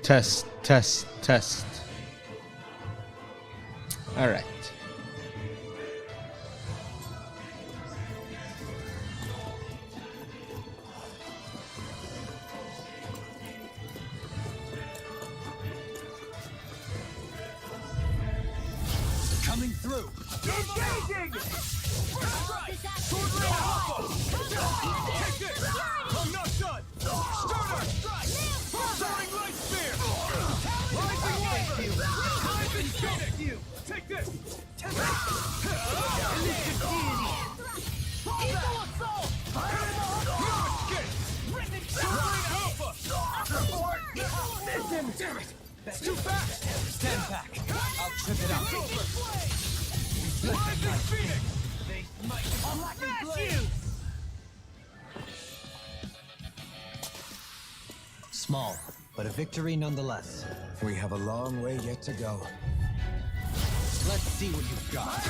Test, test, test. All right. Coming through. Engaging! Take this! I'm not done! Starter! Soaring light spear! Rising wave! Rising phoenix! Take this! Elusive deity! Evil assault! No escape! Soaring alpha! Miss him! Damn it! That's too fast! Stand back! I'll trip it up! Rising phoenix! They might smash you! Small, but a victory nonetheless. We have a long way yet to go. Let's see what you've got.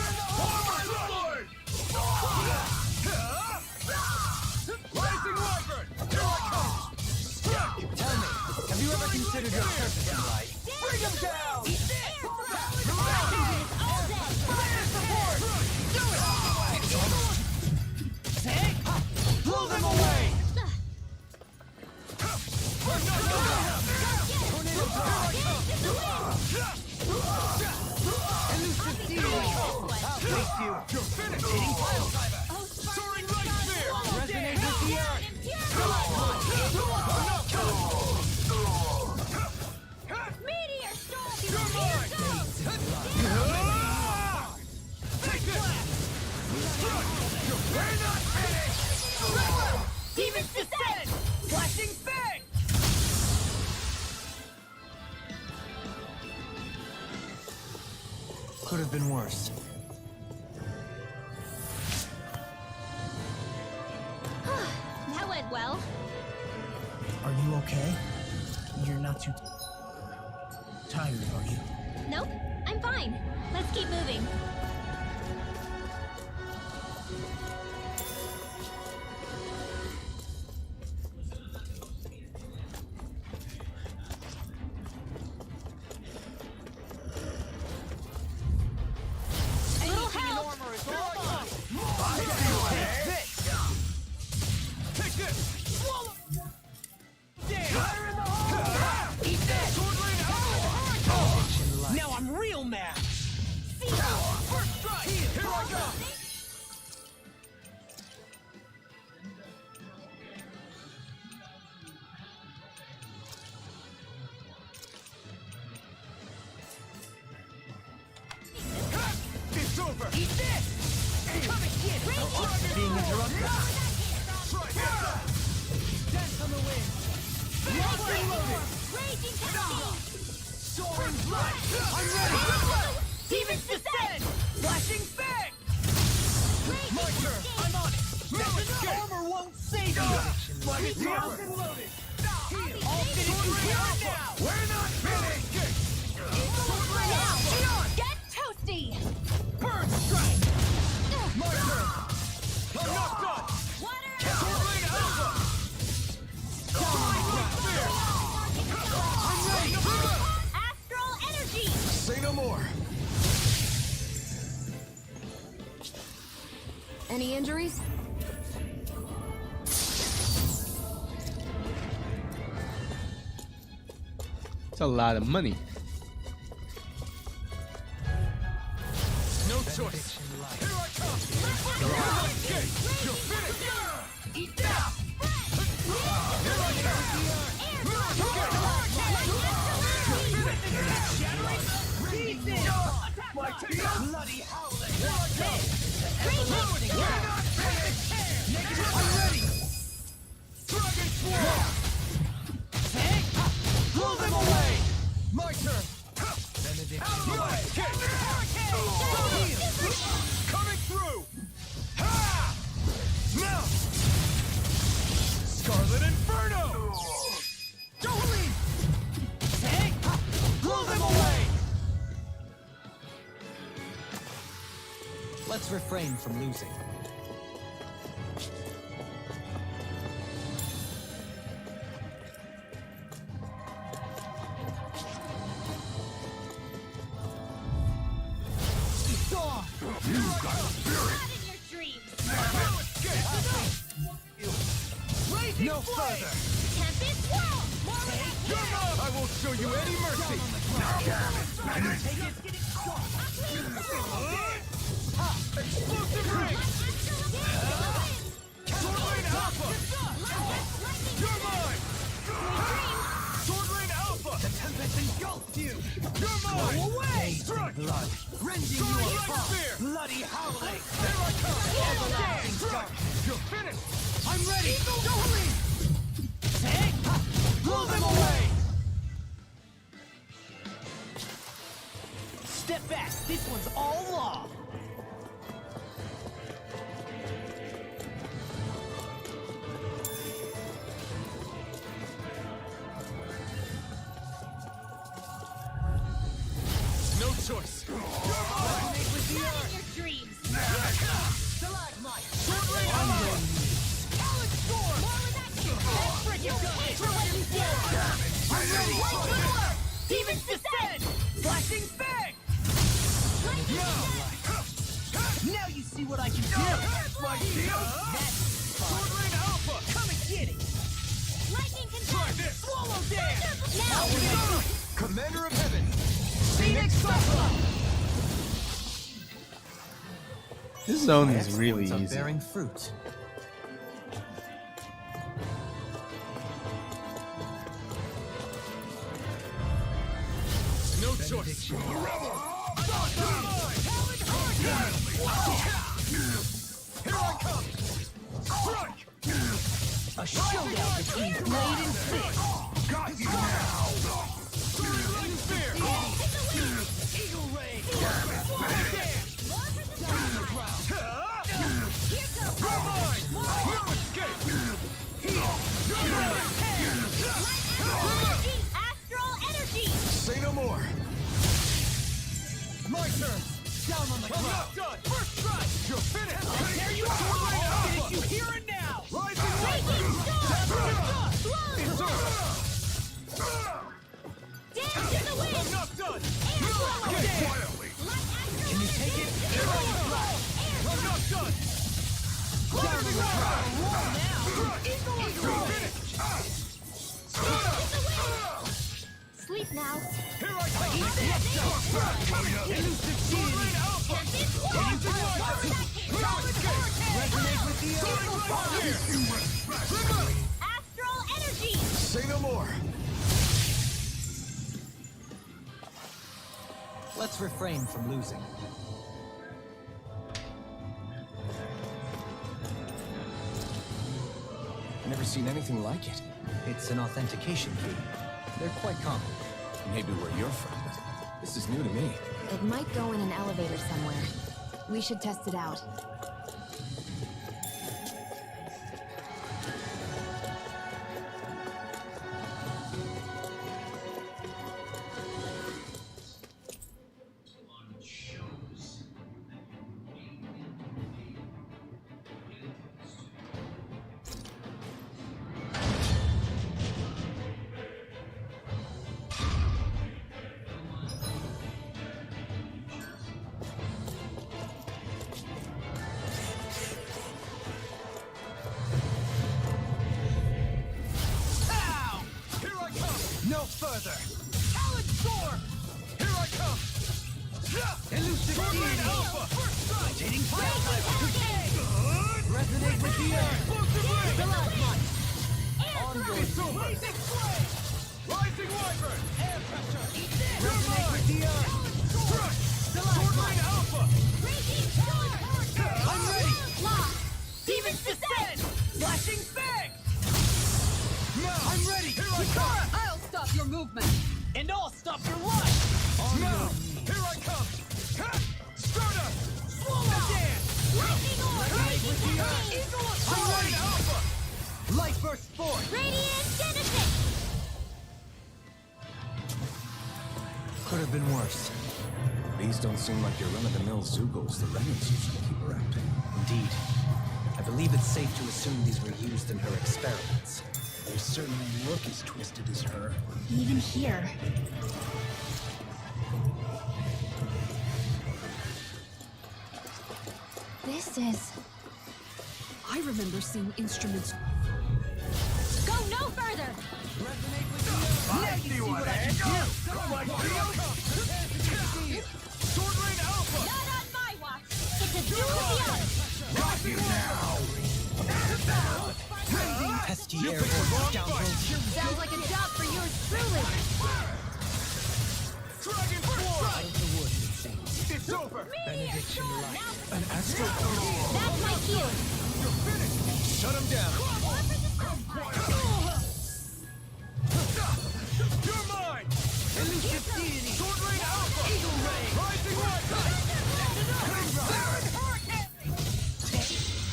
Rising wyvern! Here I come! Tell me, have you ever considered your purpose in life? Bring him down! Blow them away! Elusive deity! I'll face you! You're finished! Hitting pile driver! Soaring light spear! Resonate with the earth! Meteor storm! You're mine! Take this! We're not finished! Demons descend! Flashing fang! Could have been worse. That went well. Are you okay? You're not too tired, are you? Nope, I'm fine. Let's keep moving. Little help! Take this! Swallow! Damn! Fire in the hole! Eat this! Sword rain Now I'm real mad! First strike! Here I go! It's over! Eat this! Come and get it! Being interrupted. Dance on the wind! Locked and loaded! Raging cascade! Soaring light! I'm ready! Demons descend! Flashing fang! My turn! I'm on it! No escape! Armor won't save you! Like it's locked and loaded! I'll finish you here now! We're not finished! Now! Get toasty! Bird strike! My turn! I'm not done! Water Sword rain alpha! Soaring light spear! I'm ready! Astral energy! Say no more. Any injuries? It's a lot of money. No choice! Here I come! You're escape! You're finished! Eat that! Here I come! My bloody howling! Here I come! We're not finished! I'm ready! Dragon Swarm! Blow them away! My turn! Out of the way! Coming through! Ha! Now! Scarlet Inferno! Don't leave! Blow them away! Let's refrain from losing. No further! Tempest Swirl! More of that here! I won't show you any mercy! Explosive ring! Sword Rain Alpha! You're mine! Sword Rain Alpha! The Tempest engulfed you! You're mine! Go away! Strike! Blood, rending you Sword Rain apart! Spear! Bloody howling! Here I come! Everlasting Strike! dark! You're finished! I'm ready! Go away! Take! Blow them away! Step back! This one's all law! No choice! Resonate with the Not earth! in your dreams! Stalagmite! Sword Rain Alpha! Solid Storm! More with that here! You'll pay for what you did! I'm ready! Demons descend! Flashing Fang! Now you see what I can do! That's my deal! Sword Rain Alpha! Come and get it! Lightning can Try this! Swallow dance! Now! Commander of Heaven! Phoenix Cyclone! This zone is really Are easy. bearing fruit. No choice! Here I come! Strike! A showdown between blade and fist! Got you now! Lightning Spear! Eagle Ray! You're mine! No escape! Astral energy! Say no more! My turn! Down on the I'm ground! not done! First strike! You're finished! I'll tear you Sword apart! Rain Alpha! Finish you here and now! Rising Lightning storm! It's over! Dance in the wind! I'm not done! Air swallow! Quietly! Can you take it? I'm not done! Down on the ground! You're finished! Sleep now! Here I come! Elusive Sword deity! Rain Alpha! Rising Wyvern! No escape! Resonate with the earth! Astral energy! Say no more! Let's refrain from losing. Never seen anything like it. It's an authentication key. They're quite common. Maybe where you're from, but this is new to me. It might go in an elevator somewhere. We should test it out. Here I come! No further! Solid Storm! Here I come! Elusive Sword Rain deity! Alpha! First strike! Dating Resonate with the earth! Explosive ring! Stalagmite! It's over! Blazing Flame! Rising Wyvern! Air pressure! Resonate with the earth! Strike! Sword Rain Alpha! Raging storm! I'm ready! Lock! Demons descend! Flashing Fang! I'm ready! Here I come! I'll stop your movement. And I'll stop your life! Now! Here I come! Stardust! Swallow dance! Lightning orb! Resonate with the earth! Sword Rain Alpha! Light burst forth! Radiant Genesis! Could have been worse. These don't seem like your run-of-the-mill Zugos the Reynolds usually keep around. Indeed. I believe it's safe to assume these were used in her experiments. They certainly look as twisted as her. Even here. This is... I remember seeing instruments like shield? Sword Rain Alpha! Not on my watch. It's a duel with the odds. Got you now! Pesky airborne scoundrels. Sounds like a job for yours truly. Dragon Force! Out of the woods, it seems. It's over! Benediction light. An astral That's my cue. You're finished! Shut him down. You're mine! Elusive Deity! Sword Rain Alpha! Eagle Ray! Rising Rising!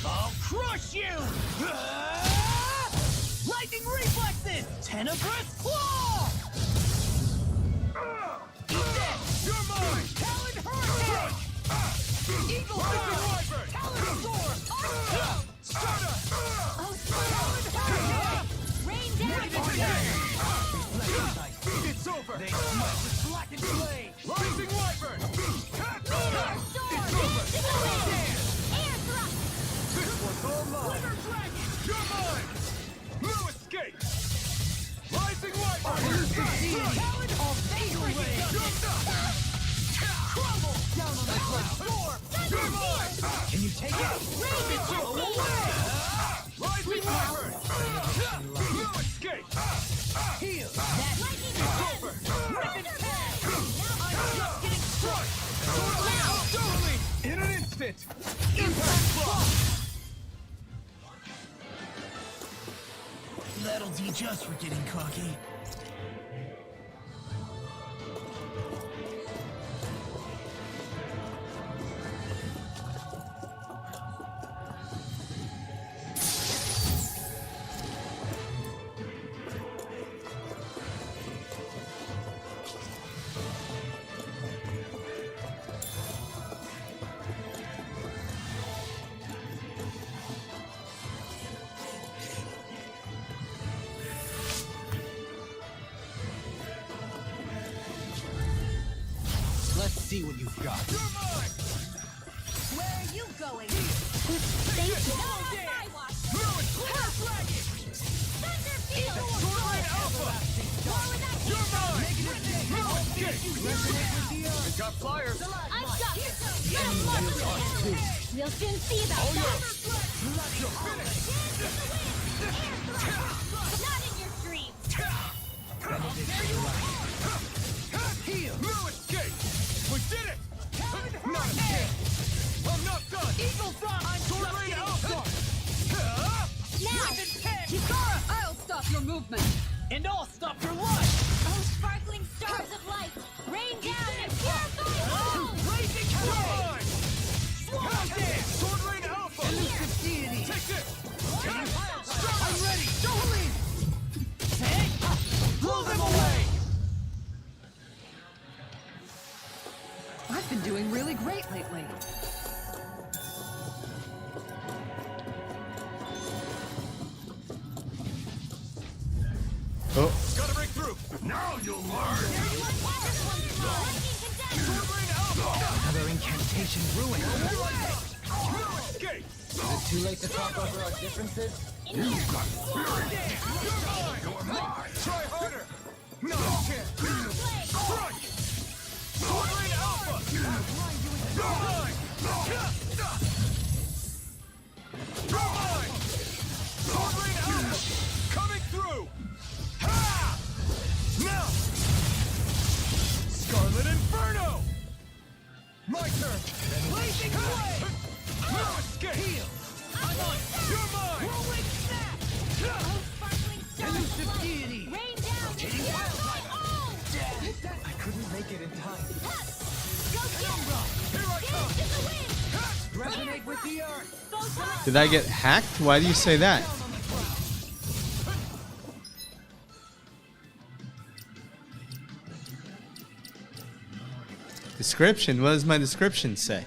I'll crush you! Lightning Reflexes! Tenebrous Claw! You're mine! Talon Hurricane! Eagle Rising Wyvern! Talon Storm! Stunner! Oh, Talon Hurricane! Rain down! It's over! They smash the blackened blade! Rising Wyvern! Meteor Storm! Dance in the wind! Air thrust! This one's all mine! Wither Dragon! You're mine! No escape! Rising Wyvern! Talon of Eagle Ray! Crumble! Down on the ground! Storm! You're mine! Can you take it? Rain away! Rising Wyvern! No escape! Heal! Lightning It's over! Rippin' Peg! I'm just getting struck! Totally! In an instant! Impact Block! That'll teach us for getting cocky. Let's see what you've got. You're mine! Where are you going? Thank you. Not on my watch. No escape! Dragon! Thunder Field! Sword Rain Alpha! War without You're mine! No escape! It got flyers! I've got this. Not much of it. We'll soon see about All that. yours! You're finished! Not in your dreams. Heal! No escape! We did it! Not escape! I'm not done! Eagle Thought! I'm Sword Rain Alpha! Now, Chikara, I'll stop your movement. And I'll stop your life! oh sparkling stars of light, rain down and purify all. Blazing Sword! Swallow Dance! Sword Rain Alpha! Elusive Deity! Take this! I'm ready! Don't leave! Blow them away! I've been doing really great lately. Oh, Gotta break through! Now you'll learn! Sword Rain Alpha! Another incantation ruined. No escape! Is it too late to talk over our differences? You're mine! Try harder! No chance! Strike! Sword Rain Alpha! You're mine! You're mine! Sword Rain Alpha! Coming through! Ha! Now! Scarlet Inferno! My turn! Blazing Blade! No escape! Heal! I'm on! You're mine! Whirlwind Snap! Elusive Deity! Rain down and purify all. I couldn't make it in time. Go get Here I come! in the wind. Resonate with the earth. Photon. did I get hacked? Why do you say that? Description? What does my description say?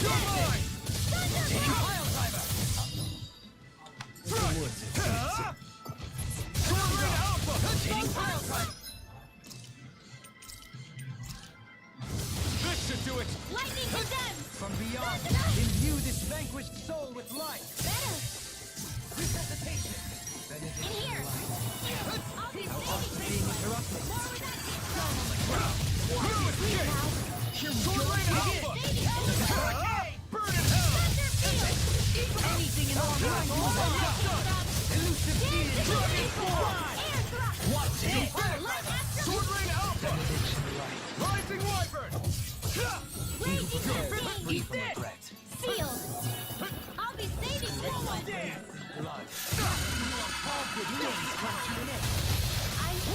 This should do it! Lightning condemned! From beyond, imbue this vanquished soul with light. Better! Resuscitation. In here! I'll be Being interrupted. more with that Sword Rain Alpha! Burn in hell! Anything in all Elusive being! Dragon Form! Watch it. Sword Rain Alpha! Rising Wyvern! Free from regret. Sealed! I'll be saving this one! Blood.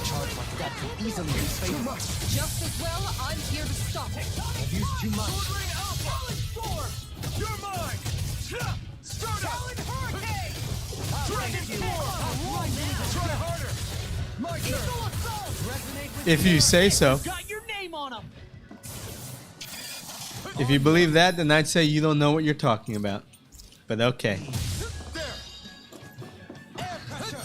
Charge like that can easily be fatal. Just as well, I'm here to stop it. I've used too much. Sword Rain Alpha! Storm! You're mine! Stardust! Hurricane! Dragon Form! Try harder! My turn! Resonate with If you say so. Got your name on them. If you believe that, then I'd say you don't know what you're talking about. But okay. There! Air pressure!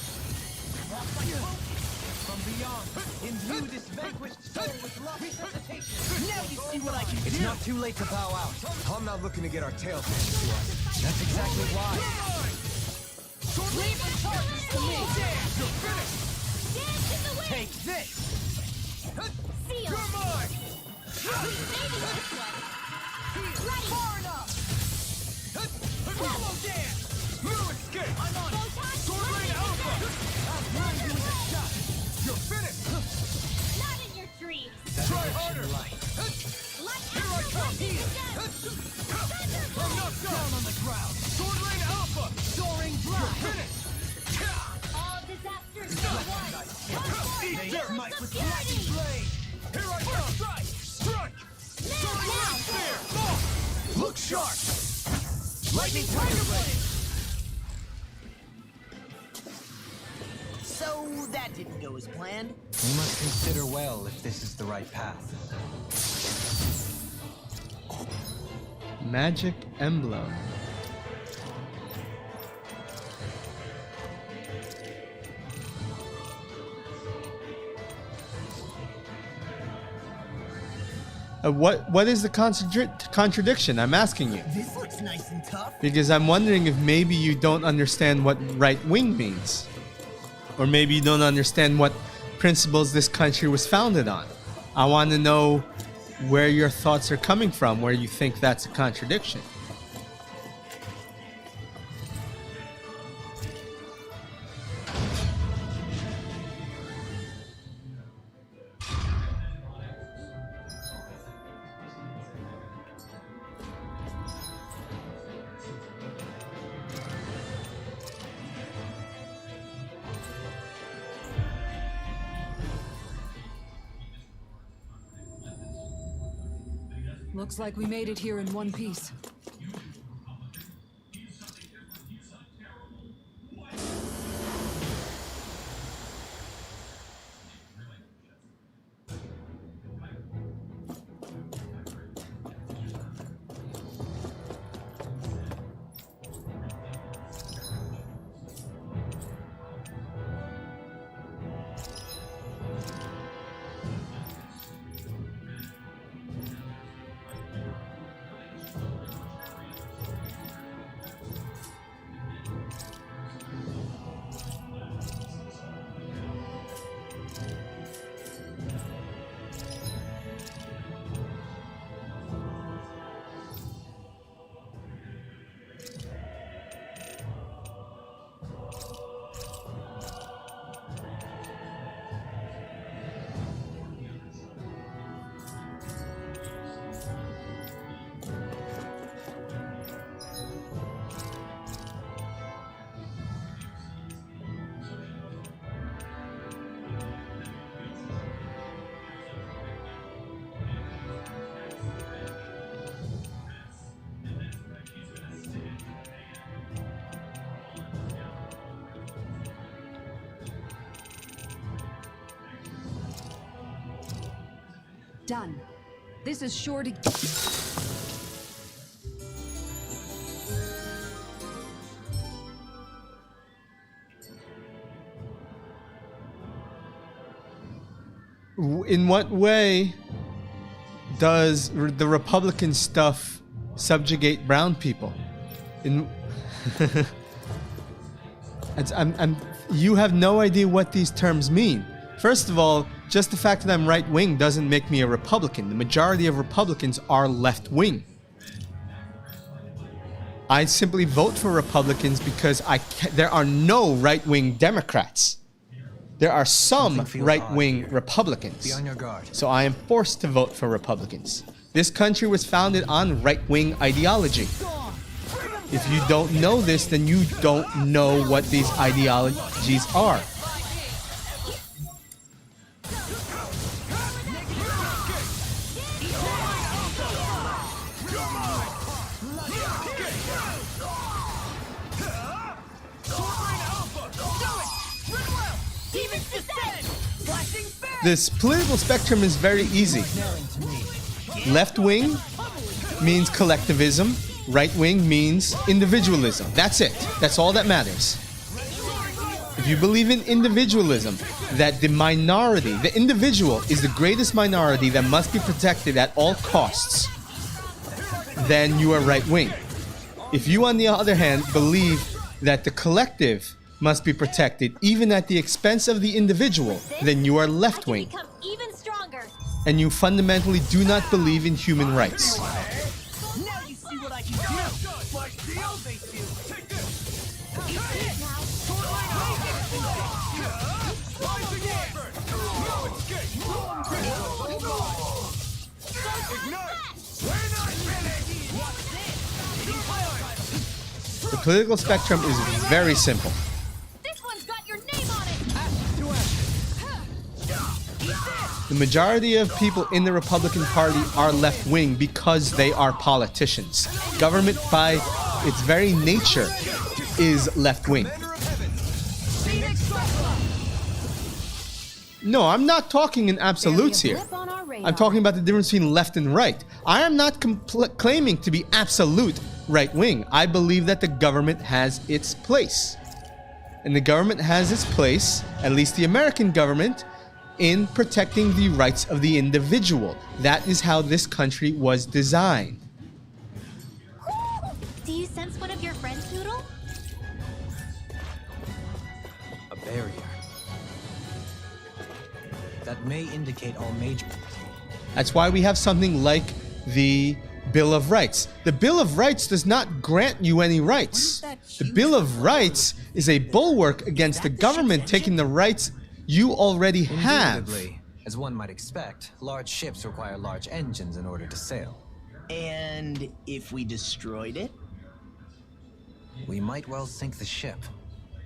from beyond. Imbue this vanquished soul with love. Resuscitation. Now you see what I can It's do. not too late to bow out. I'm not looking to get our tails handed to us. That's exactly why. Leave the charges to me. You're finished! Dance in the wind! Take this. Sealed! You're mine! Saving this one! Right! Far enough! Follow dance! No escape! I'm on it! Sword Rain Alpha! You're finished! Not in your dreams! Try harder! Light Here I come! I'm knocked down on the ground! Sword Rain Alpha! Soaring You're blast. finished! All disasters at once! Eat there! Smite with lightning blade. Here I come! Strike! Strike! Sword Rain Spear! Look sharp! Lightning tiger blade. So that didn't go as planned. We must consider well if this is the right path. Magic emblem. What is the contradiction? I'm asking you. This looks nice and tough. Because I'm wondering if maybe you don't understand what right wing means. Or maybe you don't understand what principles this country was founded on. I want to know where your thoughts are coming from, where you think that's a contradiction. Looks like we made it here in one piece. Done. This is sure to... In what way does the Republican stuff subjugate brown people? You have no idea what these terms mean. First of all, just the fact that I'm right-wing doesn't make me a Republican. The majority of Republicans are left-wing. I simply vote for Republicans because there are no right-wing Democrats. There are some right-wing Republicans. Be on your guard. So I am forced to vote for Republicans. This country was founded on right-wing ideology. If you don't know this, then you don't know what these ideologies are. This political spectrum is very easy. Left wing means collectivism. Right wing means individualism. That's it. That's all that matters. If you believe in individualism, that the minority, the individual, is the greatest minority that must be protected at all costs, then you are right wing. If you, on the other hand, believe that the collective must be protected even at the expense of the individual, then you are left wing. And you fundamentally do not believe in human rights. Now you see what I can do. Like the old they do. Take this. The political spectrum is very simple. This one's got your name on it. The majority of people in the Republican Party are left-wing because they are politicians. Government, by its very nature, is left-wing. No, I'm not talking in absolutes here. I'm talking about the difference between left and right. I am not claiming to be absolute right-wing. I believe that the government has its place. And the government has its place, at least the American government, in protecting the rights of the individual. That is how this country was designed. Do you sense one of your friends, Noodle? A barrier. That may indicate all major... That's why we have something like the Bill of Rights. The Bill of Rights does not grant you any rights. The Bill of Rights is a bulwark against the government taking the rights you already have. Indubitably, as one might expect, large ships require large engines in order to sail. And if we destroyed it? We might well sink the ship.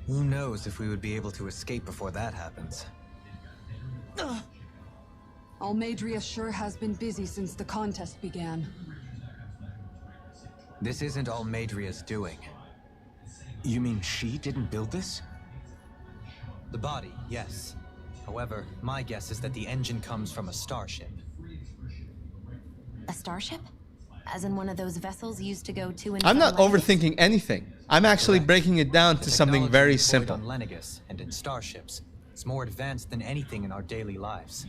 Who knows if we would be able to escape before that happens. Almadria sure has been busy since the contest began. This isn't Almadria's doing. You mean she didn't build this? The body, yes. However, my guess is that the engine comes from a starship. A starship? As in one of those vessels used to go to and I'm from not Lenegis? overthinking anything. I'm actually Correct. breaking it down to The something technology very employed simple. on Lenegis and in starships is more advanced than anything in our daily lives.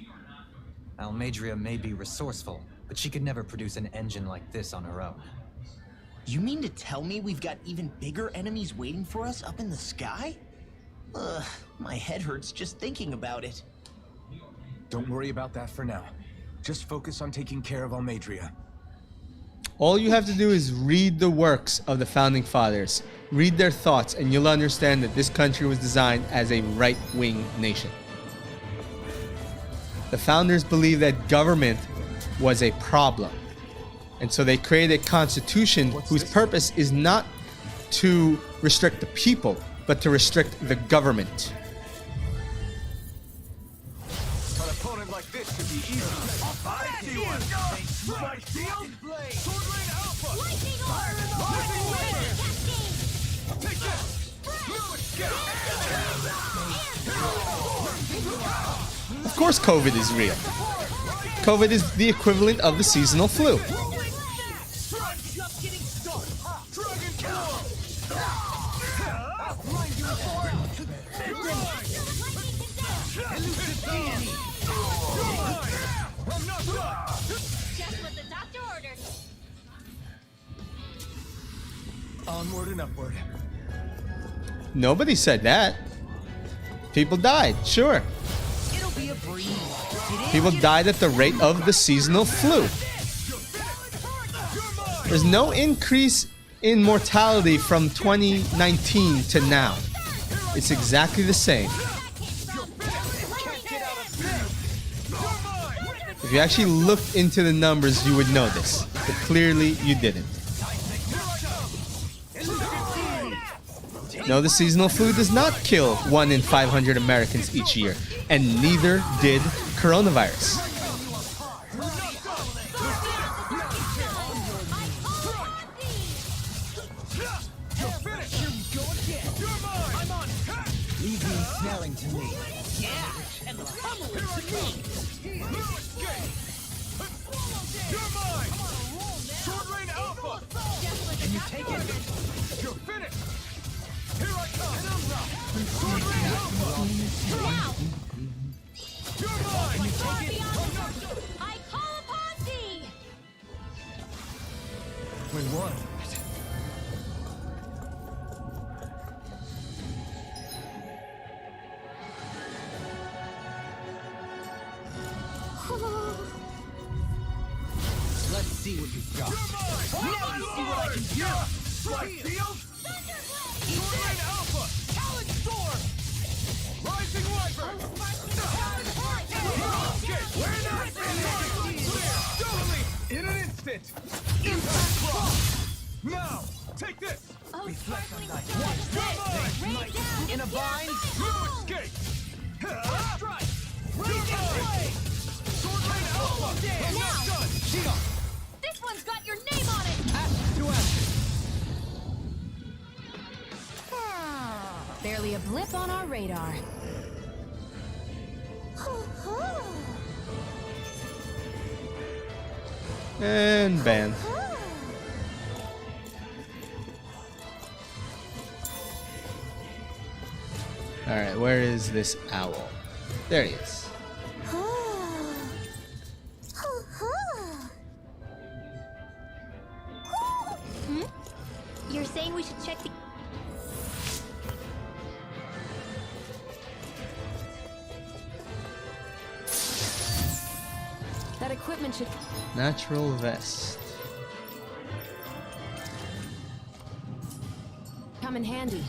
Almadria may be resourceful, but she could never produce an engine like this on her own. You mean to tell me we've got even bigger enemies waiting for us up in the sky? Ugh, my head hurts just thinking about it. Don't worry about that for now. Just focus on taking care of Almadria. All you have to do is read the works of the Founding Fathers. Read their thoughts and you'll understand that this country was designed as a right-wing nation. The founders believed that government was a problem. And so they created a constitution whose purpose is not to restrict the people, but to restrict the government. An opponent like this should be easy. I see one. My shield blade. Sword Lane Alpha. Lightning Lightning order! Wave. Take this. No escape. Of course COVID is real. COVID is the equivalent of the seasonal flu. Just getting started. Dragon Claw. Blind uniform. Elusive Danny. Just what the doctor ordered. Onward and upward. Nobody said that. People died, sure. It'll be a breeze. People died at the rate of the seasonal flu. There's no increase in mortality from 2019 to now. It's exactly the same. If you actually looked into the numbers, you would know this. But clearly, you didn't. No, the seasonal flu does not kill 1 in 500 Americans each year. And neither did coronavirus. Leave me smelling to me. Yeah, and pummel it to me. No escape. You're mine. Sword Rain Alpha. Can you take it? You're finished. Here I come. Sword Rain Alpha. You're mine. Can you take it? I call upon thee. We won. Let's see what you've got. Now you see what I can do. Strike field. Sword Rain Alpha. Talon Storm. Rising Wyvern. We're not Totally. In an instant. Impact Cross. Now, take this. Reflect on thy Watch this. Rain down. In a bind. No escape. Strike. Rain down. Sword Rain Alpha. I'm not done. This one's got your name on it. Ask to action. Barely a blip on our radar. And ban. Alright, where is this owl? There he is. You're saying we should check the... That equipment should... Natural vest. come in handy.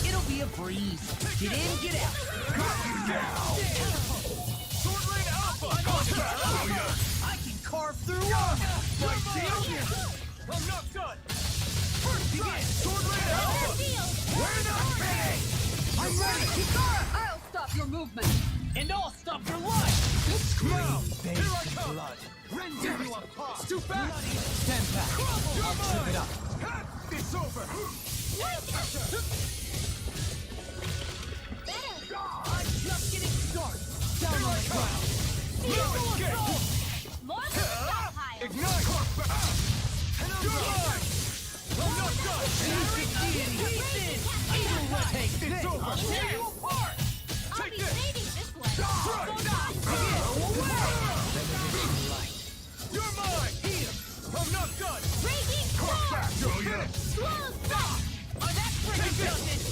It'll be a breeze. Get in, get out. Sword Rain Alpha! I can carve through armor. I'm not done! First begin! Sword Rain Alpha! We're not finished! I'm ready! I'll stop your movement. And I'll stop your life. Now, here I come! Rend you apart! It's too fast! Stand back. You're Trip it mine! up. It's over! I'm just getting started. Down on the ground. No escape! More stockpile. Ignite! You're mine! I'm not done! Take It's this. over! Tear you apart. I'll Take be this! saving this one. You're mine! I'm not done! Raging Caught storm. back! You're finished! Slow stop. That's pretty Take this! justice.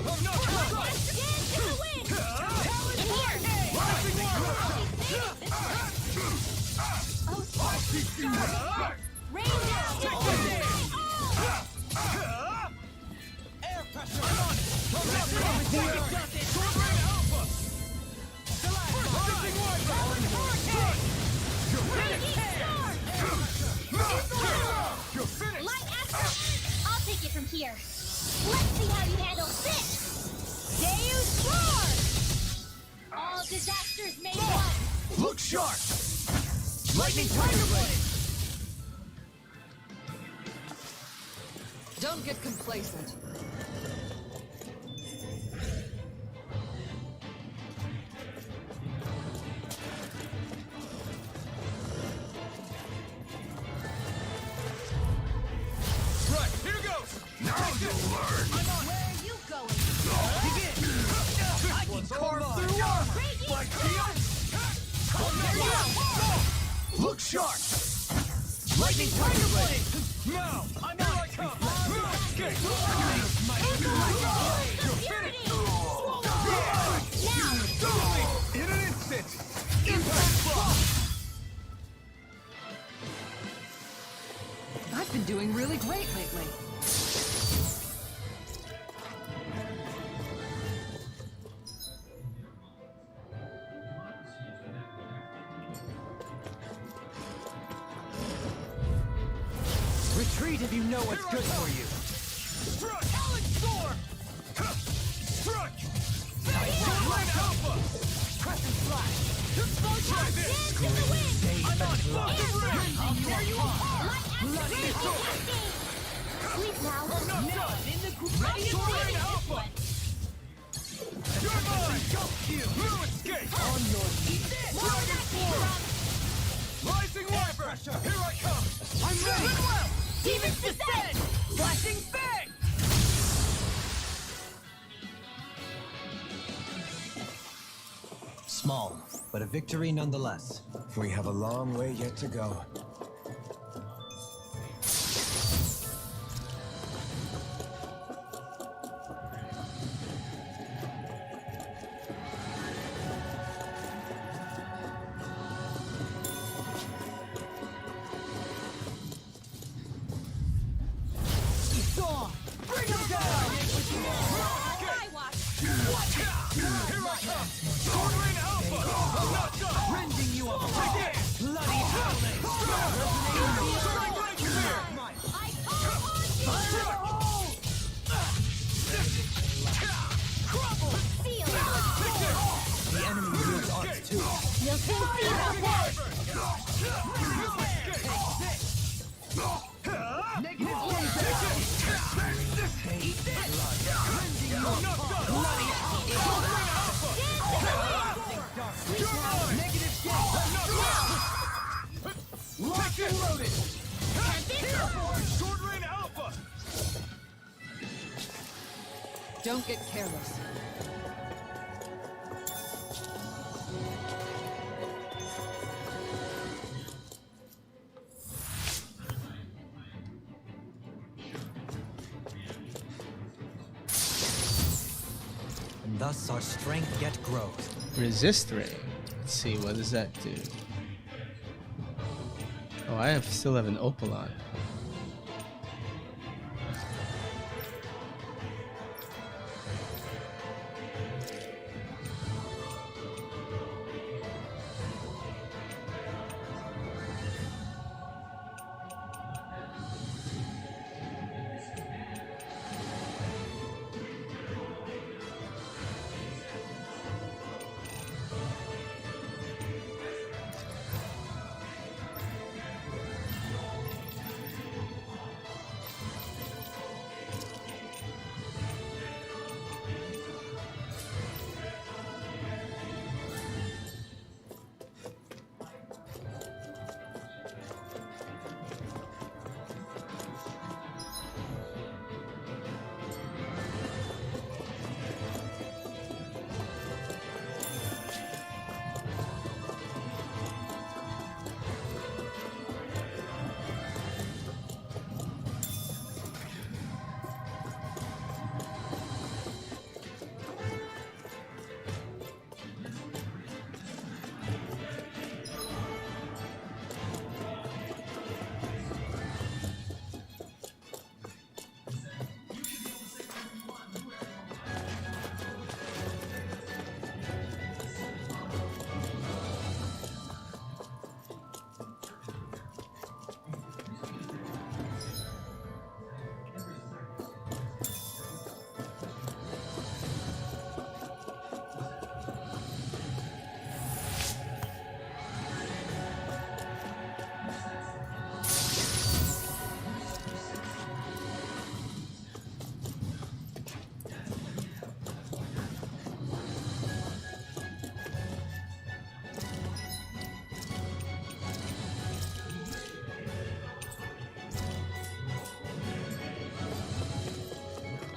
I'm not done! Stand to the wind. Here. Rising I'll Warrior! be saving this one. Oh, rain down. Take this! Air pressure. I'm on it. I'm not done! Sword Rain Alpha! Rising Warrior! You're Raging storm. finished! You're finished! Light action. I'll take it from here. Let's see how you handle this. Deus Roar. All disasters made one. Look sharp! Lightning Tiger Blade. Don't get complacent. Right, here goes! Now you learn! I'm Look sharp! Lightning Tiger Blade! Now! I'm out! I come! Escape! You're finished! In an instant! Impact Block! I've been doing really great lately. Retreat if you know what's good for you. Struck! Talon Storm! Struck! Red Alpha! Crescent Slash. Try this! I'm on top of ring! There you are! Bloody Sleep now. I'm not done! Soaring Alpha! You're mine! No escape! On your knees. Dragon Form! Rising Wyvern! Here I come! I'm ready! Well! Demons descend! Flashing Fang! Small, but a victory nonetheless. We have a long way yet to go. Bring him down! I watch. Here I come! Soaring Alpha! I'm not done! Rending you up. Again! Bloody howling. Strike right here! I call on you! Crumble! Feel it! The enemy wields arts too. You'll soon see the work! Negative Locked and loaded! Sword Rain Alpha! Don't get careless. And thus our strength yet grows. Resist ray. Let's see, what does that do? Oh, still have an opal on.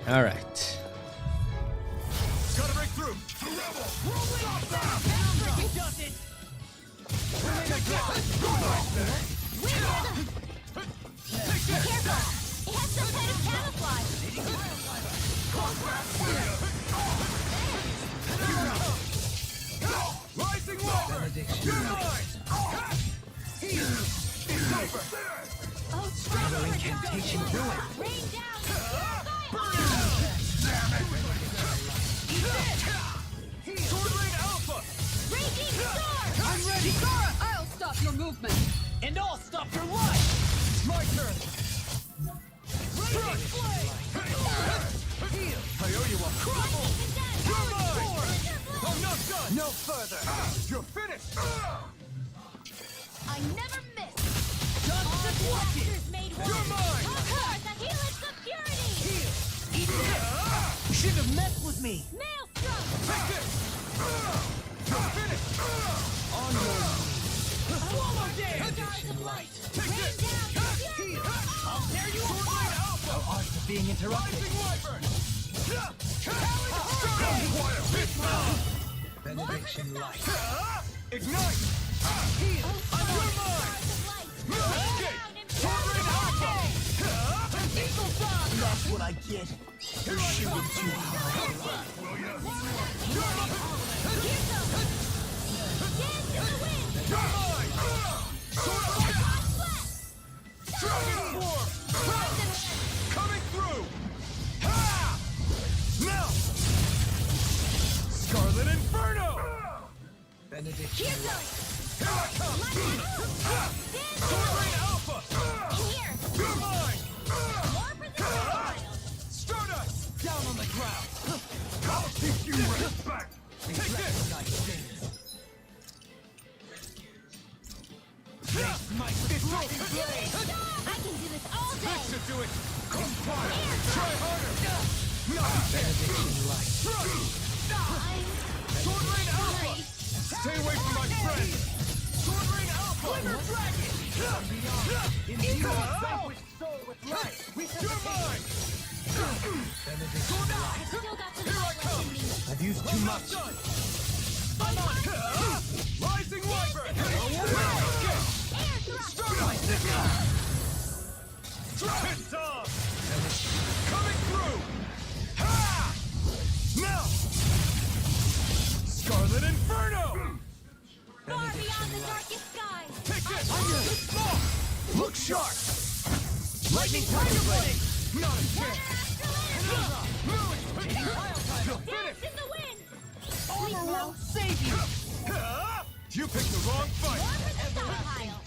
All right. Gotta break through! The rebel! Rolling off that! You're mine! Heal! It's over! Oh, Another incantation ruin. rain down! Burn it out! Damn it! Eat this! Sword Rain Alpha! Raging storm! I'm ready. Zara, I'll stop your movement. And I'll stop your life! It's my turn! Strike! Heal! I owe you a crumble! You're mine! I'm not done! No further. You're finished! I never miss! Just All deflected! disasters made one! You're mine! Conquer the helix of purity! Heal! Eat this! You shouldn't have messed with me! Maelstrom! Take this! You're finished! On your knees! Swallow damage! Stars of light! Take Rain this! down! Heal! I'll tear you Sword apart! Rain Alpha! Our art is being interrupted. Rising Wyvern! Gunfire! Benediction light. Ignite! Heal! You're mine! Escape! Sword Rain Alpha! Eagle Dawn! That's what I get. You're shooting too high. You're mine! Sword Rain! Dragon Swarm! Coming through! Ha! Now! Scarlet Inferno! Benediction light. Here I come! Sword Rain Alpha! You're mine! Stardust! Down on the ground. I'll teach you respect! Take this! It's over! I can do this all This day! should do it! Compile! Try harder! Not Benediction light. Sword Rain Alpha! Stay away from my friend! Sword Rain Alpha! Dragon! Eagle vanquished soul with light! You're mine! Sword Out! Still got some Here I light left come! in me! I've used too I'm not much. done! I'm on! Rising Wyvern! Air thrust! Stardust! Pissed off! Coming through! Ha! Now! Scarlet Inferno! Far beyond the darkest skies! Take this! Look sharp! Lightning Tiger Blade! Not a chance! You're Dance finished! in the wind! Armor won't save you! You picked the wrong fight! More for the stockpile!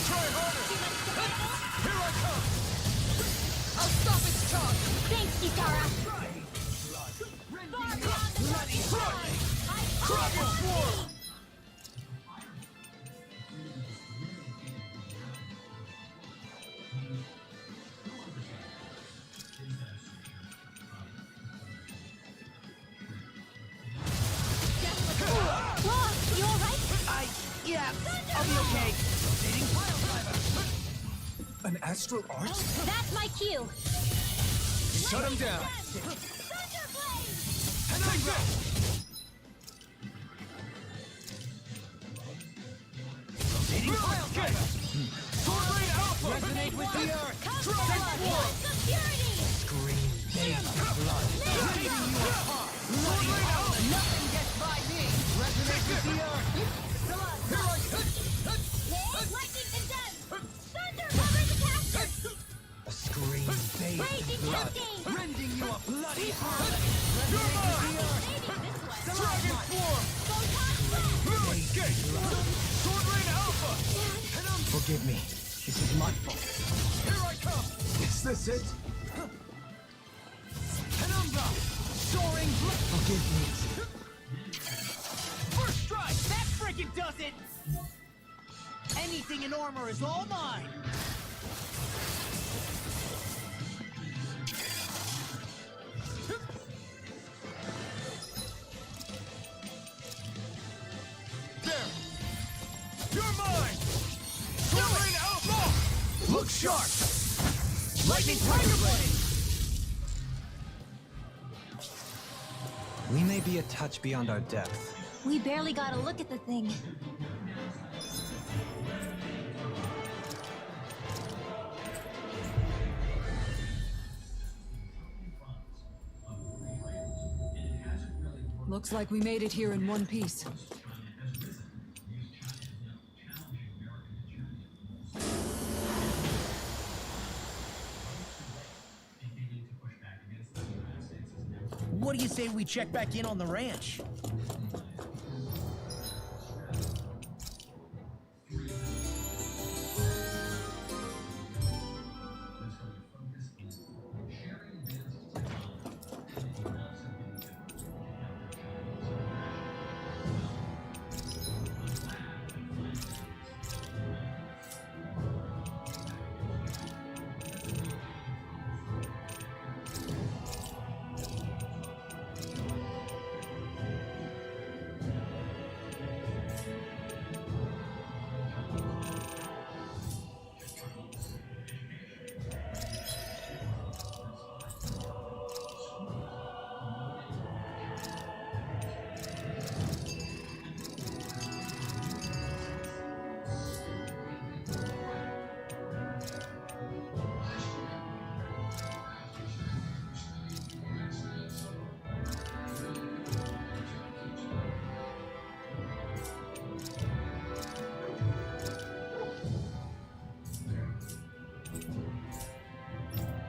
Try harder! Here I come! I'll stop its charge. Thanks, Kitara! Far beyond the darkest skies! Dragon Swarm! Whoa, you alright? Yeah, I'll be okay. An astral art? That's my cue! Shut him down! Thunderblade! Take this! Okay! Sword Rain Alpha! Resonate with the earth! Dragon Swarm! Security! Scream. Baby blood. Sword Rain Alpha! Nothing gets by me! Resonate with the earth! Here I Lightning condemned! Thunder covers the capture! A scream. Baby Raging blood. cascade! Rending you a bloody heart! You're mine! Maybe this way! Dragon Swarm! Photon blast! No escape! Sword Rain Alpha! Forgive me. This is my fault. Here I come! Is this it? Penumbra! Soaring blade! Forgive me. First strike! That frickin' does it! Anything in armor is all mine! There! You're mine! Sword Rain Alpha! Look sharp! Lightning Tiger Blade! We may be a touch beyond our depth. We barely got a look at the thing. Looks like we made it here in one piece. What do you say we check back in on the ranch?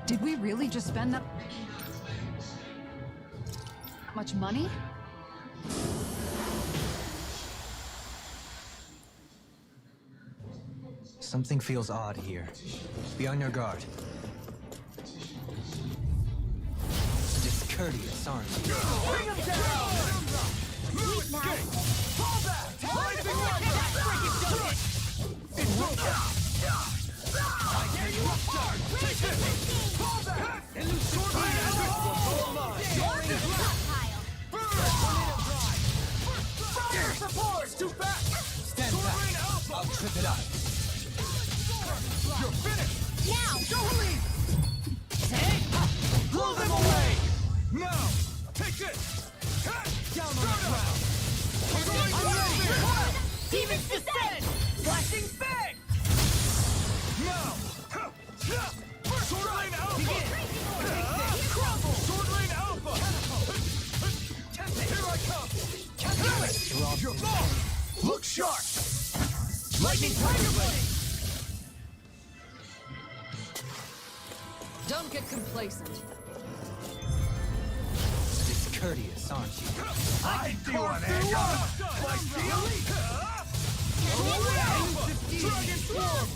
Did we really just spend that much money? Something feels odd here. Be on your guard. Discourteous, aren't you? Bring him down! Move escape! Fall back! Rising lava! I hear you apart! Take it! Fall back! And lose sword blade out! All mine! Fire support! Too fast! Stand Sword back. blade alpha! I'll trip it up. You're finished! Now! Go release! Blow them away! Now! Take this! Down on the ground! I'm ready! Demons descend! Flashing bang! Now! Sword lane alpha! Crumble! Sword lane alpha! Here I come! You're gone! Look sharp! Lightning tiger blade! Don't get complacent. Discourteous, aren't you? I do an anchor! My steel! Dragon Swarm!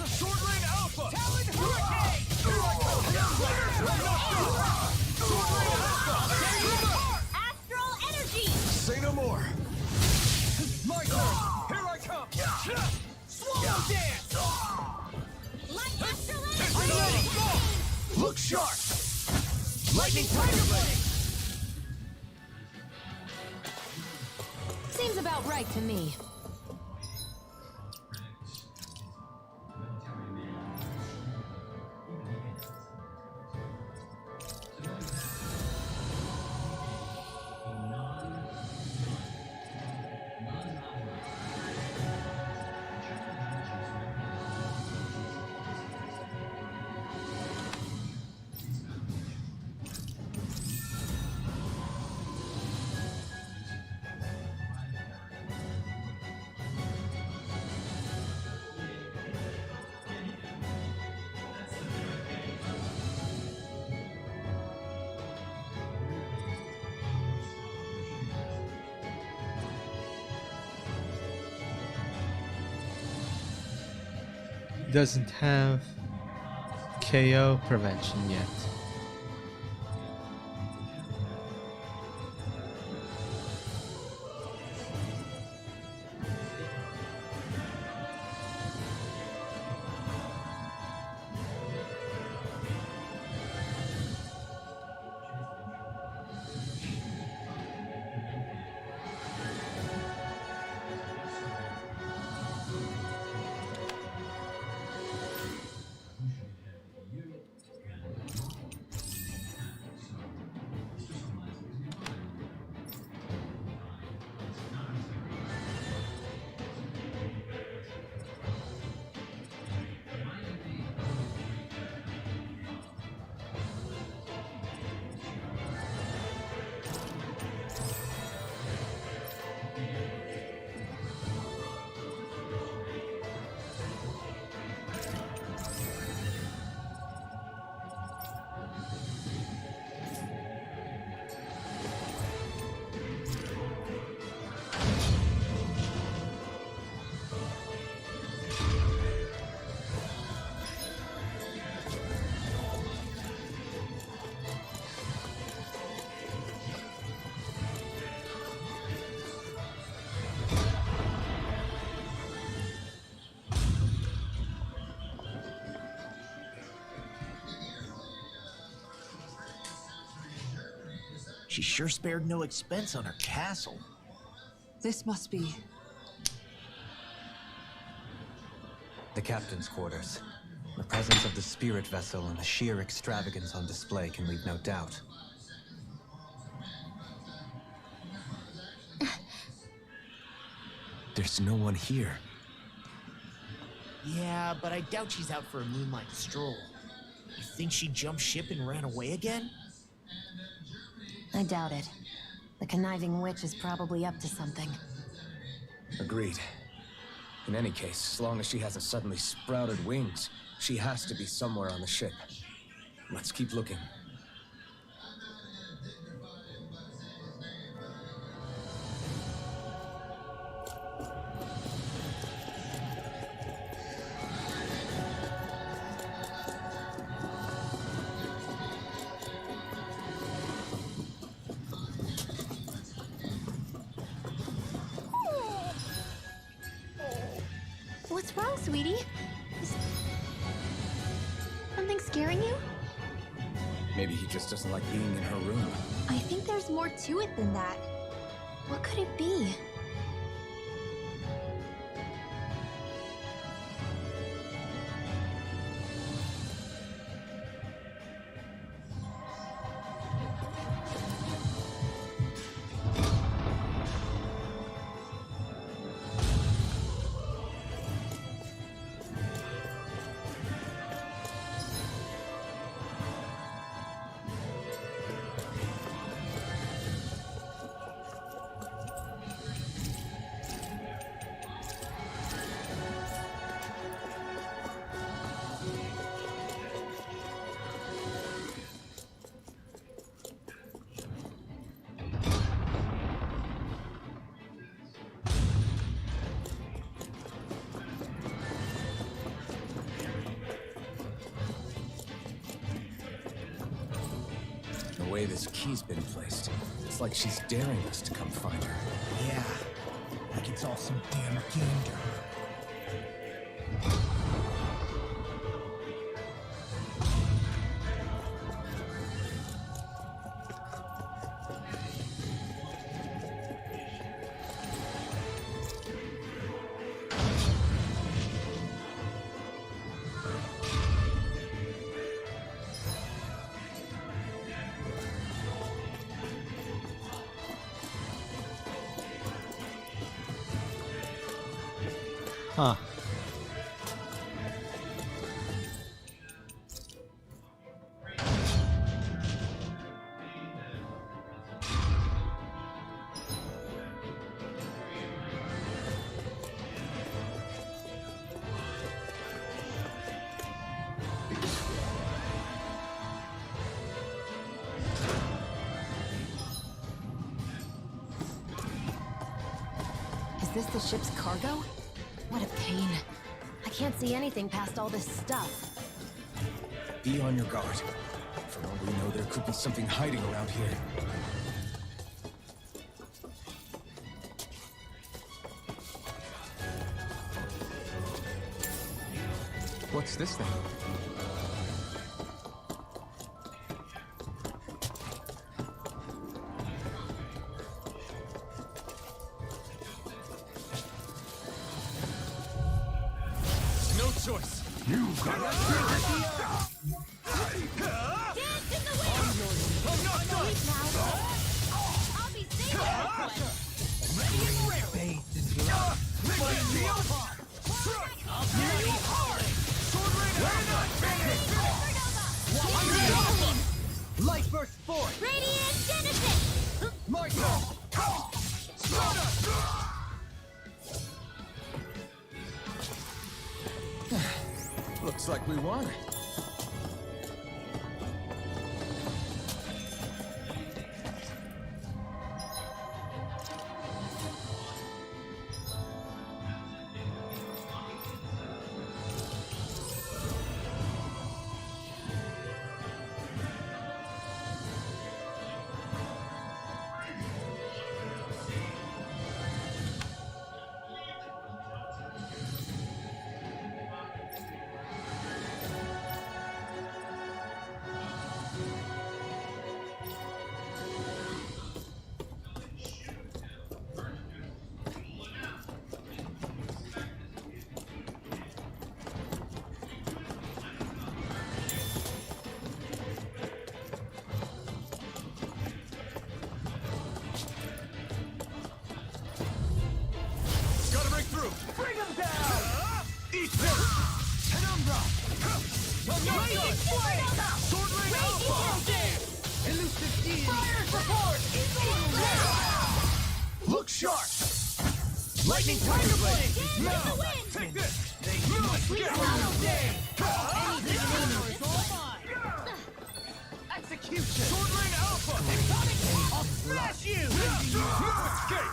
Sword Lane Alpha! Talon Hurricane! Here I come! Sword Lane Alpha! Astral energy! Say no more! My turn! Here I come! Swallow Dance! Light astral I'm energy! ready! Look sharp! Lightning Tiger Blade! Seems about right to me. Doesn't have KO prevention yet. She sure spared no expense on her castle. This must be... The captain's quarters. The presence of the spirit vessel and the sheer extravagance on display can leave no doubt. There's no one here. Yeah, but I doubt she's out for a moonlight stroll. You think she jumped ship and ran away again? I doubt it. The conniving witch is probably up to something. Agreed. In any case, as long as she hasn't suddenly sprouted wings, she has to be somewhere on the ship. Let's keep looking. What's wrong, sweetie? Is something scaring you? Maybe he just doesn't like being in her room. I think there's more to it than that. What could it be? The way this key's been placed, it's like she's daring us to come find her. Yeah, like it's all some damn game to her. Huh. Is this the ship's cargo? What a pain. I can't see anything past all this stuff. Be on your guard. For all we know, there could be something hiding around here. What's this thing? No choice. Dance in the wind! I'm not done. Wait now. I'll be saving everyone. Ready and ready. Faith is love. Fight me apart. I'll tear you apart. Sword Rain, we're not finished. Supernova! Light burst forth. Radiant Genesis! Marco. Sparta. Looks like we won. rock! I'm not done! Sword rain alpha! Elusive deity! Fire support! Look sharp! Lightning tiger blade! Now! Take this! Get execution! Sword rain alpha! I'll smash you! Escape!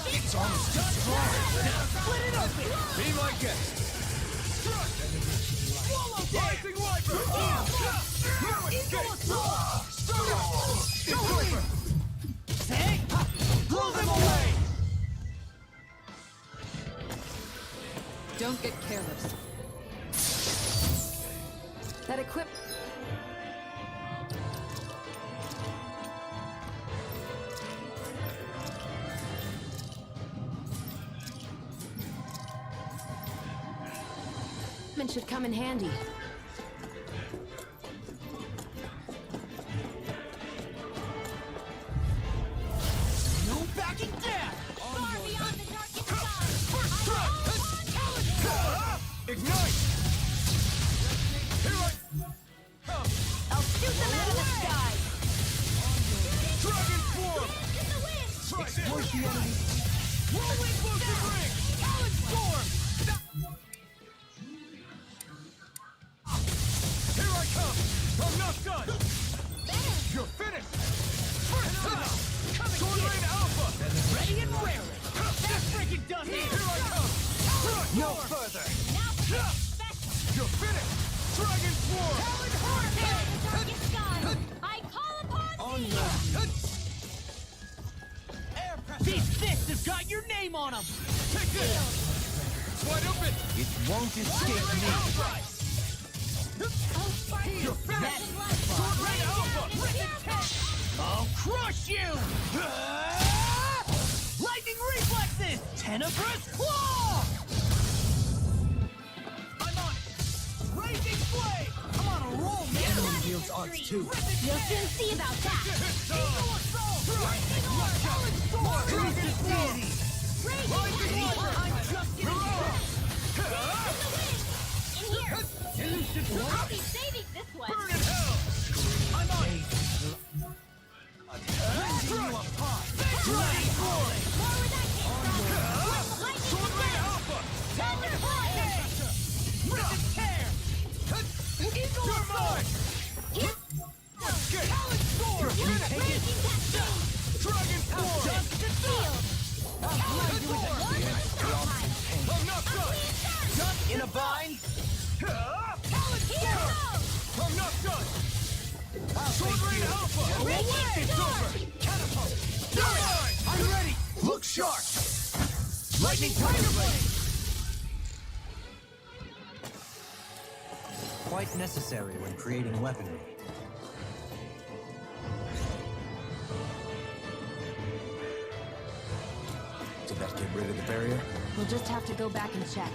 It's almost done! Split it open! Be my guest! Swallow rising wiper! Take! Blow them away! Don't get careless. That equip... should come in handy. No backing down! Far beyond the darkest sky! Ignite! Here I come! I'll shoot them out of the sky! Dragon form! In the wind! Exploit the enemy! Rolling Lucid Ring! Talon Storm! Here I come! I'm not done! You're finished! Sword Rain Alpha! Ready and raring. That's freaking done here. Here I come! No further! You're finished! Dragon Swarm! Far beyond the darkest sky! I call upon thee! These fists have got your name on them. Take this! It's wide open! It won't escape me. You're finished! Sword Rain Alpha! I'll crush you. Lightning reflexes. Tenebrous claw. I'm on it! Raging Blade! I'm on a roll, man. Enemy yields odds too. You'll soon see about that! Eagle Assault! Lightning Talon Storm! Dragon Form! Rising Water! I'm just getting started. In here! Elusive I'll Rock! be saving this one! Burn in hell! I'm on it. Rending you apart! Bloody Boy! More where that came from! Lightning Sword Rain Alpha! Thunder Blade! Rip and tear! Eagle Assault! Escape! Talon Storm! You're You're finished. breaking that chain! Dragon Form! Just the field! Talon Storm! One with the time! I'm not done! Stuck in a bind. Talon Here Storm! goes! I'm not done! Sword Rain Alpha! Raging It's Storm! over! Catapult! I'm ready! Look sharp! Lightning Tiger Blade! Quite necessary when creating weaponry. Did that get rid of the barrier? We'll just have to go back and check.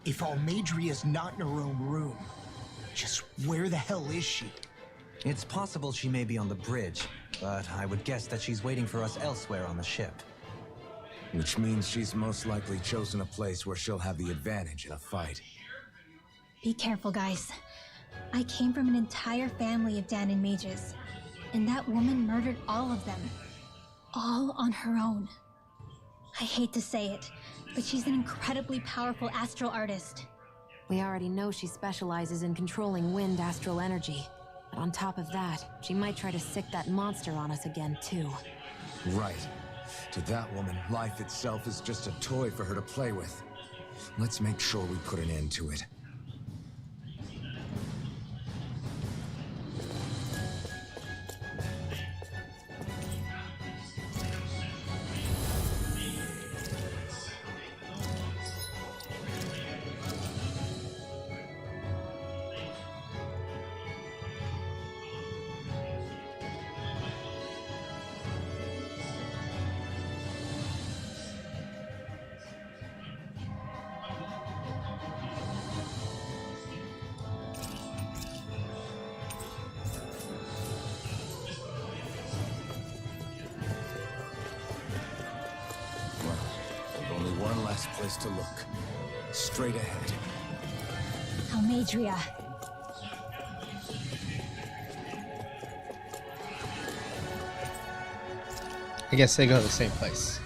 If Almadria's not in her own room, just where the hell is she? It's possible she may be on the bridge, but I would guess that she's waiting for us elsewhere on the ship. Which means she's most likely chosen a place where she'll have the advantage in a fight. Be careful, guys. I came from an entire family of Danon mages, and that woman murdered all of them. All on her own. I hate to say it, but she's an incredibly powerful astral artist. We already know she specializes in controlling wind astral energy. But on top of that, she might try to sick that monster on us again, too. Right. To that woman, life itself is just a toy for her to play with. Let's make sure we put an end to it. place to look. Straight ahead. Almadria. I guess they go to the same place.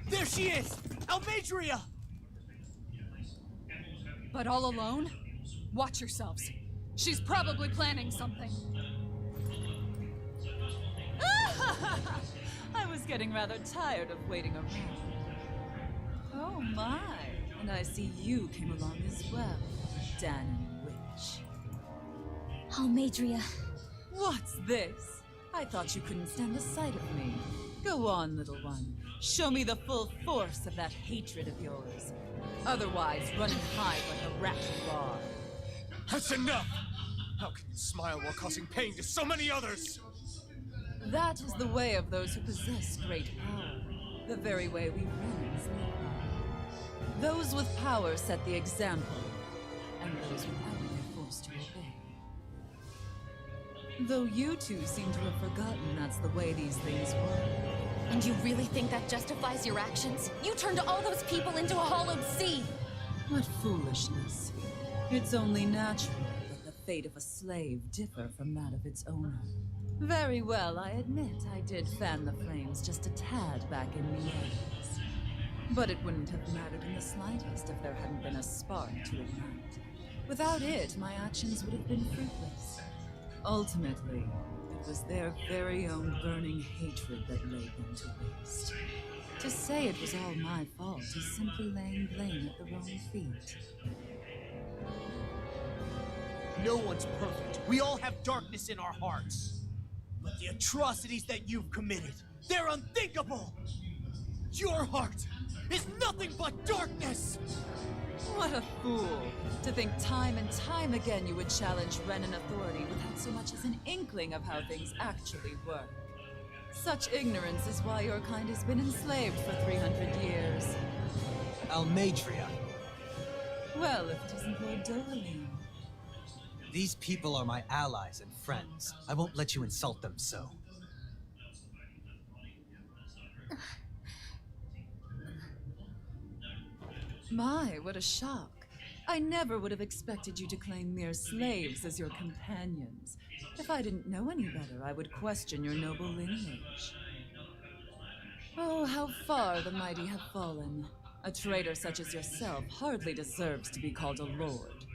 There she is! Almadria! But all alone? Watch yourselves. She's probably planning something. I was getting rather tired of waiting around. Oh my, and I see you came along as well, Dan Witch. Almadria. What's this? I thought you couldn't stand the sight of me. Go on, little one. Show me the full force of that hatred of yours. Otherwise, run and hide like a rat you are. That's enough! How can you smile while causing pain to so many others? That is the way of those who possess great power. The very way we humans live by. Those with power set the example, and those without it are forced to obey. Though you two seem to have forgotten that's the way these things work. And you really think that justifies your actions? You turned all those people into a hollowed sea! What foolishness. It's only natural that the fate of a slave differ from that of its owner. Very well, I admit I did fan the flames just a tad back in the 80s. But it wouldn't have mattered in the slightest if there hadn't been a spark to ignite. Without it, my actions would have been fruitless. Ultimately, it was their very own burning hatred that laid them to waste. To say it was all my fault is simply laying blame at the wrong feet. No one's perfect. We all have darkness in our hearts. But the atrocities that you've committed, they're unthinkable! Your heart is nothing but darkness! What a fool! To think time and time again you would challenge Renan authority without so much as an inkling of how things actually work. Such ignorance is why your kind has been enslaved for 300 years. Almadria. Well, if it isn't Lord Dohalim. These people are my allies and friends. I won't let you insult them so. My, what a shock. I never would have expected you to claim mere slaves as your companions. If I didn't know any better, I would question your noble lineage. Oh, how far the mighty have fallen. A traitor such as yourself hardly deserves to be called a lord.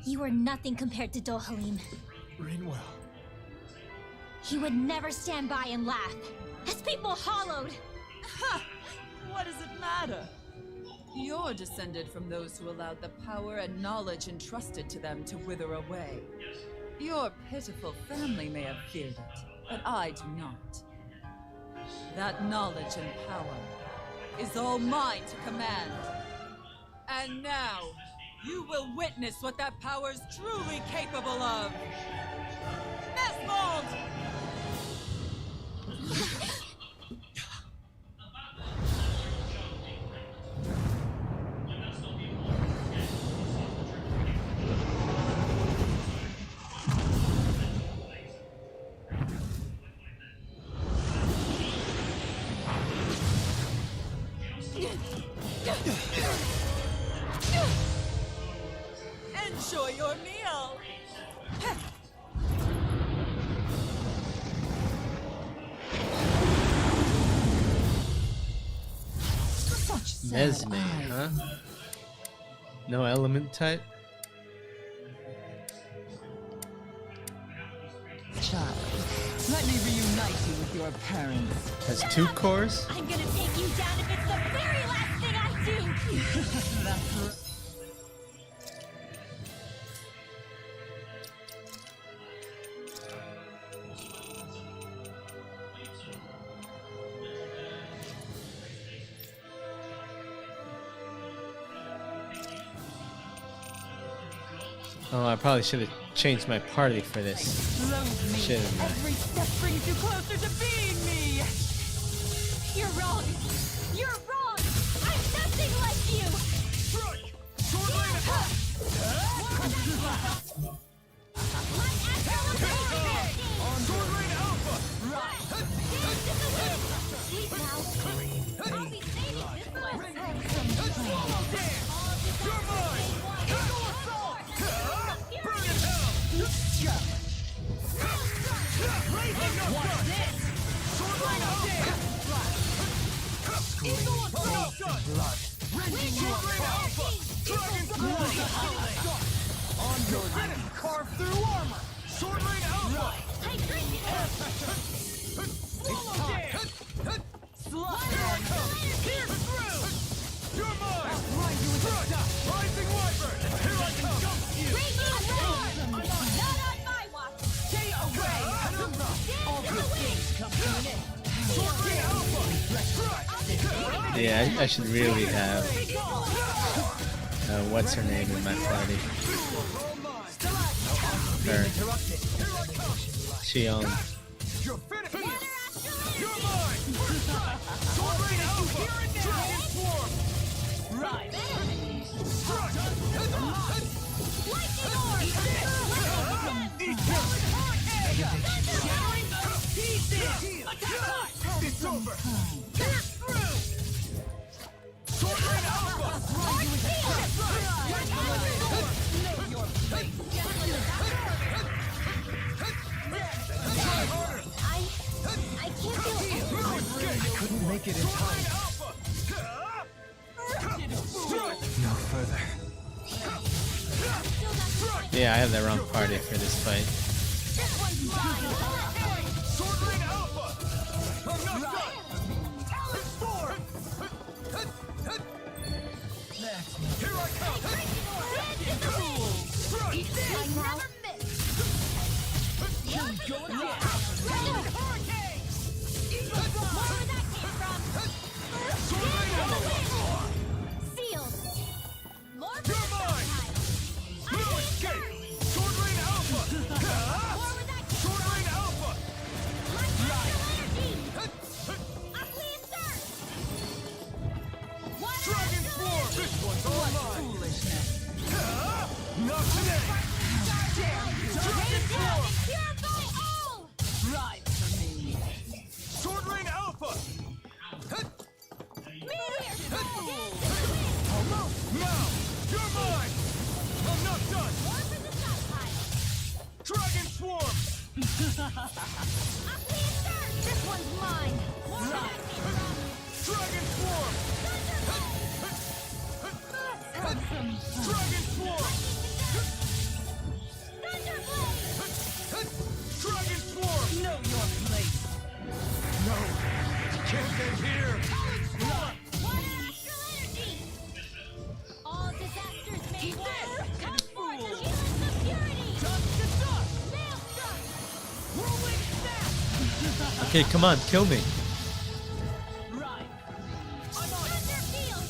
You are nothing compared to Dohalim. Rinwell. He would never stand by and laugh. His people hollowed! Ha! What does it matter? You're descended from those who allowed the power and knowledge entrusted to them to wither away. Your pitiful family may have feared it, but I do not. That knowledge and power is all mine to command. And now, you will witness what that power's truly capable of. Nesmold! Enjoy your meal! Such sad Nesme, eyes. huh? No element type? Child, let me reunite you with your parents. Has 2 cores? I'm gonna take you down if it's the very last thing I do! That's right. Oh, I probably should have changed my party for this. Loathe me. Shouldn't I? Every step brings you closer to being me. You're wrong! You're wrong! I'm nothing like you! Strike! Sword lane attack! My actual ability! Sword lane alpha! I'll be saving this one. Swallow dance! You're mine! Eagle assault! Burn in hell! Watch this! Sword rain alpha! Eagle assault! Rending sword rain alpha! Dragon's bloody howling! On your finish! Carve through armor! Sword rain alpha! Swallow dance! Here I come! Pierce through! You're mine! I'll grind you into dust! Rising wyvern! Here I come! Not on my watch. Stay away! All good things come to an end! Sword rain alpha! Yeah, I should really have what's her name in my party. Her. She You're finished! You're mine! Sword rain alpha! Dragon swarm! Right! Lightning orb. Eat this! Shattering pieces! It's over! Pierce through! Sword rain alpha! I can't feel anything. Couldn't make it in time. No further. Yeah, I have the wrong party for this fight. This one's mine. Sword rain alpha! I'm not done! Talon sword! Here I come! Eat this! I never miss. Go again! Hurricane! Where that came from? Sword rain alpha! Sealed. More You're mine! No escape! Sword rain alpha! Sword rain alpha! Dragon swarm! This one's all mine! Foolishness. Not today! Dragon swarm! Right for me. Sword rain alpha! Now! You're mine! I'm not done! Dragon swarm! This one's mine. Dragon swarm! Dragon swarm! Dragon swarm! Know your place. No! Can't get here! All disasters may war. Come forth and heal us of purity. Dust to dust! Maelstrom. Whirling snap! Okay, come on, kill me. Right. Thunderfield.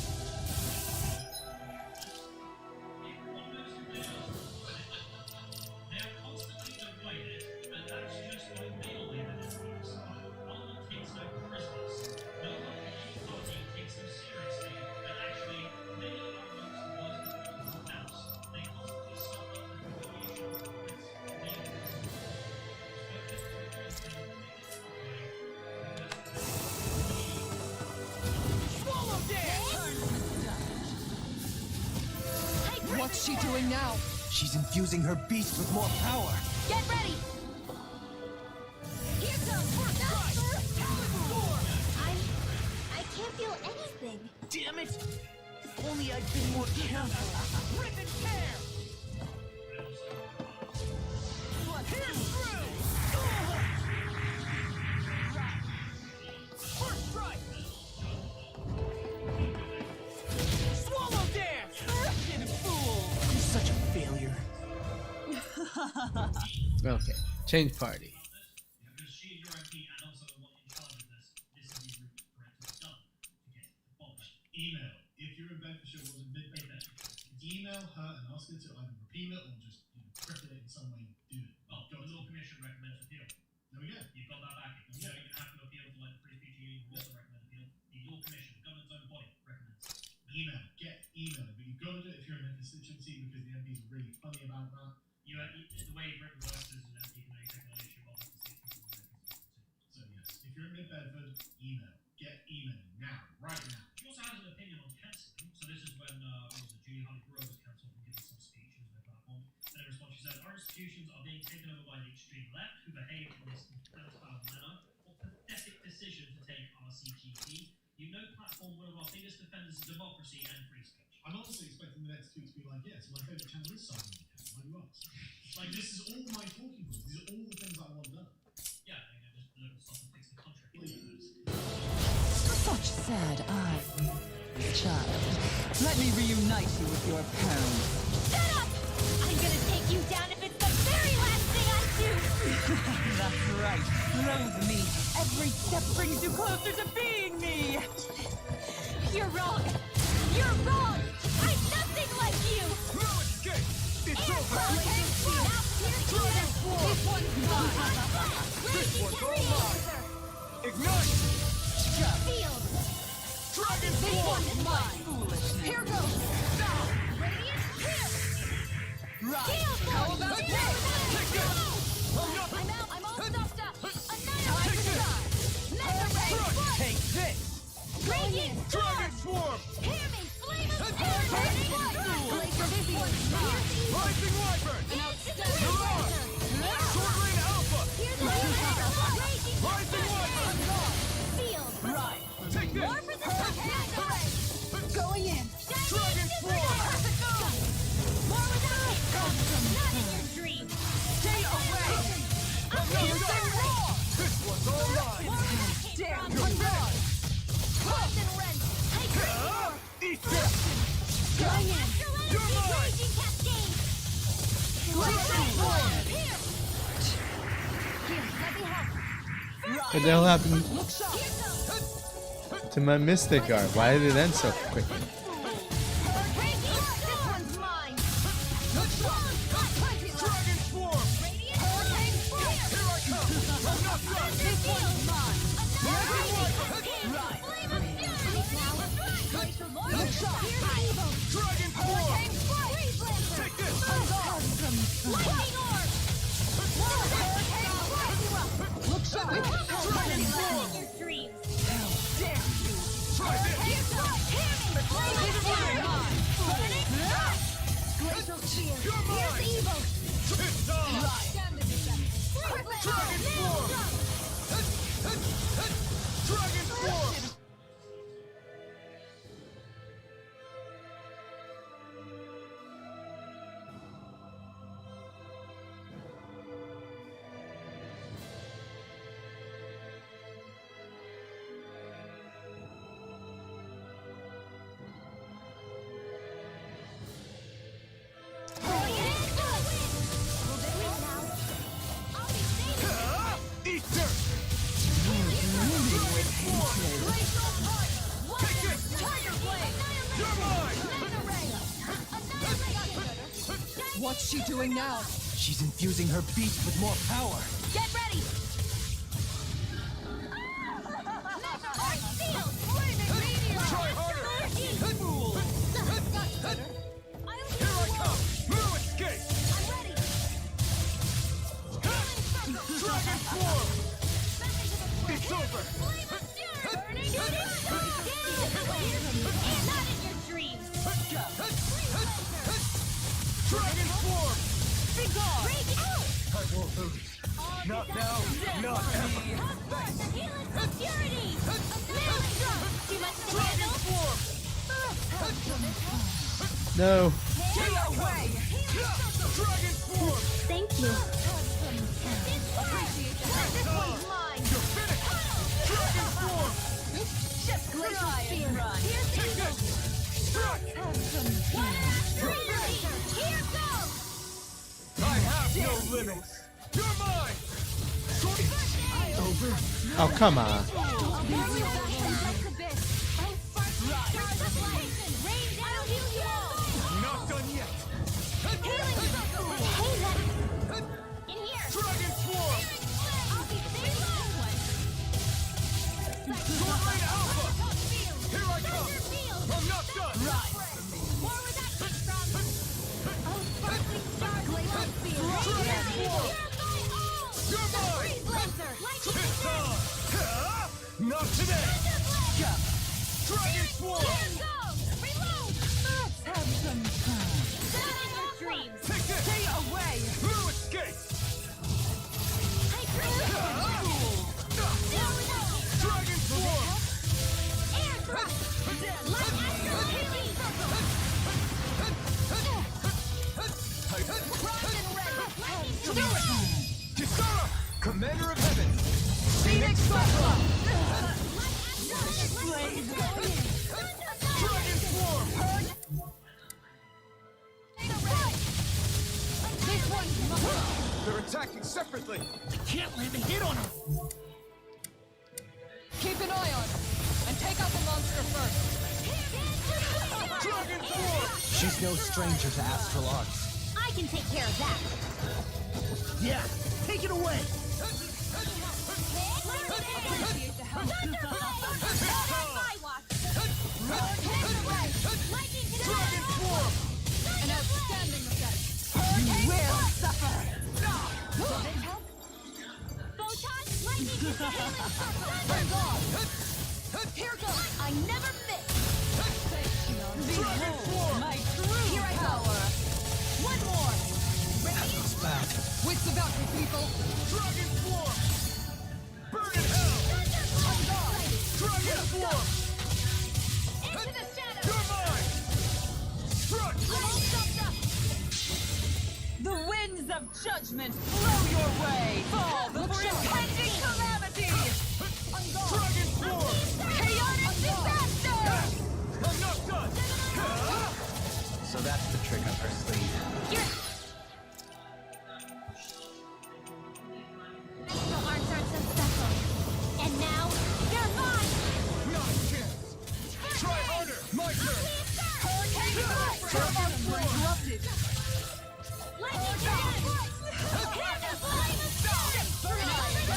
Swallow dance! What's she doing now? She's infusing her beast with more power. Get ready. Here comes first strike. Talon sword! I can't feel anything. Damn it! If only I'd been more careful. Rip and tear! Pierce through! First strike! Swallow dance! Frickin' fool! I'm such a failure. Okay, change party. Email. If you're in Bedfordshire, was a bit better. Email her and ask her to either repeal it or just cripple it in some way. Do it. Oh, the Law Commission recommends repeal. There we go. You've got that back. You don't have to appeal to like the Free Speech Union. Also recommend appeal. The Law Commission, the government's own body, recommends. Email. Get email. But you've got to do it if you're in a constituency because the MPs are really funny about that. The way Britain works is an MP can only take on an issue of the constituency. So yes, if you're in Mid Bedford, email. Get email. institutions are being taken over by the extreme left, who behave in this infantile manner. What pathetic decision to take RCGP. You know platform one of our biggest defenders of democracy and free speech. I'm honestly expecting the next tweet to be like, yes, my favourite channel is Simon Weekend. Why do you ask? Like, this is all my talking points. These are all the things I want done. Yeah, I mean, just look and stop and fix the contract. Such sad eyes, child. Let me reunite you with your parents. Shut up! I'm gonna take you down if it's the very last thing I do! That's right. Loathe me. Every step brings you closer to being me. You're wrong! You're wrong! I'm nothing like you! No escape! It's over! Now here's the end! This one's mine. This one's all mine! Ignite! Field! Dragon This Form! one's mine. Foolishness. Here goes! Radiant here! Right. How about this? Take this! I'm out! I'm all stuffed up! Annihilate! Take this! Mega Ray! Foot! Take this! Radiant Dragon Storm! Swarm! Hear me! Flame of Take Fury! Glacier this one's mine. Rising Wyvern! Sword Lane Alpha! Here's the Raging Rising Wyvern! Field! Right! Take this! More for the Mega Ray! Going in. Dragon Swarm! More without it! Not in your dreams! Stay away. Piercing Roar! This one's all mine! More where that came Dare from! you not. Toss and rend! Take Eat this! Going in! You're mine! Raging Cascade! Glacier Form. Here! Here, let me help! What the hell happened Here goes! to my Mystic Art? Why did it end so quickly? Raging This one's mine! Dragon Swarm! Radiant Flame! Here I come! I'm not done! This one's mine! Right. Flame of Fury! Glacier Lord! Here's evil! Dragon Form! Freeze Lancer! Take this! Lightning Orb! Look sharp. Not in your dreams! Try this! Glacial Spear! You're mine! Here's evil! It's on! Dragon Form! Dragon Form! Eat dirt! Take it! You're mine! What's she doing now? She's infusing her beast with more power. Get ready! Try harder! Here I come! No escape! Dragon Form! It's over! Dragon Form! I won't lose. Not now, not ever. Dragon Form! No. Get away! Dragon Form! Thank you. You're finished! Dragon Form! Just try and run. Take this! Struck! Here goes! I have no limits! You're mine! Over? Oh, come on. Not done yet! Dragon Swarm! Sword Lane Alpha! Here I come! I'm not done! You're mine! It's on! Not today! Dragon Swarm! Let's have some fun. Take this! Stay away. No escape! Commander of Heaven! Phoenix Cyclone! Dragon Swarm! They're attacking separately! I can't land a hit on him! Keep an eye on him, and take out the monster first. Dragon Swarm! She's no stranger to astral arts. I can take care of that. Yeah, take it away! Appreciate the help. Dragon Swarm! An outstanding effect. You will suffer! Photon, lightning, here goes. I never miss. Dragon Swarm! My true Here I go. power. One more. It's back. Wits about you, people. Dragon Swarm! Burn in hell! Dragon Swarm! Into the shadows. You're mine! Strut! The winds of judgment blow your way. Fall before impending calamity. Dragon Swarm! Chaotic disaster. I'm not done! So that's the trick up her sleeve. Astral arts aren't so special. And now, they're mine! Not a chance! Try harder! My turn! Dragon Swarm erupted. Lightning damage! Hand of flame of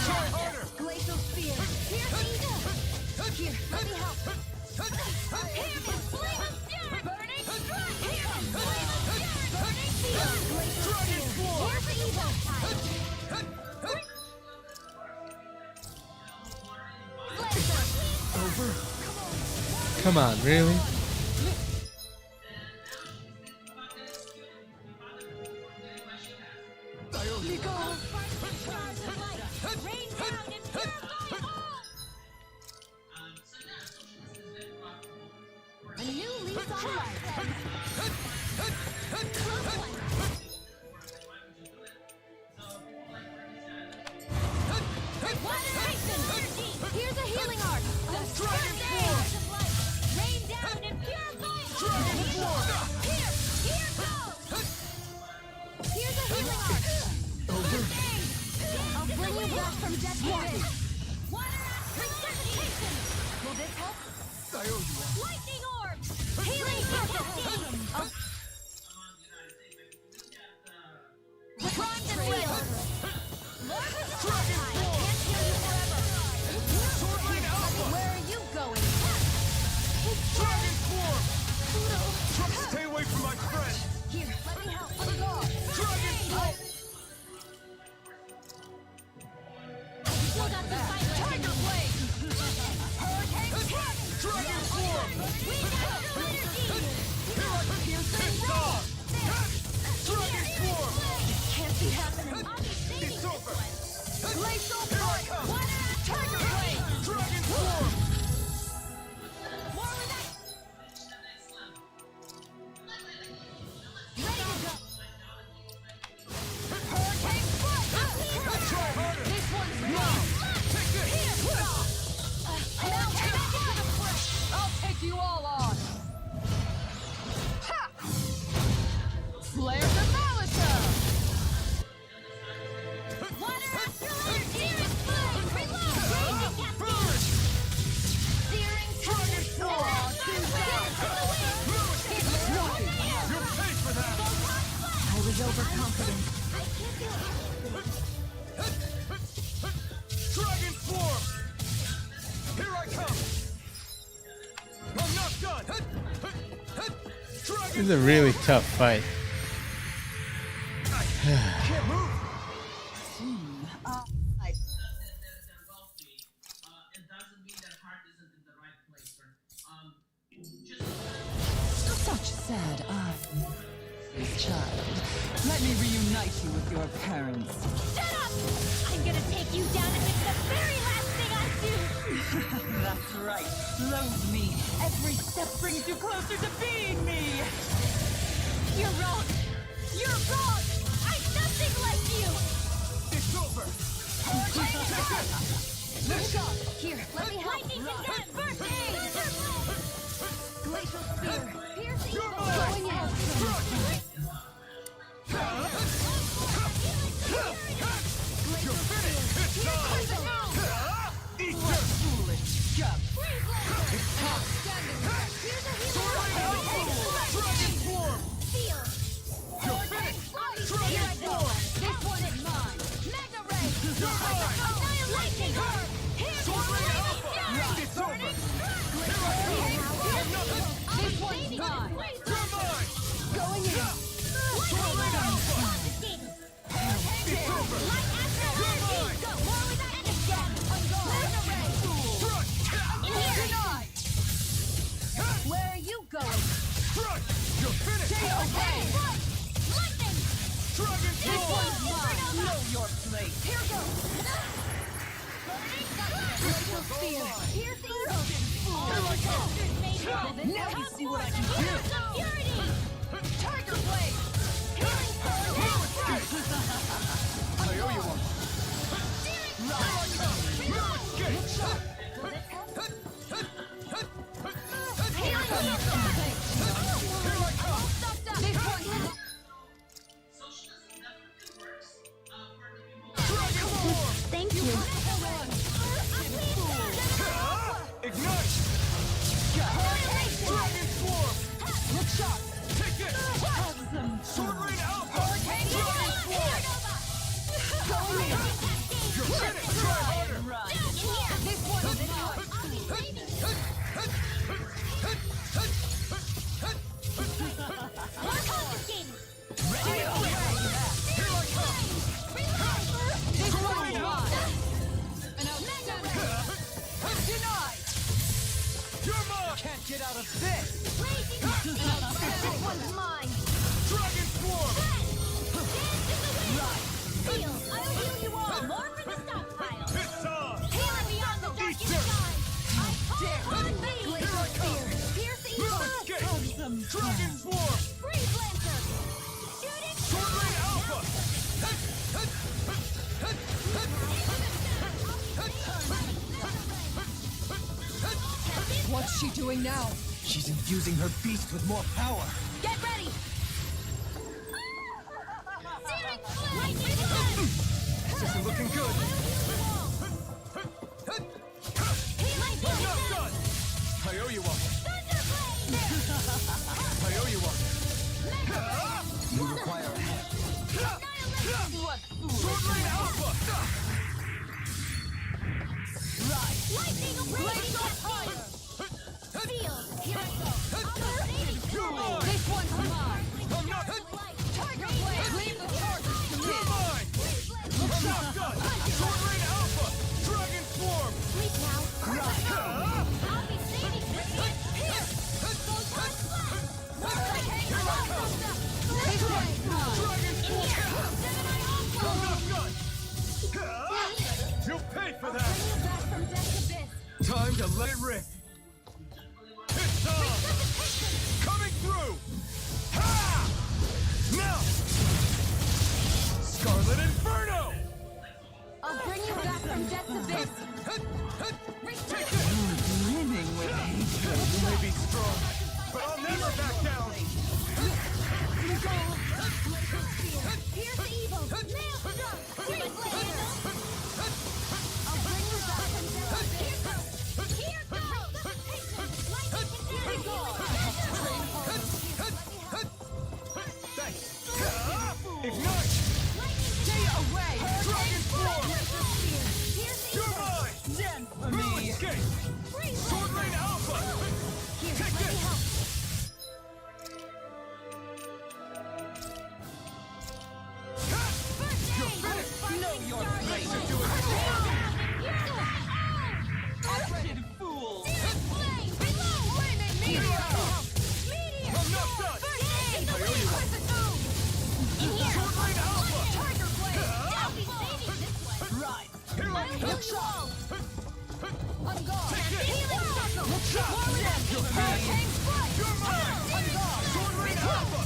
Try harder! Glacial spear! Here, here, let me help! Hand of flame of fury! Burning strike! Hand of flame of fury! Burning field! Glacial Dragon spear! Swarm! Here's the evil tide! Come on, really? Rain down and purify all! A new lease on life! Here's a healing art! Dragon Swarm! Rain down and purify all! Dragon Swarm! Here goes! Here's a healing art! I'll bring you back from death to life! Water resuscitation! Will this help? I owe you one. Lightning orb! Healing purple steam! Prime the field! Dragon Swarm! Can't heal you forever! Swordling Alpha! Where are you going? Dragon Swarm! Stay away from my friend! Here, let me help. Dragon Swarm! Still got some fight left. Tiger Blade. Hurricane Kick! Dragon Swarm! Wind Astral Energy! Piercing Dawn! Dragon Swarm! Can't be happening. I'll be saving It's this over! one. Glacial Here I Blade. come! Tiger Blade. Dragon Swarm! More with that. Ready to go. Hurricane Foot. Try harder! This one's No! mine. Take this! Now back into the fray. I'll take you all on. Ha! Flare the Malisa. Water Astral Energy! Flame! Reload! Raging Burn! Cascade! Searing Dragon Swarm! You'll pay for that! I was overconfident. Dragon Swarm! Here I come! I'm not done! Dragon This is a really tough fight. can't move! Such sad eyes, child. Let me reunite you with your parents. Shut up! I'm gonna take you down if it's the very last thing I do! That's right. Loathe me. Every step brings you closer to being me. You're wrong! You're wrong! I'm nothing like you! It's over! Here, let me help. First aid! Glacial spear. Pierce evil. Going in. You're finished! It's time! Eat your foolish scum! Dragon form! You're finished! Dragon form! This one is mine. Mega ray. You're mine! Annihilation herb. Here's Sword Ray Alpha! It's over! Here I come! Another! This one's mine. You're mine! Going in. Sword Ray Alpha! It's over! You're mine! Where are you going? Crush! You're finished! Lightning! Dragon This form! one's mine. Know your place! Here goes. Glacial spear. Pierce evil. Here I come! Now you see what I can do. Purity. Tiger blade. Healing I owe you one! Thank you. Ignite! Dragon form! Look sharp. Take it! Sword Rain Alpha! Dragon form! You're finished! Try harder! This one is mine. Here I come! This one is mine. Denied! You're mine! Can't get out of this! This one's mine. Dragon form! I'll heal you all. More for the stockpile. It's on! Healing beyond the darkest Eat sky. I Dare call on me. me. Here I come! Pierce No evil. escape! Dragon form! Freeze lancer. Shooting. Sword Rain Alpha! What's she doing now? She's infusing her beast with more power. Get ready. Lightning blast. This isn't looking good! Healing I'm not blast. done! I owe you one! Thunderblade. I owe you one! You require a hand. Sword Rain Alpha! Lightning blazing fire. Field. Here I go. You're mine! This one's mine. I'm not... Tiger blade. Leave the charges to me. You're mine! I'm not done! Sword Rain Alpha! Dragon form! Sleep now. I'll be saving this one. Here. This one's mine. Dragon form! Gemini I'm Aqua. not done! You'll pay for that! Bring you back from death abyss. Time to let it rip! It's on! Coming through! Ha! Now! Scarlet Inferno! I'll bring you back from death's abyss. Take it! Brimming with hatred. You may be strong, but I'll never back down! Pierce evil. Nail strike. Freeze laser. I'll bring you back from death's abyss. Here goes. Lightning Thanks! Ignite! Stay away! Dragon form! Pierce You're mine! Stand for No me! escape! Sword Rain Alpha! Here, Take let me this! help. You're finished! Know your place! Should do it! Wretched fool! I'm not done! I owe you one! Sword Rain Alpha! Right! Here I come! You're mine! Sword Rain Alpha! Sword Rain Alpha!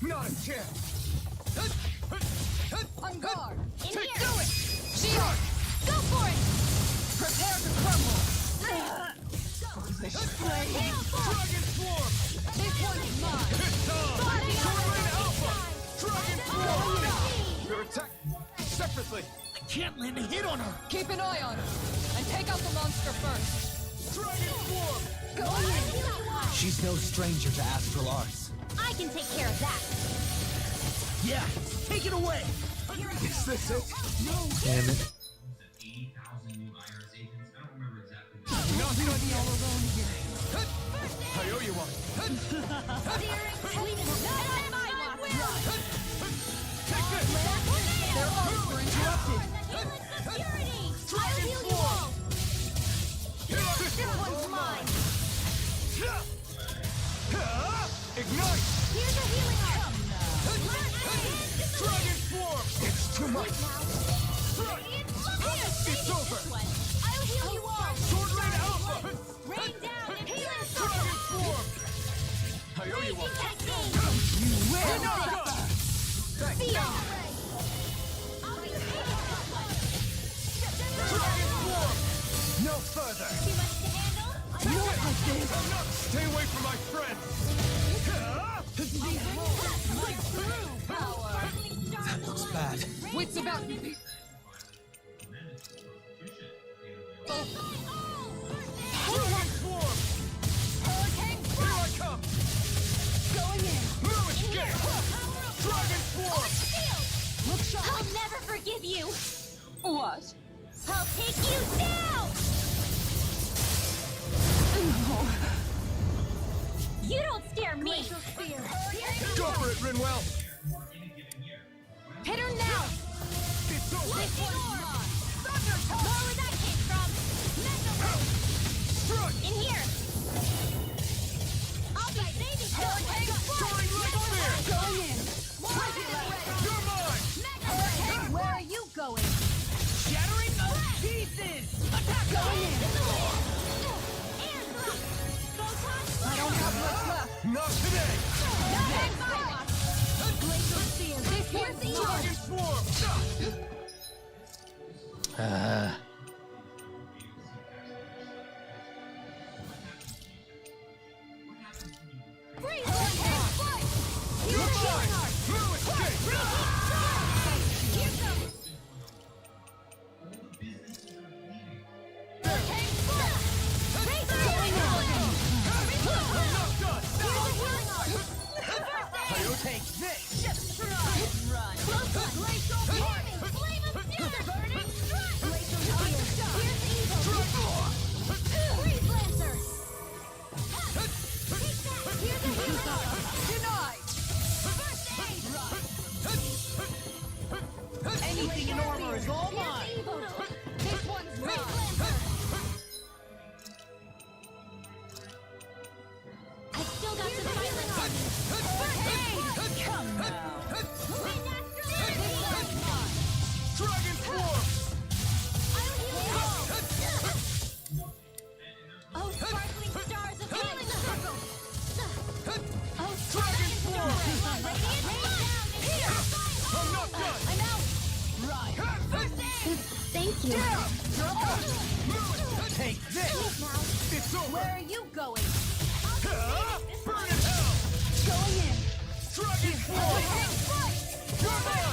Not a chance. On guard! In Take here! do it. Shield! Go for it! Prepare to crumble! Dragon Swarm. This one's mine! It's time. Body Torrent armor! Alpha. Dragon Swarm. Your Your attack separately. I can't land a hit on her. Keep an eye on her, and take out the monster first. Dragon Swarm. Go in! She's no stranger to astral arts. I can take care of that. Yeah, take it away. Is this it? Damn it. 80,000 new IRS agents. I don't remember exactly. Not done yet. I owe you one. Take this. Their arms were interrupted! Dragon Swarm. This one's mine. Ignite. Here's a healing arm. Dragon Swarm. It's too much. It's over. I'll heal you all. Sword Rain Alpha. Rain down and healing Dragon Swarm. I owe you one. You will Not done. Thanks. Dragon Swarm. No further. Too much to handle? Not like this! Stay away from my friends. That looks bad. Wits about you! Dragon Swarm. Hurricane Here I come. Going in! Lewis Gate. Dragon Swarm. Look sharp! I'll never forgive you. What? I'll take you down. You don't scare me. Go for it, Rinwell. Hit her now. It's over. Where was that came from? Strike. In here. I'll be saving Soaring Light Spear. Going in! You're mine. Hurricane, where are you going? Shattering those pieces. Attack! Going in! Air thrust. Photon I don't have much left! Not today. Glacial Spear, this one's Dragon mine! Swarm. Freeze! You're mine. Lewis Gate. Here goes. Not done. Take this. Run! Glacial Flame of Fury! Burning Strike! Glacial Spear! Here's evil! Freeze Lancer! Take that! Here's a healing arm! Denied! First aid! Anything in armor is all Here's mine. evil! This one's Freeze mine! Lancer! I still got some healing arm! First aid! Come now! Wind Astral Energy! Dragon Swarm. I'll heal you all! Oh, sparkling stars of healing circle! Oh, Dragon Swarm. Radiant rain down and here! I'm not done. I'm out! Right! First aid! Thank you. Lewis, Take this. Now, it's over. Where are you going? Burn in hell. Going in! Dragon Swarm. You're mine.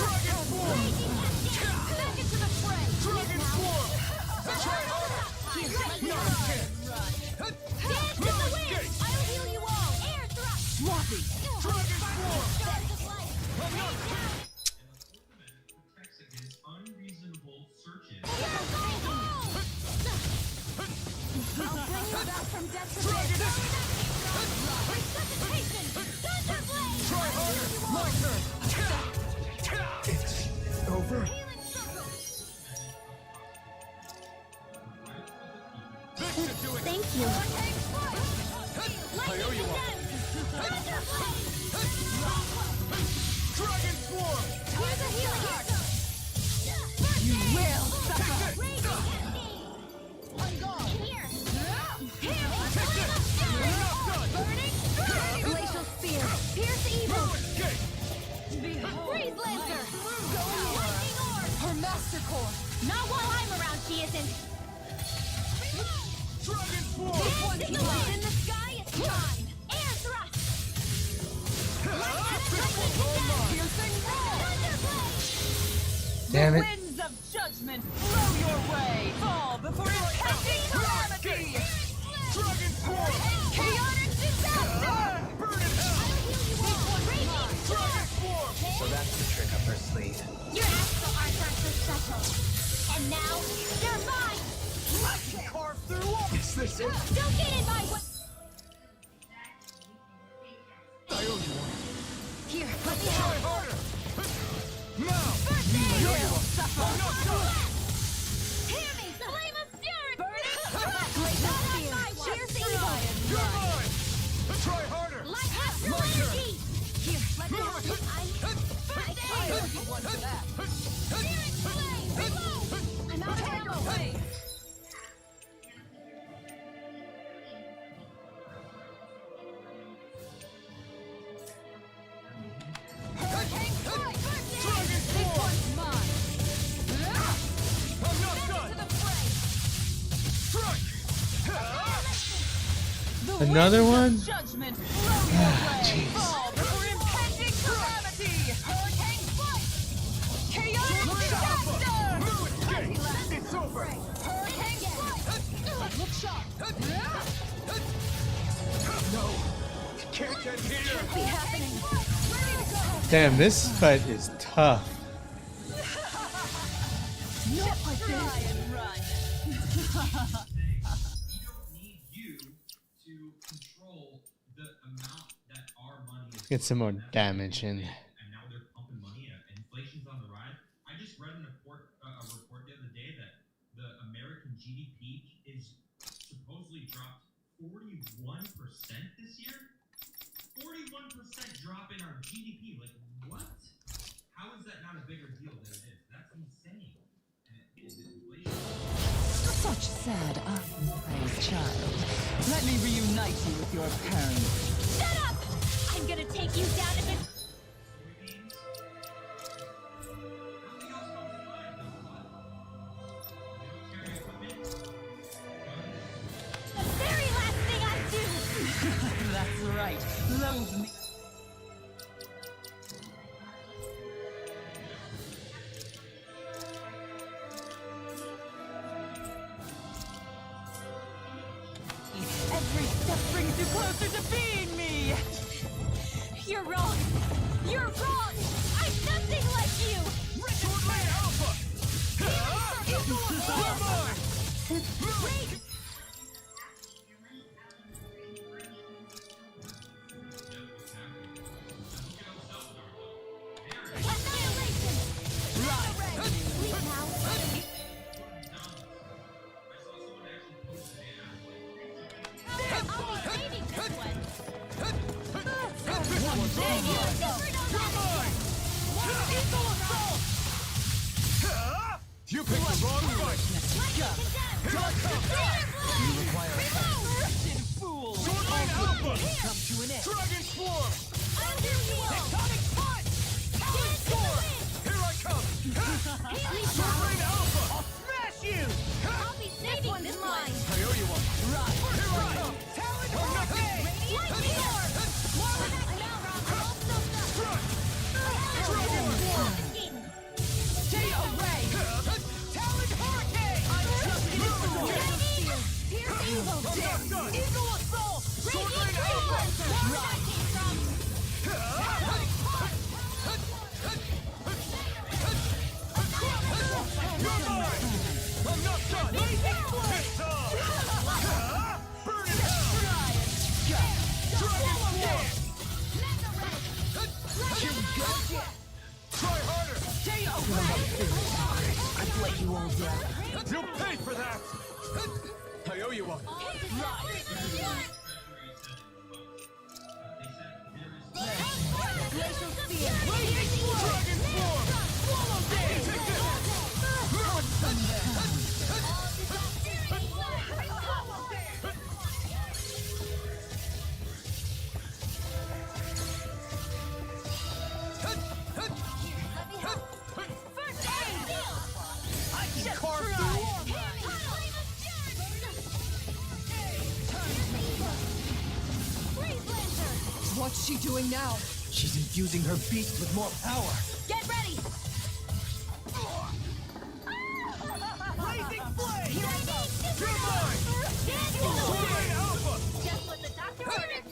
Dragon Swarm. back into the fray! Dragon Swarm. Try harder. Not a chance. Dance in the Lewis wind! Gate. I'll heal you all! Air thrust! Sloppy! Dragon Swarm. Stars of light! I'm not done. Protects against unreasonable searches. I'll bring you back from death to Dragon. resuscitation! Thunderblade! Try harder. My turn. It's over. Healing circle! This should do it. Thank you. I owe you one. Dragon Swarm. Here's a healing arm! You will suffer! On guard! Here! Take this. You're not done. Burning! Glacial Spear! Pierce evil! Behold, Freeze Lancer! power. Lightning Orb! Her master core. Not while I'm around, she isn't. Dragon Force! Dancing the wind in the sky is mine. Air thrust! Piercing roar. Damn The it. winds of judgment blow your way. Fall before impending calamity. Dragon Force! Chaotic disaster. Burn in hell! Dragon Force! So that's the trick up her sleeve. Your astral arts aren't so special. And now, you're mine! Carve through all! Is this it? Don't get in my way! I owe you one. Here, let me Try help! harder! Now! First aid will suffer. I'm not done! Hear me! Flame of fury! Burning Blaze of fear! Piercing You're bolt! mine! Try harder! Light astral My turn. energy! Here, let me help you! I owe you one for that. Spirit flame! Reload! I'm out of ammo! away. Hurricane strike! Dragon This Force! one's mine. I'm not To done! the fray. Strike! The Another winds of one? Judgment blow your way. Fall before impending calamity. Hurricane strike. Chaotic disaster. It's over! Hurricane strike. Look sharp. No! It can't get here! Be happening. Ready to go. Damn, this fight is tough. Not like this. Try and run. We don't need you to control the amount that our money is. Get some more damage in. And now they're pumping money. Inflation's on the rise. I just read a report the other day that the American GDP is supposedly dropped 41% this year. 41% drop in our GDP. Like what? How is that not a bigger deal than it is? That's insane. And it is inflation. Such sad unpraised child. Let me reunite you with your parents. Shut up! I'm gonna take you down if it's... Soybeans. Nothing else comes to mind though. What? Military equipment. Guns. the very last thing I do! That's right. Loathe me. Every step brings you closer to being me. You're wrong! You're wrong! I'm nothing like you! Swordman Alpha! You're mine! Wait! Annihilation! Leave now. I'll be saving this one. You picked the wrong fight! Here I come! You require a Fool. Swordman Alpha! come to an end. Dragon Swarm! I'll do you all. Tectonic Punch! Talon Storm! Here I come! Swordman Alpha! I'll smash you! I'll be saving this one. I owe you one. Right. Here I come! Talon Hurricane! Lightning Orb! More with that now, Rob. I'm all soaked up. Dragon Swarm! Stay away. Talon Hurricane! Piercing bolt. I'm not done! Eagle assault. Swordman Alpha! You're mine! I'm not done! It's on! Burn it out! Dragon Swarm! Try harder! Stay away. I've let you all down. You'll pay for that! I owe you one. Glacial spear. Dragon Swarm! Swallow this. Take this! doing now? She's infusing her beast with more power. Get ready! Blazing flame! Here I go! You're mine! Sword Alpha! Just what the doctor ordered!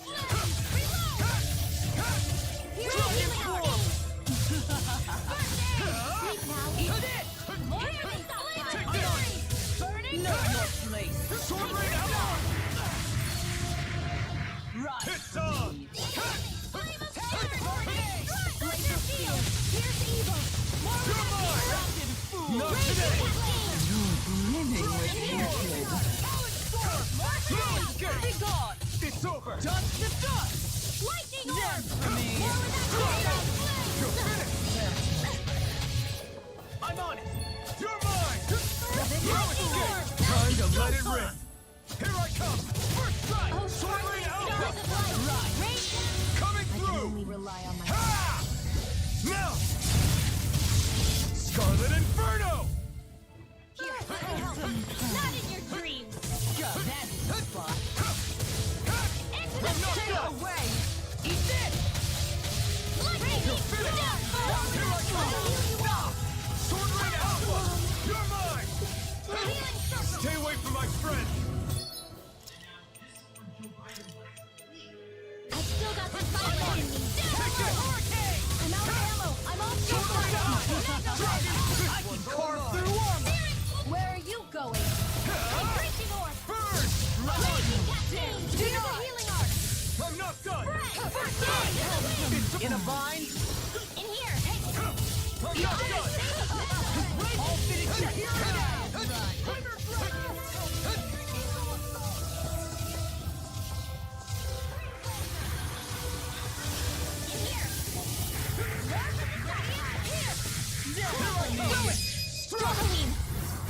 Dragon Here's Form! Sleep now! Eat it! More healing Take stockpile! this! Burning Not your place. Sword Rain Alpha! It's on! Laser field! Here's evil! More You're mine! rocket fool! Not today! Brimming with hatred. Be gone! It's over! Dust to dust! Lightning orb! For me. More with that You're finished! I'm on it! You're mine! Lightning orb! Time to let it rip! Here I come! First strike! Oh, Sword Rain stars Alpha! of light! Rain Coming I can through! only rely on my... Ha! Now! Scarlet Inferno! Here, let me help. Not in your dreams! Got that in the spot. Into the Knocked Take out! it away! Eat this! lightning! You're finished! Here I come! Sword Rain Alpha! You're mine! Healing circle! Stay away from my friend! I've still got some fire in me! Take this! I'm out of ammo! I'm all Sword Rain Alpha! Dragon! I can carve through armor! Where are you going? Breaking orb! Burn! Raging cascade! Do the healing art! I'm not done! First aid! In a bind? In here! I'm not done! All finished here now!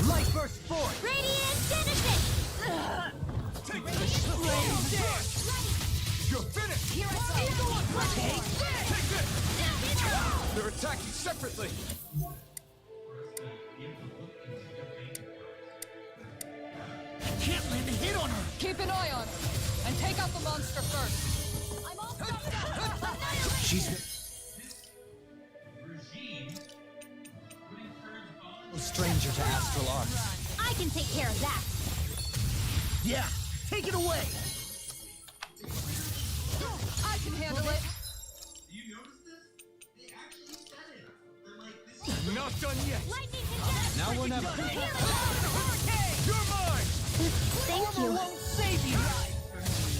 Light burst forth! Radiant Genesis! Take this! You're finished! Here I go! Take this! They're attacking separately! Can't land a hit on her! Keep an eye on her! And take out the monster first! I'm all fucked up! She's Regime would encourage no stranger to astral arts. I can take care of that! Yeah! Take it away! I can handle it! Do you notice this? They actually said it. They're like, this is Not done yet! Lightning can Now we're never. You're mine! Thank you! Won't save you!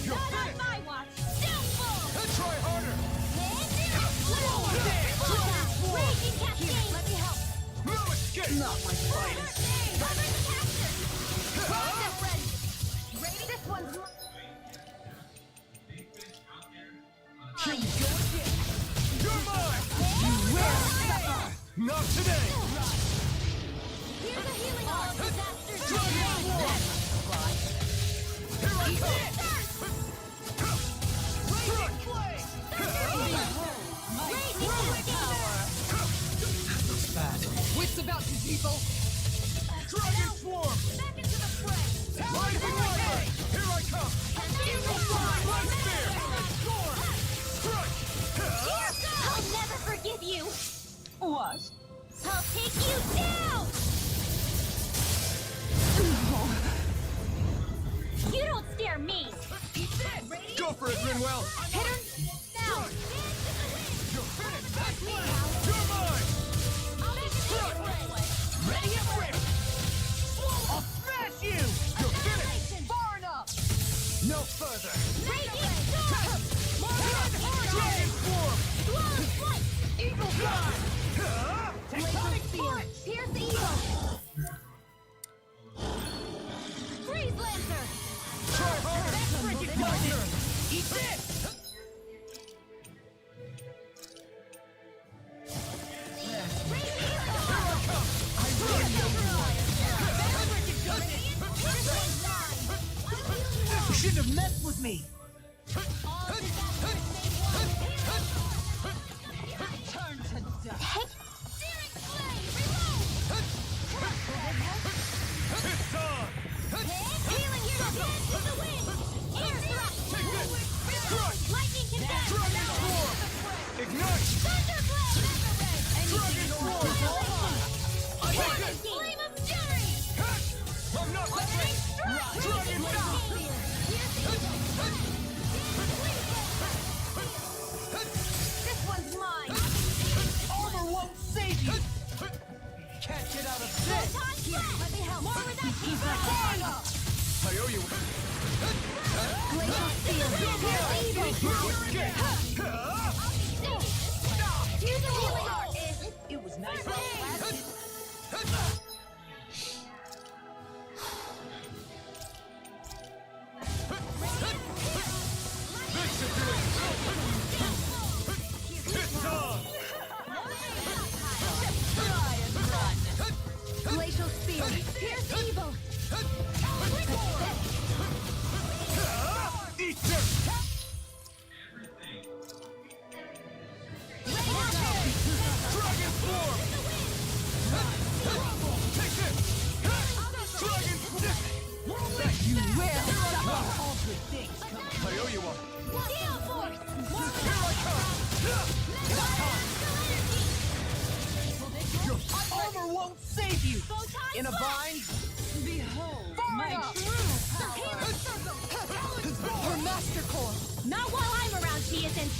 You're Not on finished! my watch! Still full! Try harder! Raging cascade! Let me help! No escape! Not my finest! Cover the capture! Project ready! Ready? This one's... big fish out there. Here we go again! You're mine! You will suffer! Not today! Here's a healing orb! Disaster! Here I come! Wits about you, people! Dragon Swarm! Back into the fray! Rising Lightning! Here I come! Light Spear! Strike! I'll never forgive you! What? I'll take you down! You don't scare me! Go for it, Rinwell! Hit her now! You're finished! You're mine! Ready and ready! I'll smash you! You're finished! Far enough! No further. Raging storm! Dragon Swarm! Blow flight! Eagle fly! Laser field! Pierce evil! Freeze lancer! Try harder! Freaking lightning! Eat this! You shouldn't have messed with me! Turn to dust! It's on! Healing circle! To the wind! Air thrust! Take this! Strike! Lightning can Dragon Swarm! Flame of fury! This one's mine! Armor won't save you! Can't get out of this! Here, let me help! More with that keep I owe you. Glacial steel! Here's the healing art! It was nice while it lasted. Glacial spear! Here's evil! Eat this! Dragon form! Take this! Dragon stick! You will suffer! All good things come. I owe you one. Steel force! Here I come! Your armor won't save you! In a bind? Behold my Fire! true Her master core! Not while I'm around, she isn't!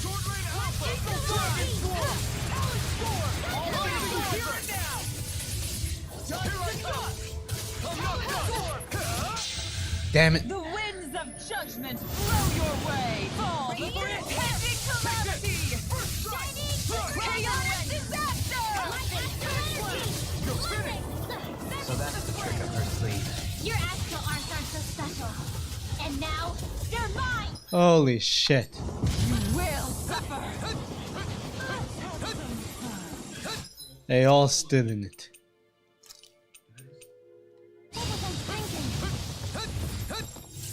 Sword Rain Alpha! Dragon Sword! All enemies here and now! Here I come! I'm not done! Damn it. The winds of judgment blow your way. Fall before impending calamity. Chaotic disaster. You're finished! So that's the trick up her sleeve. Your astral arms aren't so special. And now, they're mine! Holy shit. You will suffer. They all stood in it.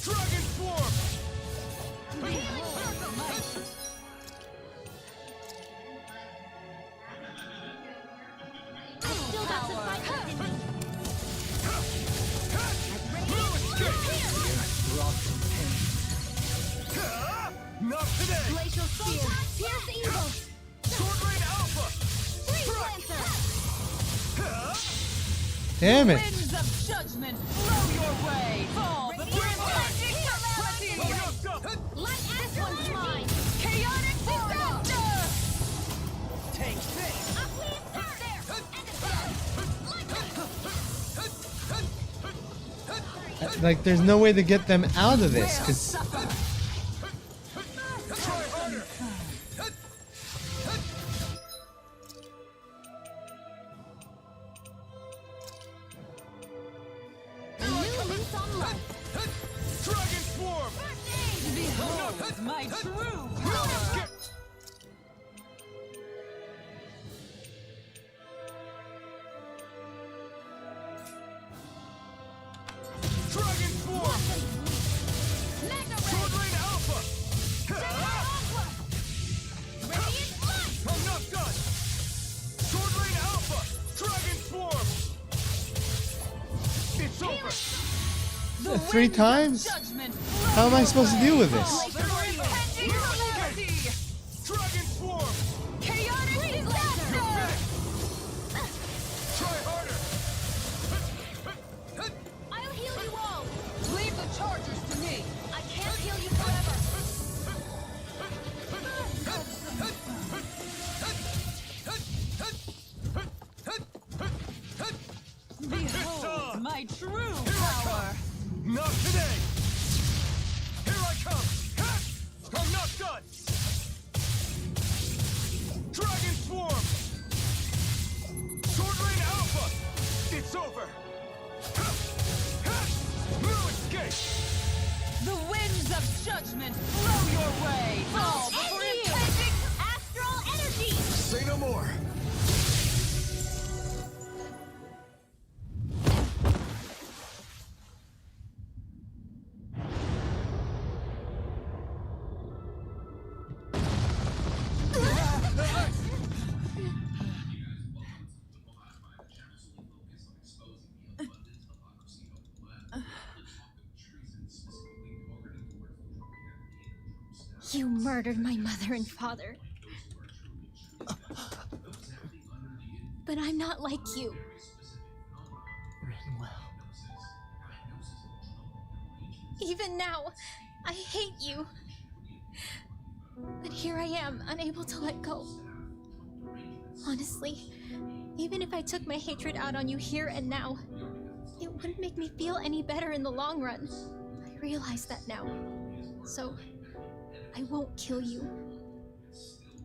Dragon Swarm! Still got some fight left in me. Not today! Glacial spear! Here's evil! Sword Rain Alpha! Freeze Lancer! Damn it. Winds of judgment blow your way. Fall before impending calamity. Light astral energy! Chaotic disaster. Take this! A clean start there! And a Like, there's no way to get them out of this, because Try harder! new lease on life! Dragon Swarm! Behold my true power. Dragon Swarm! Sword Rain Alpha! I'm not done! Sword Rain Alpha! Dragon Swarm! It's over! The Three winds of times? judgment How am I supposed to deal with this? fall before impending calamity. Dragon Swarm! Chaotic disaster. Try harder! I'll heal you all! Leave the chargers to me. I can't heal you forever! Behold my true power. Not today! Here I come! I'm not done! Dragon Swarm! Sword Rain Alpha! It's over! No escape! The winds of judgment blow your way. Fall before impending Astral energy! Say no more! You murdered my mother and father. But I'm not like you. Well, Even now, I hate you. But here I am, unable to let go. Honestly, even if I took my hatred out on you here and now, it wouldn't make me feel any better in the long run. I realize that now. So, I won't kill you.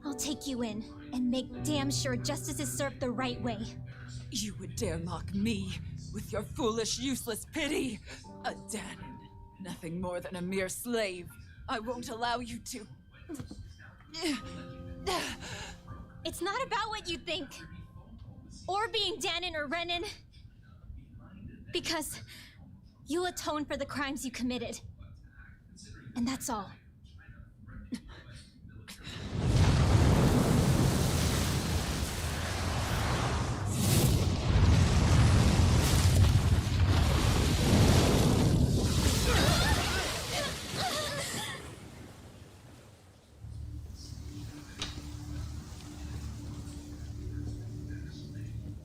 I'll take you in and make damn sure justice is served the right way. You would dare mock me with your foolish, useless pity? A Danon, nothing more than a mere slave. I won't allow you to. It's not about what you think, or being Danon or Renan, because you'll atone for the crimes you committed. And that's all.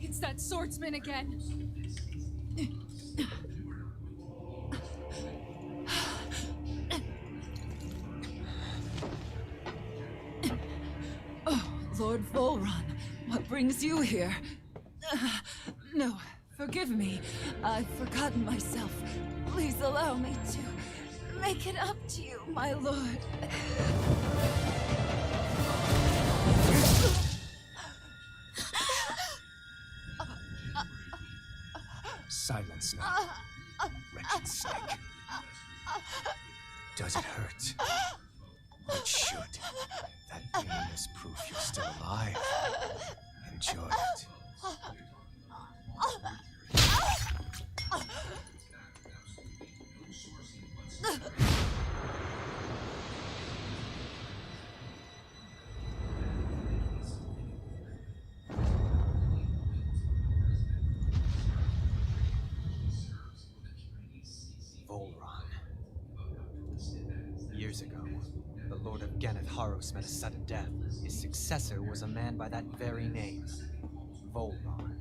It's that swordsman again. Oh, Lord Volron, what brings you here? No, forgive me. I've forgotten myself. Please allow me to make it up to you, my lord. Silence now, wretched snake. Does it hurt? It should. That pain is proof you're still alive. Enjoy it. Years ago, the Lord of Ganneth Haros met a sudden death. His successor was a man by that very name, Volron.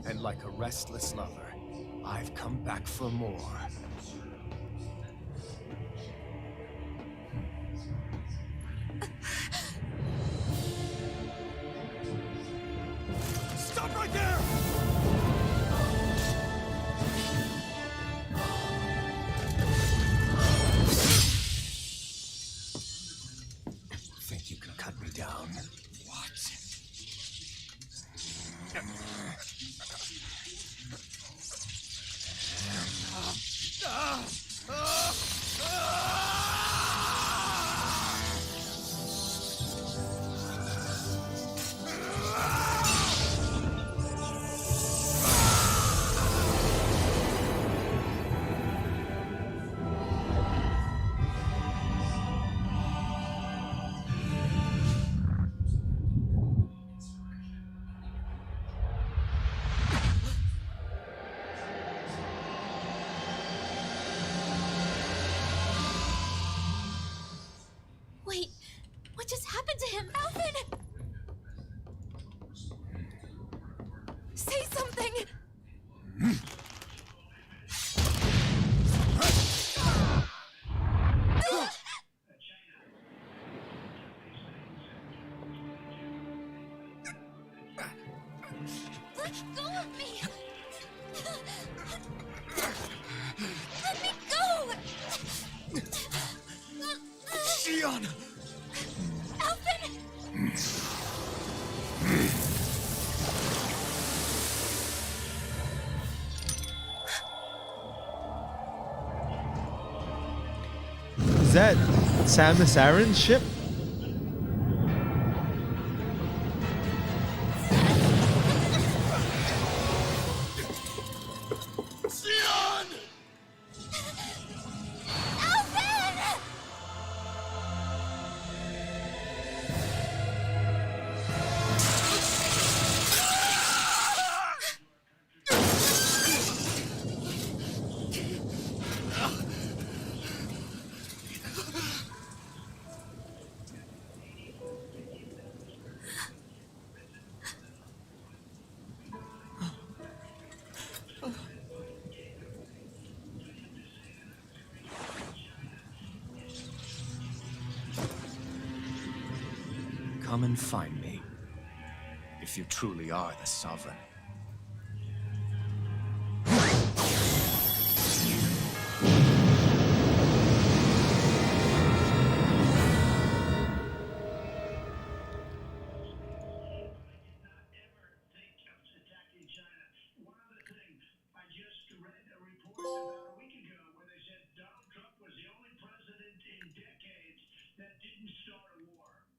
And like a restless lover, I've come back for more. Stop right there! Think you can cut me down? What? Wait, what just happened to him? Alvin! Say something! Let go of me! Let me go! Shion! Alvin! Is that Samus Aran's ship? Shion! Alvin! come and find me. If you truly are the sovereign.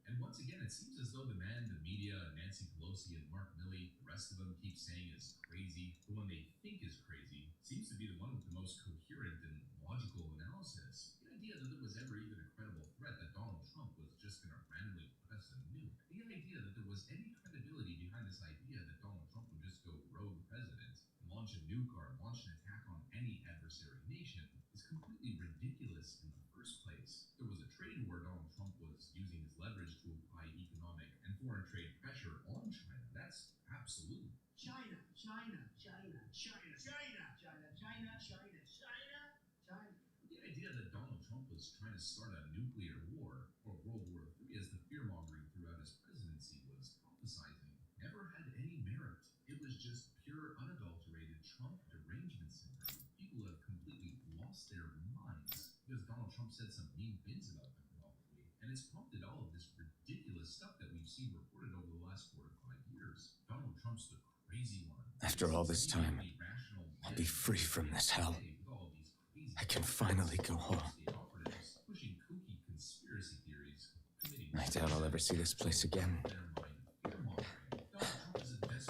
And once again, it seems as though the man, the media, Nancy Pelosi and Mark Milley, the rest of them keep saying is crazy. The one they think is crazy seems to be the one with the most coherent and logical analysis. The idea that there was ever even a credible threat that Donald Trump was just going to randomly press a nuke. The idea that there was any credibility behind this idea that Donald Trump would just go rogue president and launch a nuke or launch an attack on any adversary nation is completely ridiculous in the first place. There was a trade war. Donald Trump was using his leverage to apply economic and foreign trade pressure on China. That's absolute. China, China, China, China, China, China, China, China, China, China. The idea that Donald Trump was trying to start a nuclear war or World War III, as the fear-mongering throughout his presidency was prophesizing, never had any merit. It was just pure, unadulterated Trump derangement syndrome. People have completely lost their minds because Donald Trump said some mean things about them, probably. And it's prompted all of this ridiculous stuff that we've seen reported over the last 4 to 5 years. Donald Trump's the crazy one. After all this time, I'll be free from this hell. I can finally go home. I doubt I'll ever see this place again.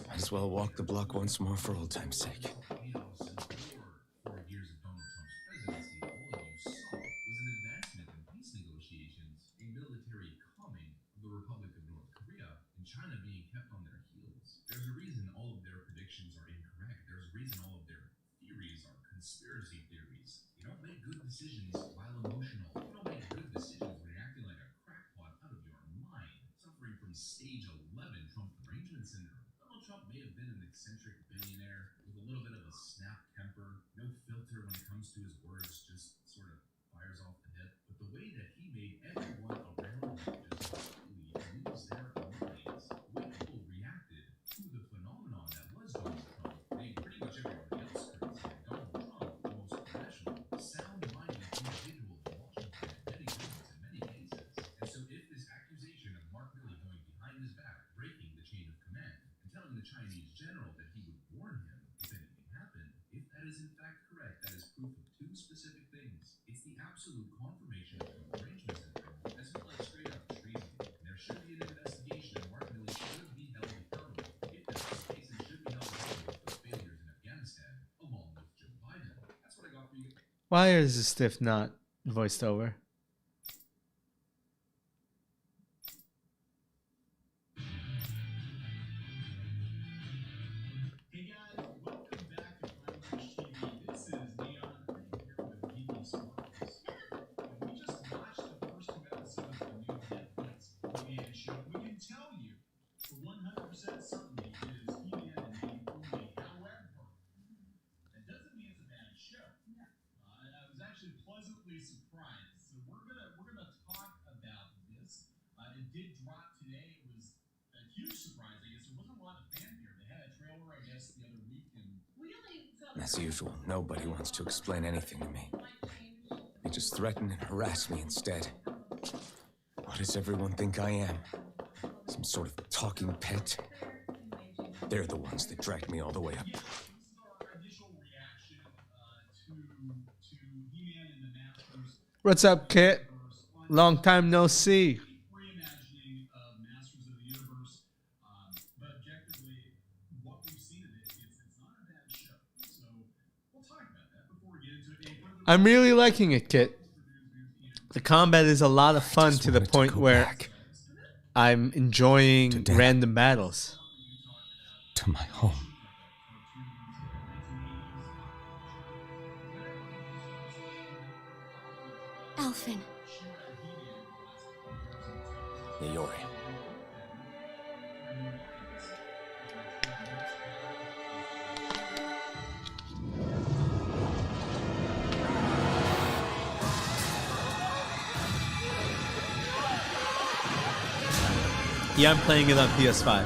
Might as well walk the block once more for old time's sake. 4 years of Donald Trump's presidency, all you saw was an advancement in peace negotiations, a military calming of the Republic of North Korea, and China being kept on their heels. There's a reason all of their predictions are incorrect. There's a reason all of their theories are conspiracy theories. You don't make good decisions while emotional. You don't make good decisions when you're acting like a crackpot out of your mind, suffering from stage 11 Trump derangement syndrome. Donald Trump may have been an eccentric billionaire with a little bit of a snap temper, no filter when it comes to his words, just sort of fires off the hip. But the way that he made everyone around him just completely lose their minds, the way people reacted to the phenomenon that was Donald Trump, made pretty much everybody else crazy. And Donald Trump, the most professional, sound-minded individual in Washington, getting business in many cases. And so if this accusation of Mark Milley going behind his back, breaking the chain of command, and telling the Chinese general that he would warn him if anything happened, if that is in fact correct, that is proof of 2 specific things. It's the absolute confirmation of the arrangement syndrome, as well as straight up treason. And there should be an investigation, and Mark Milley should be held accountable. If that's the case, it should be held accountable for the failures in Afghanistan, along with Joe Biden. That's what I got for you. Why is this stuff not voiced over? Hey guys, welcome back to Flash TV. This is Neon here with VP Sparkles. And we just watched the first 2 episodes of the new Netflix He-Man show. We can tell you for 100% certainty it is He-Man and name only. However, that doesn't mean it's a bad show. I was actually pleasantly surprised. So we're gonna talk about this. It did drop today. It was a huge surprise. I guess there wasn't a lot of fanfare. They had a trailer, I guess, the other week, and As usual, nobody wants to explain anything to me. They just threaten and harass me instead. What does everyone think I am? Some sort of talking pet? They're the ones that dragged me all the way up. yeah, this is our initial reaction to He-Man and the Masters. What's up, Kit? Long time no see. Reimagining of Masters of the Universe, but objectively, what we've seen of it, it's not a bad show. So we'll talk about that before we get into it any further. I'm really liking it, Kit. The combat is a lot of fun to the point where I'm enjoying random battles. To my home. Alphen. Yayori. Yeah, I'm playing it on PS5.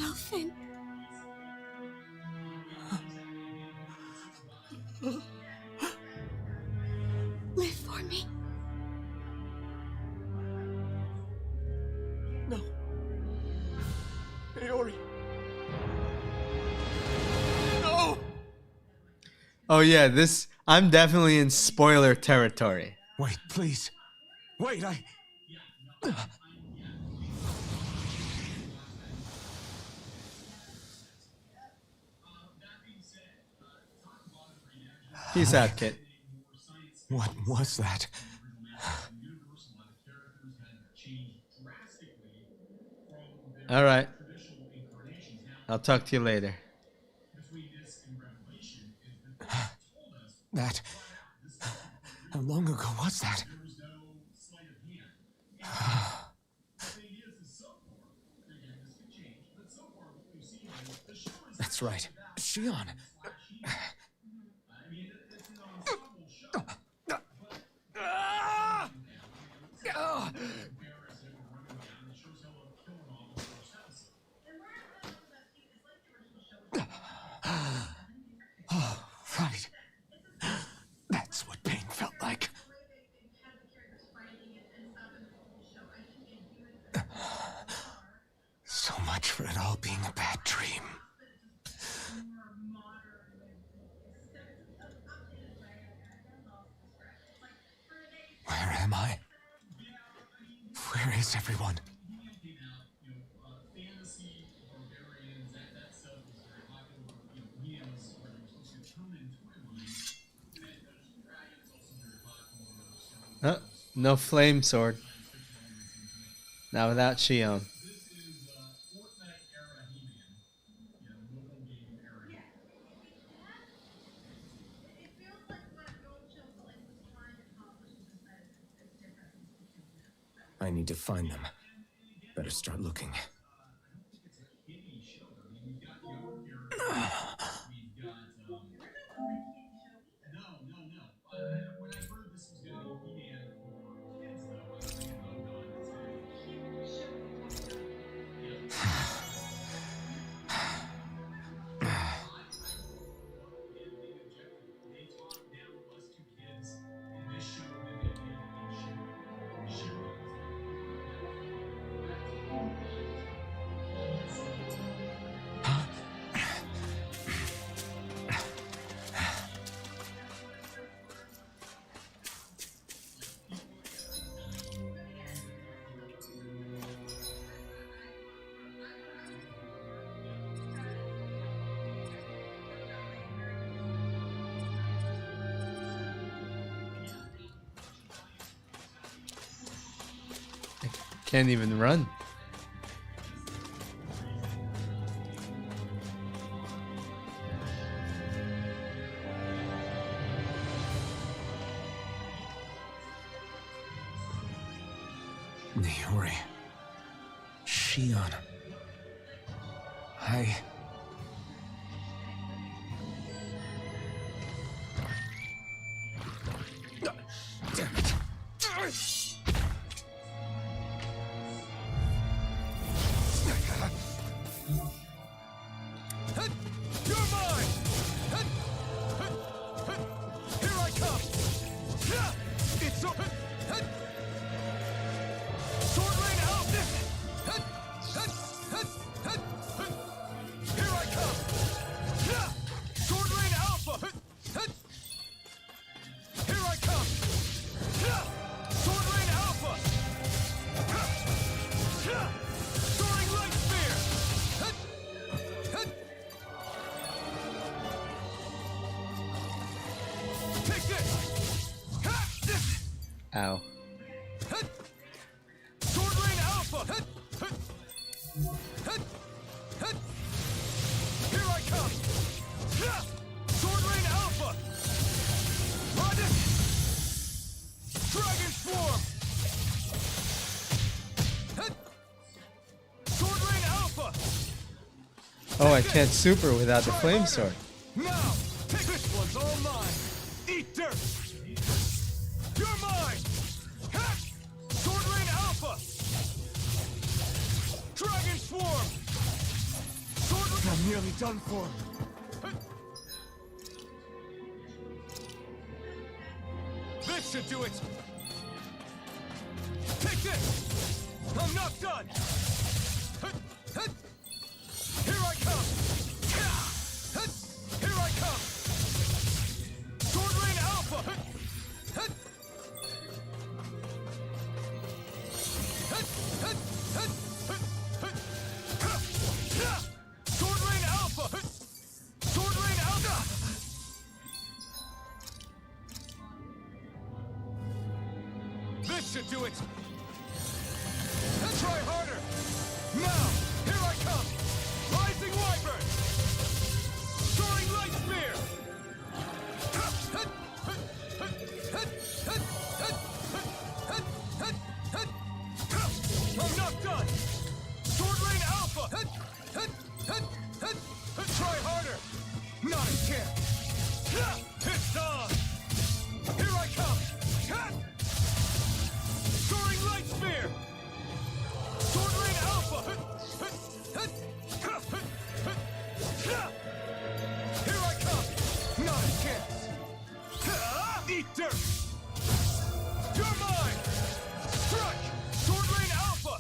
Alfin. Live for me. No. Aori. No! Oh yeah, this I'm definitely in spoiler territory. Wait, please. Wait, Peace out, Kit. What was that? All right. I'll talk to you later. That... How long ago was that? That's right. Shion. Oh, right. That's what pain felt like. So much for it all being a bad dream. Where am I? Where is everyone? No flame sword. Not without Shion. I need to find them. Better start looking. Can't even run. Niori. Shion. Damn it. You're mine! Here I come! It's so... Sword rain out! Oh, I can't super without the flame sword. Now, take this one's all mine. Eat dirt. You're mine. Ha! Sword Rain Alpha. Dragon Swarm. Sword Rain. I'm nearly done for. This should do it. Take this. I'm not done. Here I come. Here I come! Sword Rain Alpha! Sword Rain Alpha! Sword Rain Alpha! This should do it! Try harder! Now, here I come! Rising Wyvern! Soaring Light Spear! I'm not done! Sword Rain Alpha! Try harder! Not a chance! It's on! Here I come! Soaring Light Spear! Sword Rain Alpha! Here I come! Not a chance! Eat dirt! You're mine! Strike! Sword Rain Alpha!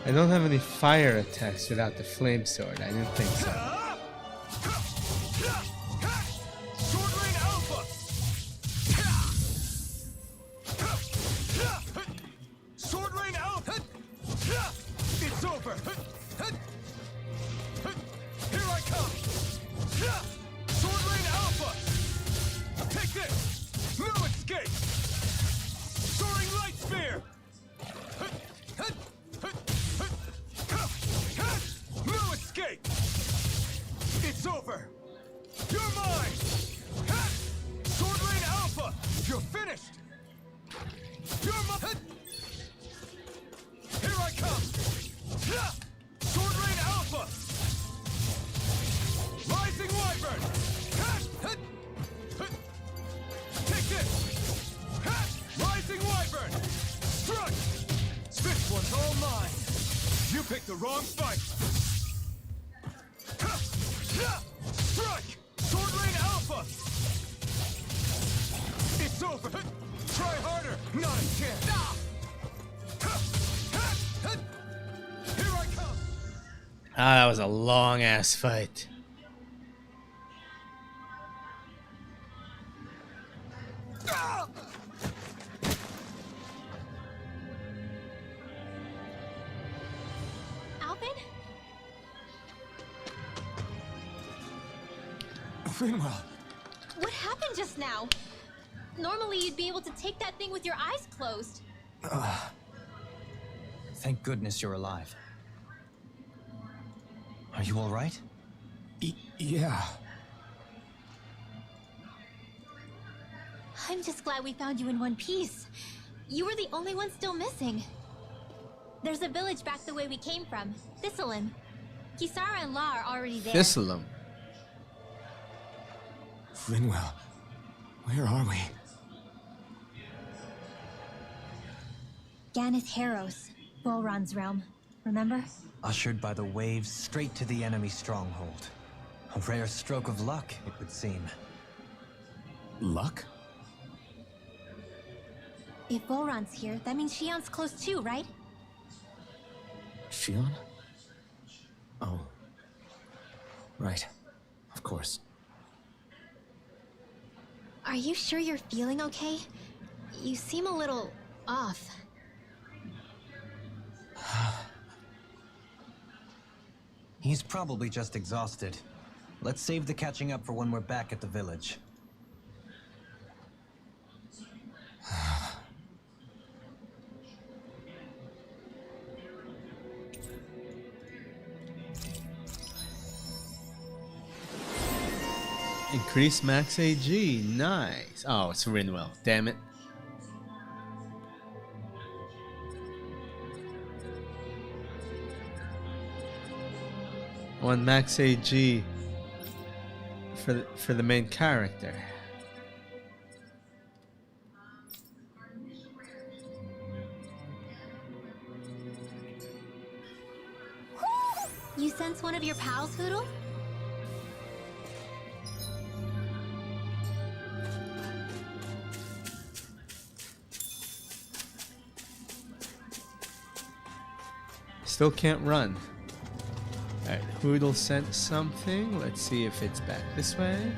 I don't have any fire attacks without the flame sword. I didn't think so. Sword Rain Alpha! Sword Rain Alpha! It's over! Here I come! Sword Rain Alpha! Take this! No escape! Soaring Light Spear! No escape! It's over! You're mine! Sword Rain Alpha! You're finished! You're mine! Here I come! Sword Rain Alpha! Rising Wyvern! Take this! Rising Wyvern! Strike! This one's all mine! You picked the wrong fight! Strike! Sword Rain Alpha! It's over! Try harder! Not a chance! Here I come! Ah, that was a long ass fight. Alvin? Finwell! What happened just now? Normally you'd be able to take that thing with your eyes closed. Thank goodness you're alive. Are you all right? Yeah. I'm just glad we found you in one piece. You were the only one still missing. There's a village back the way we came from, Thistleum. Kisara and La are already there. Thistleum. Finwell, where are we? Ganeth Haros, Bolron's realm. Remember? Ushered by the waves straight to the enemy stronghold. A rare stroke of luck, it would seem. Luck? If Bolron's here, that means Shion's close too, right? Shion? Oh. Right. Of course. Are you sure you're feeling okay? You seem a little off. He's probably just exhausted. Let's save the catching up for when we're back at the village. Increase max AG. Nice. Oh, it's Rinwell. Damn it. I want max AG for the main character. You sense one of your pals, Hoodle? Still can't run. Alright, Hoodle sent something. Let's see if it's back this way.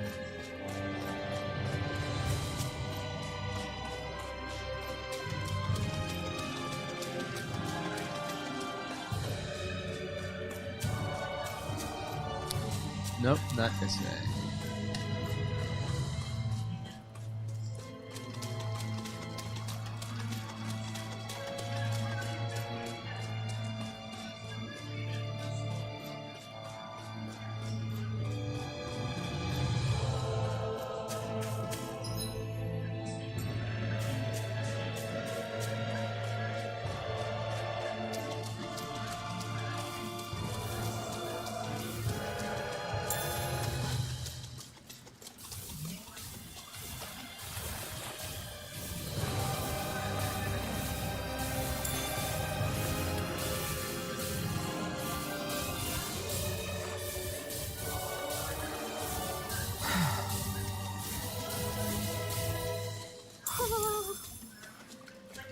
Nope, not this way.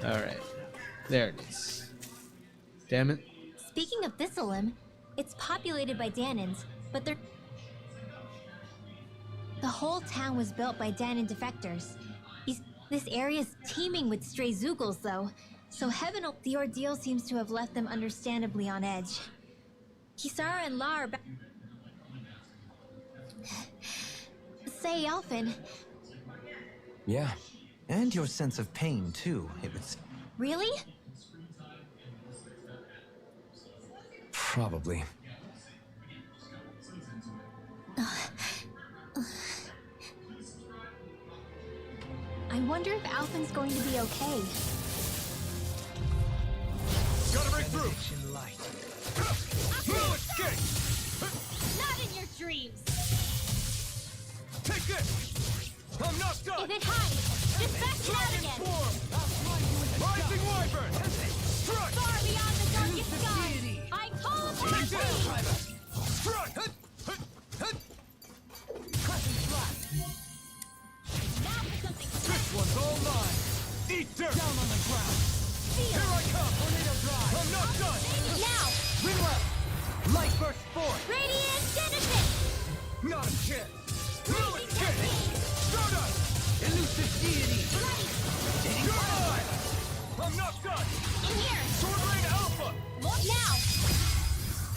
Alright. There it is. Damn it. Speaking of Thistleum, it's populated by Danans, but they're... The whole town was built by Danan defectors. This area's teeming with stray Zoogles, though, so the ordeal seems to have left them understandably on edge. Kisara and La are back... Say, Alphen. Yeah. And your sense of pain, too, it would seem. Really? Probably. I wonder if Alphen's going to be okay. Gotta break through! No escape! Not in your dreams! Take this! I'm not done! If it hides, just back it out again! Rising Wyvern! Strike! Far beyond the darkest sky, I call upon Take thee! this! Strike! Now for something This one's all mine! Eat dirt! Down on the ground! Here I come! Tornado drive! I'm not done! now! Rinwell! Light burst forth! Radiant Genesis! Not a chance! No escape! Stardust! Elusive deity! You're mine! I'm not done! In here! Sword Rain Alpha! Look now!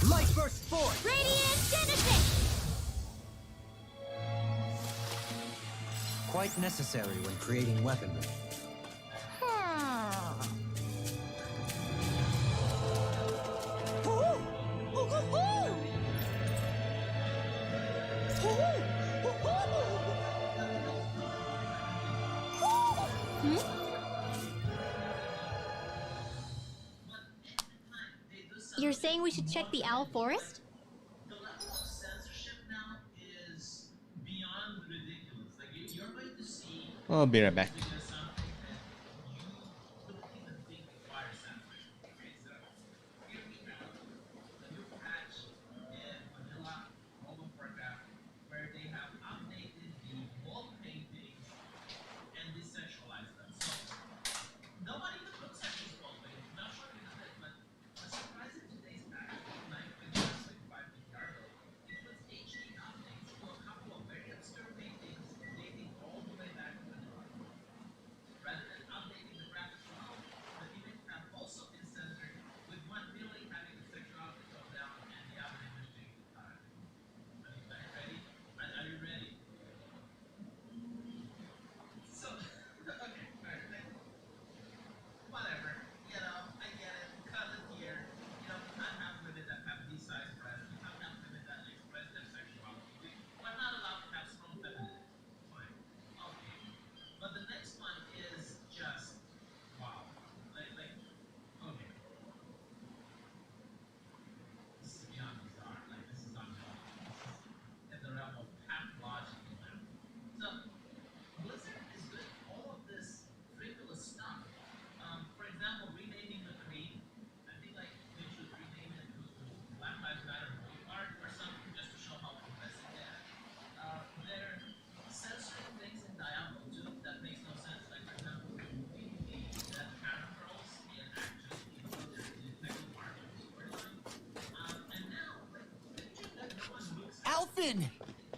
Light burst forth! Radiant Genesis! Quite necessary when creating weaponry. You're saying we should check the Owl Forest? The level of censorship now is beyond ridiculous. Like you're going to see I'll be right back. something that you wouldn't even think requires censorship. Okay, so here we have a new patch in vanilla World of Warcraft where they have updated the wall paintings and decentralized them. So nobody even looks at these wall paintings. Not sure if you know that, but a surprise in today's patch, 9.5 PTR, it was HD updates to a couple of very obscure paintings dating all the way back to vanilla. Finn!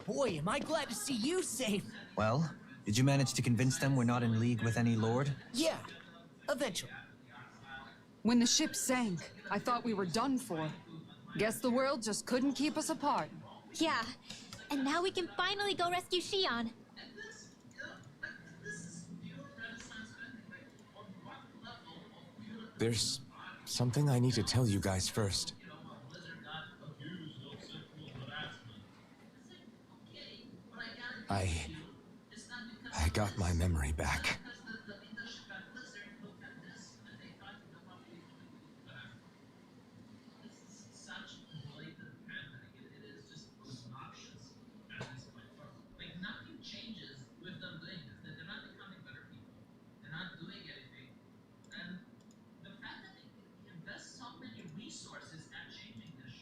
Boy, am I glad to see you safe. Well, did you manage to convince them we're not in league with any lord? Yeah, eventually. When the ship sank, I thought we were done for. Guess the world just couldn't keep us apart. Yeah, and now we can finally go rescue Shion. There's something I need to tell you guys first. I got my memory back.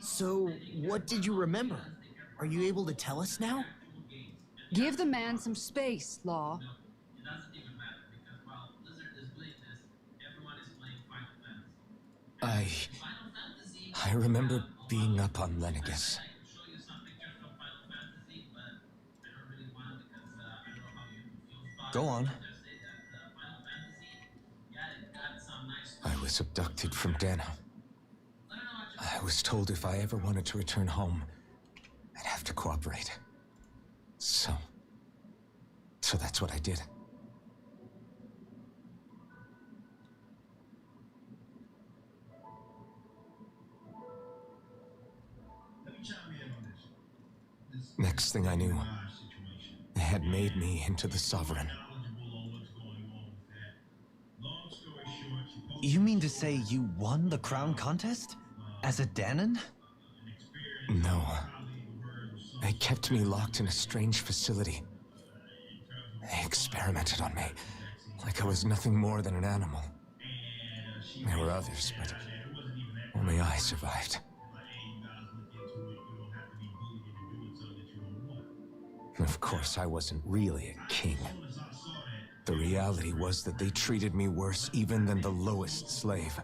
So, what did you remember? Are you able to tell us now? Give the man some space, Law. I remember being up on Lenegus. Go on. I was abducted from Dano. I was told if I ever wanted to return home, I'd have to cooperate. So that's what I did. Let me chime in on this. Next thing I knew, they had made me into the Sovereign. You mean to say you won the crown contest? As a Danon? No. They kept me locked in a strange facility. They experimented on me, like I was nothing more than an animal. There were others, but only I survived. Of course, I wasn't really a king. The reality was that they treated me worse even than the lowest slave.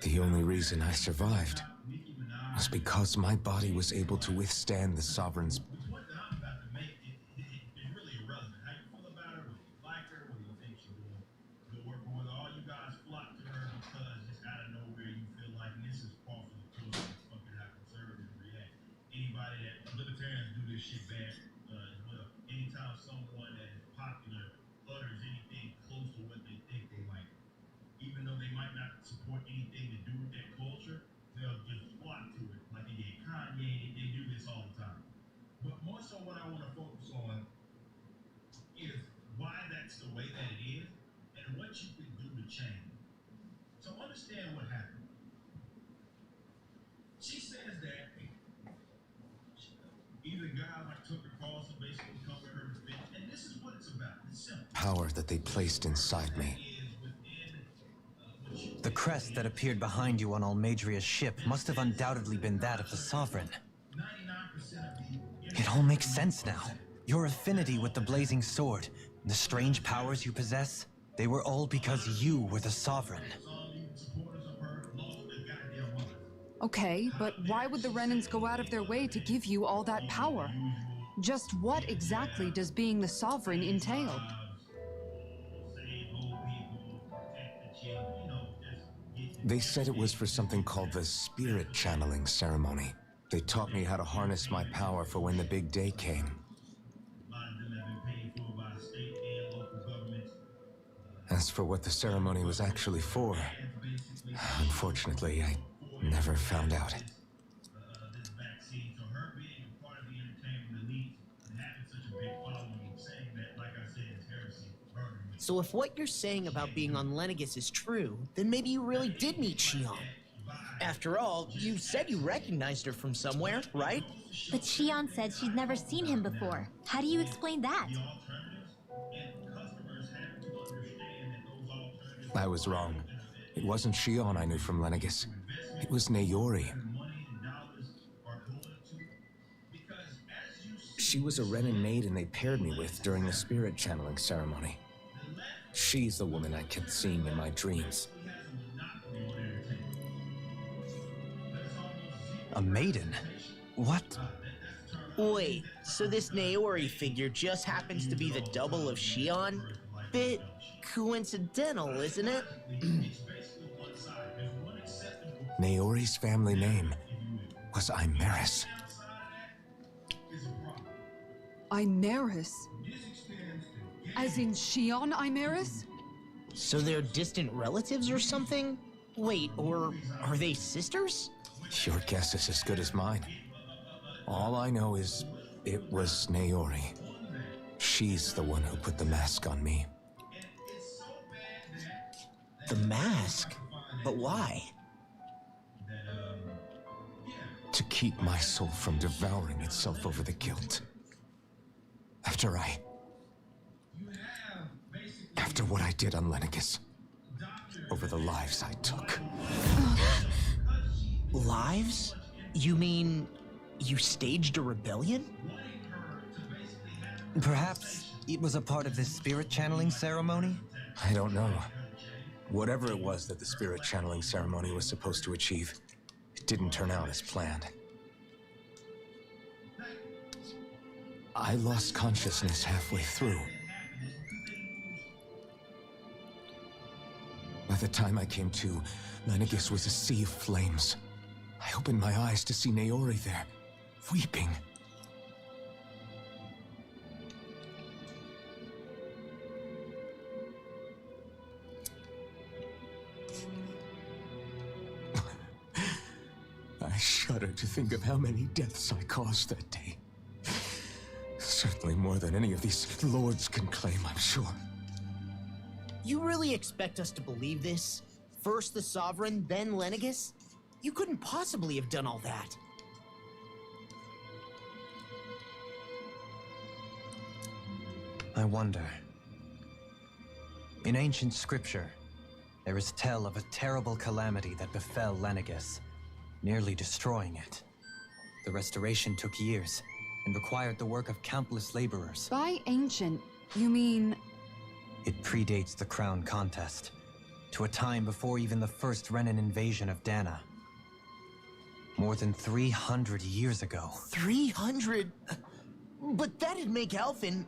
The only reason I survived was because my body was able to withstand the Sovereign's. The point that I'm about to make is really irrelevant. How you feel about her, whether you like her, whether you think she's doing good work, or whether all you guys flock to her because just out of nowhere you feel like, and this is part of the culture, it's fucking how conservatives react. Anybody that libertarians do this shit bad as well. Anytime someone that is popular utters anything close to what they think they like, even though they might not support anything to do with that culture, they'll just flock to it. Like they get Kanye, they do this all the time. But more so what I want to focus on is why that's the way that it is and what you can do to change. So understand what happened. She says that either guys like Tucker Carlson basically come to her defense, and this is what it's about. It's simple. Power that they placed inside me. The crest that appeared behind you on Almadria's ship must have undoubtedly been that of the Sovereign. It all makes sense now. Your affinity with the Blazing Sword, and the strange powers you possess, they were all because you were the Sovereign. Okay, but why would the Renans go out of their way to give you all that power? Just what exactly does being the Sovereign entail? They said it was for something called the Spirit Channeling Ceremony. They taught me how to harness my power for when the big day came. As for what the ceremony was actually for, unfortunately, I never found out. So if what you're saying about being on Lenegus is true, then maybe you really did meet Shion. After all, you said you recognized her from somewhere, right? But Shion said she'd never seen him before. How do you explain that? I was wrong. It wasn't Shion I knew from Lenegus. It was Naori. She was a Renan maiden they paired me with during the spirit channeling ceremony. She's the woman I kept seeing in my dreams. A maiden? What? Wait, so this Naori figure just happens to be the double of Shion? Bit coincidental, isn't it? Naori's family name was Imeris. Imeris? As in Shion Imeris? So they're distant relatives or something? Wait, or are they sisters? Your guess is as good as mine. All I know is it was Naori. She's the one who put the mask on me. The mask? But why? To keep my soul from devouring itself over the guilt. After what I did on Lenegis. Over the lives I took. Lives? You mean you staged a rebellion? Perhaps it was a part of this spirit channeling ceremony? I don't know. Whatever it was that the spirit channeling ceremony was supposed to achieve, it didn't turn out as planned. I lost consciousness halfway through. By the time I came to, Lenegis was a sea of flames. I opened my eyes to see Naori there, weeping. I shudder to think of how many deaths I caused that day. Certainly more than any of these lords can claim, I'm sure. You really expect us to believe this? First the Sovereign, then Lenegis? You couldn't possibly have done all that. I wonder. In ancient scripture, there is tell of a terrible calamity that befell Lenegis, nearly destroying it. The restoration took years and required the work of countless laborers. By ancient, you mean... It predates the crown contest, to a time before even the first Renan invasion of Dana. More than 300 years ago. 300? But that'd make Alphen...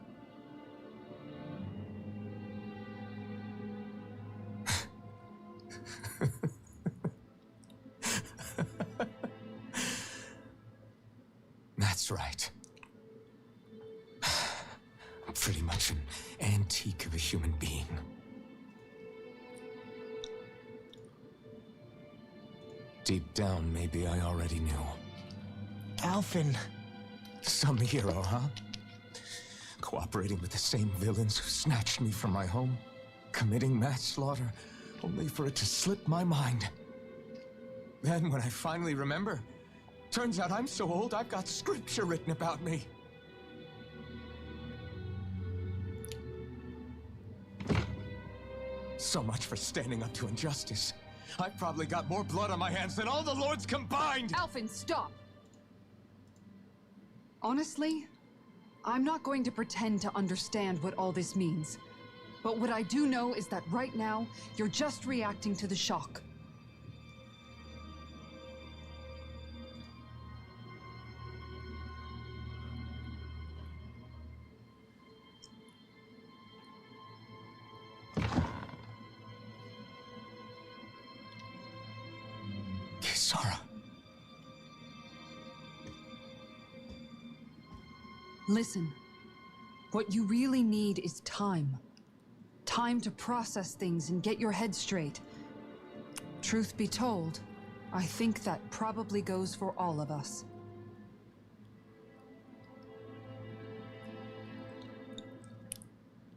That's right. Pretty much an antique of a human being. Deep down, maybe I already knew. Alphen... Some hero, huh? Cooperating with the same villains who snatched me from my home, committing mass slaughter, only for it to slip my mind. Then, when I finally remember, turns out I'm so old I've got scripture written about me. So much for standing up to injustice. I've probably got more blood on my hands than all the lords combined! Alphen, stop! Honestly, I'm not going to pretend to understand what all this means. But what I do know is that right now, you're just reacting to the shock. Kisara. Listen, what you really need is time. Time to process things and get your head straight. Truth be told, I think that probably goes for all of us.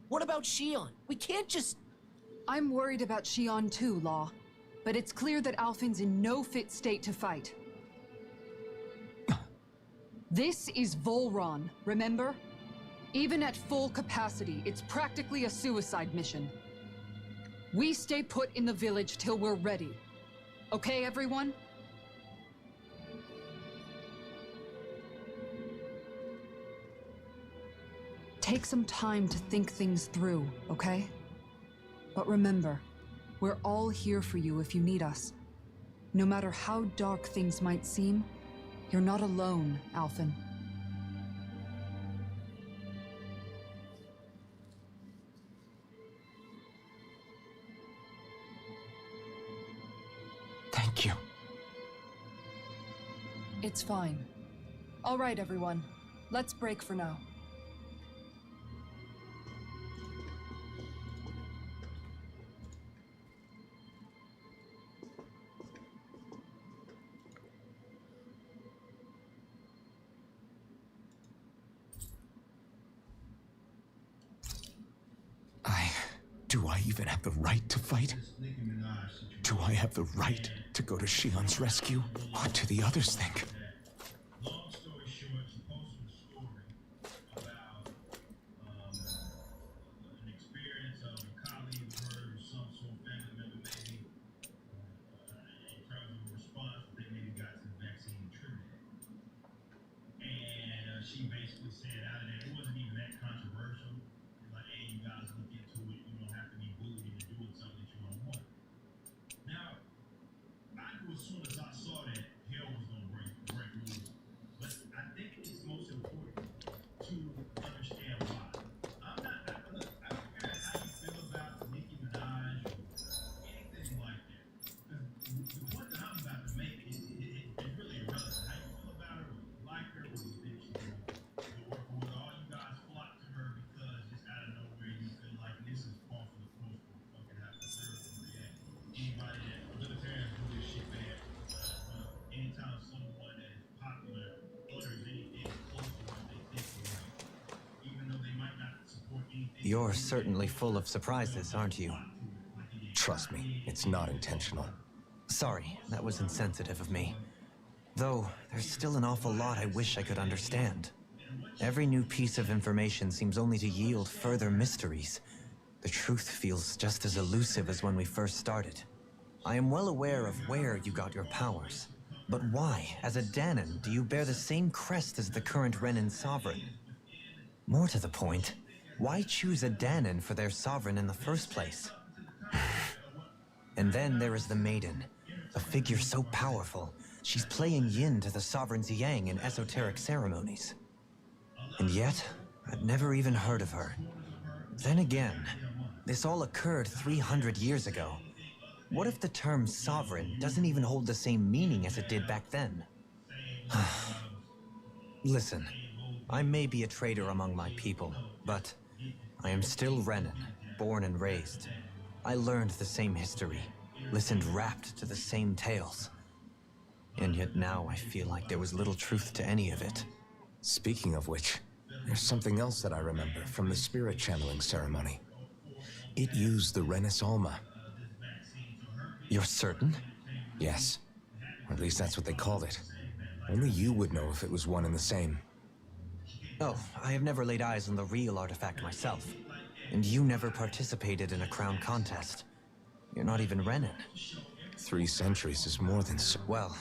What about Shion? We can't just... I'm worried about Shion too, Law. But it's clear that Alphen's in no fit state to fight. This is Volron, remember? Even at full capacity, it's practically a suicide mission. We stay put in the village till we're ready. Okay, everyone? Take some time to think things through, okay? But remember, we're all here for you if you need us. No matter how dark things might seem, You're not alone, Alphen. Thank you. It's fine. All right, everyone. Let's break for now. Do I even have the right to fight? Do I have the right to go to Shion's rescue? What do the others think? Long story short, she posted a story about an experience of a colleague of hers, some sort of family member maybe, in terms of a response that they maybe got to the vaccine treatment. And she basically said out of there, it wasn't even that controversial. Like, hey, you guys look into it. You don't have to be bullied into doing something that you don't want. Now, I knew as soon as I saw that hell was gonna break loose. But I think it's most important to understand why. I'm not look, I don't care how you feel about Nicki Minaj or anything like that. The point that I'm about to make is really irrelevant. How you feel about her, whether you like her, whether you think she's wrong, or whether all you guys flock to her because just out of nowhere you feel like this is par for the course for fucking have to serve and react. Anybody that libertarians do this shit bad. Anytime someone that is popular utters anything close to what they think is right, even though they might not support anything. You're certainly full of surprises, aren't you? Trust me, it's not intentional. Sorry, that was insensitive of me. Though, there's still an awful lot I wish I could understand. Every new piece of information seems only to yield further mysteries. The truth feels just as elusive as when we first started. I am well aware of where you got your powers. But why, as a Danon, do you bear the same crest as the current Renan sovereign? More to the point, why choose a Danon for their sovereign in the first place? And then there is the Maiden, a figure so powerful, she's playing yin to the sovereign's yang in esoteric ceremonies. And yet, I'd never even heard of her. Then again, this all occurred 300 years ago. What if the term sovereign doesn't even hold the same meaning as it did back then? Listen, I may be a traitor among my people, but I am still Renan, born and raised. I learned the same history, listened rapt to the same tales. And yet now I feel like there was little truth to any of it. Speaking of which, there's something else that I remember from the spirit channeling ceremony. It used the Renis Alma. You're certain? Yes. Or at least that's what they called it. Only you would know if it was one and the same. Oh, I have never laid eyes on the real artifact myself. And you never participated in a crown contest. You're not even Renan. 3 centuries is more than so. Well,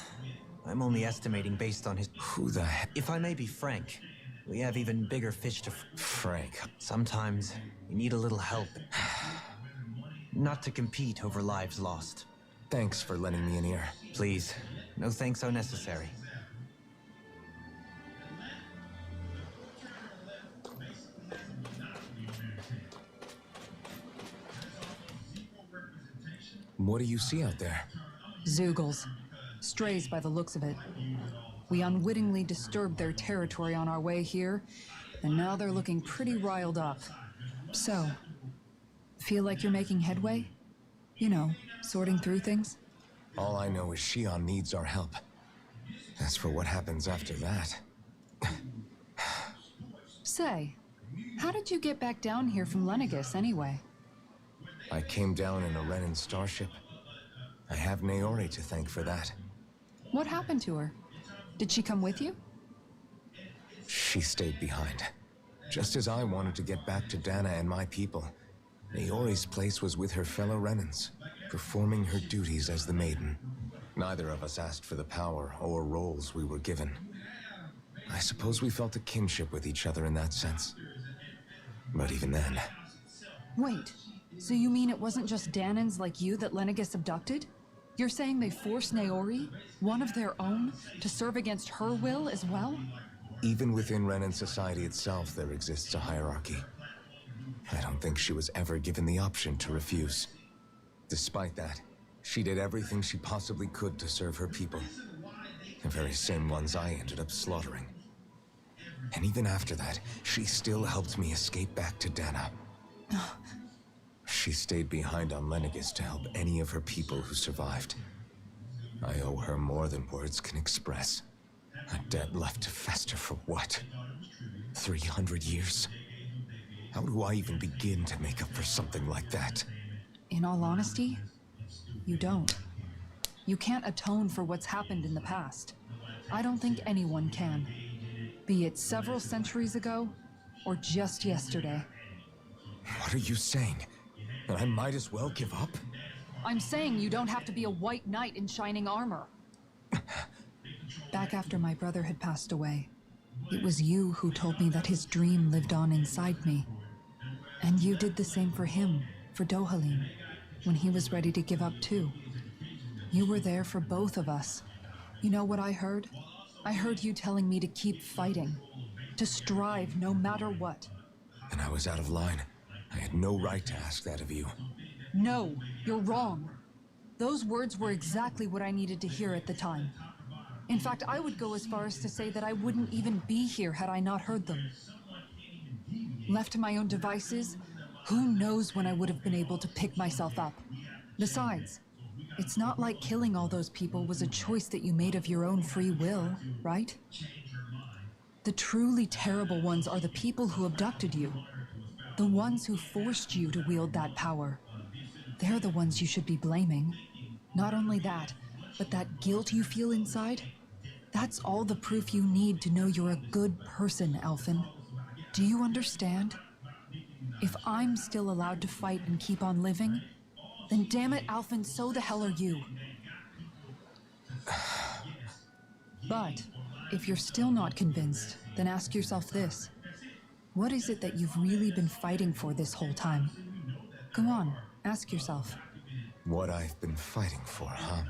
I'm only estimating based on his... Who the heck? If I may be frank, we have even bigger fish to... Frank. Sometimes you need a little help. Not to compete over lives lost. Thanks for lending me an ear. Please, no thanks are necessary. What do you see out there? Zeugles. Strays by the looks of it. We unwittingly disturbed their territory on our way here, and now they're looking pretty riled up. So, feel like you're making headway? You know, sorting through things? All I know is Shion needs our help. As for what happens after that... Say, how did you get back down here from Lenegis anyway? I came down in a Renan starship. I have Naori to thank for that. What happened to her? Did she come with you? She stayed behind. Just as I wanted to get back to Dana and my people, Naori's place was with her fellow Renans, performing her duties as the Maiden. Neither of us asked for the power or roles we were given. I suppose we felt a kinship with each other in that sense. But even then... Wait, so you mean it wasn't just Danons like you that Lenegis abducted? You're saying they forced Naori, one of their own, to serve against her will as well? Even within Renan society itself, there exists a hierarchy. I don't think she was ever given the option to refuse. Despite that, she did everything she possibly could to serve her people. The very same ones I ended up slaughtering. And even after that, she still helped me escape back to Dana. She stayed behind on Lenegis to help any of her people who survived. I owe her more than words can express. A debt left to fester for what? 300 years? How do I even begin to make up for something like that? In all honesty, you don't. You can't atone for what's happened in the past. I don't think anyone can. Be it several centuries ago, or just yesterday. What are you saying? That I might as well give up? I'm saying you don't have to be a white knight in shining armor. Back after my brother had passed away, it was you who told me that his dream lived on inside me. And you did the same for him, for Dohalim, when he was ready to give up too. You were there for both of us. You know what I heard? I heard you telling me to keep fighting, to strive no matter what. And I was out of line. I had no right to ask that of you. No, you're wrong. Those words were exactly what I needed to hear at the time. In fact, I would go as far as to say that I wouldn't even be here had I not heard them. Left to my own devices, who knows when I would have been able to pick myself up. Besides, it's not like killing all those people was a choice that you made of your own free will, right? The truly terrible ones are the people who abducted you. The ones who forced you to wield that power. They're the ones you should be blaming. Not only that, but that guilt you feel inside, that's all the proof you need to know you're a good person, Elfin. Do you understand? If I'm still allowed to fight and keep on living, then damn it, Alphen, so the hell are you. But if you're still not convinced, then ask yourself this. What is it that you've really been fighting for this whole time? Go on, ask yourself. What I've been fighting for, huh?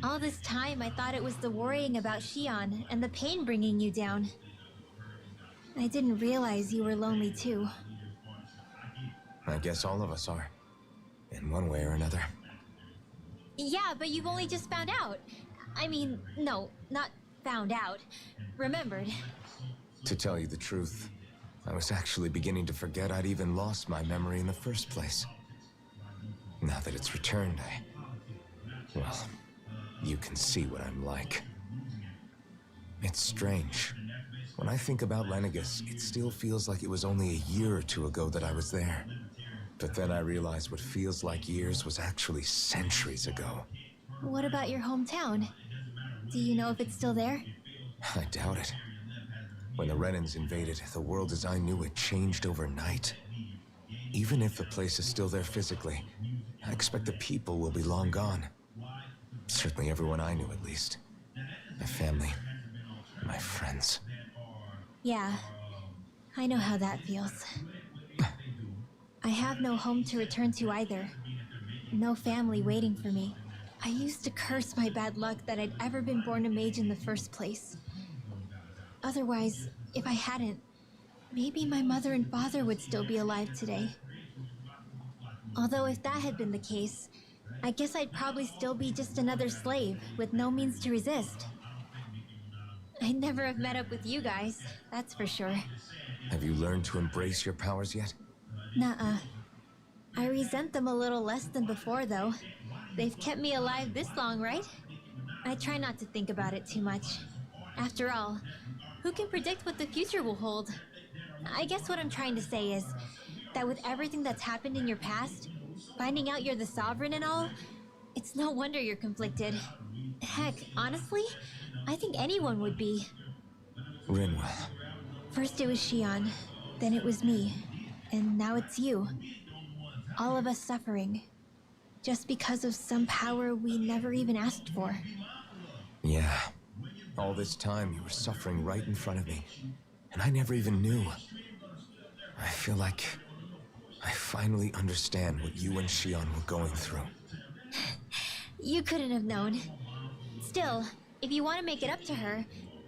All this time, I thought it was the worrying about Shion and the pain bringing you down. I didn't realize you were lonely too. I guess all of us are. In one way or another. Yeah, but you've only just found out. I mean, no, not found out. Remembered. To tell you the truth, I was actually beginning to forget I'd even lost my memory in the first place. Now that it's returned, well, you can see what I'm like. It's strange. When I think about Lenegis, it still feels like it was only a year or two ago that I was there. But then I realized what feels like years was actually centuries ago. What about your hometown? Do you know if it's still there? I doubt it. When the Renans invaded, the world as I knew it changed overnight. Even if the place is still there physically, I expect the people will be long gone. Certainly everyone I knew, at least. My family, my friends. Yeah, I know how that feels. I have no home to return to either. No family waiting for me. I used to curse my bad luck that I'd ever been born a mage in the first place. Otherwise, if I hadn't, maybe my mother and father would still be alive today. Although if that had been the case, I guess I'd probably still be just another slave with no means to resist. I'd never have met up with you guys, that's for sure. Have you learned to embrace your powers yet? Nuh-uh. I resent them a little less than before, though. They've kept me alive this long, right? I try not to think about it too much. After all, Who can predict what the future will hold? I guess what I'm trying to say is that with everything that's happened in your past, finding out you're the sovereign and all, it's no wonder you're conflicted. Heck, honestly, I think anyone would be. Rinwell. First it was Shion, then it was me, and now it's you. All of us suffering, just because of some power we never even asked for. Yeah. All this time you were suffering right in front of me, and I never even knew. I feel like I finally understand what you and Shion were going through. You couldn't have known. Still, if you want to make it up to her,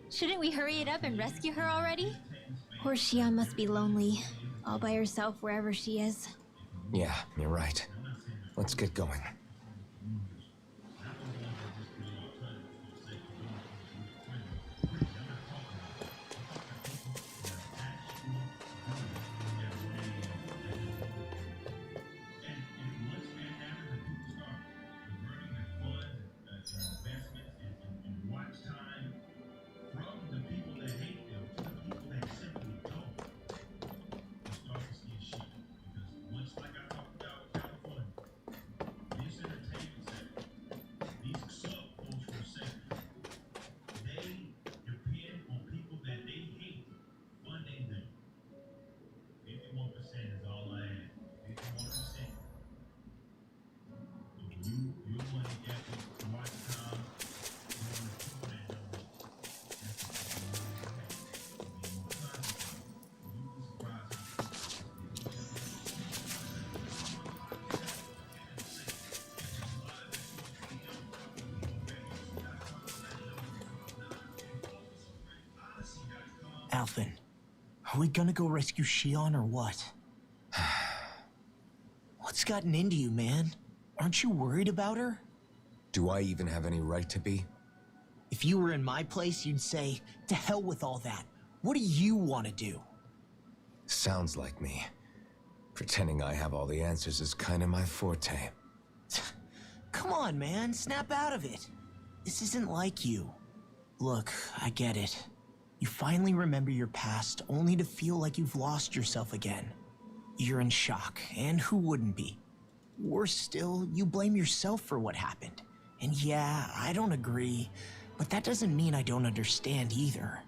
shouldn't we hurry it up and rescue her already? Poor Shion must be lonely, all by herself wherever she is. Yeah, you're right. Let's get going. Alphen, are we gonna go rescue Shion or what? What's gotten into you, man? Aren't you worried about her? Do I even have any right to be? If you were in my place, you'd say, to hell with all that. What do you want to do? Sounds like me. Pretending I have all the answers is kind of my forte. Come on, man, snap out of it. This isn't like you. Look, I get it. You finally remember your past, only to feel like you've lost yourself again. You're in shock, and who wouldn't be? Worse still, you blame yourself for what happened. And yeah, I don't agree, but that doesn't mean I don't understand either.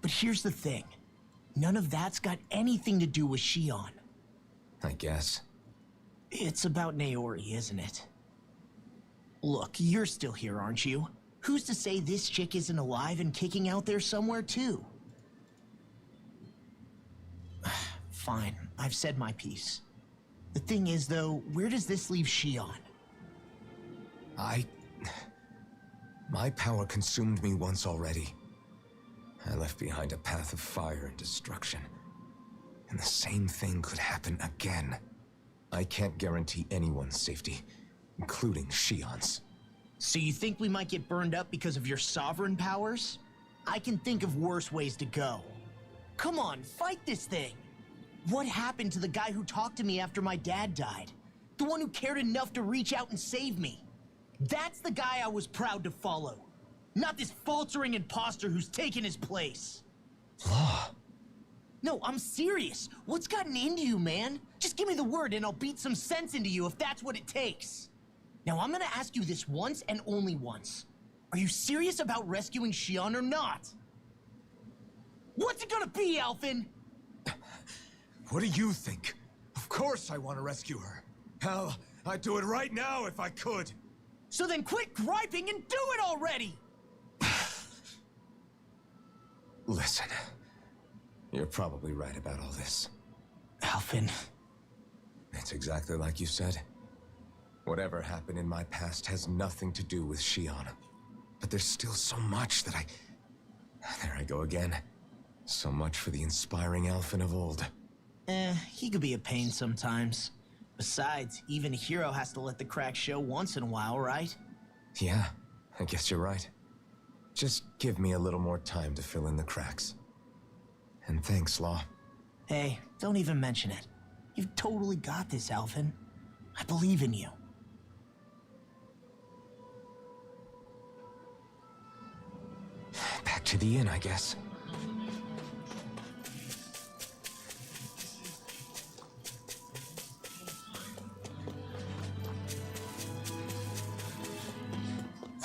But here's the thing. None of that's got anything to do with Shion. I guess. It's about Naori, isn't it? Look, you're still here, aren't you? Who's to say this chick isn't alive and kicking out there somewhere, too? Fine, I've said my piece. The thing is, though, where does this leave Shion? My power consumed me once already. I left behind a path of fire and destruction. And the same thing could happen again. I can't guarantee anyone's safety, including Shion's. So you think we might get burned up because of your sovereign powers? I can think of worse ways to go. Come on, fight this thing! What happened to the guy who talked to me after my dad died? The one who cared enough to reach out and save me? That's the guy I was proud to follow. Not this faltering imposter who's taken his place. Law. No, I'm serious. What's gotten into you, man? Just give me the word and I'll beat some sense into you if that's what it takes. Now, I'm gonna ask you this once and only once. Are you serious about rescuing Shion or not? What's it gonna be, Alphen? What do you think? Of course I want to rescue her. Hell, I'd do it right now if I could. So then quit griping and do it already! Listen, you're probably right about all this. Alphen. It's exactly like you said. Whatever happened in my past has nothing to do with Shion. But there's still so much that There I go again. So much for the inspiring Alphen of old. He could be a pain sometimes. Besides, even a hero has to let the cracks show once in a while, right? Yeah, I guess you're right. Just give me a little more time to fill in the cracks. And thanks, Law. Hey, don't even mention it. You've totally got this, Alphen. I believe in you. Back to the inn, I guess.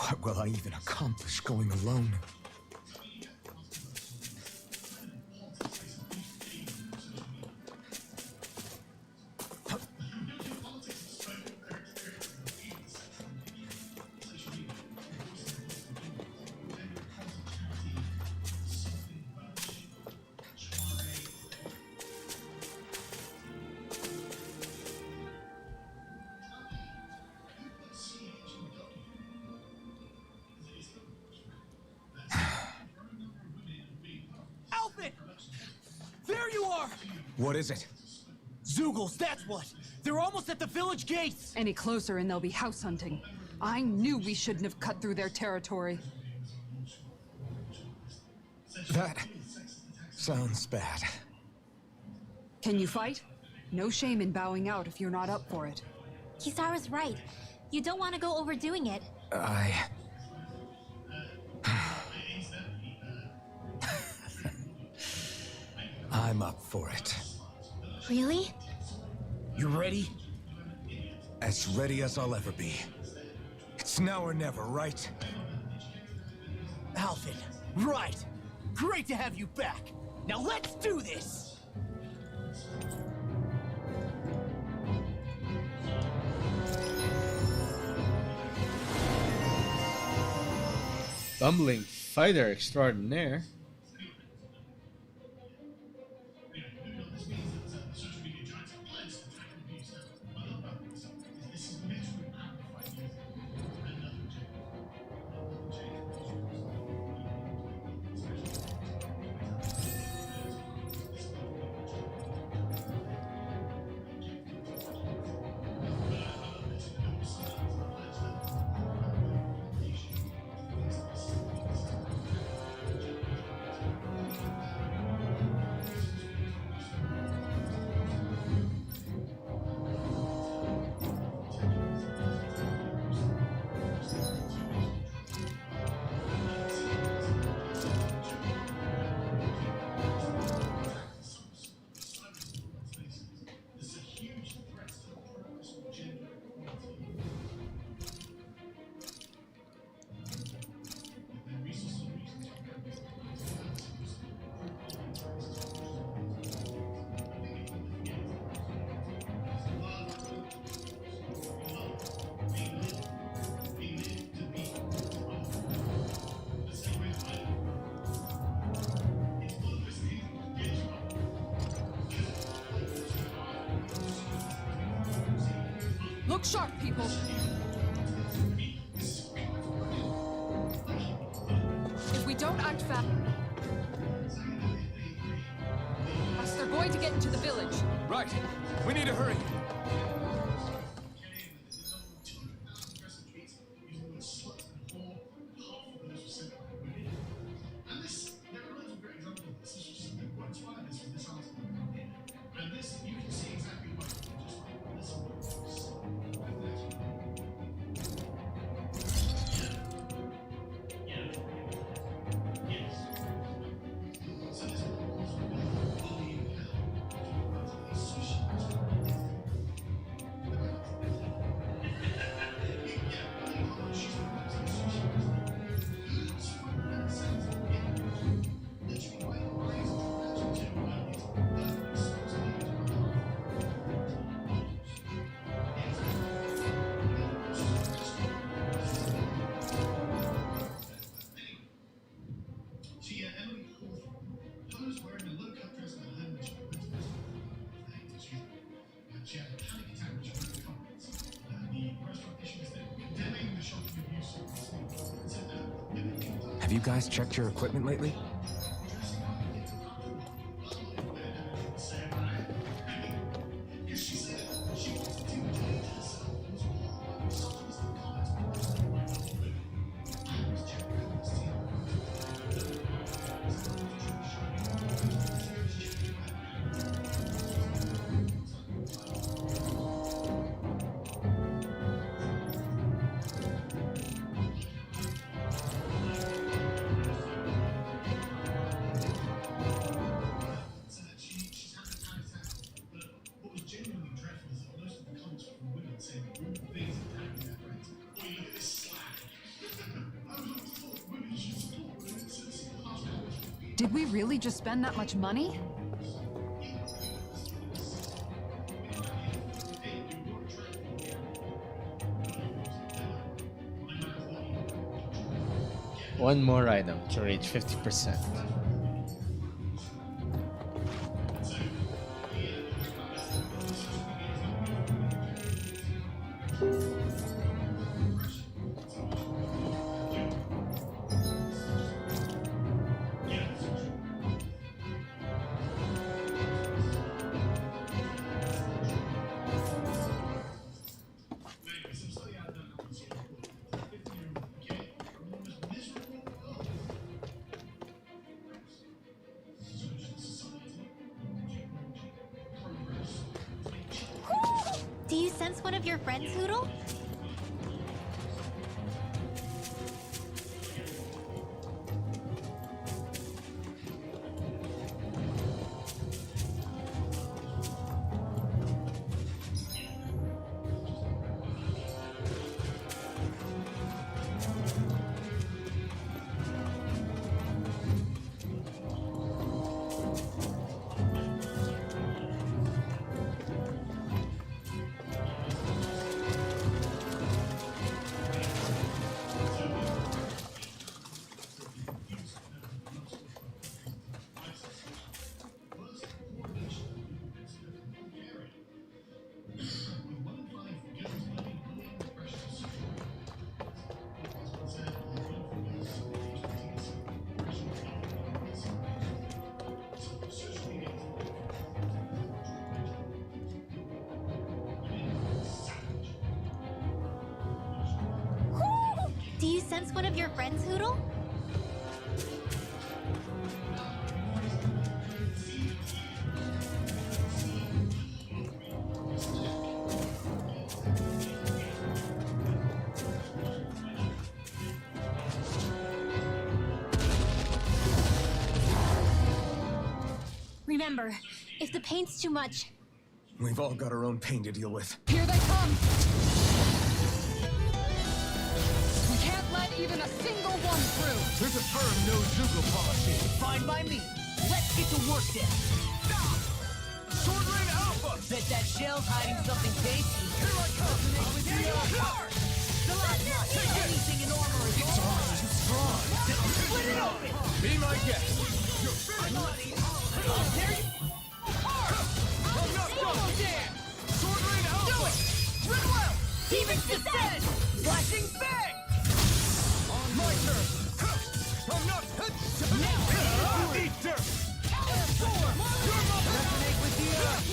What will I even accomplish going alone? Alfred! There you are! What is it? Zeugles, that's what! They're almost at the village gates! Any closer and they'll be house hunting. I knew we shouldn't have cut through their territory. That sounds bad. Can you fight? No shame in bowing out if you're not up for it. Kisara's right. You don't want to go overdoing it. I'm up for it. Really? You ready? As ready as I'll ever be. It's now or never, right? Alvin, right! Great to have you back! Now let's do this! Bumbling fighter extraordinaire. Look sharp, people! If we don't act fast, they're going to get into the village. Right. We need to hurry. Have you guys checked your equipment lately? Did we really just spend that much money? One more item to reach 50%. Do you sense one of your friends, Hoodle? Do you sense one of your friends, Hoodle? Remember, if the paint's too much... We've all got our own pain to deal with. Here they come! We can't let even a single one through! There's a firm no Zuko policy. Fine by me. Let's get to work then. Sword Rain Alpha! Bet that shell's hiding something tasty. Here I come! There you are! Anything in armor is too strong. Split it open! Be my guest. You're finished. There you... I'm not done. Sword Rain Alpha! Do it! Run well! Demons descend! Flashing bang! On my turn. I'm not... Now! Eat dirt! Resonate with the earth!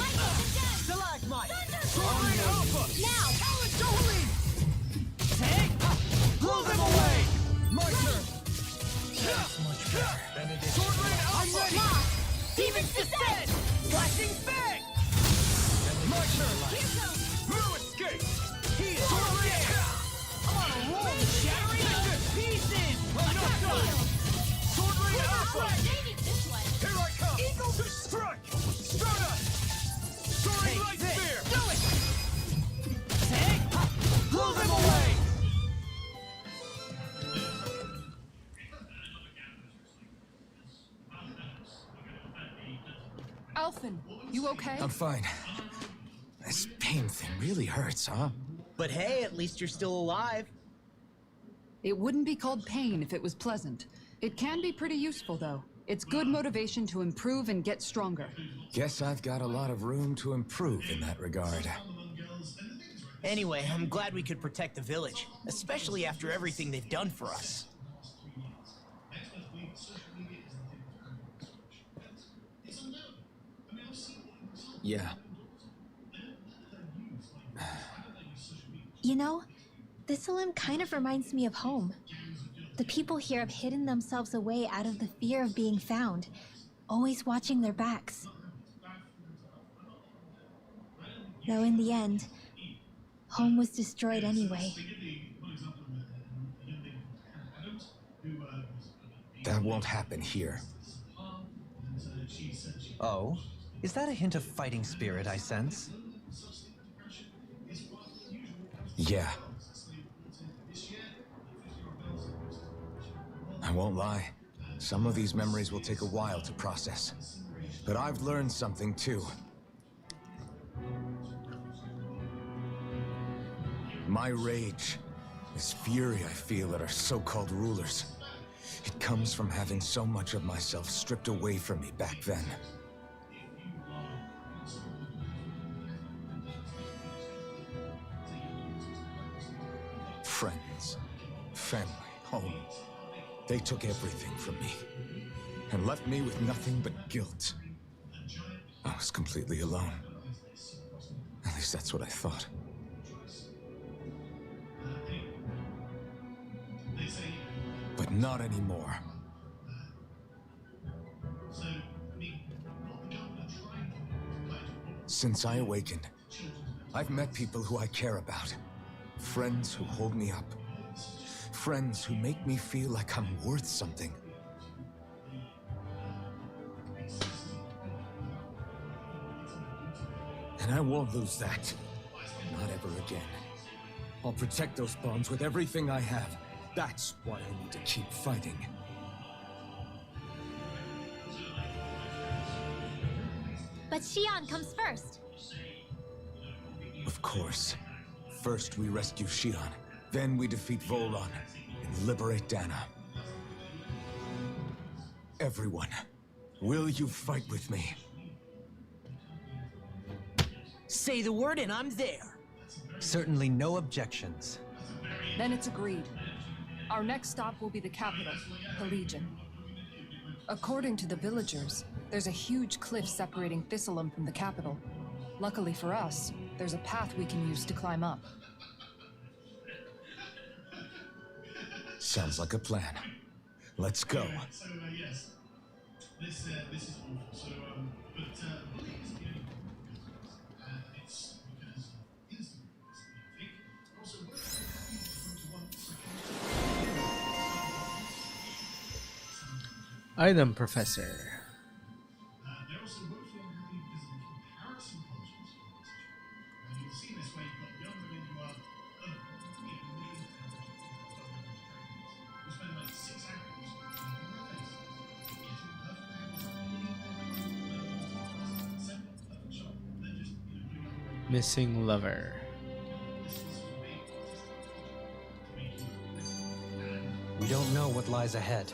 Stalagmite! Sword Rain Alpha! Now! Jolie! Take! Blow them away! My turn. That's much better. Sword Rain Alpha! I'm ready! Demons descend! Flashing bang! My turn. No escape. Heal! Sword Rain! I'm on a roll! Shattering into pieces! I'm not done. Sword Rain Alpha! Maybe this one. Here I come! Eagle to strike! Stardust! Soaring Light Take Spear! this! Do it! Take! Blow them away! Alphen, you okay? I'm fine. This pain thing really hurts, huh? But hey, at least you're still alive. It wouldn't be called pain if it was pleasant. It can be pretty useful, though. It's good motivation to improve and get stronger. Guess I've got a lot of room to improve in that regard. Anyway, I'm glad we could protect the village, especially after everything they've done for us. Yeah. You know, this limb kind of reminds me of home. The people here have hidden themselves away out of the fear of being found, always watching their backs. Though in the end, home was destroyed anyway. That won't happen here. Oh? Is that a hint of fighting spirit I sense? Yeah. I won't lie. Some of these memories will take a while to process. But I've learned something too. My rage, this fury I feel at our so-called rulers, it comes from having so much of myself stripped away from me back then. Friends, family, home. They took everything from me and left me with nothing but guilt. I was completely alone. At least that's what I thought. But not anymore. Since I awakened, I've met people who I care about. Friends who hold me up. Friends who make me feel like I'm worth something. And I won't lose that. Not ever again. I'll protect those bonds with everything I have. That's why I need to keep fighting. But Xion comes first. Of course. First we rescue Xion, then we defeat Volron and liberate Dana. Everyone, will you fight with me? Say the word and I'm there. Certainly no objections. Then it's agreed. Our next stop will be the capital, the Legion. According to the villagers, there's a huge cliff separating Thistleum from the capital. Luckily for us, there's a path we can use to climb up. Sounds like a plan. Let's go. So, yes. This is awful. So, but I believe it's the only one it's because of instant I think. Also, what Item Professor. they're also woefully unhappy because of the comparison cultures for this. You can see this where you've got young women who are who spend like 6 hours making their faces, getting perfect shot, then just doing Missing lover. We don't know what lies ahead.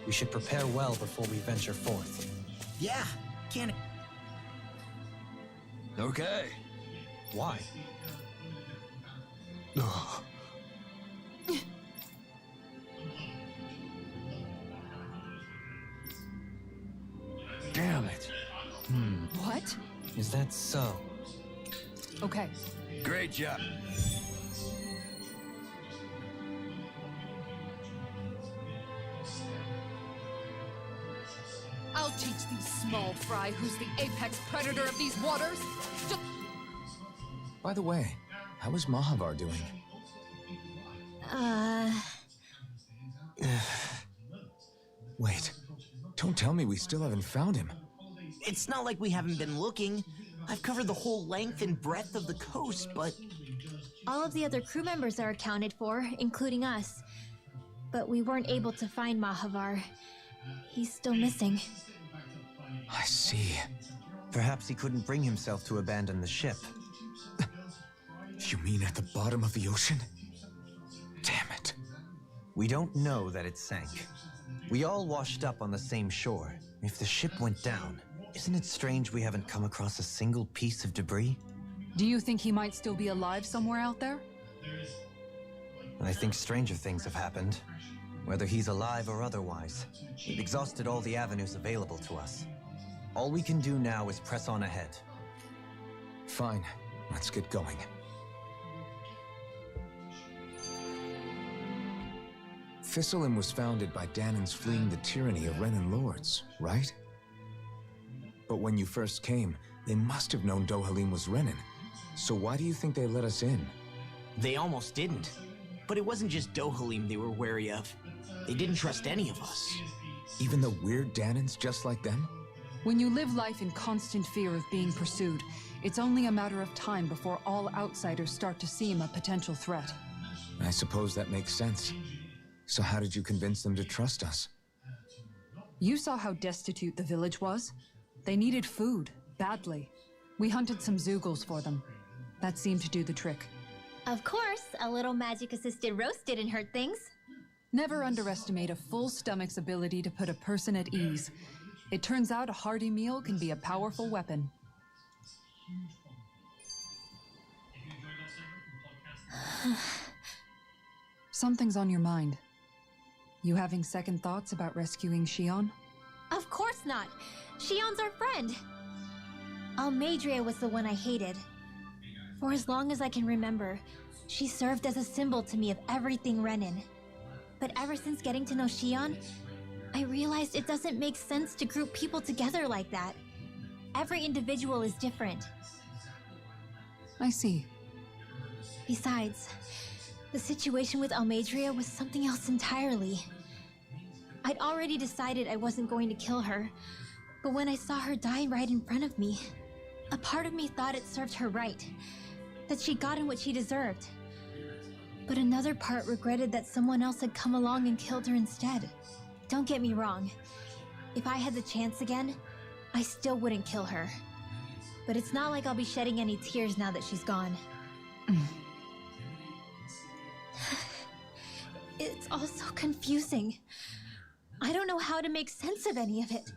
We should prepare well before we venture forth. Yeah, can't. Okay. Why? Damn it. What? Is that so? Okay. Great job. I'll teach these small fry who's the apex predator of these waters. By the way, how is Mahavar doing? Wait, don't tell me we still haven't found him. It's not like we haven't been looking. I've covered the whole length and breadth of the coast, but All of the other crew members are accounted for, including us. But we weren't able to find Mahavar. He's still missing. I see. Perhaps he couldn't bring himself to abandon the ship. You mean at the bottom of the ocean? Damn it. We don't know that it sank. We all washed up on the same shore. If the ship went down, isn't it strange we haven't come across a single piece of debris? Do you think he might still be alive somewhere out there? I think stranger things have happened. Whether he's alive or otherwise, we've exhausted all the avenues available to us. All we can do now is press on ahead. Fine, let's get going. Thistleum was founded by Danan's fleeing the tyranny of Renan lords, right? But when you first came, they must have known Dohalim was Renan. So why do you think they let us in? they almost didn't. But it wasn't just Dohalim they were wary of. They didn't trust any of us. Even the weird Danans just like them? When you live life in constant fear of being pursued, it's only a matter of time before all outsiders start to seem a potential threat. I suppose that makes sense. So how did you convince them to trust us? You saw how destitute the village was. They needed food, badly. We hunted some Zoogles for them. That seemed to do the trick. Of course, a little magic-assisted roast didn't hurt things. Never underestimate a full stomach's ability to put a person at ease. It turns out a hearty meal can be a powerful weapon. Something's on your mind. You having second thoughts about rescuing Shion? Of course not. Shion's our friend. Almadria was the one I hated. For as long as I can remember, she served as a symbol to me of everything Renin. But ever since getting to know Shion, I realized it doesn't make sense to group people together like that. Every individual is different. I see. Besides, the situation with Almadria was something else entirely. I'd already decided I wasn't going to kill her, but when I saw her die right in front of me, a part of me thought it served her right, that she'd gotten what she deserved. But another part regretted that someone else had come along and killed her instead. Don't get me wrong. If I had the chance again, I still wouldn't kill her. But it's not like I'll be shedding any tears now that she's gone. It's all so confusing. I don't know how to make sense of any of it.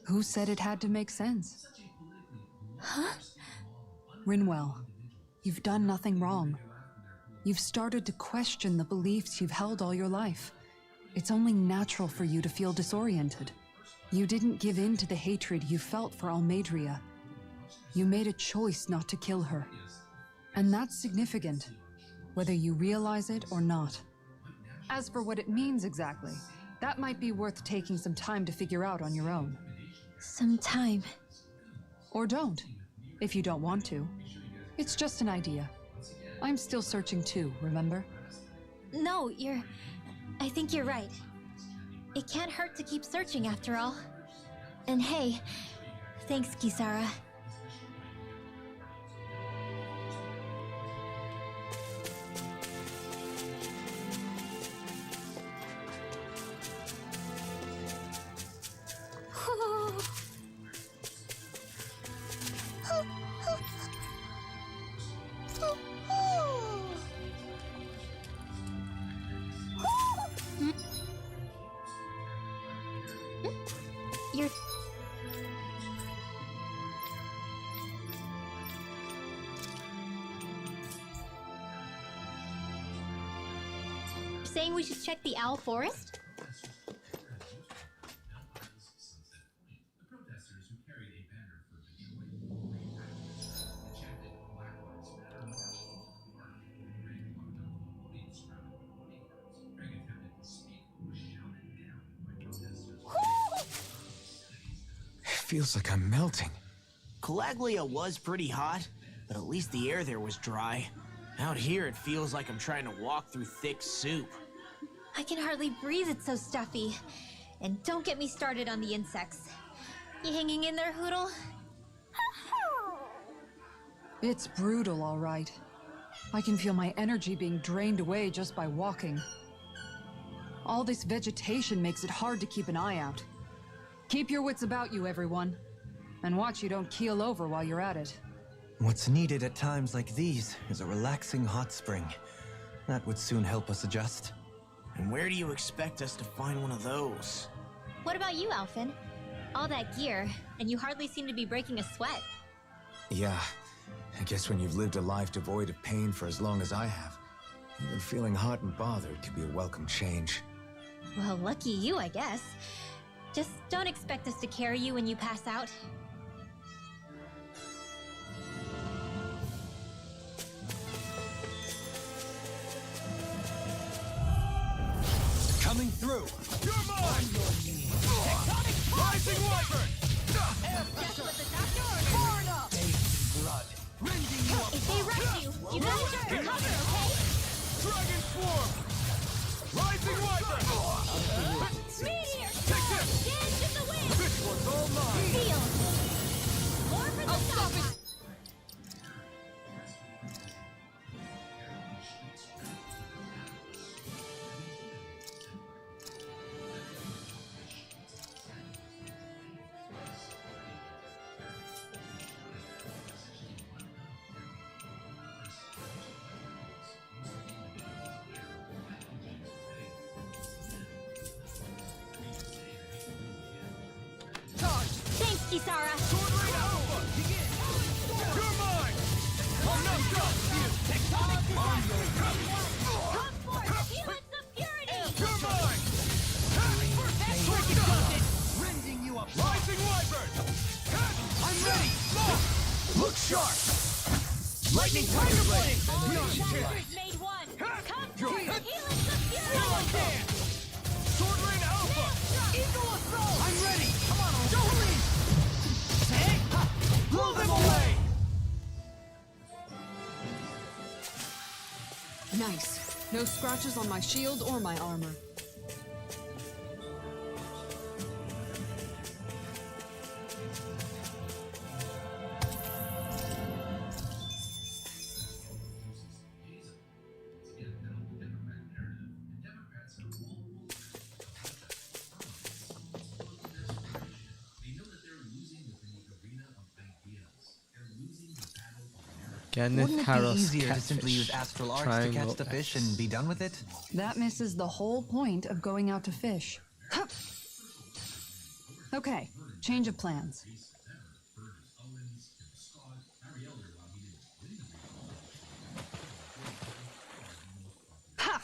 Who said it had to make sense? Huh? Rinwell, you've done nothing wrong. You've started to question the beliefs you've held all your life. It's only natural for you to feel disoriented. You didn't give in to the hatred you felt for Almadria. You made a choice not to kill her. And that's significant, whether you realize it or not. As for what it means exactly, that might be worth taking some time to figure out on your own. Some time. Or don't, if you don't want to. It's just an idea. I'm still searching too, remember? No, I think you're right. It can't hurt to keep searching after all. And hey, thanks, Kisara. You're saying we should check the Owl Forest? Feels like I'm melting. Calaglia was pretty hot, but at least the air there was dry. Out here, it feels like I'm trying to walk through thick soup. I can hardly breathe, it's so stuffy. And don't get me started on the insects. You hanging in there, Hoodle? It's brutal, all right. I can feel my energy being drained away just by walking. All this vegetation makes it hard to keep an eye out. Keep your wits about you, everyone. And watch you don't keel over while you're at it. What's needed at times like these is a relaxing hot spring. That would soon help us adjust. And where do you expect us to find one of those? What about you, Alphen? All that gear, and you hardly seem to be breaking a sweat. Yeah, I guess when you've lived a life devoid of pain for as long as I have, even feeling hot and bothered could be a welcome change. Well, lucky you, I guess. Just don't expect us to carry you when you pass out. Coming through. You're mine! Rising Wyvern! Far enough! Blood. Rending you up. If they rush you, you gotta jump for cover, okay? Dragon Swarm! Rising Wyvern! Meteor! Take this! Dance in the wind! This one's all mine! Seal! More for the stop it! Kisara. Sword Rain Alpha! Begin! You're mine! Enough up! Tectonic Come forth, helix of purity! You're mine! Wicked Justice! Rending you up! Rising Wyvern! I'm ready! Look sharp! Lightning Tiger Blade! Shadow's made one! Come forth, helix of purity! Sword Rain Alpha! Eagle Assault! I'm ready! Come on, Jolene! Hey! Blow them away! Nice. No scratches on my shield or my armor. Wouldn't it be Harrow's easier to simply catfish. use astral arts to Triangle catch the fish and be done with it? That misses the whole point of going out to fish. Huh. Okay, change of plans. Ha!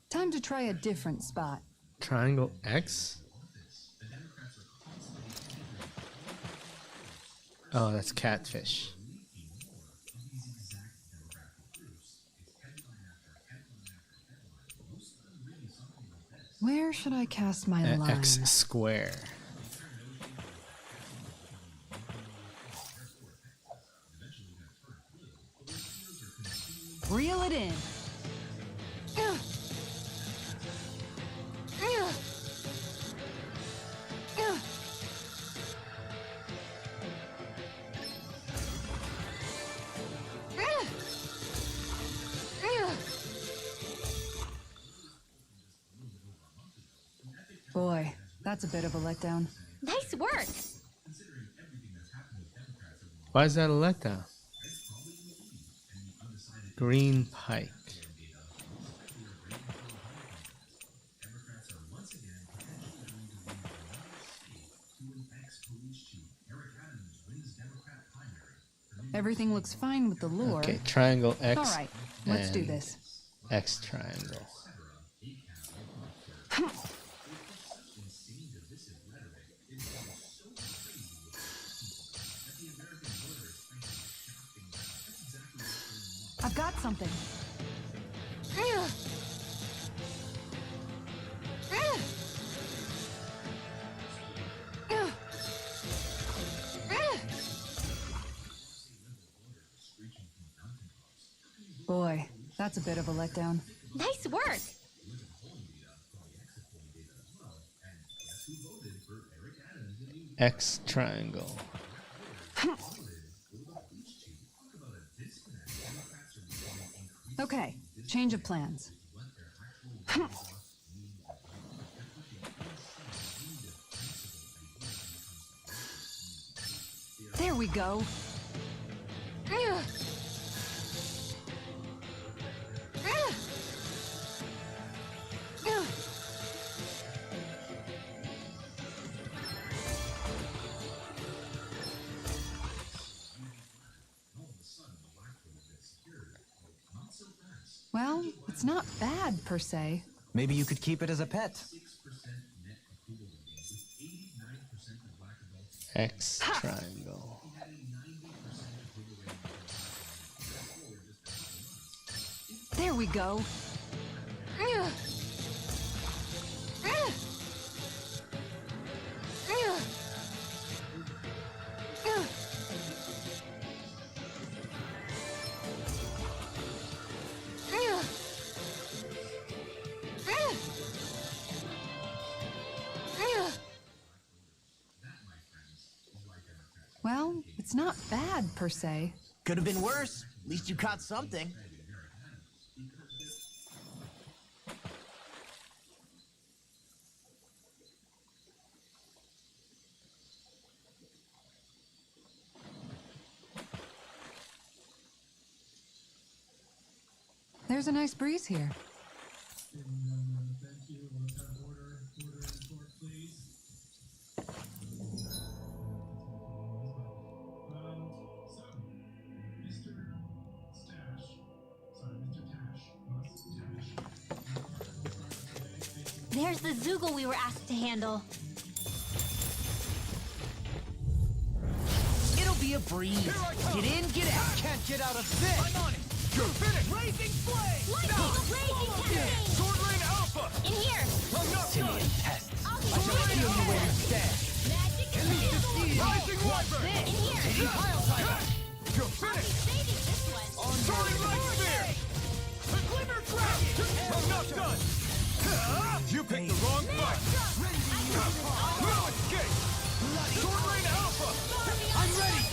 Time to try a different spot. Triangle X? Oh, that's catfish. Where should I cast my line? X square. Reel it in. Boy, that's a bit of a letdown. Nice work! Why is that a letdown? Green Pike. Everything looks fine with the lure. Okay, triangle X. All right, let's do and this. X triangle. I've got something. Boy, that's a bit of a letdown. Nice work! X triangle. Okay, change of plans. There we go. Well, it's not bad per se. Maybe you could keep it as a pet. X triangle. There we go. Well, it's not bad per se. Could have been worse. At least you caught something. There's a nice breeze here. Thank you. There's the Zoogle we were asked to handle. It'll be a breeze. Get in, get out. Can't get out of this. I'm on it. You're finished. Blazing flame. Lightning blazing cascade. Sword Lane Alpha. In here. I'm not Simian tests. I'll be I shall right feel you where you there. stand. Magic and Elusive Rising Wyvern. In here. Pile driver. You're I'll be finished. saving this one. Soaring Light Spear. The Glimmer Dragon. I'm not done. You picked the wrong fight. No escape. Sword Lane Alpha. I'm ready.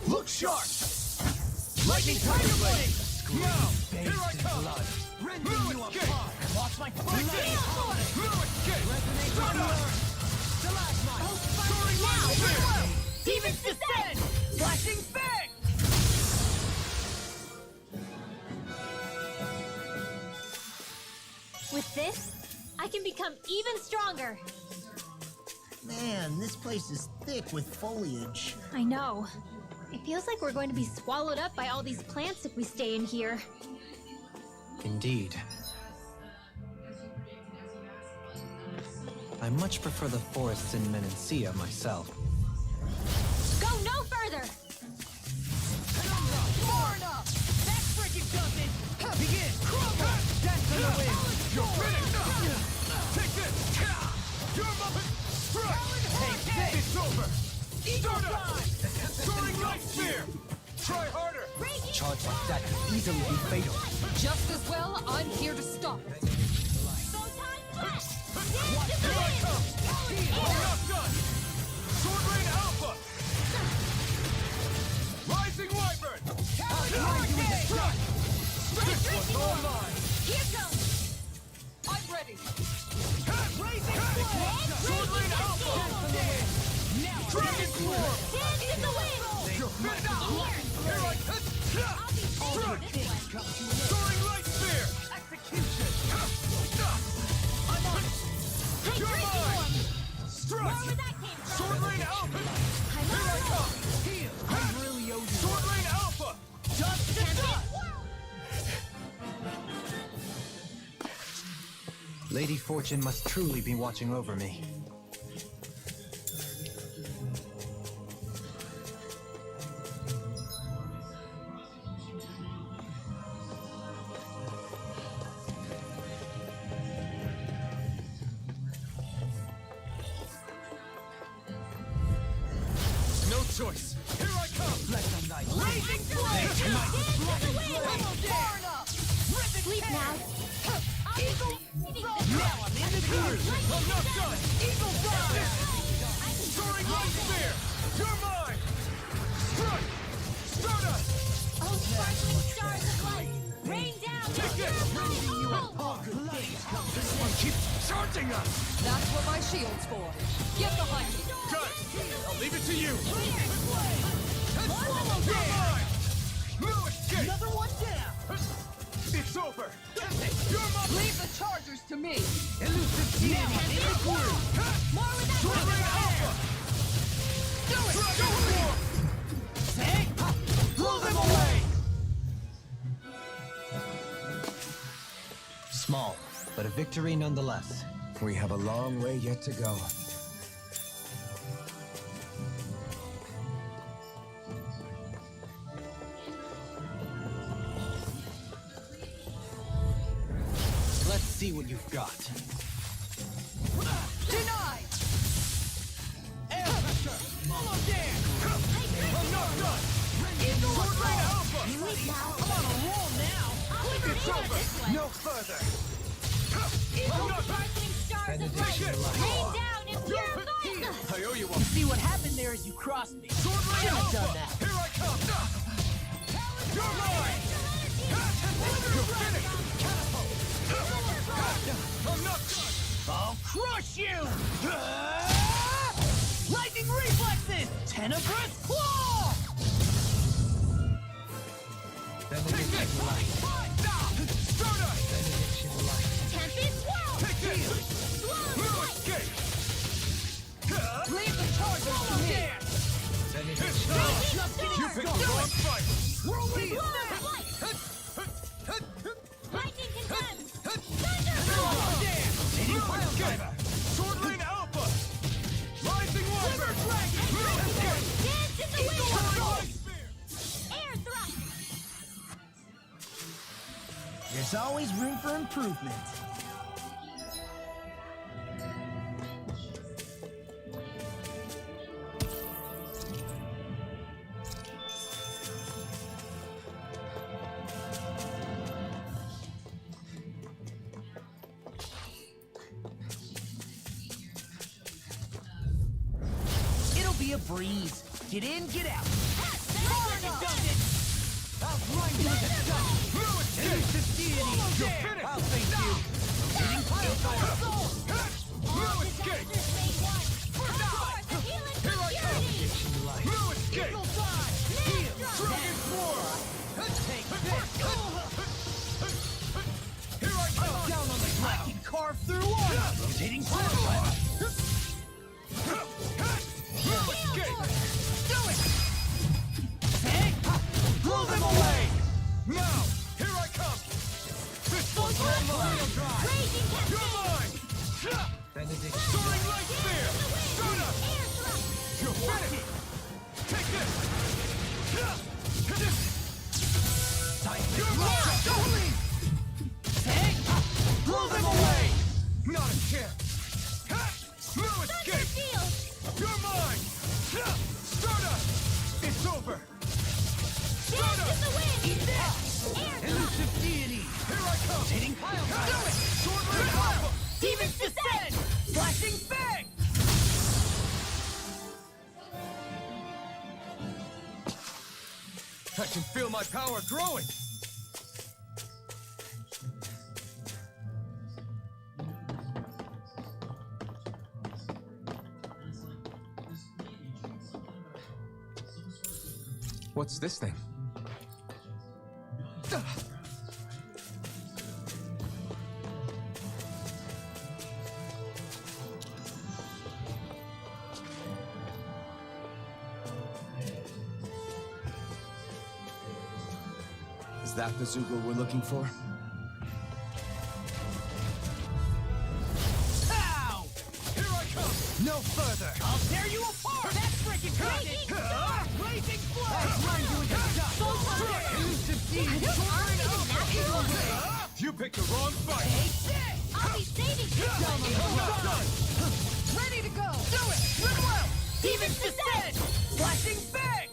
Look sharp. Lightning Tiger Blade. Now, here I come. Rending you apart. Watch my fight. No escape. Start up. Soaring Light Spear. Demons descend. Flashing Fang. With this, I can become even stronger. Man, this place is thick with foliage. I know. It feels like we're going to be swallowed up by all these plants if we stay in here. Indeed. I much prefer the forests in Menancia myself. Go no further! Far enough. That freaking does it. Begin. Dance in the wind. You're finished. Take this. You're muppet. Strike. Take this. It's over. Start up. Soaring Light Spear. Try harder. Charge like that could easily be fatal. Just as well, I'm here to stop it. Here I come. I'm not done. Sword Lane Alpha. Rising Wyvern. Strike. This one's all mine. Here goes! I'm ready. Raising Flame. Sword Lane Alpha. Dragon Swarm. Dance in the wind! You're finished. Here I come. Strike. Soaring Light Spear. Execution. I'm on it. You're mine. Strike. Sword Lane Alpha. Here I come. Heal. I really owe you. Sword Lane Alpha. Just to dust. Lady Fortune must truly be watching over me. No choice. Here I come. Let the night. Raising Flame. Far enough. Sleep now. Now I'm in the groove. I'm not done. Eagle Fire. Soaring Light Spear. You're mine. Strike. Stardust. Oh, sparkling stars of light! Rain down! Take this. This one keeps charging us. That's what my shield's for. Get behind me. Got it. I'll leave it to you. You're mine. No escape. Another one down. It's over. You're my. Leave the chargers to me. Elusive Demon in the groove. More with that Sword Lane Alpha. Do it. Dragon Swarm. Say. Blow them away. Small, but a victory nonetheless. We have a long way yet to go. Let's see what you've got. Denied. Air pressure. Follow Dan. I'm not done. Sword Lane Alpha. I'm on a roll now. It's over. No further. I'm not done. sparkling stars of light! Rain down and purify! I owe you one. See what happened there is you crossed me. Sword Lane Should've Alpha. done that. Here I come. You're mine. You're finished. I'm not done. I'll crush you! Lightning reflexes! Tenebrous claw! Take this. Stardust. Tempest swirl! Take this. Swirl No light! escape. Leave the chargers to me. You picked the wrong fight. Whirlwind light! Lightning condemns! Thunder! No There's always room for improvement. It'll be a breeze. Get in, get out. I'll grind you to dust! Taste the deity! You're finished! I'll thank you! Hitting pile no escape! Here I come! No escape! Heal! Dragon Force! Take this! Here I come! Down on the ground! I can carve through one! Hitting pile no escape! Do it! Blow them away! Now, here I come! This one's mine! You're mine! Soaring light spear! Sona! You're finished! Take this! You're mine! Blow them away! Not a chance! No escape! You're mine! Stardust! It's over! Elusive deity! Here I come! Hitting pile! Do it! Sword Alpha! Demons descend! Flashing fang! I can feel my power growing! What's this thing? Is that the Zoogle we're looking for? Ow! Here I come! No further! I'll tear you apart! That's freaking crazy! Blazing flame! I'll grind you into dust! Elusive deity! You picked the wrong fight! I'll be saving you! Down on the ground! Ready to go! Do it! Run well! Demons descend! Flashing fang!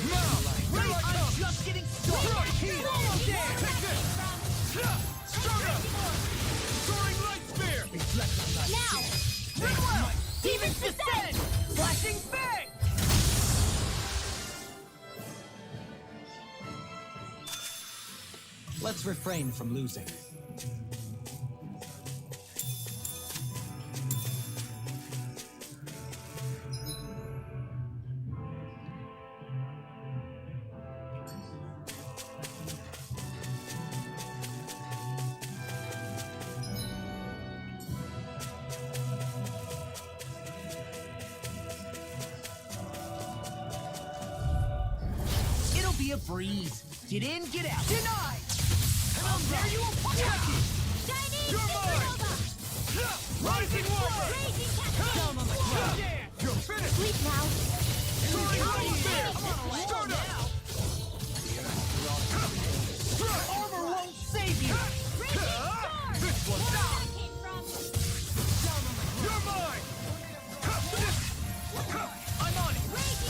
Now! Here I come! I'm just getting started! Heal! Almost there! Take this! Stardust! Soaring light spear! Now! Run well! Demons descend! Flashing fang! Let's refrain from losing. It'll be a breeze. Get in, get out. Denied! And I'll tear you apart! Chinese You're mine! Rising Warper! Down on the ground! You're finished! Sleep now. Soaring light spear! Stardust! Armor won't save you. This one's out! You're mine! I'm on it!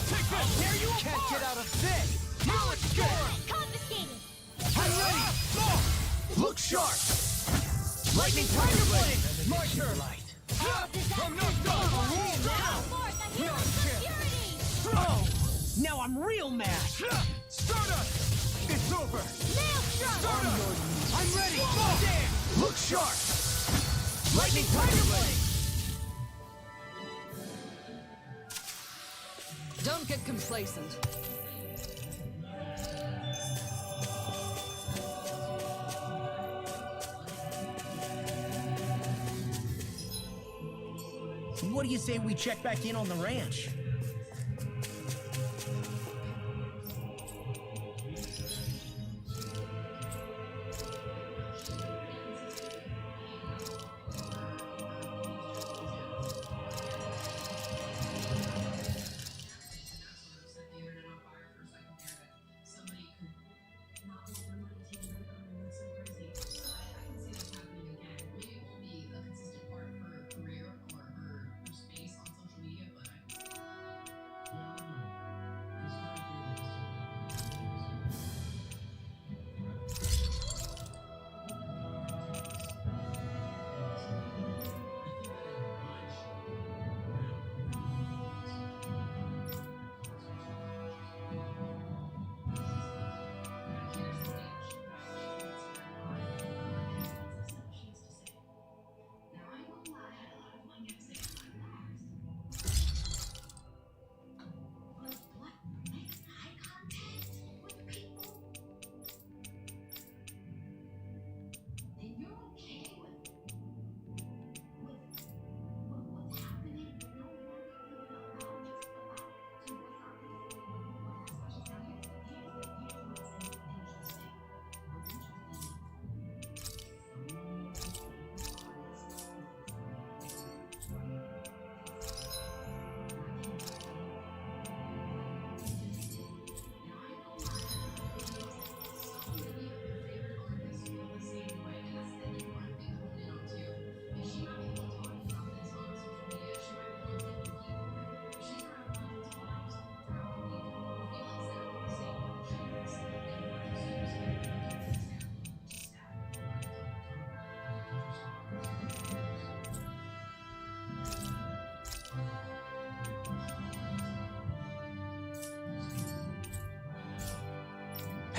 Take this! Tear you Can't apart. get out of this! Now it's good! Confiscated. I'm ready! Look sharp! Lightning Tiger Blade! My turn! I'm not done! Oh, now I'm real mad. Stardust! It's over! Stardust! I'm ready. Look sharp! Lightning Tiger Blade! Don't get complacent. What do you say we check back in on the ranch?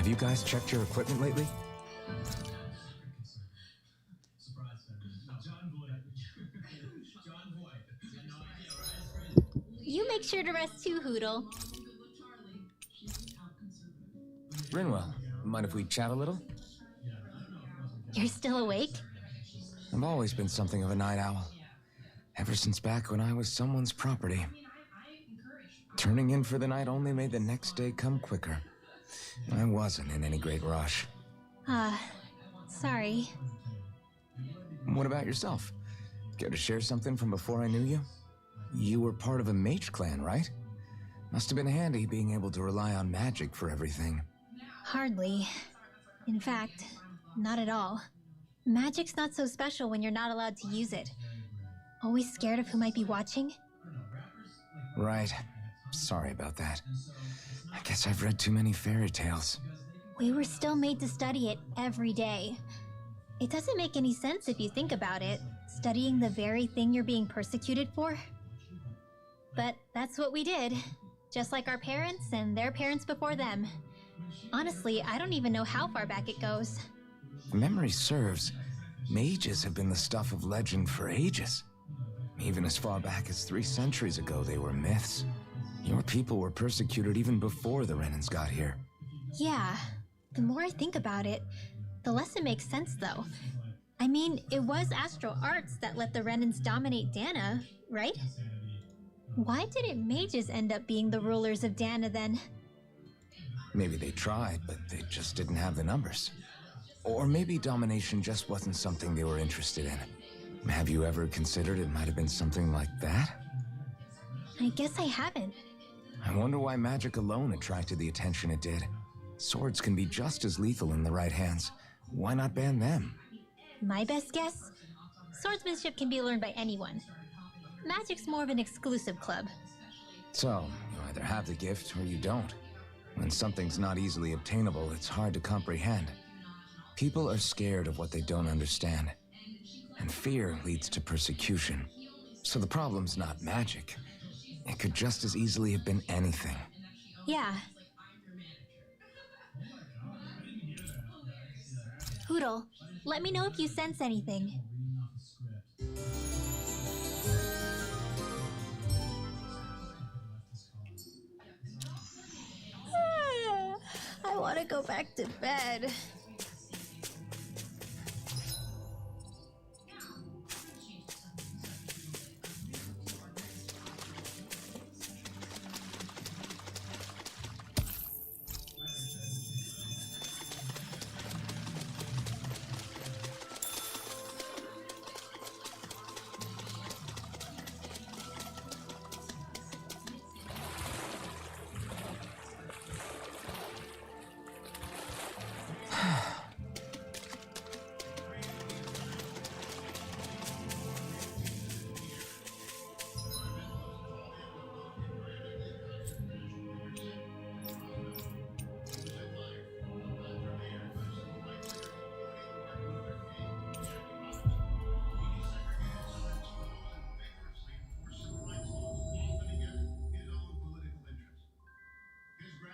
Have you guys checked your equipment lately? You make sure to rest too, Hoodle. Rinwell, mind if we chat a little? You're still awake? I've always been something of a night owl. Ever since back when I was someone's property. Turning in for the night only made the next day come quicker. I wasn't in any great rush. Sorry. What about yourself? Care to share something from before I knew you? You were part of a mage clan, right? Must have been handy being able to rely on magic for everything. Hardly. In fact, not at all. Magic's not so special when you're not allowed to use it. Always scared of who might be watching? Right. Sorry about that. I guess I've read too many fairy tales. We were still made to study it every day. It doesn't make any sense if you think about it, studying the very thing you're being persecuted for. But that's what we did, just like our parents and their parents before them. Honestly, I don't even know how far back it goes. If memory serves, mages have been the stuff of legend for ages. Even as far back as 3 centuries ago, they were myths. Your people were persecuted even before the Renans got here. Yeah, the more I think about it, the less it makes sense though. I mean, it was astral arts that let the Renans dominate Dana, right? Why didn't mages end up being the rulers of Dana then? Maybe they tried, but they just didn't have the numbers. Or maybe domination just wasn't something they were interested in. Have you ever considered it might have been something like that? I guess I haven't. I wonder why magic alone attracted the attention it did. Swords can be just as lethal in the right hands. Why not ban them? My best guess? Swordsmanship can be learned by anyone. Magic's more of an exclusive club. So, you either have the gift or you don't. When something's not easily obtainable, it's hard to comprehend. People are scared of what they don't understand. And fear leads to persecution. So the problem's not magic. It could just as easily have been anything. Yeah. Hoodle, let me know if you sense anything. I want to go back to bed.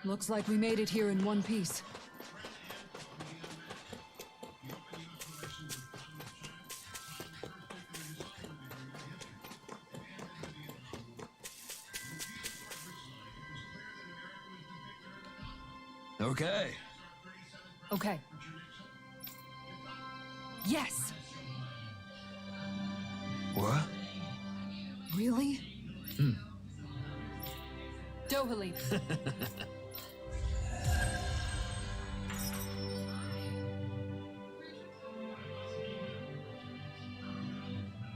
Looks like we made it here in one piece. Okay. Okay. Yes! What? Really? Dohalim.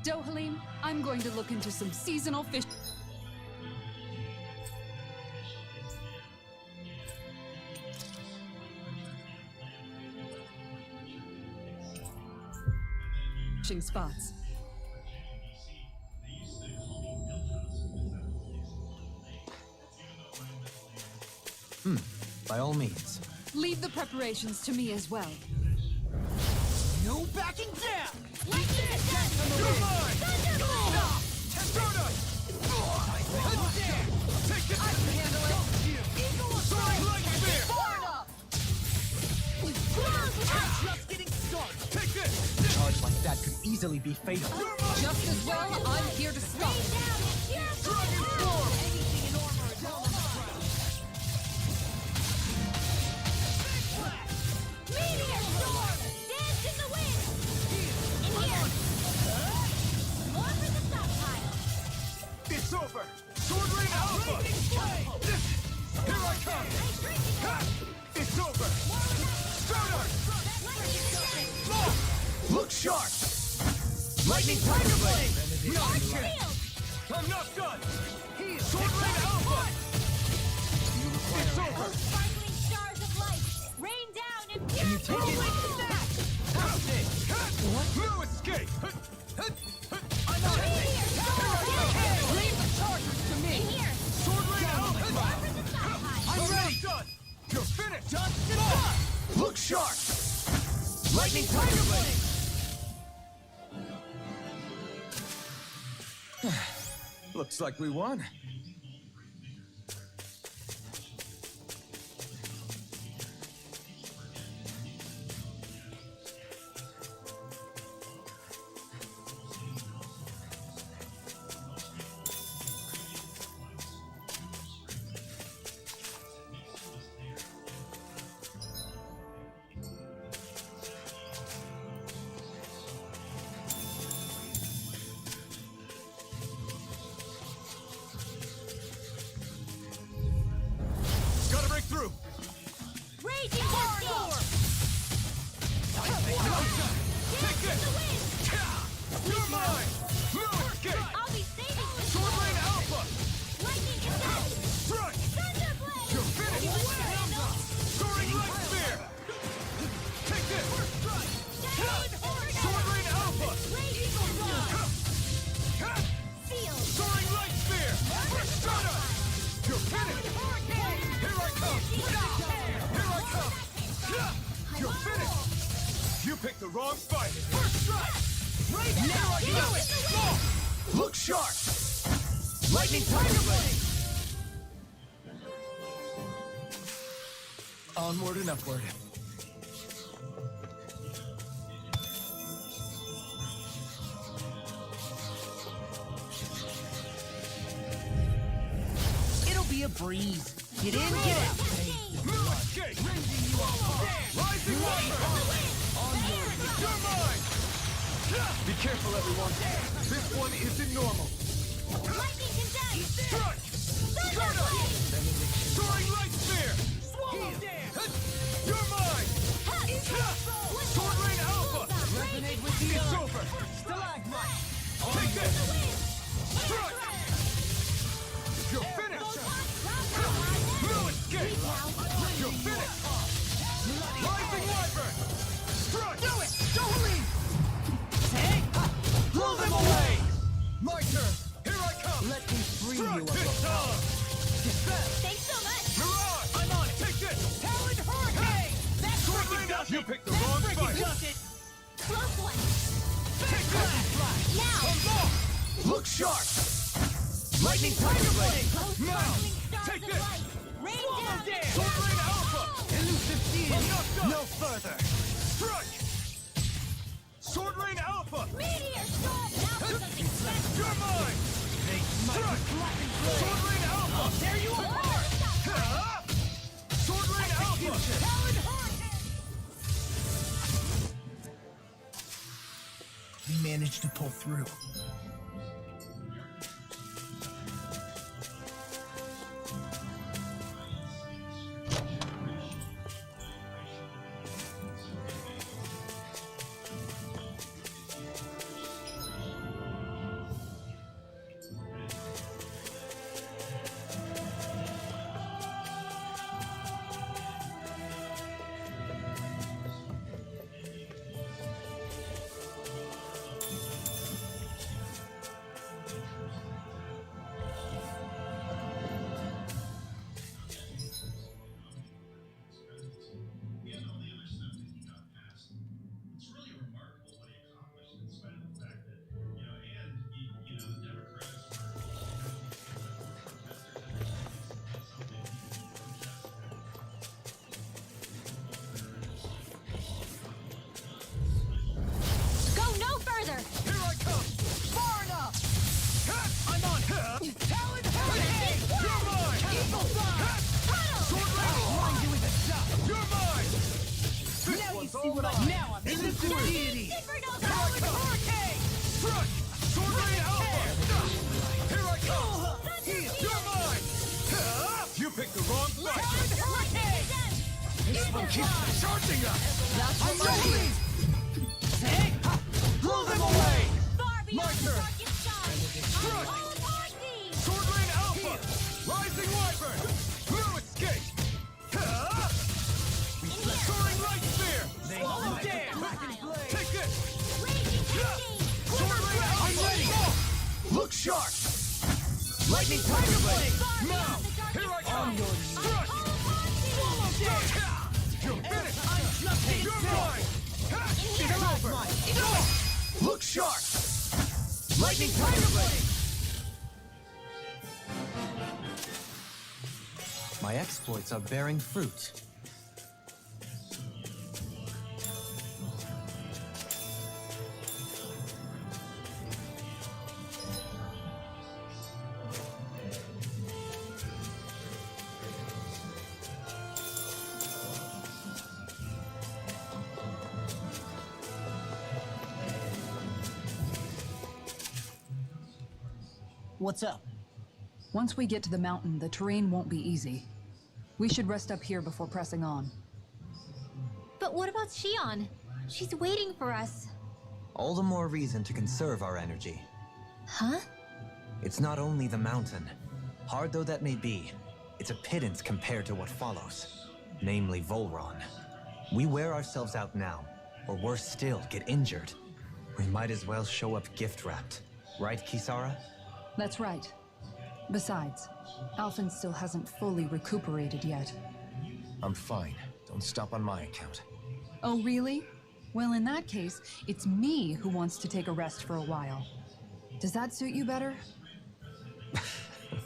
Dohalim, I'm going to look into some seasonal fish. Fishing spots. By all means. Leave the preparations to me as well. No backing down! Like this! Come on! Testroda! Take it! I can handle it! Eagle Assault! Light Spear! easily be fatal. Just as well, I'm here to stop it. Dragon Storm! Anything in armor is on the ground. Meteor storm! Dance in the wind! In here! More for the stockpile! It's over! Sword Rain Alpha! Here I come! Ha! It's over! Stardust! Look sharp! Lightning Tiger Blade! Arch shield! I'm not done! Sword Rain Alpha! It's over! Sparkling stars of light! Rain down and Can you take it? What? No escape! I'm on it! Leave the chargers to me. In here! Sword Rain Alpha! More for the stockpile! I'm ready! Done! You're finished! Done! Look sharp! Lightning Tiger Blade! Looks like we won. Gotta break through! Raging Storm! Take this! You're mine! No escape! I'll be saving this Sword Rain Alpha! Lightning Attack! Strike! Thunderblade! You're finished! You want to handle? Soaring Light Spear! Take this! Sword Rain Alpha! Raging Storm! Seal! Soaring Light Spear! Stardust! You're finished! Here I come! Here I come! You're finished! You picked the wrong fight! First strike! Now I do it! Look sharp! Lightning Tiger Blade! Onward and upward. It'll be a breeze. Get in, get out. No escape! Rising Wyvern! You're mine! Be careful, everyone. This one isn't normal. Lightning Condense! Strike! Thunderblade! Soaring Light Spear! Swallow Dance! You're mine! Sword Rain Alpha! Resonate with It's over! Stalagmite! Take this! Strike! You're finished! No escape! You're finished! Rising Wyvern! Strike! Do it! Don't leave! Blow them away! My turn! Here I come! Let me free Strike! you of It's on! Thanks so much! Mirage! I'm on it! Take this! Talon Hurricane! That's Sword Rain Alpha! You picked the wrong fight! Close one! Take this! Now! Look sharp! Lightning Tiger Blade! Now! Stars Take of this! light! Rain down! Sword Rain Alpha! Elusive field. Not done! No further. Strike! Sword Rain Alpha! Meteor Storm! Now for something special! You're mine! Strike! Sword Rain Alpha! Tear you apart. Ha! Sword Rain Alpha! Talon Hurricane! We managed to pull through. them keeps charging us! I'm ready! Hey! Blow them away! My turn! Crush! Sword Lane Alpha! Rising Wyvern! No escape! Soaring Light Spear! Swallow Dam! Take this! Sword Lane Alpha! I'm ready! Look sharp! Lightning Tiger Blade! Now! Here I come! Crush! Swallow Dam! You're finished! You're mine! It's over! Look sharp! Lightning Tiger Blade! My exploits are bearing fruit. What's up? Once we get to the mountain, the terrain won't be easy. We should rest up here before pressing on. But what about Shion? She's waiting for us. All the more reason to conserve our energy. Huh? It's not only the mountain. Hard though that may be, it's a pittance compared to what follows. Namely Volron. We wear ourselves out now, or worse still, get injured. We might as well show up gift-wrapped. Right, Kisara? That's right. Besides, Alphen still hasn't fully recuperated yet. I'm fine. Don't stop on my account. Oh, really? Well, in that case, it's me who wants to take a rest for a while. Does that suit you better?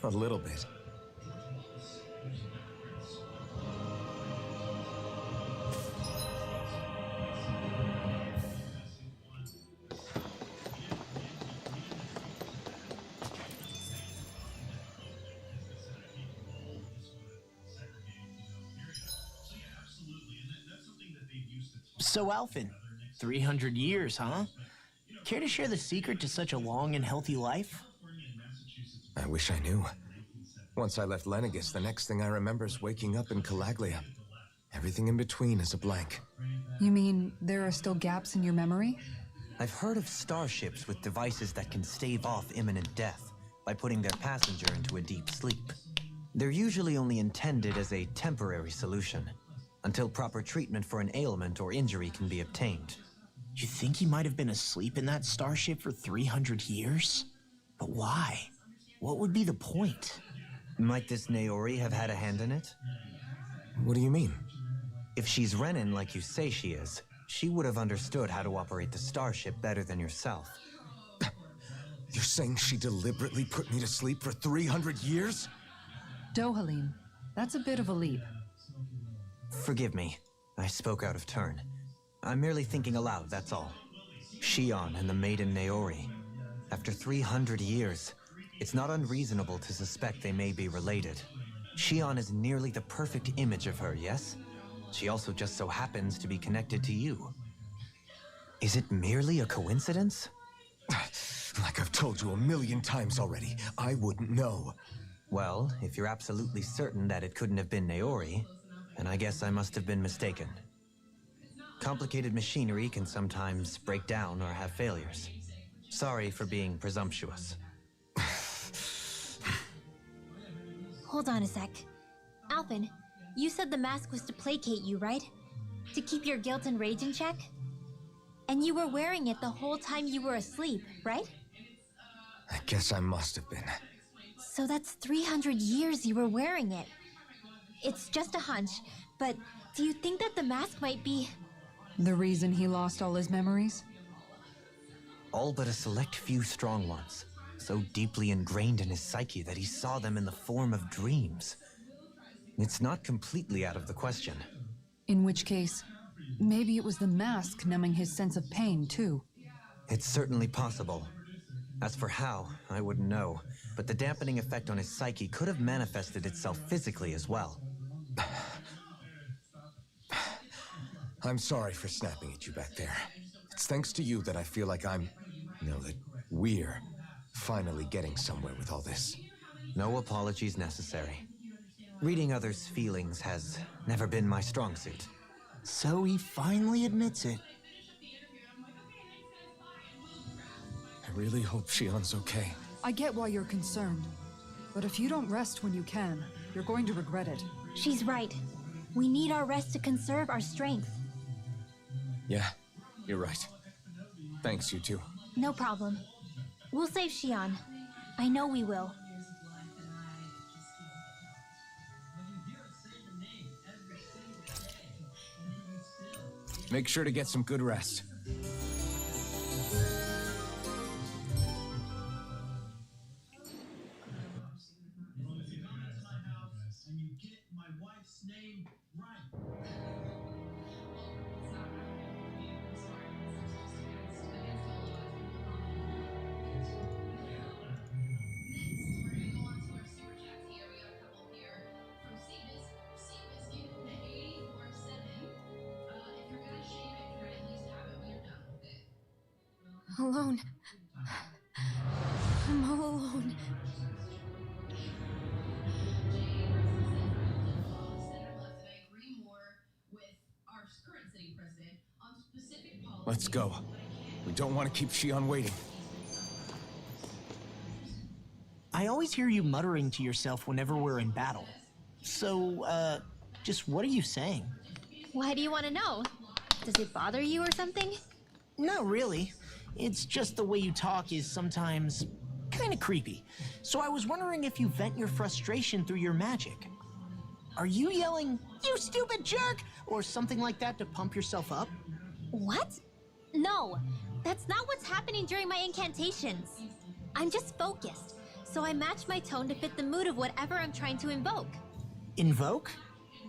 A little bit. So, Alphen, 300 years, huh? Care to share the secret to such a long and healthy life? I wish I knew. Once I left Lenegis, the next thing I remember is waking up in Calaglia. Everything in between is a blank. You mean there are still gaps in your memory? I've heard of starships with devices that can stave off imminent death by putting their passenger into a deep sleep. They're usually only intended as a temporary solution, until proper treatment for an ailment or injury can be obtained. You think he might have been asleep in that starship for 300 years? But why? What would be the point? Might this Naori have had a hand in it? What do you mean? If she's Renin like you say she is, she would have understood how to operate the starship better than yourself. You're saying she deliberately put me to sleep for 300 years? Dohalim, that's a bit of a leap. Forgive me. I spoke out of turn. I'm merely thinking aloud, that's all. Shion and the maiden Naori. After 300 years, it's not unreasonable to suspect they may be related. Shion is nearly the perfect image of her, yes? She also just so happens to be connected to you. Is it merely a coincidence? Like I've told you 1,000,000 times already, I wouldn't know. Well, if you're absolutely certain that it couldn't have been Naori, then I guess I must have been mistaken. Complicated machinery can sometimes break down or have failures. Sorry for being presumptuous. Hold on a sec. Alphen, you said the mask was to placate you, right? To keep your guilt and rage in check? And you were wearing it the whole time you were asleep, right? I guess I must have been. So that's 300 years you were wearing it. It's just a hunch, but do you think that the mask might be... The reason he lost all his memories? All but a select few strong ones, so deeply ingrained in his psyche that he saw them in the form of dreams. It's not completely out of the question. In which case, maybe it was the mask numbing his sense of pain, too. It's certainly possible. As for how, I wouldn't know, but the dampening effect on his psyche could have manifested itself physically as well. I'm sorry for snapping at you back there. It's thanks to you that I feel like that we're finally getting somewhere with all this. No apologies necessary. Reading others' feelings has never been my strong suit. So he finally admits it. I really hope Shion's okay. I get why you're concerned. But if you don't rest when you can, you're going to regret it. She's right. We need our rest to conserve our strength. Yeah, you're right. Thanks, you two. No problem. We'll save Xion. I know we will. Make sure to get some good rest. And you get my wife's name right. Alone. I'm all alone. Let's go. We don't want to keep Shion waiting. I always hear you muttering to yourself whenever we're in battle. So, just what are you saying? Why do you want to know? Does it bother you or something? Not really. It's just the way you talk is sometimes kind of creepy. So I was wondering if you vent your frustration through your magic. Are you yelling, "You stupid jerk," or something like that to pump yourself up? What? No, that's not what's happening during my incantations. I'm just focused, so I match my tone to fit the mood of whatever I'm trying to invoke. Invoke?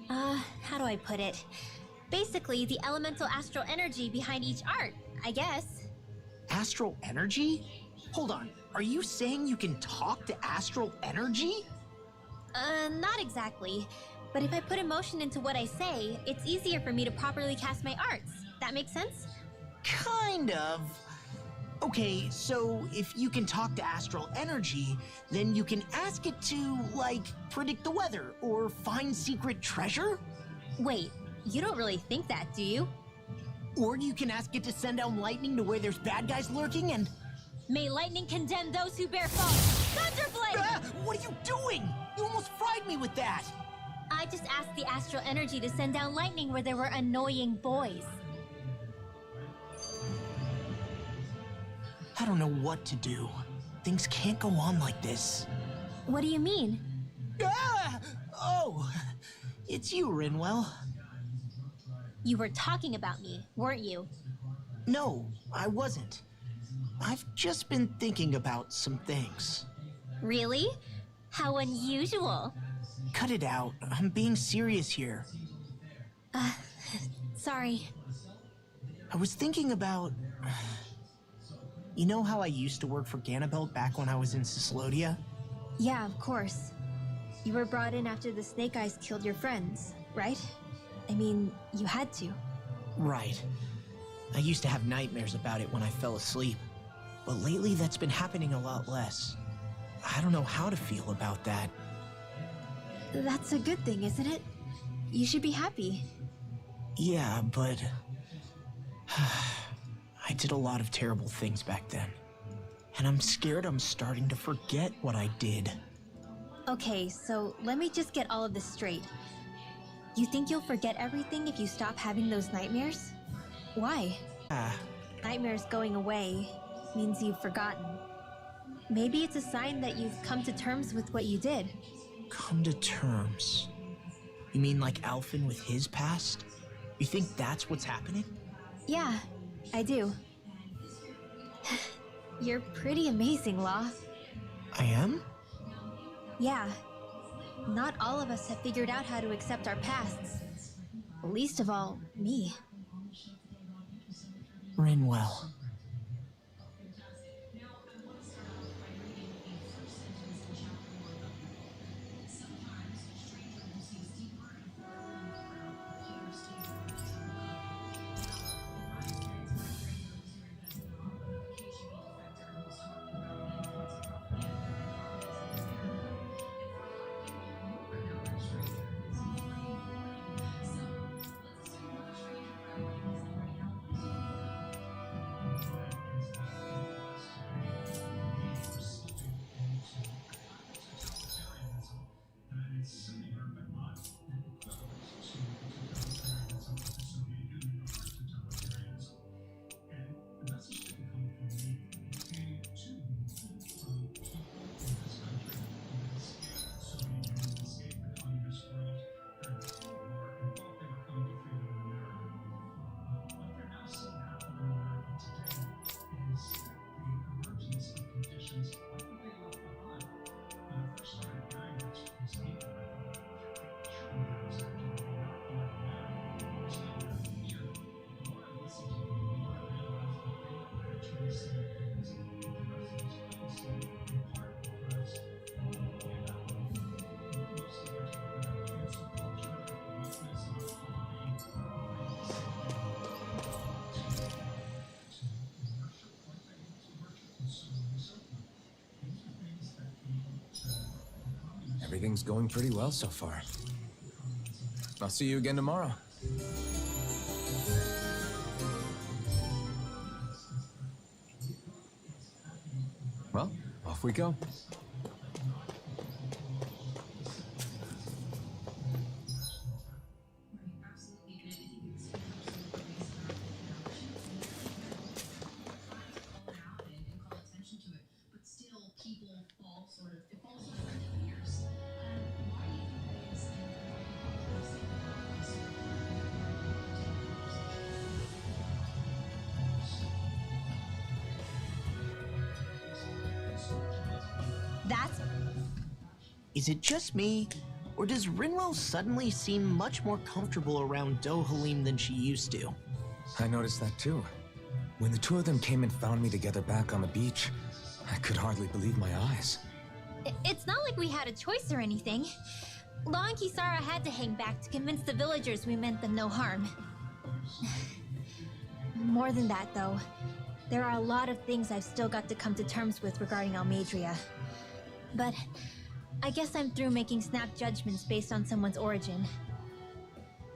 How do I put it? Basically, the elemental astral energy behind each art, I guess. Astral energy? Hold on, are you saying you can talk to astral energy? Not exactly. But if I put emotion into what I say, it's easier for me to properly cast my arts. That makes sense? Kind of. Okay, so if you can talk to astral energy, then you can ask it to, like, predict the weather or find secret treasure? Wait, you don't really think that, do you? Or you can ask it to send down lightning to where there's bad guys lurking and... May lightning condemn those who bear false! Thunderblade! Ah, what are you doing? You almost fried me with that! I just asked the astral energy to send down lightning where there were annoying boys. I don't know what to do. Things can't go on like this. What do you mean? Ah! Oh, it's you, Rinwell. You were talking about me, weren't you? No, I wasn't. I've just been thinking about some things. Really? How unusual. Cut it out. I'm being serious here. Sorry. I was thinking about... You know how I used to work for Ganabelt back when I was in Ciclodia? Yeah, of course. You were brought in after the Snake Eyes killed your friends, right? I mean, you had to. Right. I used to have nightmares about it when I fell asleep. But lately that's been happening a lot less. I don't know how to feel about that. That's a good thing, isn't it? You should be happy. Yeah, but... I did a lot of terrible things back then. And I'm scared I'm starting to forget what I did. Okay, so let me just get all of this straight. You think you'll forget everything if you stop having those nightmares? Why? Nightmares going away means you've forgotten. Maybe it's a sign that you've come to terms with what you did. Come to terms? You mean like Alphen with his past? You think that's what's happening? Yeah, I do. You're pretty amazing, Law. I am? Yeah. Not all of us have figured out how to accept our pasts. Least of all, me. Rinwell. Everything's going pretty well so far. I'll see you again tomorrow. Well, off we go. That's... Is it just me? Or does Rinwell suddenly seem much more comfortable around Dohalim than she used to? I noticed that too. When the two of them came and found me together back on the beach, I could hardly believe my eyes. It's not like we had a choice or anything. Law and Kisara had to hang back to convince the villagers we meant them no harm. More than that, though, there are a lot of things I've still got to come to terms with regarding Almadria. But I guess I'm through making snap judgments based on someone's origin.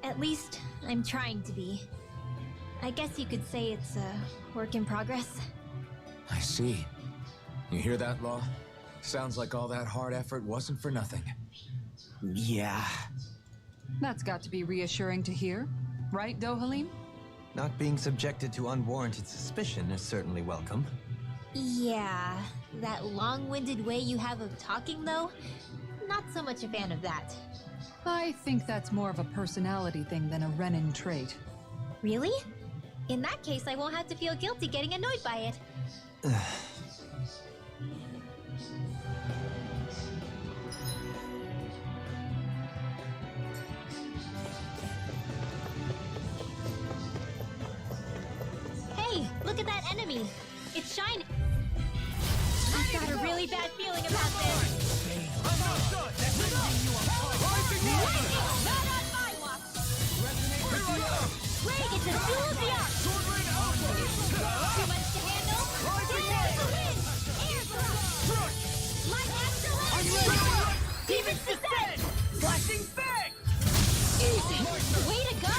At least, I'm trying to be. I guess you could say it's a work in progress. I see. You hear that, Law? Sounds like all that hard effort wasn't for nothing. Yeah. That's got to be reassuring to hear, right, Dohalim? Not being subjected to unwarranted suspicion is certainly welcome. Yeah, that long-winded way you have of talking, though? Not so much a fan of that. I think that's more of a personality thing than a Renin trait. Really? In that case, I won't have to feel guilty getting annoyed by it. Hey, look at that enemy! It's shining! I've got a really bad feeling about this! I'm not done! Not on my watch! Ray gets a duel of the arc! Too much to handle? Stand for the win! Air thrust! Light astral energy! Demons descend! Flashing bang! Easy! Way to go!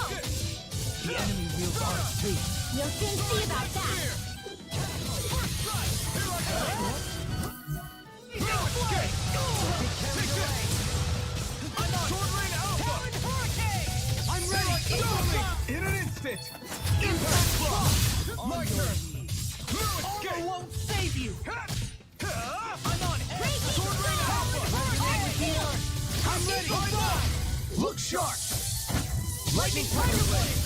The enemy wields arms too. You'll soon see about that! I'm ready! In an instant! Impact block! My turn! No escape! Armor won't save you! I'm on it! Sword Rain Alpha! I'm ready! Look sharp! Lightning Tiger Blade!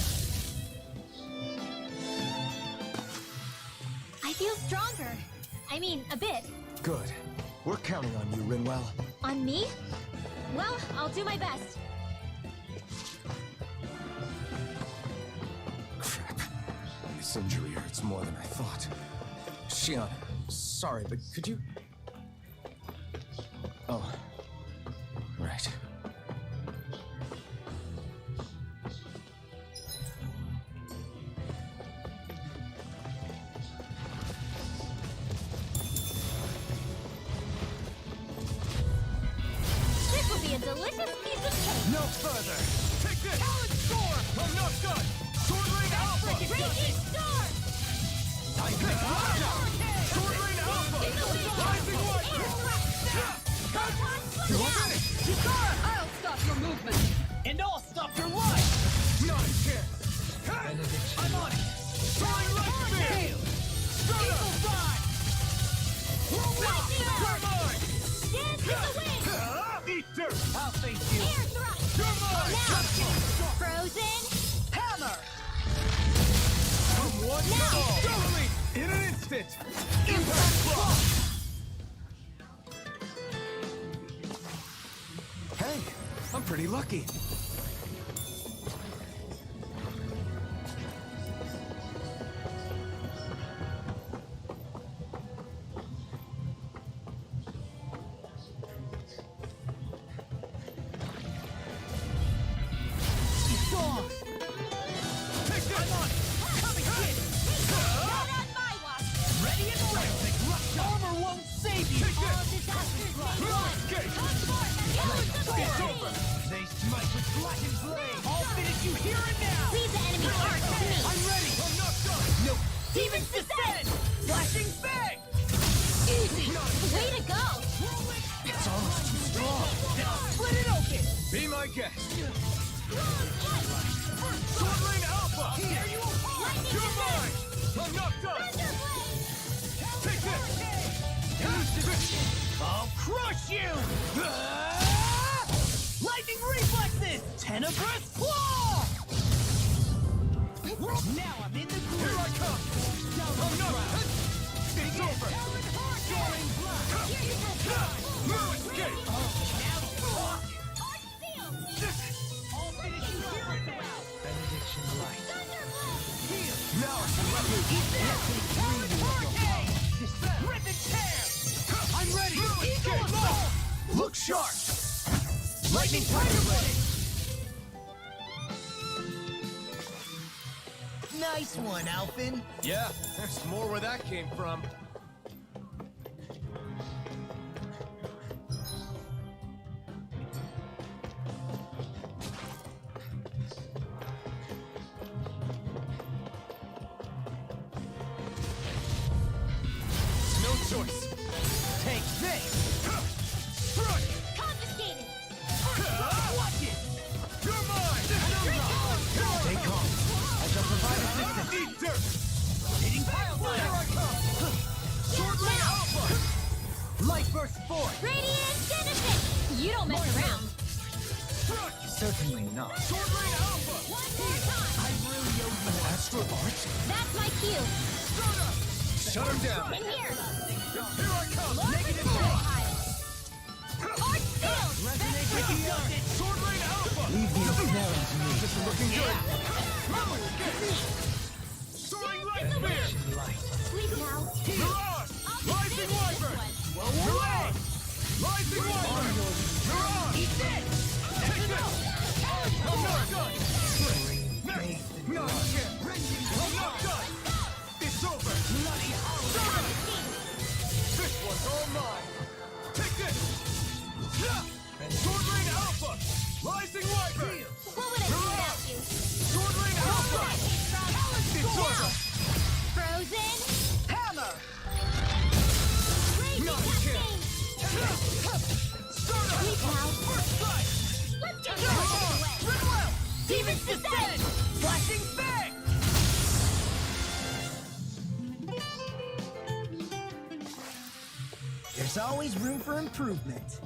I feel stronger. I mean, a bit. Good. We're counting on you, Rinwell. On me? Well, I'll do my best. Crap. This injury hurts more than I thought. Shion, sorry, but could you... Oh. Right. This will be a delicious piece of cake. No further! Take this! Talon Storm! I'm not done! Sword Rain Alpha! Raging Storm! Sword Rain Alpha! Rising Light! You want it? Kisara! I'll stop your movement! And I'll stop your life! Not a chance! I'm on it! Soaring Light Spear! Evil Fly! You're mine! Dance in the wind! Eat dirt! I'll face you! Air thrust! You're mine! Now! Frozen! Hammer! From one to Now! all! Totally! In an instant! Impact block! Hey, I'm pretty lucky. Armor won't save you! Take this! Escape! They smite with blackened blade. I'll finish you here and now. Leave the enemy art to me. I'm ready. I'm not done. No. Demons descend. Flashing fang. Easy. Way to go. It's almost too strong. Then I'll split it open. Be my guest. Sword Lane Alpha. Here you are. You're mine. I'm not done. Take this. I'll crush you. Lightning reflexes. Tenebrous claw. Now I'm in the groove. Here I come. I'm not done. It's over. Soaring blast. No escape. I'll finish you here and now. Benediction light. Heal. Now I can let you eat this. Rip and tear. I'm ready. Eagle assault. Look sharp. Lightning tiger blade. Nice one, Alphin. Yeah, there's more where that came from. No choice. Take this. Strike. Confiscated. Watch it. You're mine. Stay calm. I shall provide assistance. Eat dirt. Hitting pile fire. Here I come. Sword Lane Alpha. Light burst forth. Radiant Genesis. You don't mess around. Struck. Certainly not. Sword Lane Alpha. One more time. I really owe you an astral art. That's my cue. Shut him down. In here. Here I come. Lord Negative Control one. pile. Art field. Resonate with the earth. Sword Lane Alpha. Leave the ensnaring to me. This is looking good. Soaring light spear. Sleep now. Mirage. I'll Rising finish this Wyvern. one. Mirage. Rising Wyvern. Mirage. Eat this. Take this. I'm not done. Not yet. I'm not done. It's over. Bloody horror. This one's all mine. Take this. Sword Lane Alpha. Rising Wyvern. What would I do without you? Sword Lane Alpha. It's over. Frozen. Hammer. Raging Not a Cascade. Start up. Sleep now. First strike. Let's get this away. Well. Demons descend. Flashing fang. There's always room for improvement.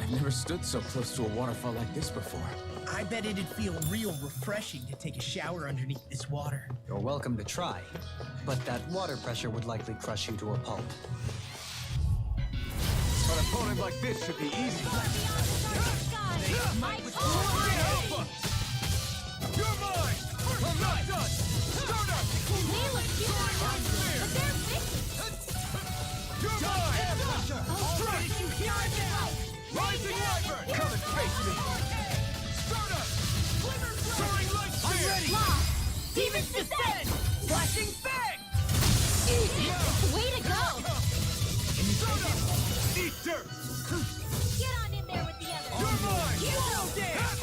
I've never stood so close to a waterfall like this before. I bet it'd feel real refreshing to take a shower underneath this water. You're welcome to try, but that water pressure would likely crush you to a pulp. An opponent like this should be easy. My Sword Lane Alpha. You're mine. I'm not done. Start up. They look cute, but they're vicious. You're mine. I'll finish you here and now. Rising Wyvern. Come and face me. Start up. Soaring light spear. I'm ready. Lost. Demons descend. Flashing fang. Easy. Way to go. Start up. Eat dirt. Get on in there with the others. You're mine. You will dance.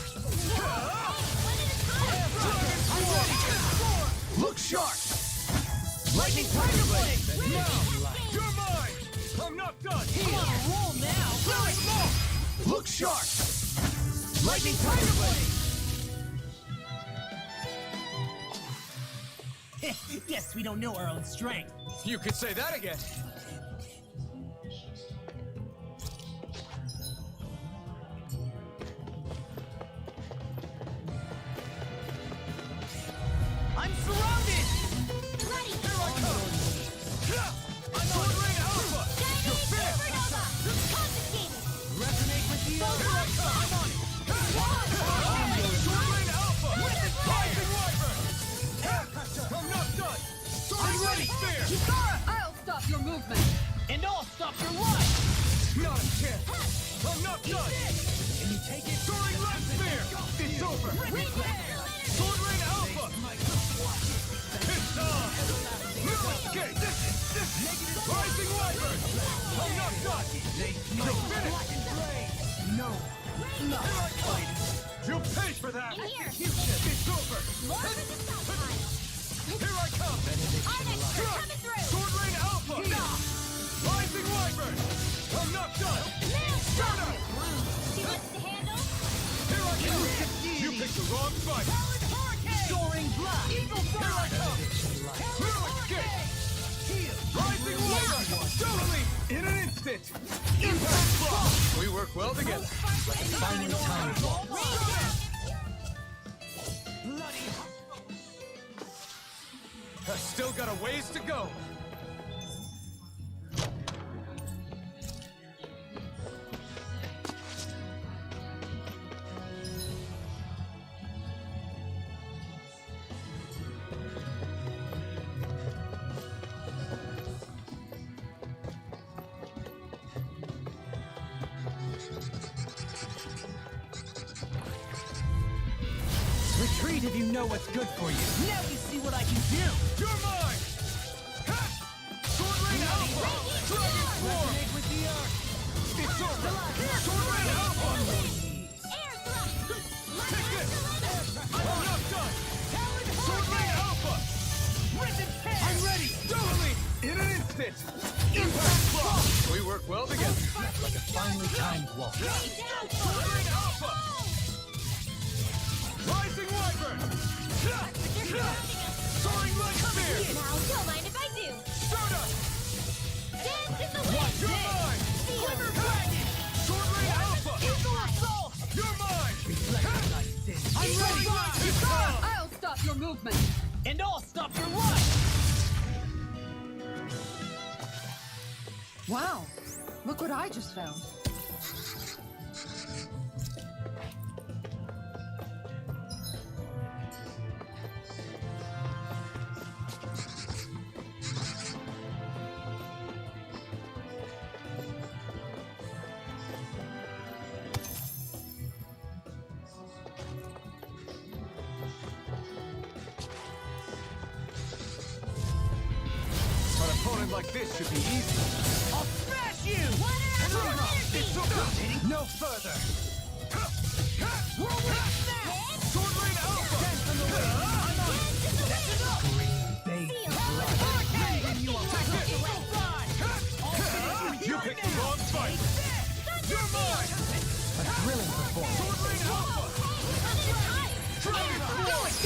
One at a time. I'm ready. Look sharp. Lightning tiger blade. Now. You're mine. I'm not done. I'm on a roll now. Flying smoke. Look sharp. Lightning tiger blade. Guess we don't know our own strength. You could say that again. And I'll stop your life! Not a chance! I'm not done! And you take it? Soaring Light Spear! It's over! Sword Rain Alpha! It's on! No escape! Rising Wyvern! I'm not done! You're finished! No! Not quite! You pay for that! It's over! Here I come! Coming through! Sword Rain Alpha! Rising Wyvern! I'm not done! Shut up! She wants to handle? Here I come! You picked the wrong fight! Soaring Blast! Eagle Here I come! No escape! Rising Wyvern! Totally! In an instant! Impact Block! We work well together! Finally time. Bloody! I've still got a ways to go! Retreat if you know what's good for you. Now you see what I can do. You're mine. Sword Rain Alpha. Dragon Swarm. With the arc. It's over. Sword Rain Alpha. Take this. I'm not done. Sword Rain Alpha. I'm ready. Totally. In an instant. Impact Block. We work well together. Like a finely timed walk. Sword Rain Alpha. Rising Wyvern! Soaring Light Spear! Now, don't mind if I do. Stardust! Dance in the wind! You're mine! Glimmer Dragon! Sword Rain Alpha! Eagle Assault! You're mine! I'm ready! I'll stop your movement! And I'll stop your life! Wow, look what I just found. An opponent like this should be easy. I'll smash you! It's over! No further! Whirlwind Smash! Sword Rain Alpha! Dance in the wind! I'm on it! That's enough! Green Bay Hurricane! You are You picked the wrong fight! You're mine! A thrilling performance. Sword Rain Alpha! Dragon Force!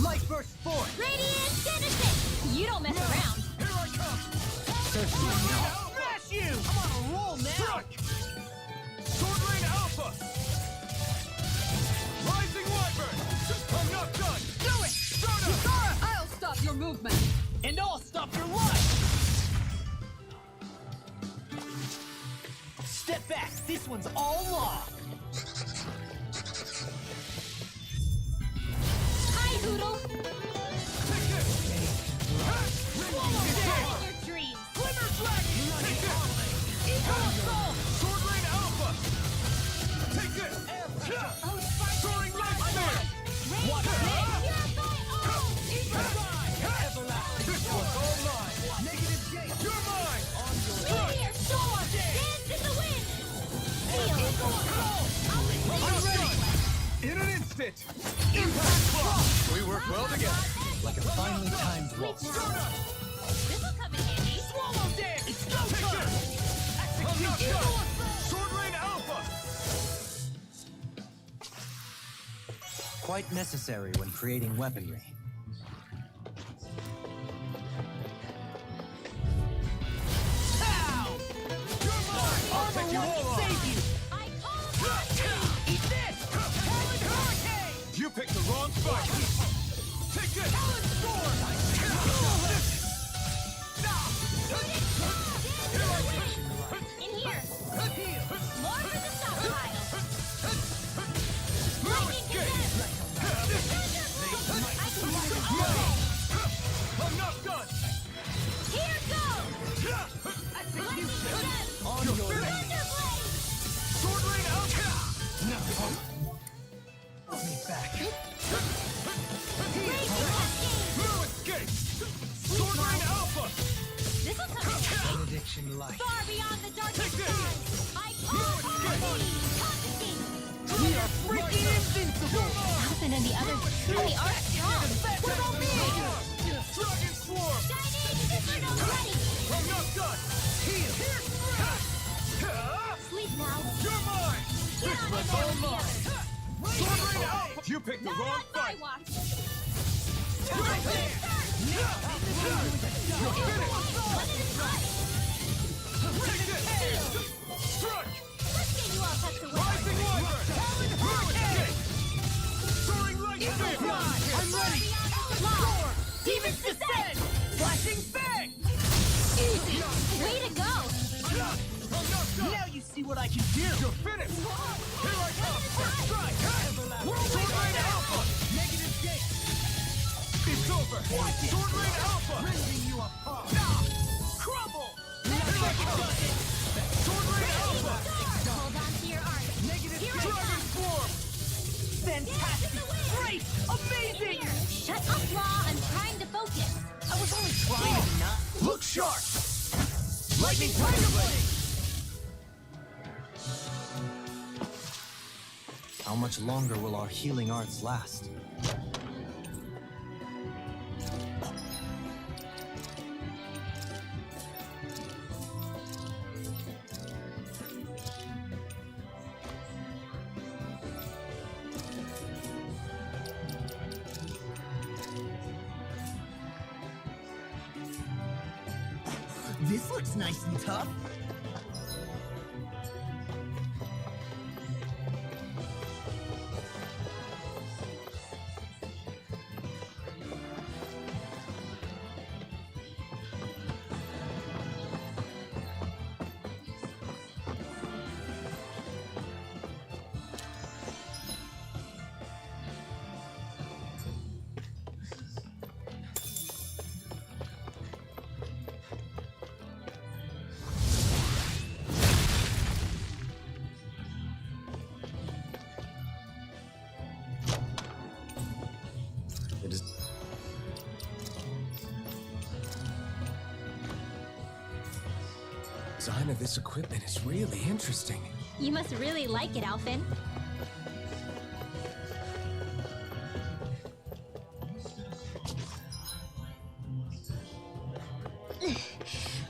Light Burst Force! Radiant Genesis! You don't mess around. Here I come! Smash you! I'm on a roll now! Sword Rain Alpha! Rising Wyvern! I'm not done! Do it! Stardust! I'll stop your movement! And I'll stop your life! Step back! This one's all law! Hi, Hoodle! Take it! Swallow down in your dreams! Glimmer Dragon! Take it! Eagle Assault! Sword Rain Alpha! Take it! Soaring Light Spear! Watch This one's all mine! Negative gate! You're mine! Meteor Storm! Dance in the wind! Feel I'm ready! In an instant! Impact Block! We work well together. Like a finely timed walk. This'll come in handy. Swallow dance! It's go time! I'm not done! Sword Rain Alpha! Quite necessary when creating weaponry. Ow! You're mine! I'll take you all on! Save you! I call upon you! Eat this! Talon Hurricane! You picked the wrong fight! Take this! Talon Storm! In here! More for the stockpile! Lightning Condemn! I'm not done! Here goes! back. No escape! Sword Rain Alpha! This'll come in handy. Benediction light. Far beyond the darkest Take this. skies, I call upon thee! We are freaking invincible! Alvin and the others truly are strong. What about me? Dragon Swarm! Shining Inferno ready! I'm not done! Heal! Sleep now. You're mine! Get on in there with the others. Sword Rain Alpha! You picked the Not wrong on my fight! watch. Right there! You're finished! One at a time. Take this! Strike! Let's get you all tucked away. Rising Wyvern! Hurricane! Soaring Light Spear! I'm ready! Fly. Demons descend. Flashing Fang! Easy. Way to go. Now you see what I can do! You're finished! Here I come! First strike! Sword Rain Alpha! Negative gate! It's over! Sword Rain Alpha! Rending you apart! Crumble! Sword Rain Alpha! Hold on to your art. Negative Here I Dragon come. Swarm! Fantastic! Great! Amazing! Here. Shut up, Law. I'm trying to focus. I was only trying to not... Look sharp! Lightning Tiger Blade! How much longer will our healing arts last? This looks nice and tough. It is. Design of this equipment is really interesting. You must really like it, Alvin.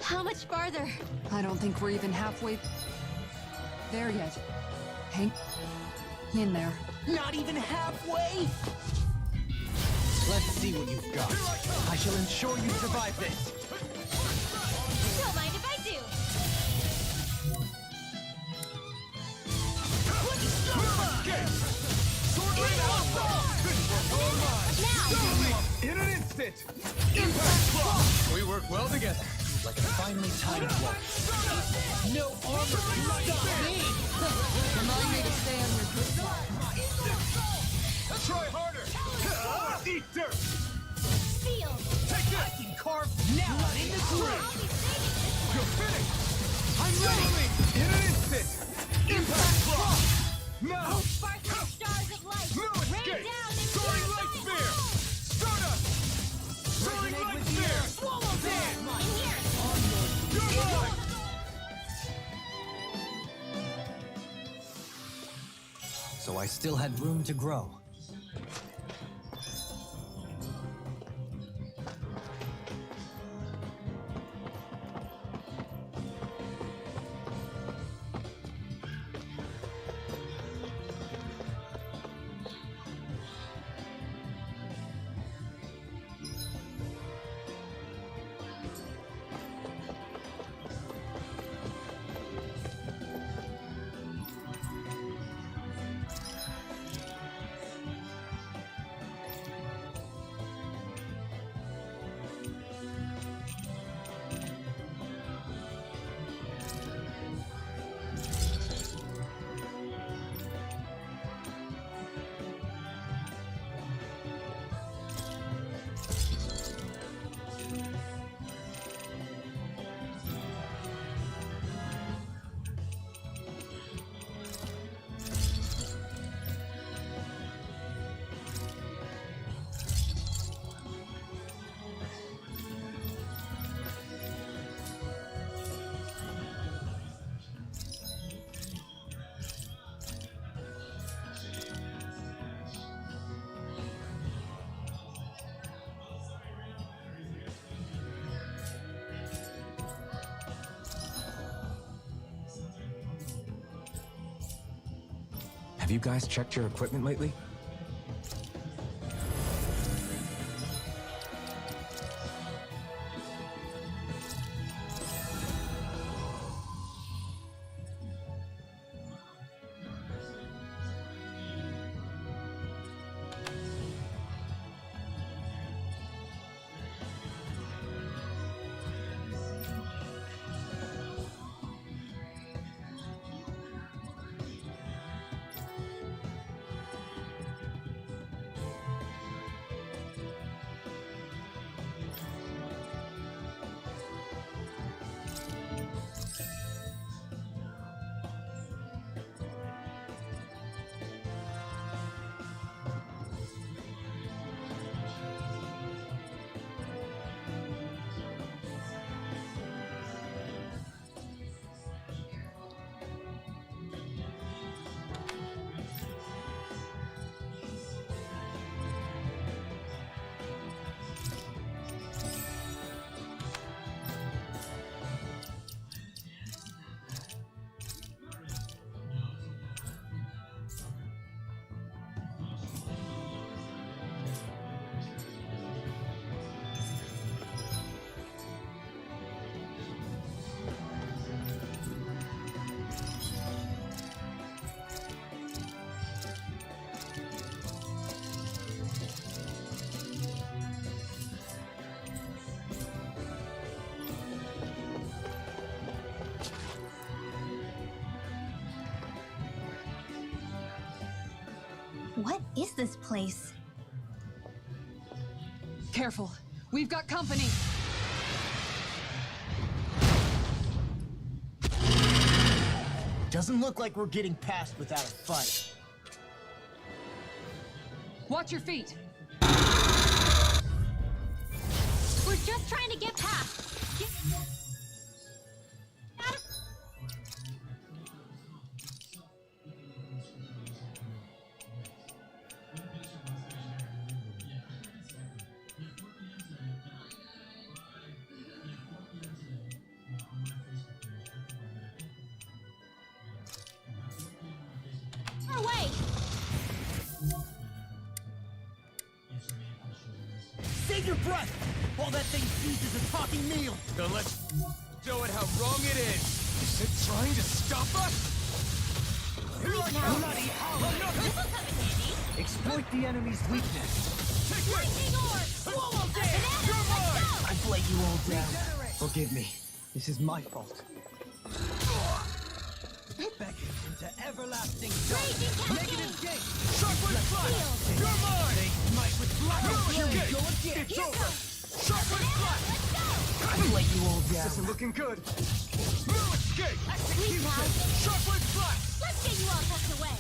How much farther? I don't think we're even halfway there yet. Hang in there. Not even halfway? Let's see what you've got. I shall ensure you survive this. Don't mind if I do. Sword Rain Alpha! Now! In an instant! Impact Block! We work well together. Like a finely timed walk. No armor can stop me! Remind me to stay on your good side. Try harder! Eat dirt! Steel! Take I this! can carve now in the I'll grave! be saving this one. You're finished! I'm ready! In an instant! Impact Block! Now! Sparkling stars of light! No Rain escape! down and Soaring purify Light Spear! all! Stardust! Soaring Light Spear! Swallow that! In here! You're mine! So I still had room to grow. Have you guys checked your equipment lately? What is this place? Careful. We've got company. Doesn't look like we're getting past without a fight. Watch your feet. We're just trying to get past. Our way. Save your breath while that thing seizes a talking meal. Then let's show it how wrong it is. Is it trying to stop us? Bloody hell! This'll come in handy. Exploit the enemy's weakness. Lightning orb! Swallow Banana, let's go! I've let you all down. Forgive me. This is my fault. Beckett into everlasting Raging negative cascade! gate. Shockwave flash. You're mine. They smite with black flame. Go again. It's over. Shockwave flash. Let's go! I've let you all down. This isn't looking good. No escape. Sweet now. Shockwave flash. Let's get you all tucked away.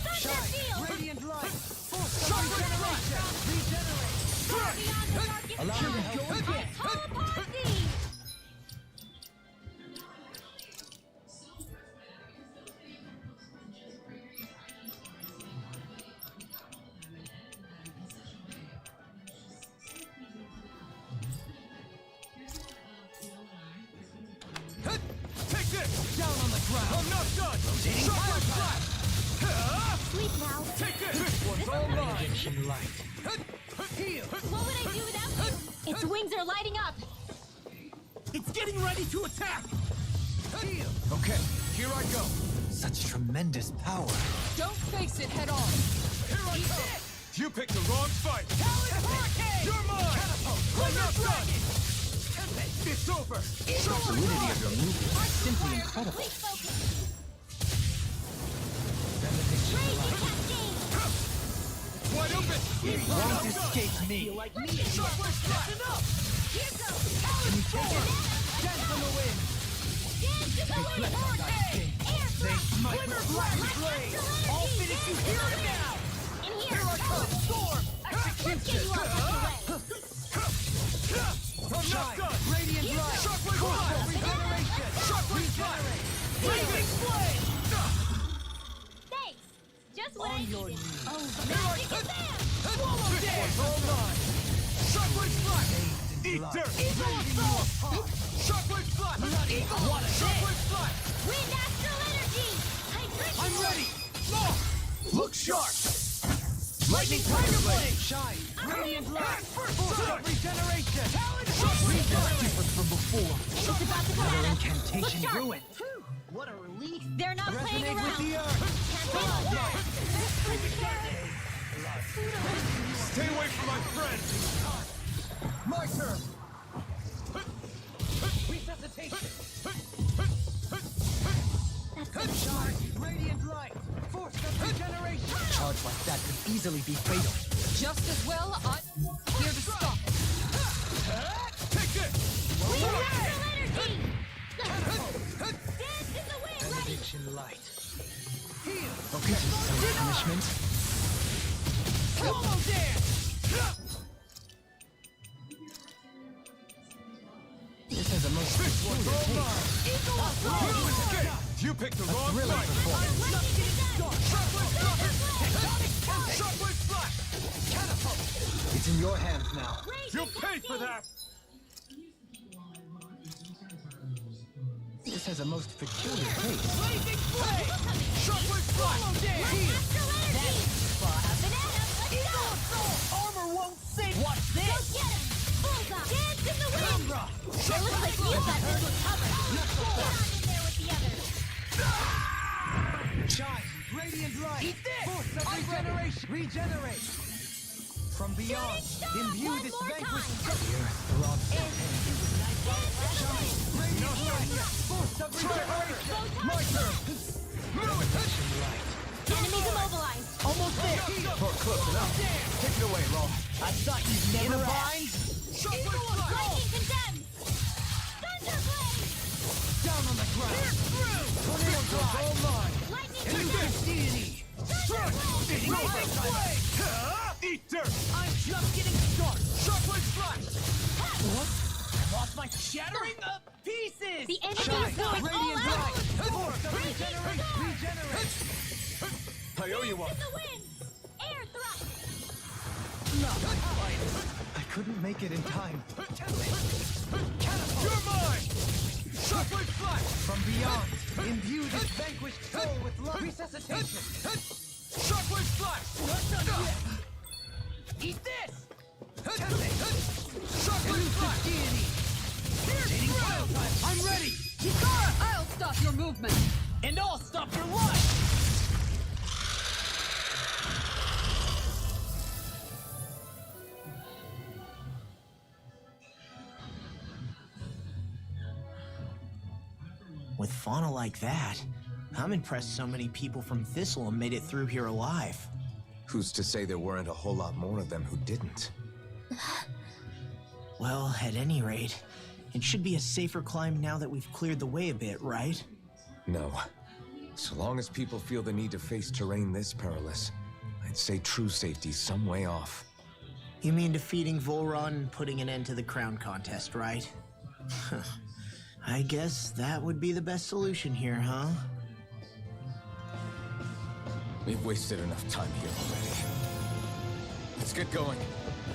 Thunder field! Radiant light. Shockwave flash. Regenerate. Far beyond the darkest Allow me to sky. go again. I call upon thee! Take this! Down on the ground! I'm not done! Shockwave flash! Sleep now. Take this! This one's all mine! Redemption light. Heal! What would I do without you? Its wings are lighting up. It's getting ready to attack! Heal! Okay, here I go. Such tremendous power. Don't face it head on. Here I come! You picked the wrong fight. Hurricane! You're mine! I'm not done! It's over! The fluidity of your movements is simply incredible. Please focus. Raging cascade! Wide open. It won't escape me! Like me! Shockwave flash! Enough! Here goes! Dance on the wind! Dance to the wind! Air They thrust! smite with black flame! I'll finish you here and now! In Here here! I come! Storm! Let's get you all tucked away. I'm not done! Radiant light! Shockwave flash! Regeneration! Shockwave flash! Blazing flame! Thanks! Just what On I your needed. knees. Oh, magic is there! Swallow dance! All mine! Shockwave flash! Eat dirt! Eagle assault! Shockwave flash! Bloody what a Shockwave flash! Wind astral energy! I drink I'm more. ready! Look sharp! Lightning Tiger Blade! Shine! Radiant Light! Force of Regeneration! Regenerate! Different from before. It's about to come Another at us. incantation Look sharp. ruined. What a relief. They're not playing Resonate around. with the earth! Cancel out that. Stay away from my friend! My turn! Resuscitation! Shine! Radiant Light! Force of Regeneration! A charge like that could easily be fatal. Just as well, I'm here to stop it. Take it! We have natural energy. Dance in the wind. Ready. Benediction Light. Heal! Okay, some punishment. Swallow dance! This has a most peculiar taste. You picked the wrong fight! Shockwave Flash! Catapult! It's in your hands now. You'll pay for that! This has a most peculiar taste. Blazing Flame! Shockwave Flash! Heal! Eagle Assault! Armor won't save! Watch this! Go get him. Bullseye. Dance in the wind. Umbra! It looks like you've got this covered. Get on in there with the others. Shine! Radiant Light! Eat this! Force of Regeneration! Regenerate! From beyond, imbue this vanquished soul. The earth throbs with pain. Shine! Radiant Light! Force of Regeneration! My turn! Benediction Light! Enemies immobilized. Almost there! Or close enough. Take it away, Law. I thought you'd never bind. Shockwave Flash! Lightning condemned. Thunderblade. Down on the ground! Pierce through! Tornado Drive! All mine! Lightning Into condemned. deity! Strike! Rolling Blade! Eat dirt! I'm just getting started! Shockwave Flash! What? I lost my shattering pieces! The enemy Shine! is going all Radiant out. Light! Force of Regeneration! Regenerate! I owe you one! In the wind. Air thrust. No! I couldn't make it in time. Catapult! You're mine! Shockwave Flash! From beyond, imbue this vanquished soul with love. Resuscitation! Shockwave Flash! Not done yet! Eat this! Shockwave Flash! Deity! I'm ready! Hikara, I'll stop your movement. And I'll stop your life! With fauna like that, I'm impressed so many people from Thistleum made it through here alive. Who's to say there weren't a whole lot more of them who didn't? Well, at any rate, it should be a safer climb now that we've cleared the way a bit, right? No. So long as people feel the need to face terrain this perilous, I'd say true safety's some way off. You mean defeating Volron and putting an end to the crown contest, right? I guess that would be the best solution here, huh? We've wasted enough time here already. Let's get going.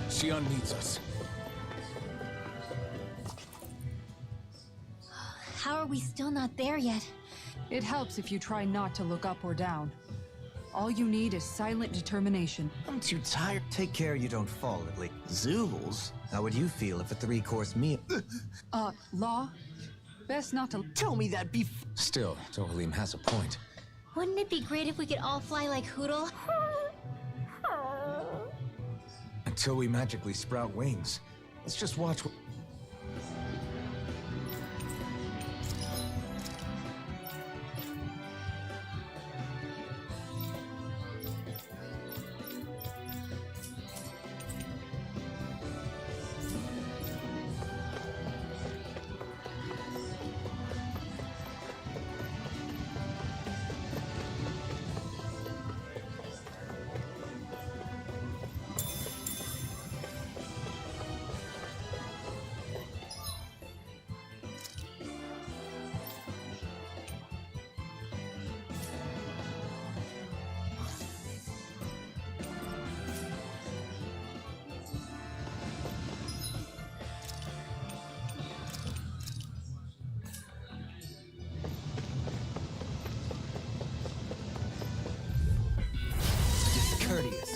Xion needs us. How are we still not there yet? It helps if you try not to look up or down. All you need is silent determination. I'm too tired. Take care you don't fall, at least. Zoogles? How would you feel if a 3-course meal... Law? Best not to... Tell me that before. Still, Dohalim has a point. Wouldn't it be great if we could all fly like Hootle? Until we magically sprout wings, let's just watch.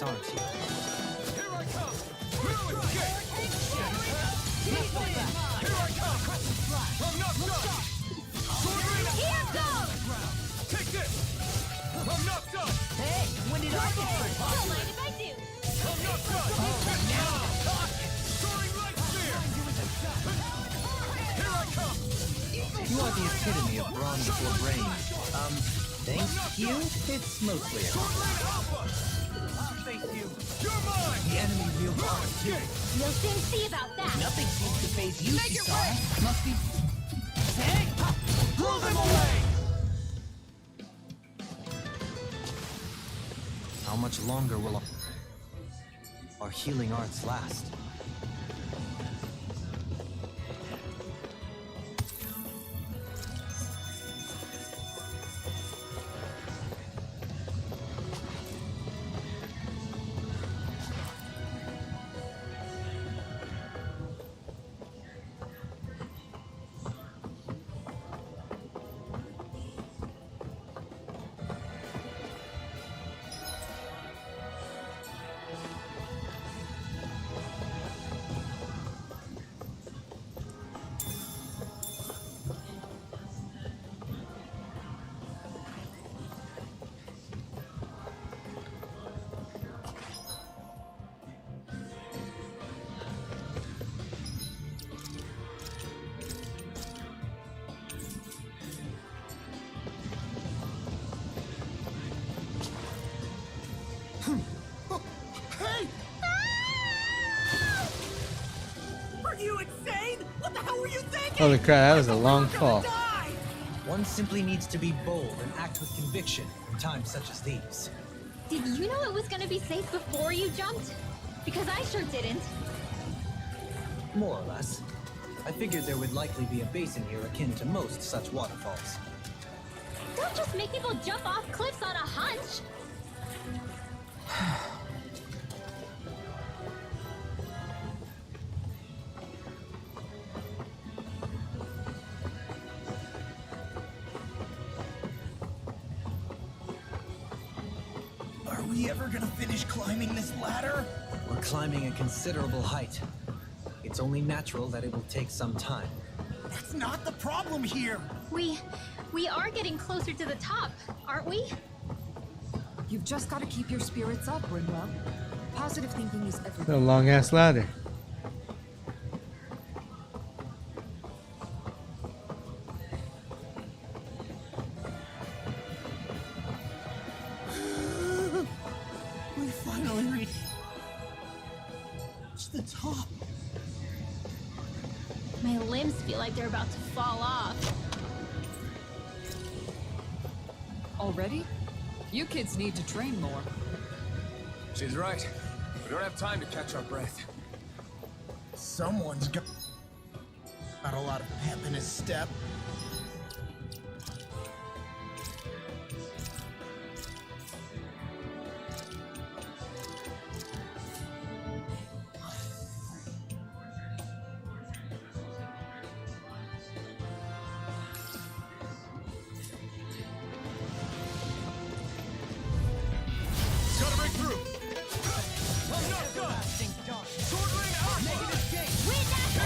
this, aren't you? Here I come! No escape! Here I come! I'm knocked up! Sword rain out! Here goes! Take this! I'm knocked up! Hey, when did I get first? Don't mind if I do. I'm knocked up! Soaring light spear! Here I come! You are the epitome of brawn before brain. Thank you? It's mostly Sword rain alpha! I'll face you. You're mine! The enemy wields armor too. We'll soon see about that. Nothing seems to phase you, Cesar. Must be. Hey! Throw them away! How much longer will our healing arts last? Hey! Are you insane? What the hell were you thinking? Holy crap, that was a long fall. One simply needs to be bold and act with conviction in times such as these. Did you know it was gonna be safe before you jumped? Because I sure didn't. More or less. I figured there would likely be a basin here akin to most such waterfalls. Don't just make people jump off cliffs on a hunch. Are we ever gonna finish climbing this ladder? We're climbing a considerable height. It's only natural that it will take some time. That's not the problem here. We are getting closer to the top, aren't we? You've just got to keep your spirits up, Rinwell. Positive thinking is A everything. long ass ladder. We finally reached the top. My limbs feel like they're about to fall off. Already? You kids need to train more. She's right. We don't have time to catch our breath. Someone's got a lot of pep in his step. Gotta break through! I'm not done! Sword rain alpha! Wind after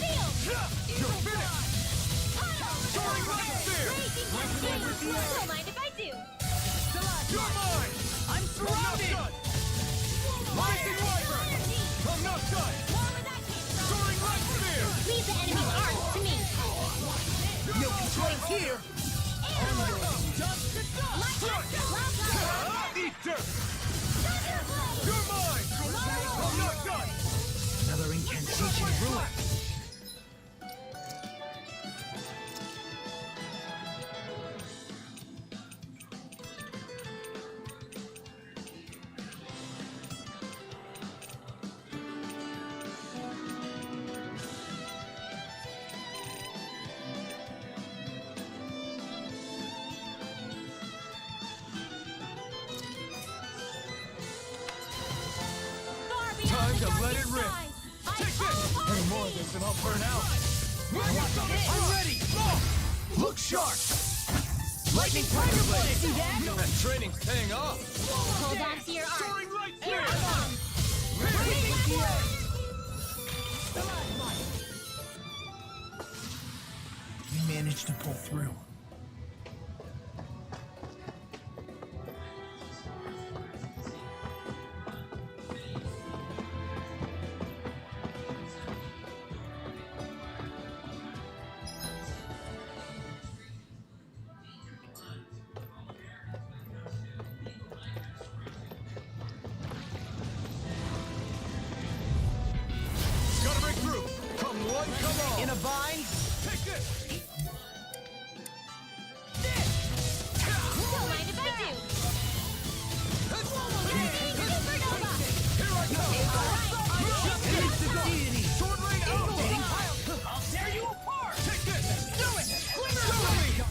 field! You're finished! Soaring light spear! Don't mind if I do. You're mine! I'm surrounded! Rising wyvern! I'm not done! Soaring light spear! Leave the enemy's arms to me. No constraints here. Eat dirt! You're mine! I'm not done! Another incantation ruined. Time to let it rip! Take this! Any more of this and I'll burn out! I'm ready! Look sharp! Lightning Tiger Blade! See that? That training's paying off. Hold on to your arm. Soaring light Here flare! I come. Raging flare! We managed to pull through. Gotta break through! Come one, come all! In a bind? Take this! Don't mind if I do. Supernova! Here I come! Sword Rain Alpha! I'll tear you apart! Take this! Do it!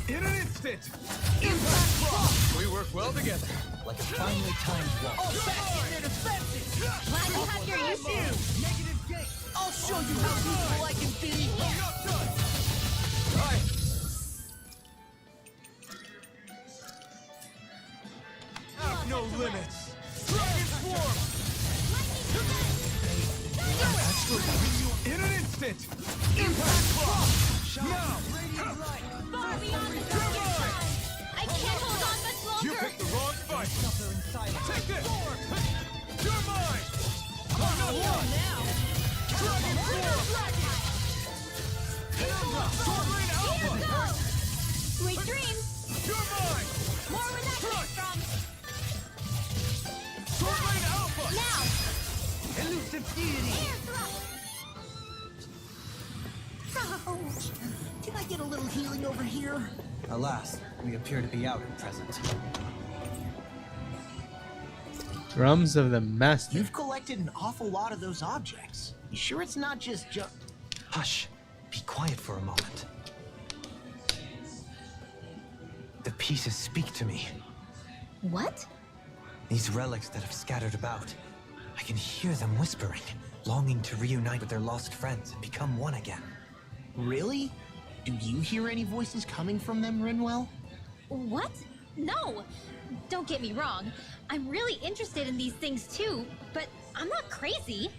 In an instant! Impact Rock! We work well together. Like a finely timed walk. All back in their defenses! Glad to have your use here. Negative gate! I'll show you how useful I can be! Not done! Aye. Have no limits! Dragon Swarm! In an instant! Impact Rock! Now! Far beyond the darkest time. I can't hold on much You longer. picked the wrong fight! Take this! You're mine! I'm not done! Dragon Swarm! Sword Rain Here Alpha! goes. Sweet dreams. You're mine! More where that came from. Sword Rain Alpha! Now. Elusive deity! Air thrust. Ouch! Can I get a little healing over here? Alas, we appear to be out at present. Drums of the Master. You've collected an awful lot of those objects. You sure it's not just Hush. Be quiet for a moment. The pieces speak to me. What? These relics that have scattered about. I can hear them whispering, longing to reunite with their lost friends and become one again. Really? Do you hear any voices coming from them, Rinwell? What? No! Don't get me wrong. I'm really interested in these things too, but I'm not crazy.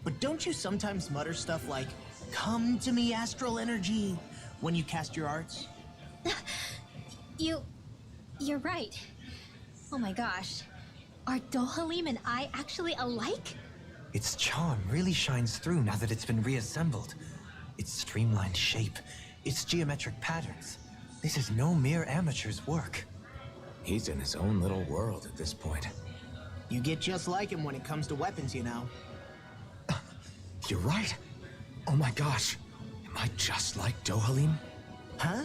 But don't you sometimes mutter stuff like, "Come to me, astral energy," when you cast your arts? You're right. Oh my gosh. Are Dohalim and I actually alike? Its charm really shines through now that it's been reassembled. Its streamlined shape, its geometric patterns. This is no mere amateur's work. He's in his own little world at this point. You get just like him when it comes to weapons, you know. You're right. Oh my gosh. Am I just like Dohalim? Huh?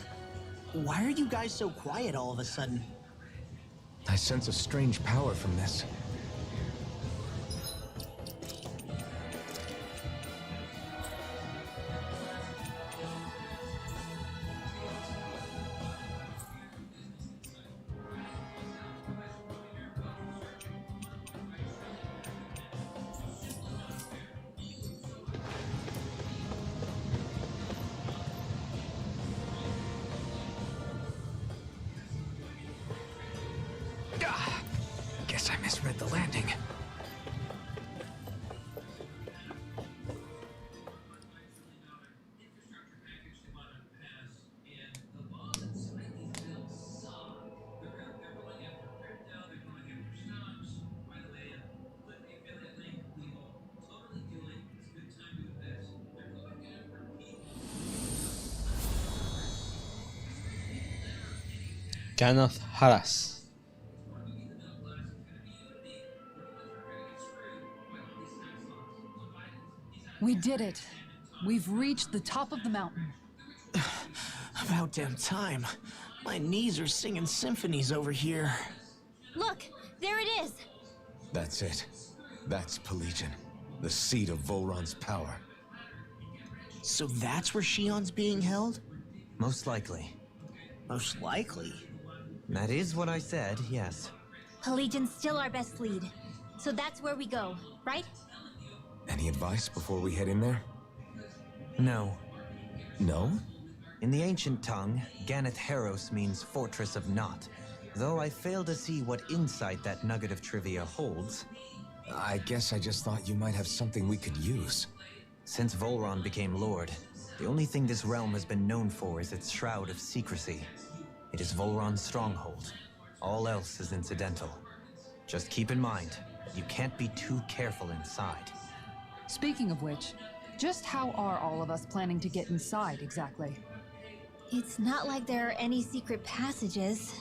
Why are you guys so quiet all of a sudden? I sense a strange power from this. Guess I misread the landing. Ganath Haras. We did it. We've reached the top of the mountain. About damn time. My knees are singing symphonies over here. Look, there it is. That's it. That's Pelegion, the seat of Volron's power. So that's where Shion's being held? Most likely. Most likely? That is what I said, yes. Pelagian's still our best lead. So that's where we go, right? Any advice before we head in there? No. No? In the ancient tongue, Ganeth Heros means Fortress of Naught, though I fail to see what insight that nugget of trivia holds. I guess I just thought you might have something we could use. Since Volron became Lord, the only thing this realm has been known for is its shroud of secrecy. It is Volron's stronghold. All else is incidental. Just keep in mind, you can't be too careful inside. Speaking of which, just how are all of us planning to get inside exactly? It's not like there are any secret passages.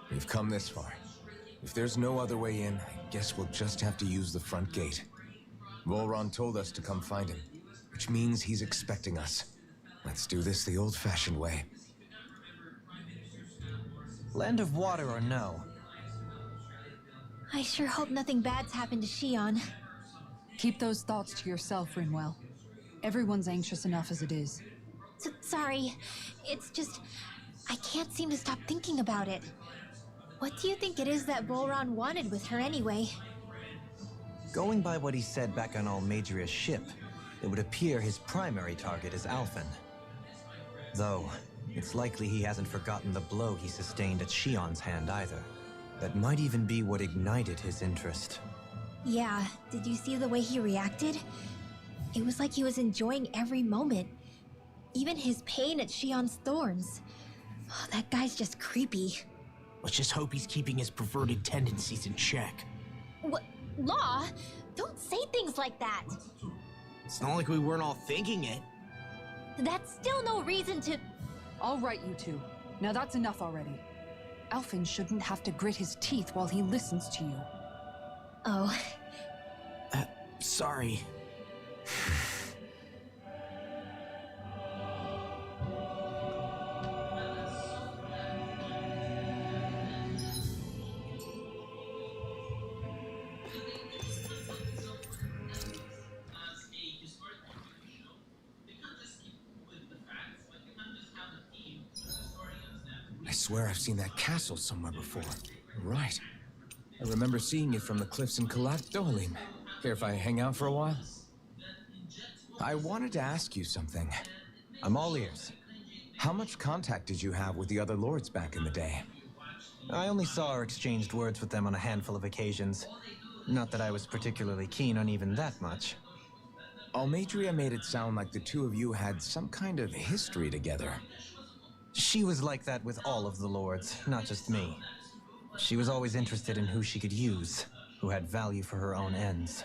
We've come this far. If there's no other way in, I guess we'll just have to use the front gate. Volron told us to come find him, which means he's expecting us. Let's do this the old-fashioned way. Land of water or no? I sure hope nothing bad's happened to Shion. Keep those thoughts to yourself, Rinwell. Everyone's anxious enough as it is. Sorry, it's just... I can't seem to stop thinking about it. What do you think it is that Volron wanted with her anyway? Going by what he said back on Almadria's ship, it would appear his primary target is Alphen. Though, it's likely he hasn't forgotten the blow he sustained at Shion's hand either. That might even be what ignited his interest. Yeah, did you see the way he reacted? It was like he was enjoying every moment. Even his pain at Shion's thorns. Oh, that guy's just creepy. Let's just hope he's keeping his perverted tendencies in check. What? Law? Don't say things like that. It's not like we weren't all thinking it. That's still no reason to... All right, you two. Now that's enough already. Alphen shouldn't have to grit his teeth while he listens to you. Oh. Sorry. I swear I've seen that castle somewhere before. Right. I remember seeing it from the cliffs in Dohalim. Care if I hang out for a while? I wanted to ask you something. I'm all ears. How much contact did you have with the other lords back in the day? I only saw or exchanged words with them on a handful of occasions. Not that I was particularly keen on even that much. Almadria made it sound like the two of you had some kind of history together. She was like that with all of the lords, not just me. She was always interested in who she could use, who had value for her own ends.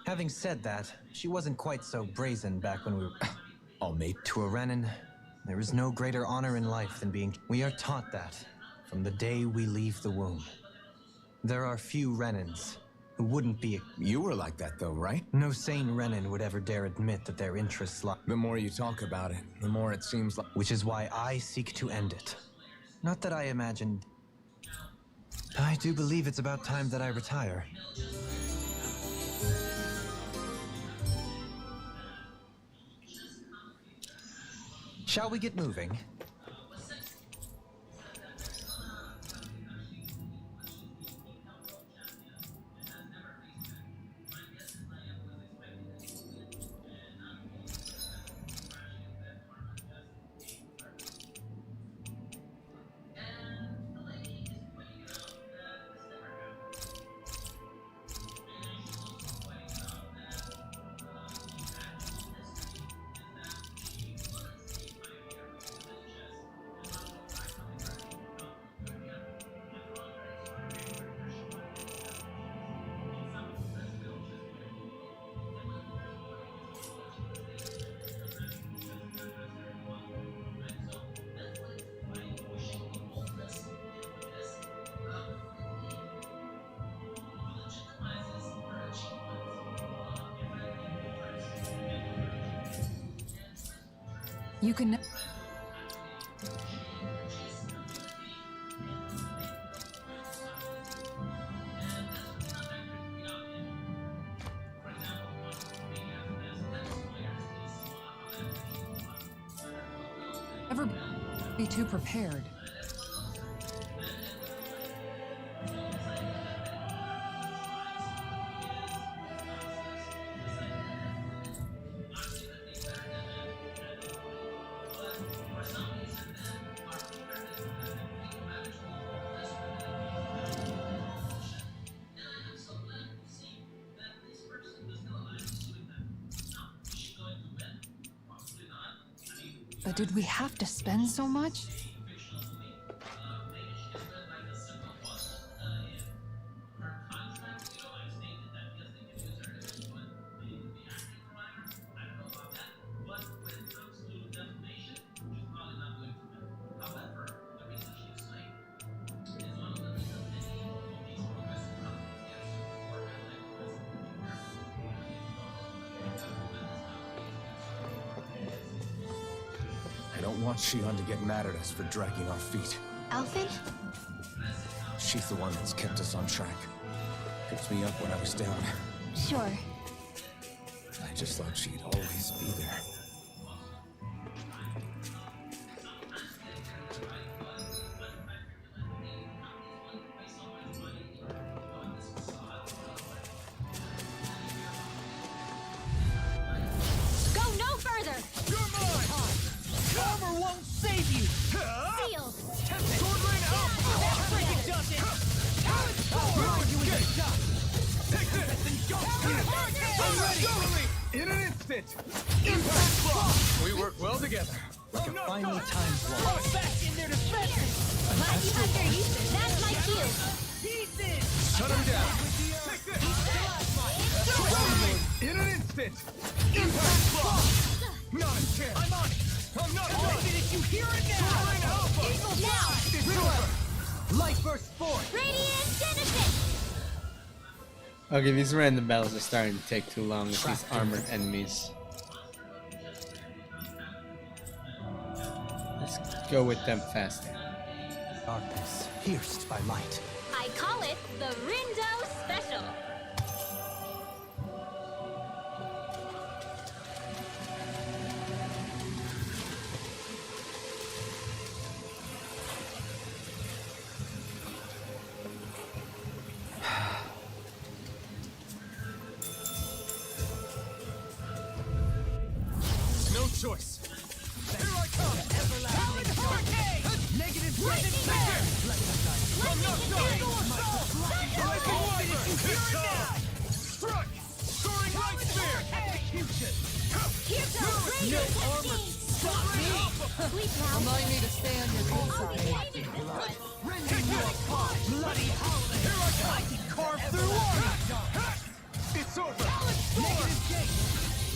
Having said that, she wasn't quite so brazen back when we were... To a Renin, there is no greater honor in life than being... We are taught that from the day we leave the womb. There are few Renins who wouldn't be... You were like that though, right? No sane Renin would ever dare admit that their interests lie... The more you talk about it, the more it seems like... Which is why I seek to end it. Not that I imagined... I do believe it's about time that I retire. Shall we get moving? You can... Never be too prepared. But did we have to spend so much? I don't want Shion to get mad at us for dragging our feet. Alfin? She's the one that's kept us on track. Picked me up when I was down. Sure. I just thought she'd always be there. Go no further! You're mine! Armor won't save you! Sealed! Sword Rain Alpha! That freaking does it! You in the dust! Take this! I'm ready! In an instant! Impact block! We work well together. I'm not Finally, done! time's I'm lost. back in their defenses! Glad you have your uses. That's my cue. Pieces! Shut him down. Take this! In an instant! Impact block! Not a chance! I'm on it! I'm not done! Did you hear it now? Sword Rain Alpha! Eagle now! It's over! Light burst forth! Radiant Genesis! Okay, these random battles are starting to take too long with these armored enemies. Let's go with them faster. Darkness pierced by light. I call it the Rindo Special. No choice! Here I come! Talon Hurricane! Negative Lightning Flare! I'm not done! Lightning Wyvern! It's time! Strike! Soaring Light Spear! Execution! Here goes No Radiant armor! Cascade! Stop me! Sleep now. Remind me to stay on your good I'll be side. saving this one. Rending your cause! Bloody howling! Here I come! I can carve through armor! It's over! Negative Gate!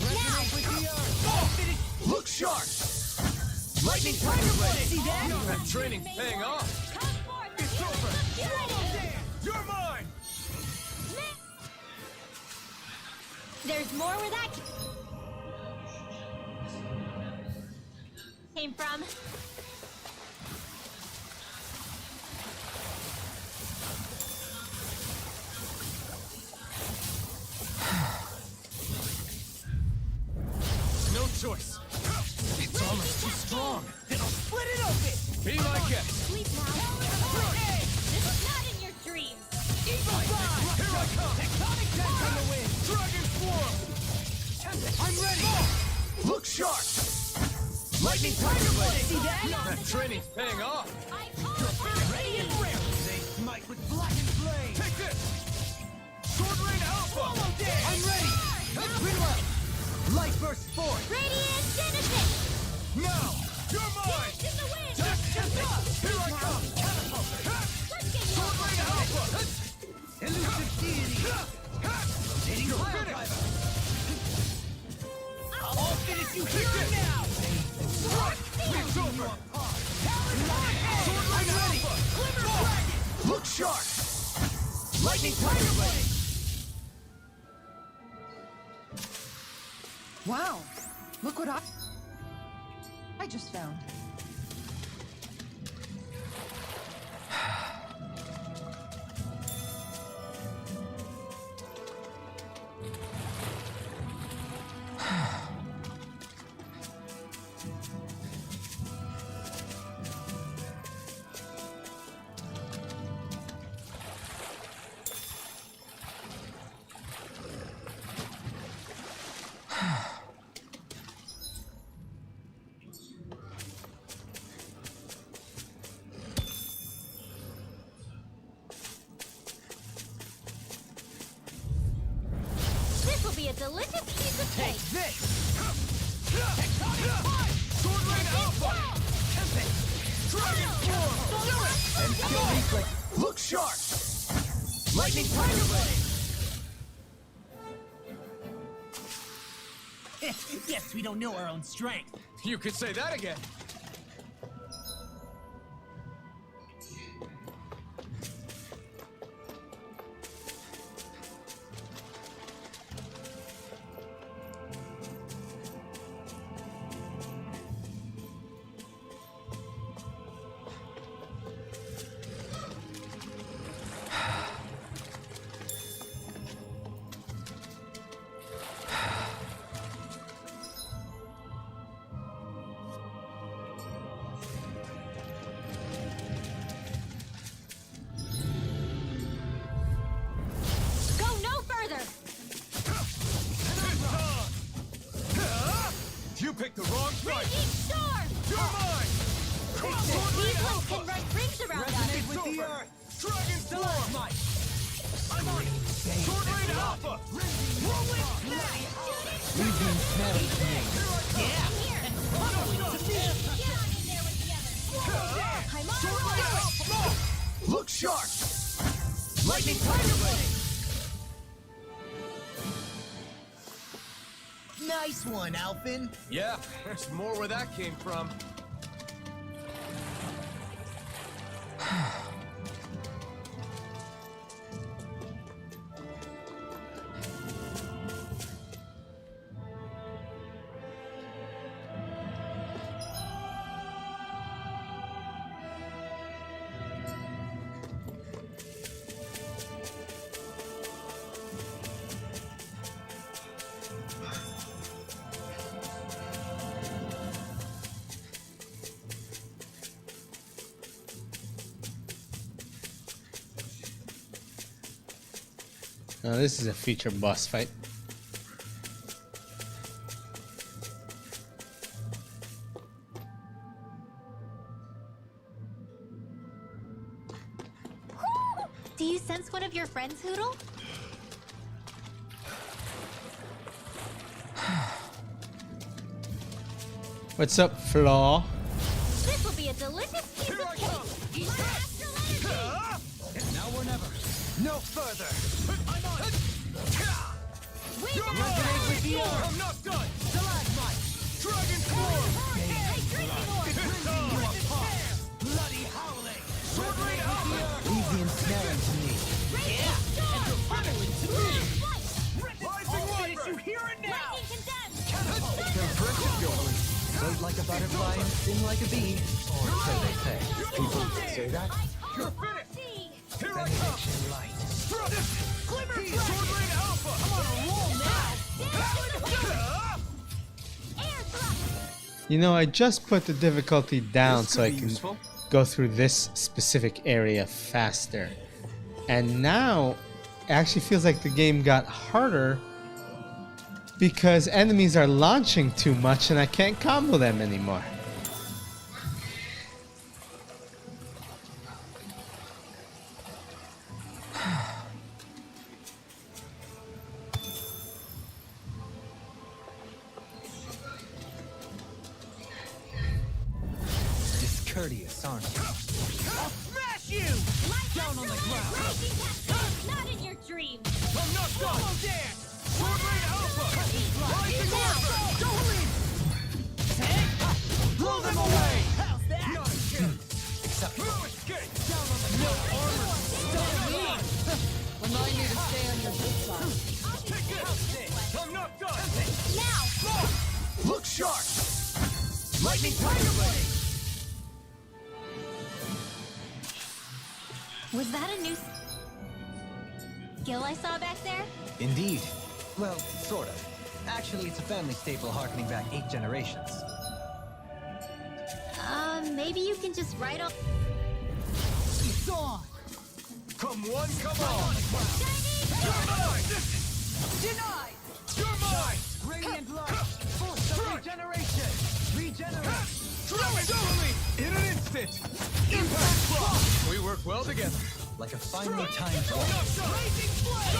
Resonate with the earth! Look sharp! Lightning Tiger Blade! See that? That training's paying off. Come forth. It's Here's over! the fury. You're mine! There's more where that came from. No choice! Its armor's too strong! It'll split it open! Be my guest! Sleep now. This is not in your dreams. Eagle Fly! Here I come! Tectonic dent on the wind! Dragon Swarm! I'm ready! Look sharp! Lightning Tiger Blade! See that? That training's paying off. I call it Radiant Ram! They smite with blackened flame! Take this! Sword Rain Alpha! I'm ready! Greenwell! Light burst forth! Radiant Genesis! Now! You're mine! In the wind! Here I come! Catapult! Let's get Sword Rain Alpha! Elusive deity! Rotating fire driver! I'll finish you here and now! It's over! Sword Rain Alpha! Glimmer Dragon! Look sharp! Lightning Tiger Blade! Wow, look what I just found. This will be a delicious piece of cake. This! Tectonic Punch! Sword Rain Alpha! Dragon Form! Do it! And kill reflex. Look sharp! Lightning Tiger Blade! Guess we don't know our own strength. You could say that again. Go no further! You picked the wrong fight! Raging storm! You're mine! Sword Rain These Alpha! can run rings around us! Resonate with the earth! Dragon Form! I'm on it! Sword Rain Alpha! Rolling Snap! Legion smelling to me. Yeah! Here! Probably to me! Get on in there with the others! I'm on Sword a Rain roll! Alpha! Look sharp! Lightning Tiger Blade! Nice one, Alphin. Yeah, there's more where that came from. Now this is a feature boss fight. Do you sense one of your friends, Hoodle? What's up, Flaw? This will be a delicious piece Here I of cake! come! My astral energy! Now or never. No further. I'm on it. Wind Resonate with the earth. I'm not done. Stalagmite. Dragon Form. It's time. Bloody howling. Sword Rain Alpha. Legion smelling to me. Rising Wyvern. You hear it now. Lightning condemned! Float like a butterfly and sting like a bee. Or so they say. People say that. You're finished. Here I come. Light. Glimmer Sword Rain Alpha. I'm on a roll now. Air thrust! You know, I just put the difficulty down so I can useful. go through this specific area faster. And now it actually feels like the game got harder because enemies are launching too much and I can't combo them anymore. Discourteous, aren't you? I'll smash you. Down on the ground. Raging cascade! Not in your dreams! I'm not done. Swallow dance. Sword Rain Alpha. Rising Wyvern. Don't leave. Blow them away. How's that? Not a chance. No escape. Down on the ground. No armor. Stop me. Remind me to stay on your good side. Take this. I'm not done. Now! Look sharp! Lightning Tiger Blade! Was that a new skill I saw back there? Indeed. Well, sort of. Actually, it's a family staple harkening back 8 generations. Maybe you can just write off. It's on. Come one, come all. You're mine. Denied! You're mine. Radiant light! Force of regeneration! Regenerate! In an instant. Impact Frost. We work well together. Like a finely timed I'm ball. not done. Raging Flame.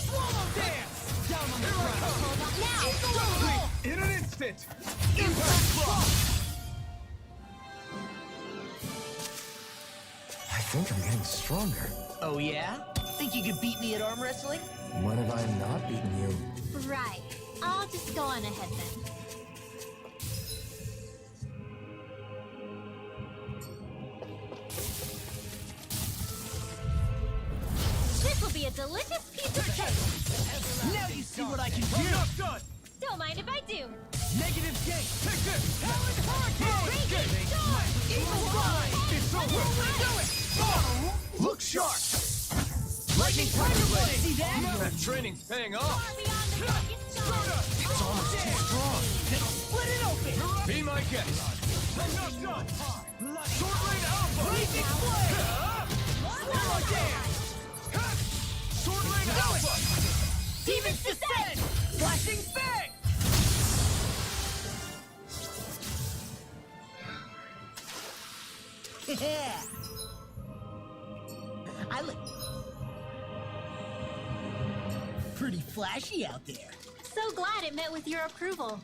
Swallow dance. Down on the ground. Now! In an instant. Impact Frost. think I'm getting stronger. Oh yeah? Think you could beat me at arm wrestling? When have I not beaten you? Right. I'll just go on ahead then. This will be a delicious piece of cake. Now you see what I can do. I'm not done. Don't mind if I do. Negative gate. Take this. Talon Hurricane. Raging storm. Evil Ride. It's over. Do it. Oh. Look sharp. Lightning Tiger Blade. See that? That training's paying off. Far beyond the darkest star. It's almost too strong. Split it open. Be my guest. I'm not done. Sword Rain Alpha. Blazing Flame. Swirl again. Sword Rain Alpha. Demons Descend. Flashing Fang. Yeah. I look pretty flashy out there. So glad it met with your approval.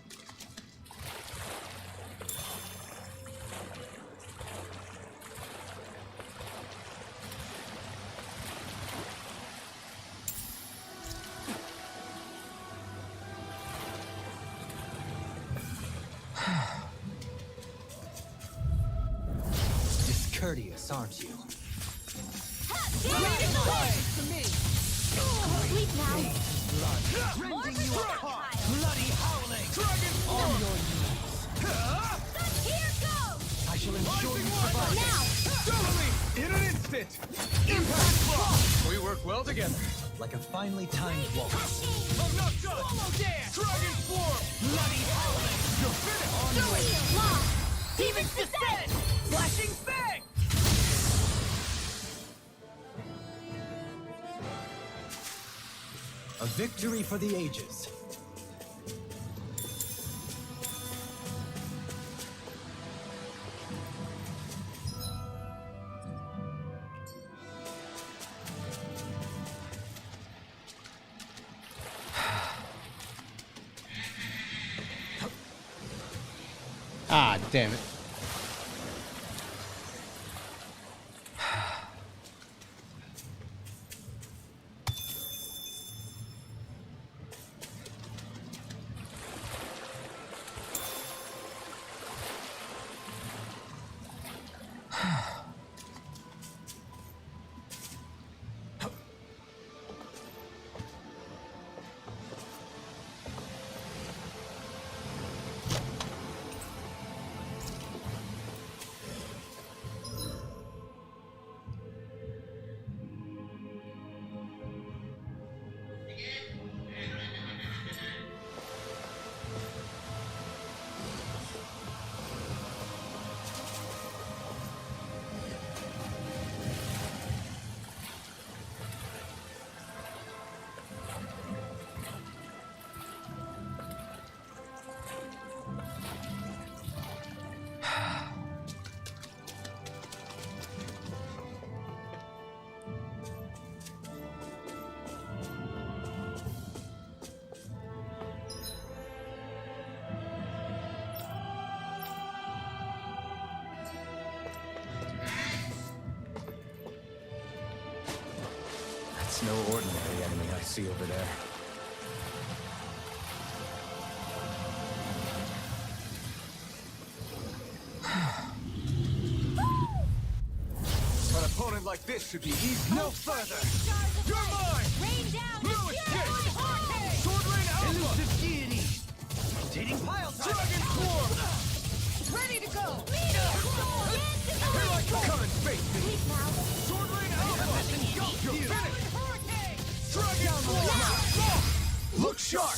Discourteous, aren't you? Sleep now. Rending you apart. Bloody howling. Dragon On your knees. Here goes. I shall ensure you survive. Now. Totally. In an instant. Impact Block. We work well together. Like a finely timed waltz. I'm not done. Swallow Dance. Dragon Form. Bloody howling. You're finished. Lock. Demons Descend. Flashing Fang. A victory for the ages. Ah, damn it. That's no ordinary enemy I see over there. An opponent like this should be easy. No further. You're mine. Rain down. No escape. Sword Rain Alpha. Elusive Deity. Rotating pile driver. Dragon Form. Ready to go. Here I come. Come and face me. Sleep now. Sword Rain Alpha. You're finished. Dragon Form. Look sharp.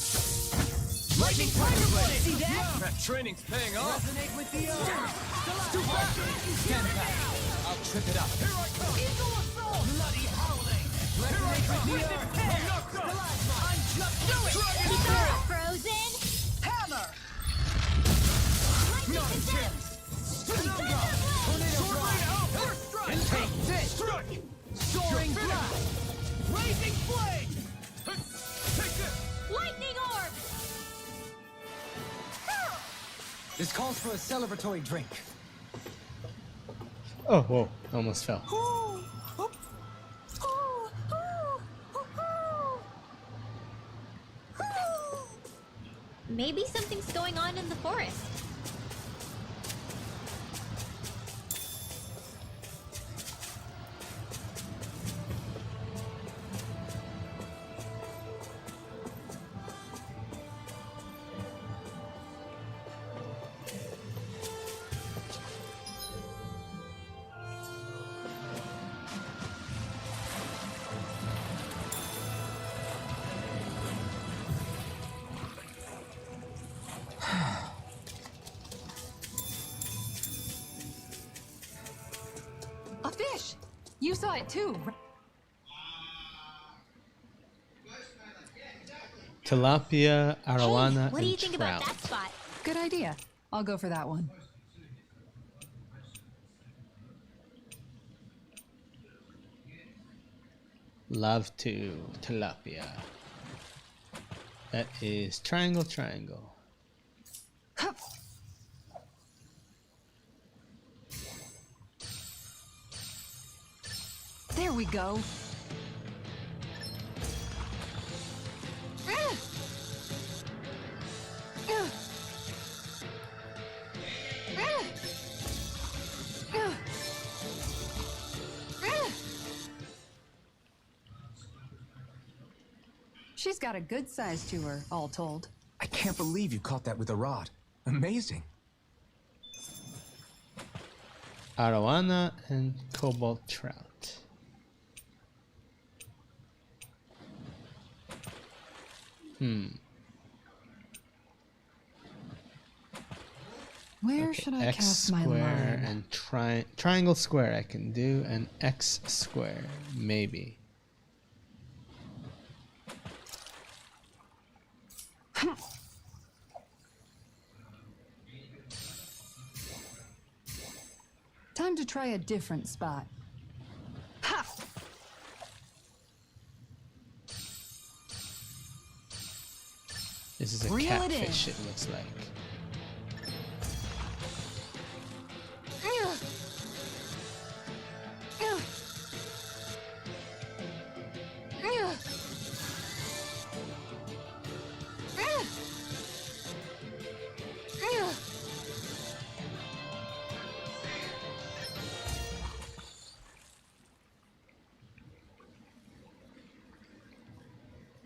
Lightning Tiger Blade. See that? That training's paying off. Resonate with the Too fast. Stand back. I'll trip it up. Here I come. Eagle Assault. Bloody howling. Resonate with the I'm not done. I'm just doing it. Keep up, Frozen. Hammer. Lightning Not a Descent. chance. Tornado Rain Alpha. First strike. And take this. Strike. Soaring blast. Blazing flame. Take this. Lightning orb. This calls for a celebratory drink. Oh, whoa. Almost fell. Maybe something's going on in the forest. A fish! You saw it too. Tilapia, arowana, What do you and think trout. about that spot? Good idea. I'll go for that one. Love to tilapia. That is triangle, triangle. There we go. She's got a good size to her, all told. I can't believe you caught that with a rod. Amazing. Arowana and cobalt trout. Where should I X cast my square line? and triangle square I can do, and X square maybe. Time to try a different spot. Ha! This is a Reel it in. catfish, it looks like.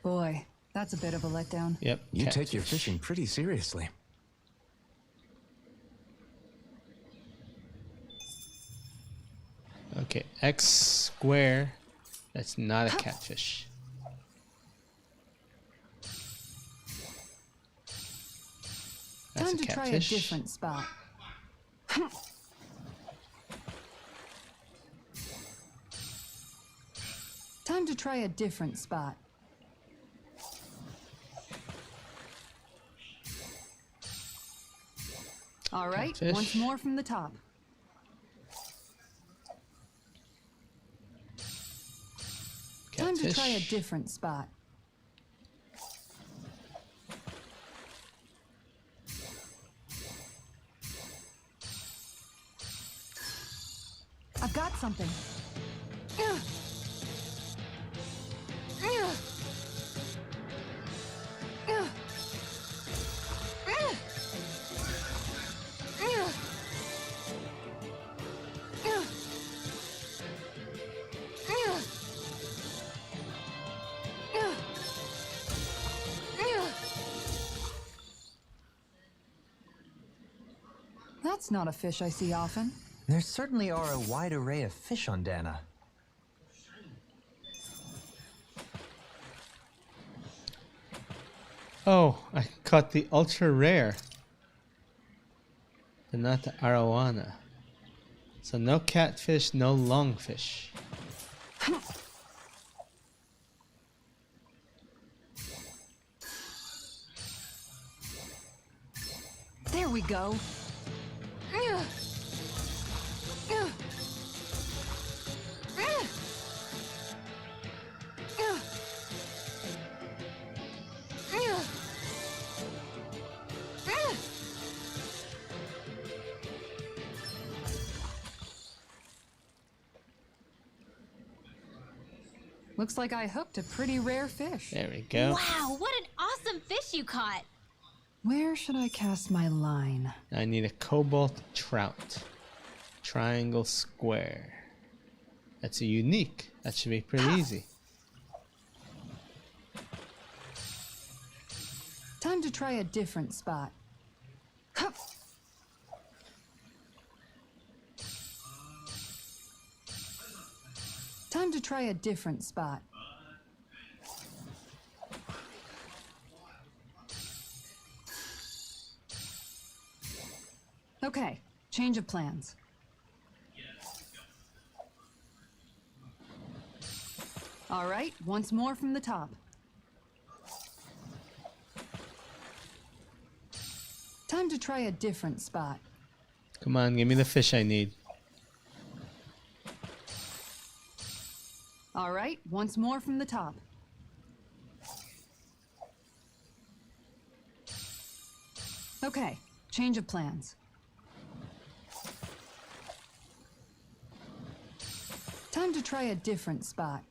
Boy, that's a bit of a letdown. Yep. You take catfish. your fishing pretty seriously. Okay, X square. That's not a catfish. That's Time a to try a catfish. different spot. Time to try a different spot. All right, Catfish. once more from the top. Time to try a Catfish. different spot. I've got something. That's not a fish I see often. There certainly are a wide array of fish on Dana. Oh, I caught the ultra rare. But not the arowana. So no catfish, no lungfish. There we go. Looks like I hooked a pretty rare fish. There we go. Wow, what an awesome fish you caught! Where should I cast my line? I need a cobalt trout. Triangle square. That's a unique. That should be pretty easy. Time to try a different spot. Hup. Time to try a different spot. Okay, change of plans. All right, once more from the top. Time to try a different spot. Come on, give me the fish I need. All right, once more from the top. Okay, change of plans. Time to try a different spot.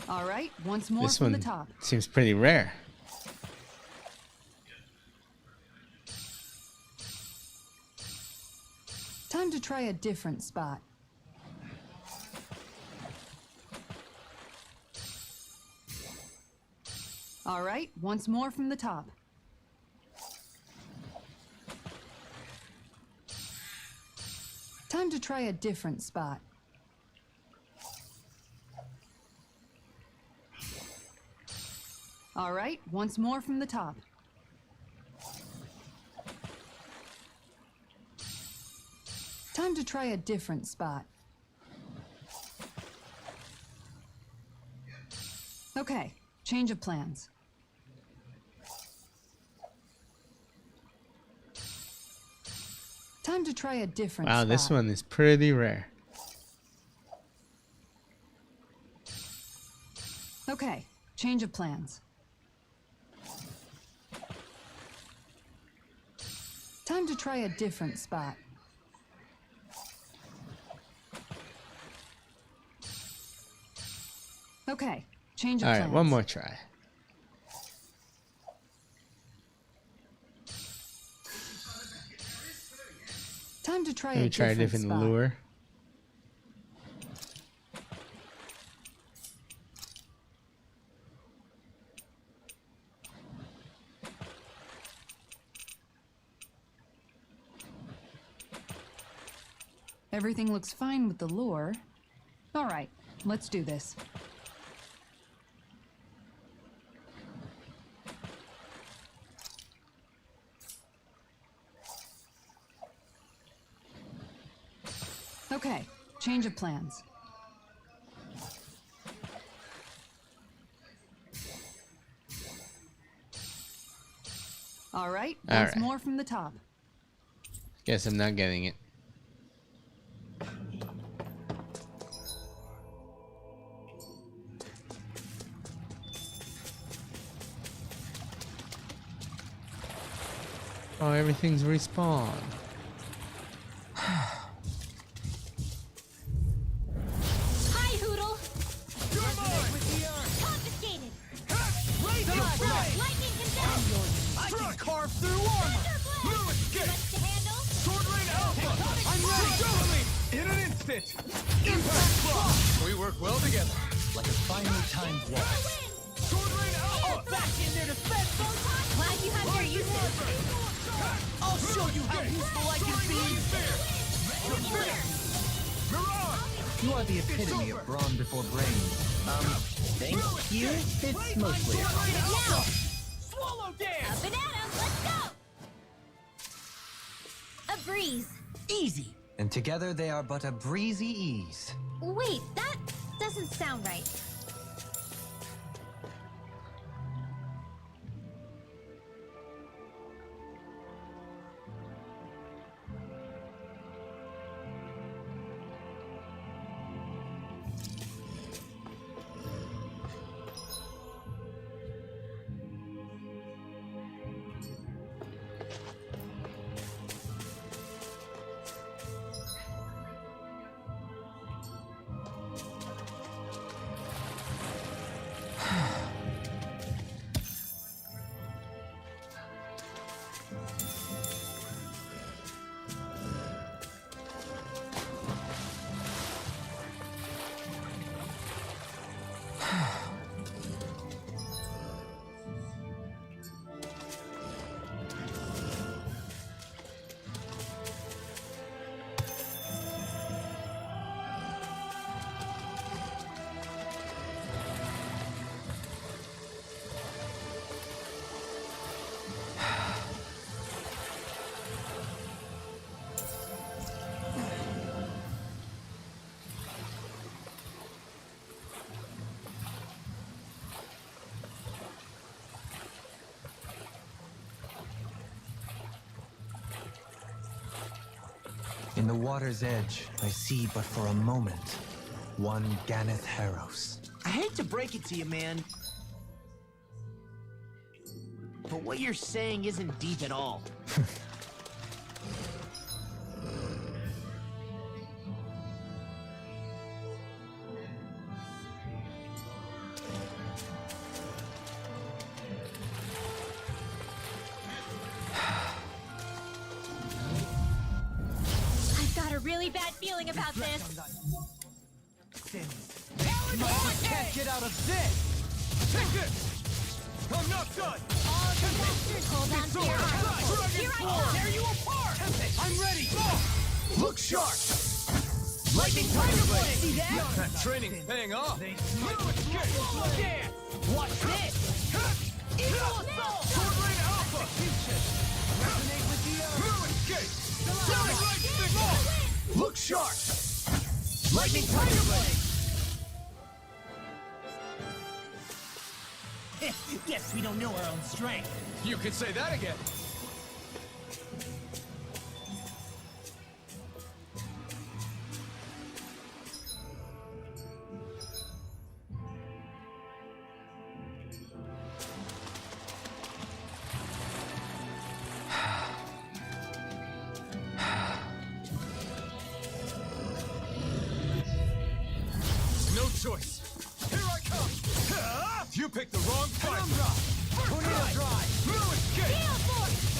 All right, once more This from one the top. seems pretty rare. Time to try a different spot. All right, once more from the top. Time to try a different spot. All right, once more from the top. Time to try a different spot. Okay, change of plans. Time to try a different Wow, spot. this one is pretty rare. Okay, change of plans. Time to try a different spot. Okay, change of All plans. right, one more try. Time to try Let me a try a different different spot. lure. Everything looks fine with the lure. All right, let's do this. Okay, change of plans. All right, All once right. more from the top. Guess I'm not getting it. Oh, everything's respawned. Hi, Hoodle! Confiscated! Lightning condemned! I can carve through armor! New escape! Much to handle? Sword Rain Alpha! I'm ready! In an instant! Impact block! We work well together. Like a finely timed waltz. Sword Rain Alpha! Back in their defense! Glad you have your uses! I'll show you how useful I can be! Mirage! You are the epitome of brawn before brain. Thank you. It's mostly a compliment. Now! Swallow dance! Up and at 'em! Let's go! A breeze. Easy. And together they are but a breezy ease. Wait, that doesn't sound right. In the water's edge, I see but for a moment one Ganeth Harrows. I hate to break it to you, man, but what you're saying isn't deep at all. I've got a really bad feeling about this. Can't get out of this! Take this! I'm not done! Hold on to your arms. Here I come! Tear you apart! I'm ready! Look sharp! Lightning Tiger Blade! See that? That training's paying off! Yeah! Watch this! Eagle Assault! Sword Rain Alpha! Resonate with the escape! Flying Light Stick! Look sharp! Lightning Tiger Blade! Guess we don't know our own strength. You could say that again. No choice. Here I come. You picked the wrong fight. Tornado Drive. No escape.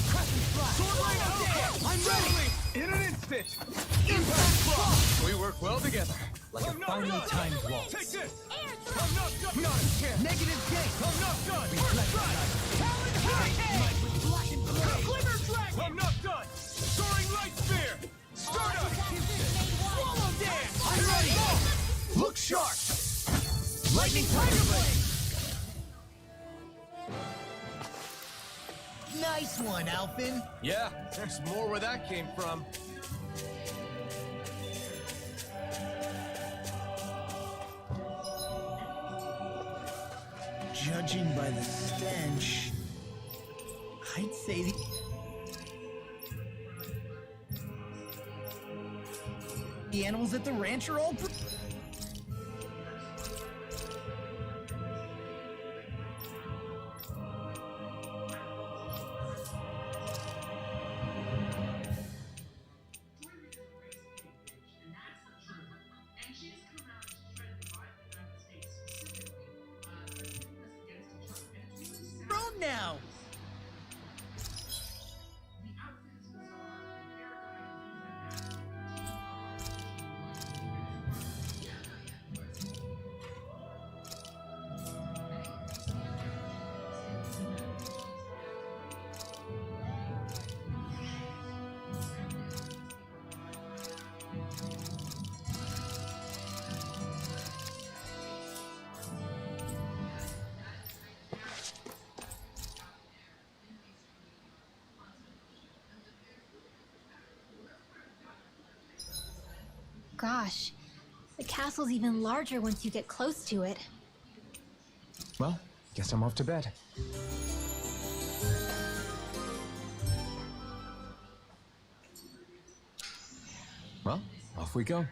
Crescent Flash. Sword Rain Alpha. I'm ready. In an instant. Impact Block. We work well together. Like a finely timed waltz. Take this. I'm not done. Not a chance. Negative gate. I'm not done. First strike. Talon Hurricane. With black and blade. Glimmer Dragon. I'm not done. Soaring Light Spear. Start up. Swallow Dance. I'm ready. Look sharp. Lightning Tiger Blade. Nice one, Alpin. Yeah, there's more where that came from. Judging by the stench, I'd say the animals at the ranch are all grown now. Gosh, the castle's even larger once you get close to it. Well, guess I'm off to bed. Well, off we go.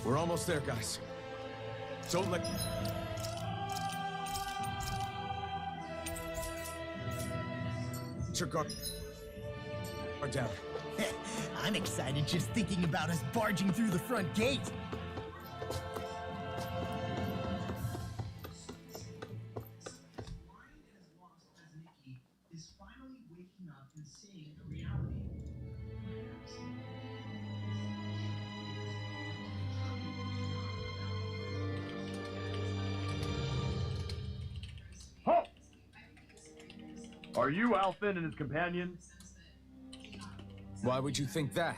We're almost there, guys. Don't let... Your guard down. I'm excited just thinking about us barging through the front gate. Is finally waking up and seeing a reality. Halt! Are you Alphen and his companion? Why would you think that?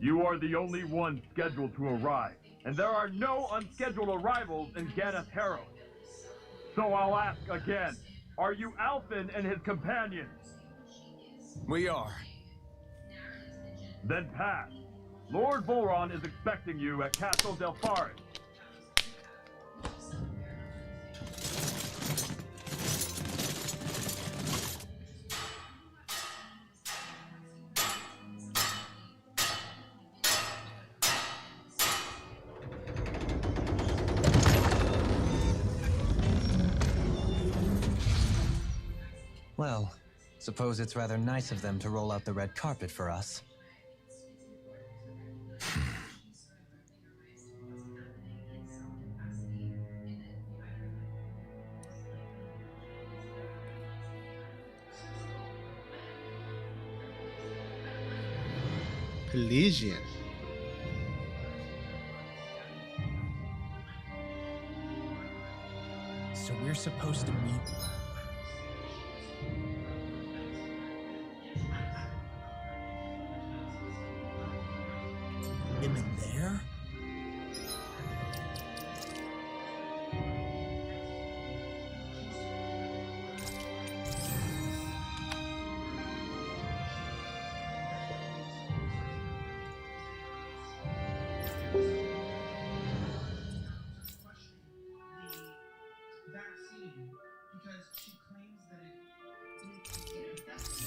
You are the only one scheduled to arrive, and there are no unscheduled arrivals in Ganeth Harrow. So I'll ask again, are you Alphen and his companion? We are. Then pass. Lord Volron is expecting you at Castle Del Fares. Well, suppose it's rather nice of them to roll out the red carpet for us. Pelesian. So we're supposed to meet... him in there? Vaccine because she claims that it makes you infected.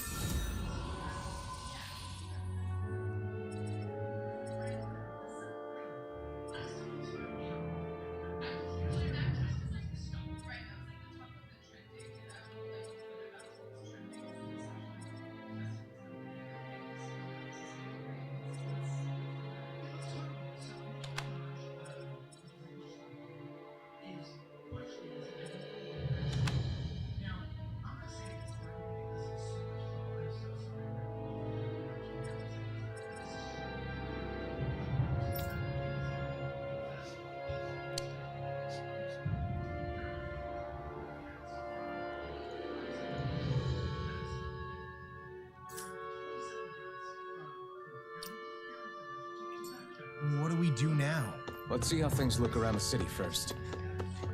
What do we do now? Let's see how things look around the city first.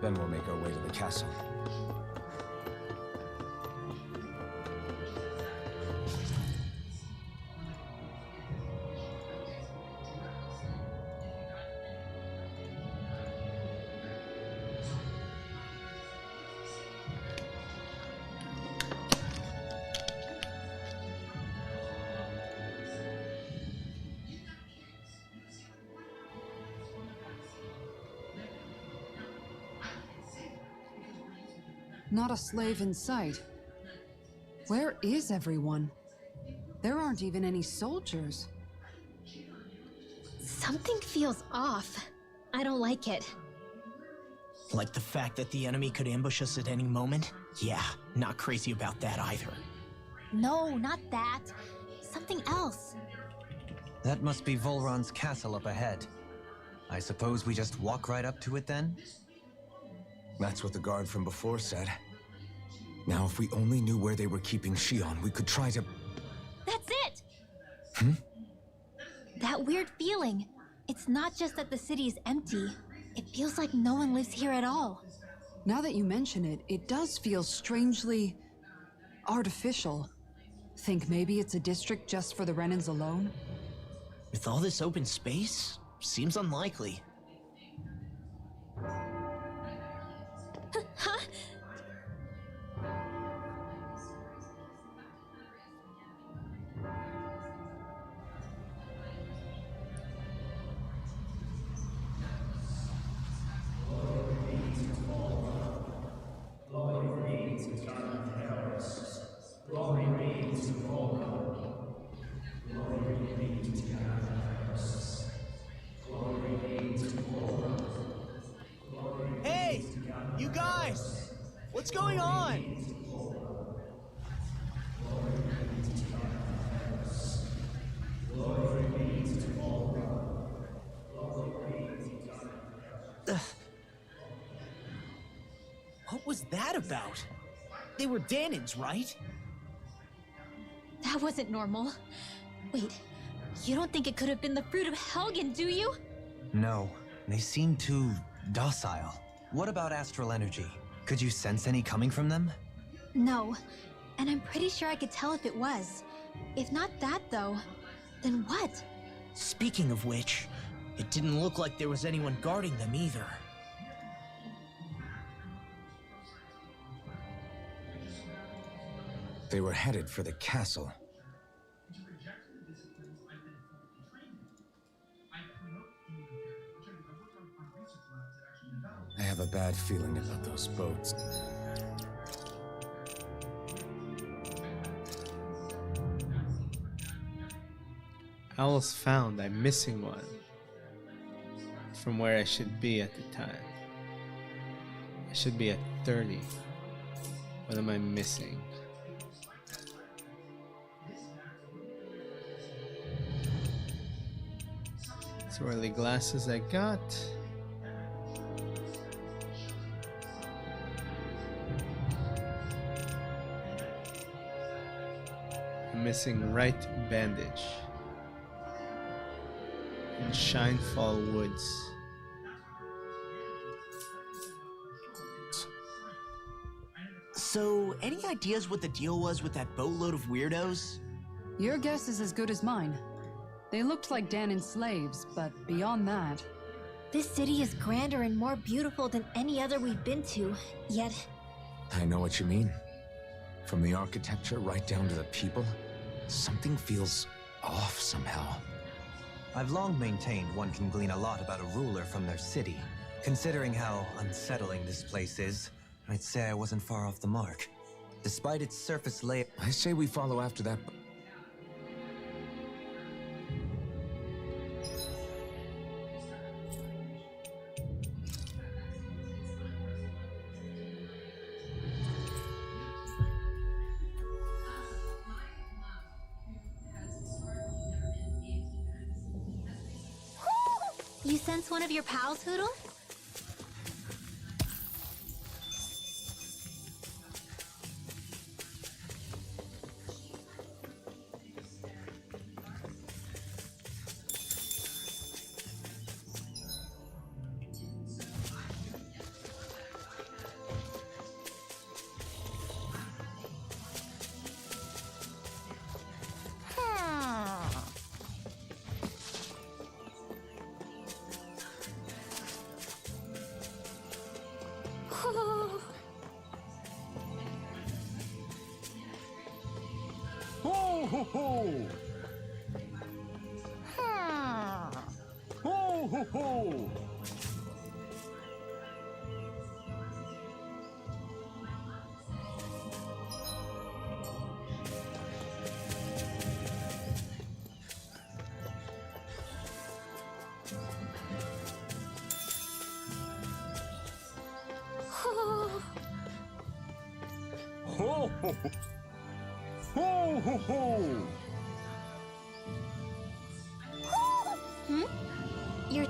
Then we'll make our way to the castle. Not a slave in sight. Where is everyone? There aren't even any soldiers. Something feels off. I don't like it. Like the fact that the enemy could ambush us at any moment? Yeah, not crazy about that either. No, not that. Something else. That must be Volron's castle up ahead. I suppose we just walk right up to it then? That's what the guard from before said. Now, if we only knew where they were keeping Shion, we could try to... That's it! Hmm? That weird feeling. It's not just that the city is empty. It feels like no one lives here at all. Now that you mention it, it does feel strangely... artificial. Think maybe it's a district just for the Renans alone? With all this open space, seems unlikely. Huh? What's going on? Ugh. What was that about? They were Danins, right? That wasn't normal. Wait, you don't think it could have been the fruit of Helgen, do you? No, they seem too docile. What about astral energy? Could you sense any coming from them? No, and I'm pretty sure I could tell if it was. If not that, though, then what? Speaking of which, it didn't look like there was anyone guarding them either. They were headed for the castle. I have a bad feeling about those boats. Owls found I'm missing one from where I should be at the time. I should be at 30. What am I missing? Swirly glasses I got. I'm missing right bandage. In Shinefall Woods. So, any ideas what the deal was with that boatload of weirdos? Your guess is as good as mine. They looked like Danin slaves, but beyond that... This city is grander and more beautiful than any other we've been to, yet... I know what you mean. From the architecture right down to the people, something feels off somehow. I've long maintained one can glean a lot about a ruler from their city. Considering how unsettling this place is, I'd say I wasn't far off the mark. Despite its surface layer... I say we follow after that... You sense one of your pals, Hoodle? Ho ho ho! Ho ho ho! Ho ho ho! Ho ho ho! Hmm? You're...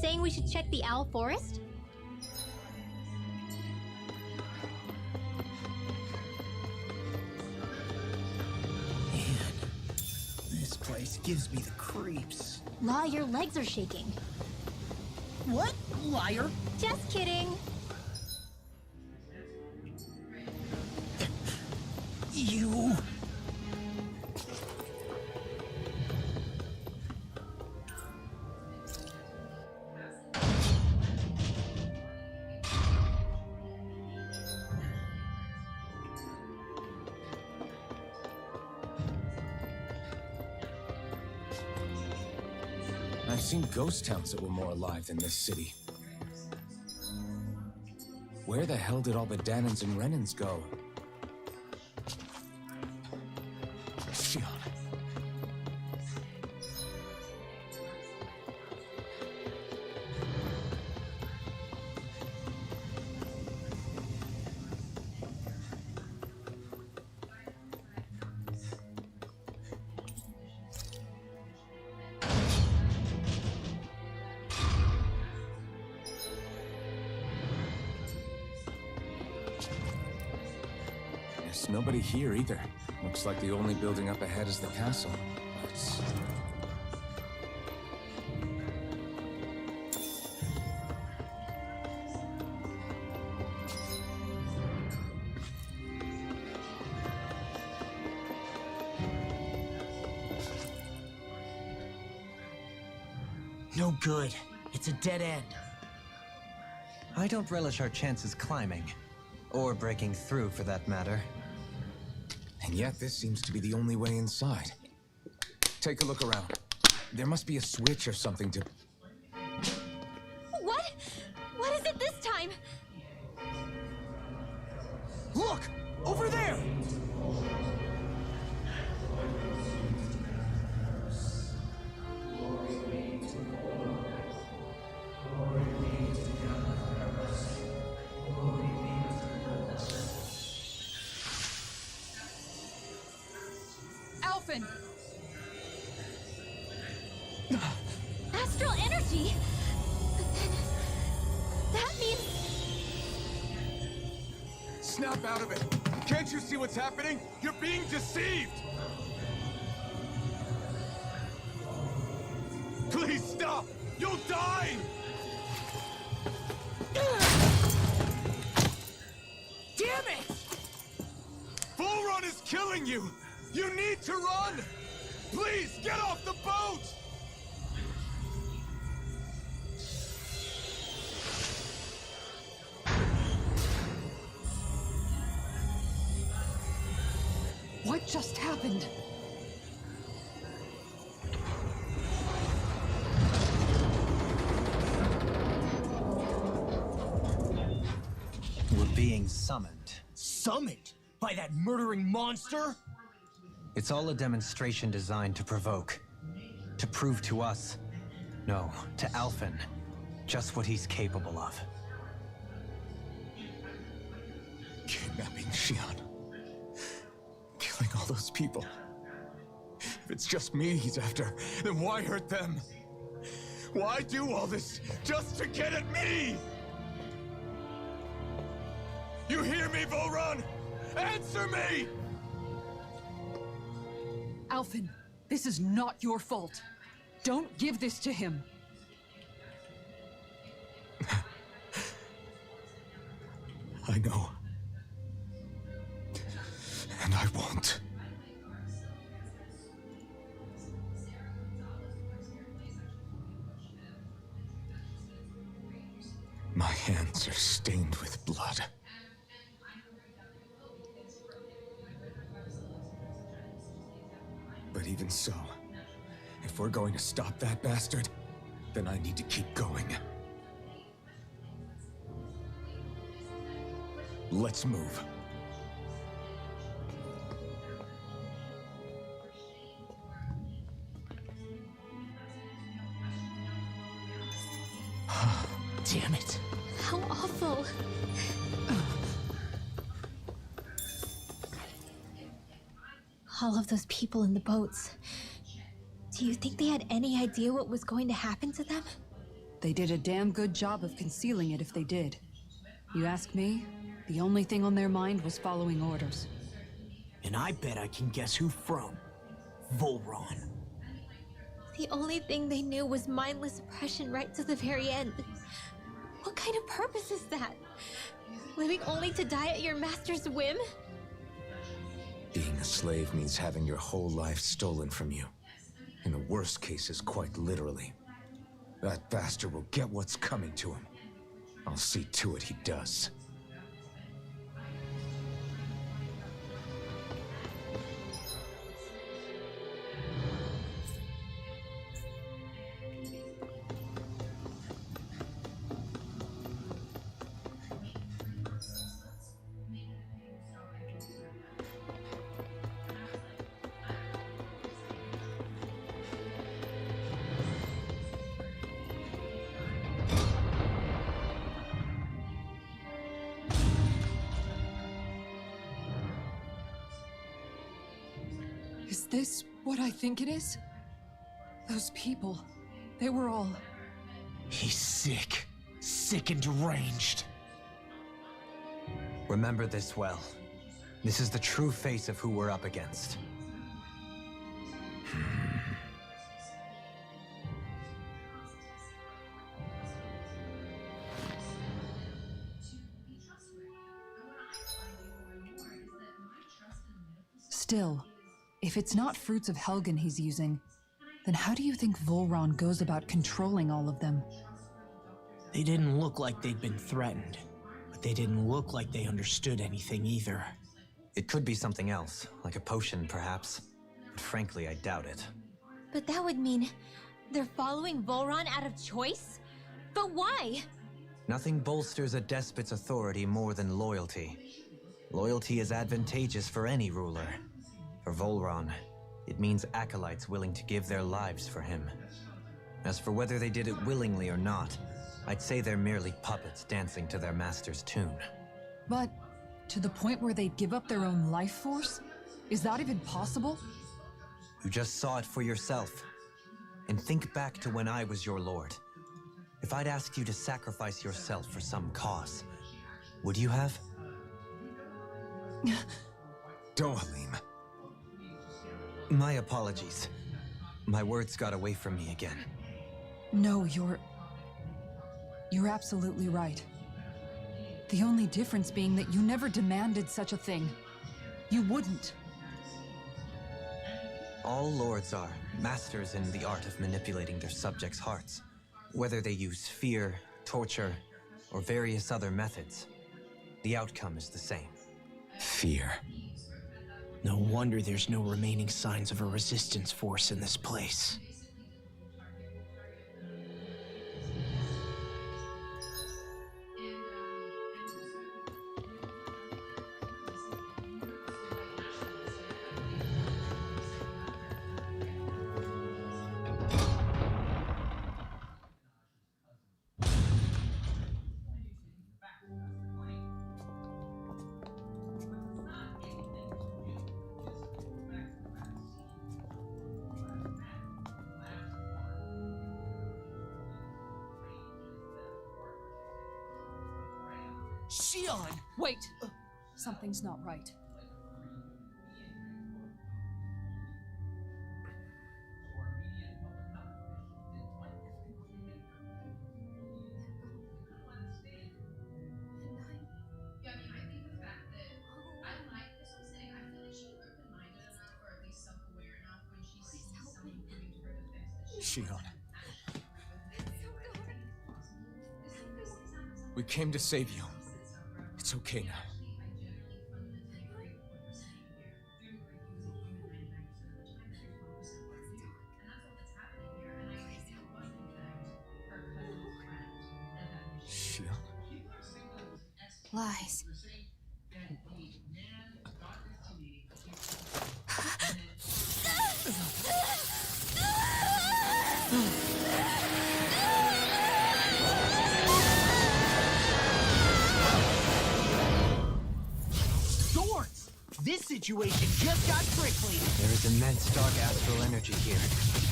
saying we should check the owl forest? This place gives me the creeps. Law, your legs are shaking. What? Liar? Just kidding. You... I've seen ghost towns that were more alive than this city. Where the hell did all the Danins and Renins go? There's nobody here either. Looks like the only building up ahead is the castle. But... No good. It's a dead end. I don't relish our chances climbing. Or breaking through, for that matter. And yet, this seems to be the only way inside. Take a look around. There must be a switch or something to... What? What is it this time? Look! Over there! Alphen! Astral energy? But then... that means... Snap out of it! Can't you see what's happening? You're being deceived! Please stop! You'll die! Damn it! Bull Run is killing you! You need to run! Please, get off the boat! What just happened? We're being summoned. Summoned? By that murdering monster? It's all a demonstration designed to provoke. To prove to us, no, to Alphen, just what he's capable of. Kidnapping Xion. Killing all those people. If it's just me he's after, then why hurt them? Why do all this just to get at me? You hear me, Volrun? Answer me! Alphen, this is not your fault. Don't give this to him. I know. And I won't. My hands are stained with blood. But even so, if we're going to stop that bastard, then I need to keep going. Let's move. Damn it. How awful. All of those people in the boats. Do you think they had any idea what was going to happen to them? They did a damn good job of concealing it if they did. You ask me, the only thing on their mind was following orders. And I bet I can guess who from. Volron. The only thing they knew was mindless oppression right to the very end. What kind of purpose is that? Living only to die at your master's whim? Being a slave means having your whole life stolen from you. In the worst cases, quite literally. That bastard will get what's coming to him. I'll see to it he does. Is this what I think it is? Those people, they were all... He's sick. Sick and deranged. Remember this well. This is the true face of who we're up against. Still, if it's not fruits of Helgen he's using, then how do you think Volron goes about controlling all of them? They didn't look like they'd been threatened, but they didn't look like they understood anything either. It could be something else, like a potion perhaps. But frankly, I doubt it. But that would mean they're following Volron out of choice? But why? Nothing bolsters a despot's authority more than loyalty. Loyalty is advantageous for any ruler. For Volron, it means acolytes willing to give their lives for him. As for whether they did it willingly or not, I'd say they're merely puppets dancing to their master's tune. But to the point where they'd give up their own life force? Is that even possible? You just saw it for yourself. And think back to when I was your lord. If I'd asked you to sacrifice yourself for some cause, would you have? Dohalim. My apologies. My words got away from me again. No, you're absolutely right. The only difference being that you never demanded such a thing. You wouldn't. All lords are masters in the art of manipulating their subjects' hearts. Whether they use fear, torture, or various other methods, the outcome is the same. Fear. No wonder there's no remaining signs of a resistance force in this place. Shion! Wait! Something's not right. Shion. We came to save you. It's okay now. Shion. Lies. This situation just got prickly. There is immense dark astral energy here,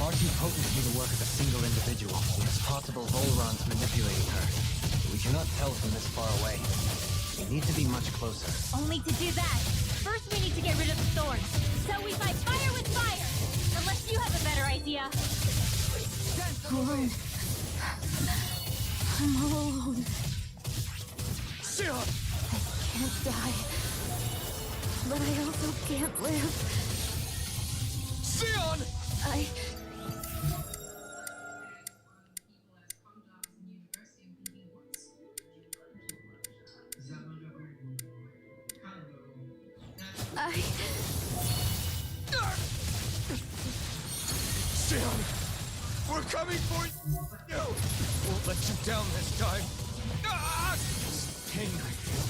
far too potent to be the work of a single individual. It's possible Volron's manipulating her, but we cannot tell from this far away. We need to be much closer. Only to do that, first we need to get rid of the thorns. So we fight fire with fire! Unless you have a better idea. Alone. I'm all alone. Shion! I can't die. But I also can't live. Shion! Shion! We're coming for you! Won't let you down this time. Pain I feel.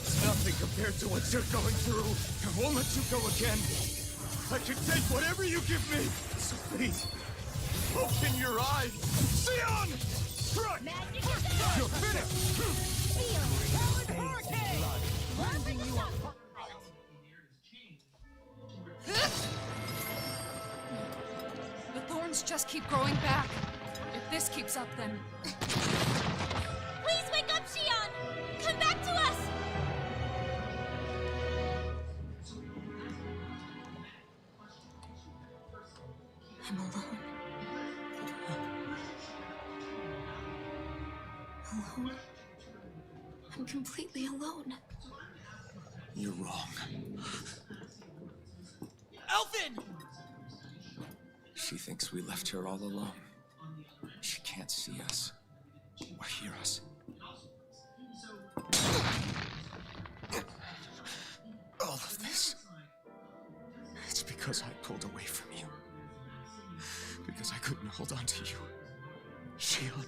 It's nothing compared to what you're going through. I won't let you go again. I can take whatever you give me. So please, open your eyes. Shion! Crush! You're finished! The thorns just keep growing back. If this keeps up, then... Please wake up, Shion! Come back to us! I'm alone. Alone. I'm completely alone. You're wrong. Elfin! She thinks we left her all alone. She can't see us or hear us. All of this, it's because I pulled away from you. Because I couldn't hold on to you. Shion.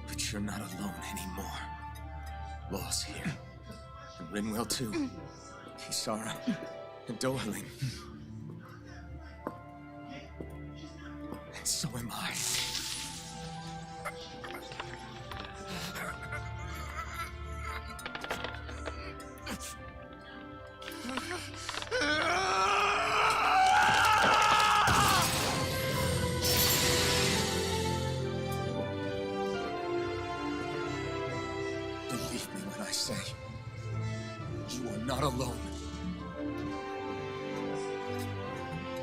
But you're not alone anymore. Law's here. And Rinwell too. Kisara. And Dohaling. And so am I. Believe me when I say, you are not alone.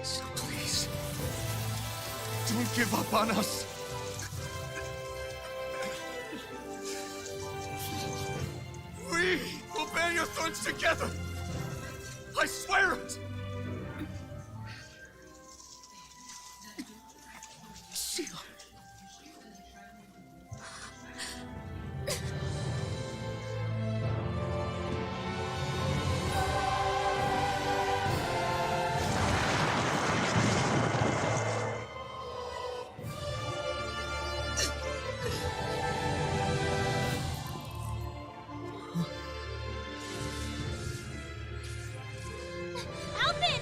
So please, don't give up on us. We will bear your thorns together. I swear it. Shion. Alvin!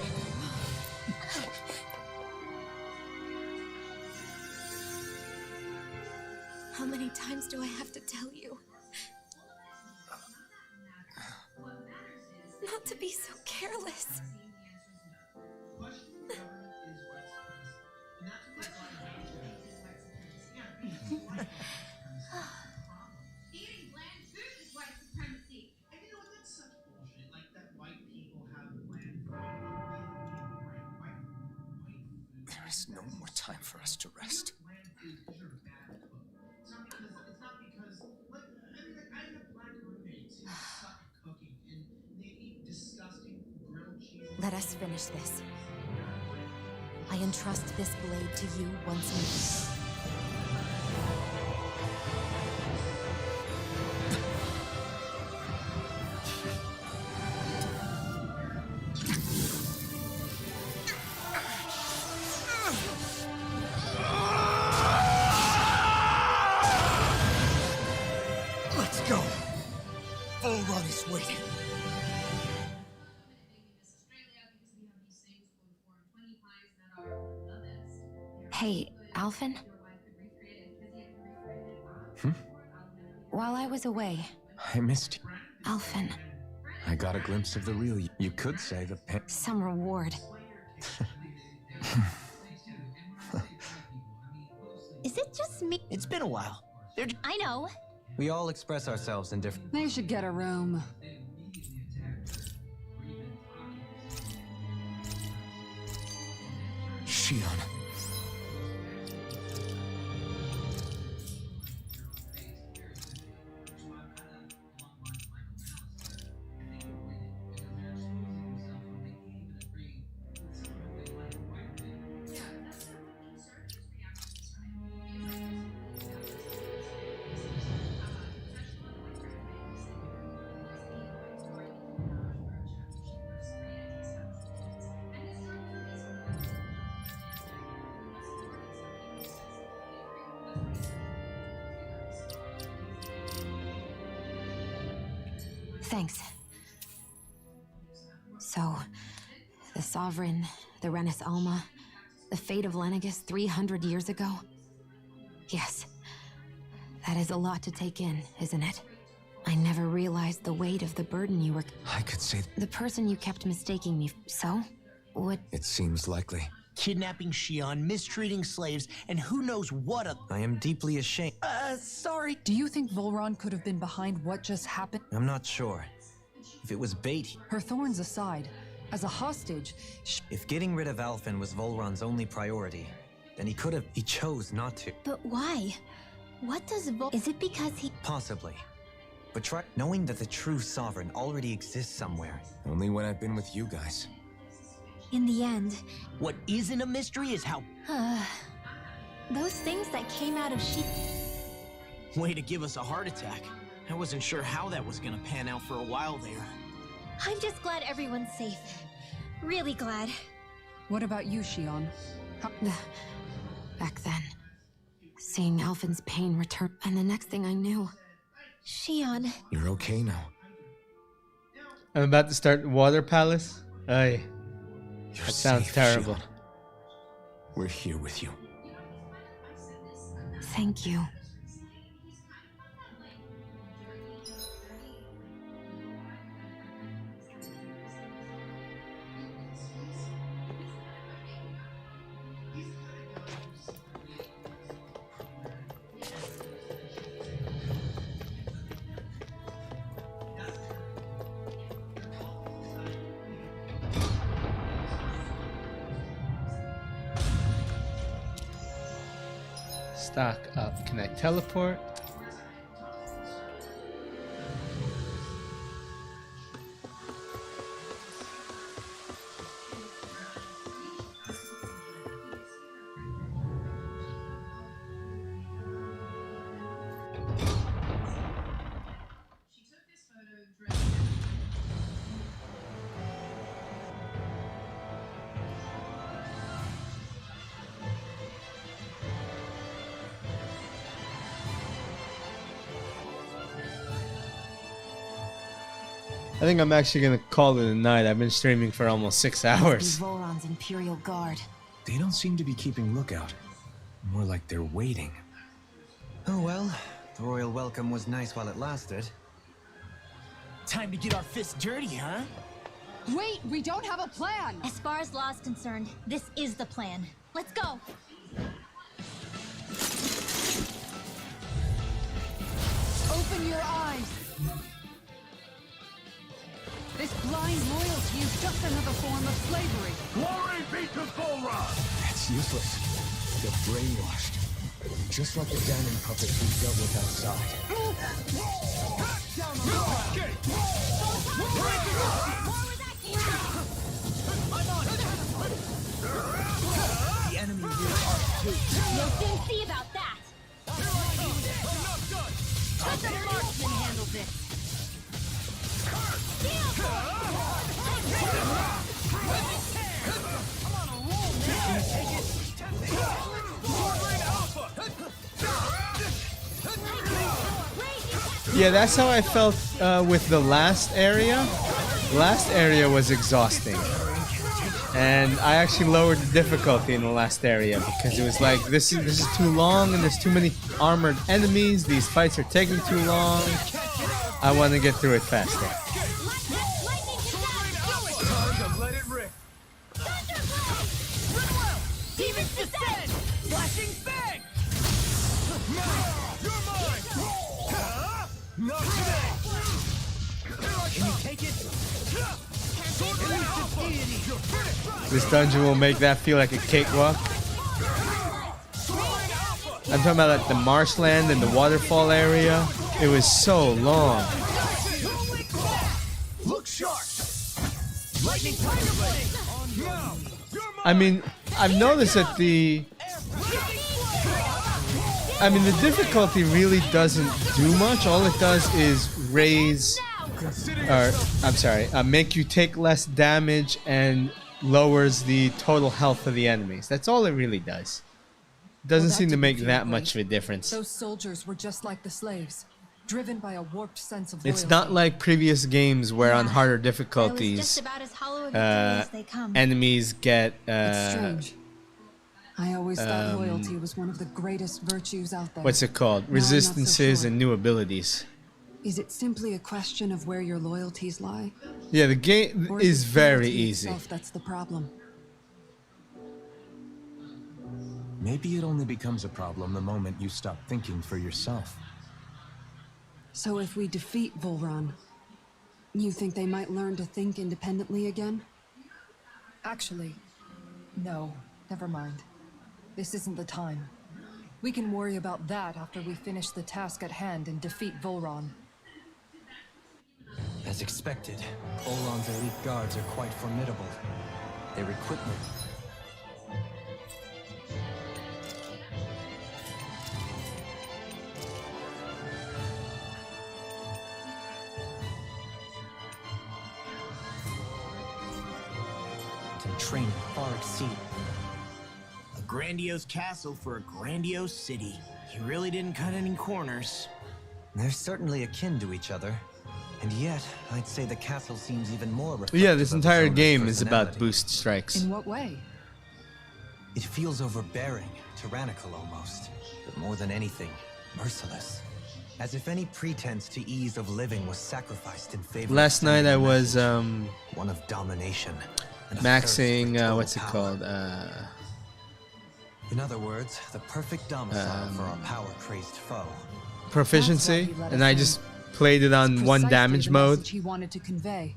How many times do I have to tell you? Not to be so careless. Eating bland food is white supremacy. And you know what? That's such bullshit. Like that white people have bland food. There is no more time for us to rest. Bland food because you're a bad cook. It's not because, like, I have black roommates who suck at cooking and they eat disgusting grilled cheese. Let us finish this. I entrust this blade to you once more. Let's go. Bull Run is waiting. Hey, Alvin? While I was away, I missed you. Alvin, I got a glimpse of the real you. You could say the some reward. Is it just me? It's been a while. I know. We all express ourselves in different... They should get a room. Shion. Thanks. So, the Sovereign, the Renis Alma, the fate of Lenegis 300 years ago? Yes. That is a lot to take in, isn't it? I never realized the weight of the burden you were... I could say The person you kept mistaking me... So? What... it seems likely. Kidnapping Shion, mistreating slaves, and who knows what a... I am deeply ashamed. Sorry. Do you think Volron could have been behind what just happened? I'm not sure. If it was bait, Her thorns aside, as a hostage, if getting rid of Alphen was Volron's only priority, then he could have. He chose not to. But why? What does Is it because he... Possibly. But try knowing that the true sovereign already exists somewhere. Only when I've been with you guys. In the end... What isn't a mystery is how... those things that came out of Way to give us a heart attack. I wasn't sure how that was gonna pan out for a while there. I'm just glad everyone's safe. Really glad. What about you, Shion? Back then, seeing Alphen's pain return, and the next thing I knew... Shion. You're okay now. I'm about to start Water Palace. Ay. You're That sounds safe, terrible. Shion. We're here with you. Thank you. Stock up. Can I teleport? I think I'm actually gonna call it a night. I've been streaming for almost 6 hours. Volron's Imperial Guard. They don't seem to be keeping lookout. More like they're waiting. Oh well, the royal welcome was nice while it lasted. Time to get our fists dirty, huh? Wait, we don't have a plan! As far as law is concerned, this is the plan. Let's go! Open your eyes! This blind loyalty is just another form of slavery. Glory be to Volron! That's useless. They're brainwashed. Just like the Danon puppets we dealt with outside. The enemy will too. You'll soon see about that! Let the marksman handle this! Yeah, that's how I felt with the last area. The last area was exhausting. And I actually lowered the difficulty in the last area because it was like, this is too long and there's too many armored enemies. These fights are taking too long. I want to get through it faster. Let it rip. Demons descend! Flashing fang! You're mine! Not today! Can you take it? This dungeon will make that feel like a cakewalk. I'm talking about like the marshland and the waterfall area. It was so long. Look sharp! Lightning tiger blade! Now! I mean, I've noticed that the difficulty really doesn't do much. All it does is raise, or I'm sorry, make you take less damage and lowers the total health of the enemies. That's all it really does. Doesn't Well, that seem to didn't make feel that great. much of a difference. Those soldiers were just like the slaves, driven by a warped sense of It's loyalty. not like previous games where on harder difficulties, just about as hollow of a day as they come. enemies get It's strange. I always thought um, loyalty was one of the greatest virtues out there. what's it called? Now I'm not so Resistances sure. and new abilities. Is it simply a question of where your loyalties lie? Yeah, the game Or is it very loyalty easy. itself that's the problem? Maybe it only becomes a problem the moment you stop thinking for yourself. So if we defeat Volran, you think they might learn to think independently again? Actually, no. Never mind. This isn't the time. We can worry about that after we finish the task at hand and defeat Volran. As expected, Olan's elite guards are quite formidable. Their equipment... and training far exceed. A grandiose castle for a grandiose city. You really didn't cut any corners. They're certainly akin to each other. And yet, I'd say the castle seems even more reflective Yeah, this of its entire owner's game is about personality. boost strikes. In what way? It feels overbearing, tyrannical almost, but more than anything, merciless. As if any pretense to ease of living was sacrificed in favor Last of night I sending a was message, one of domination. and a thirst for maxing total what's it power. called? In other words, the perfect domicile for our power-crazed foe. Proficiency, That's why he let and us I in. just played it on one Precisely damage the mode, message he wanted to convey.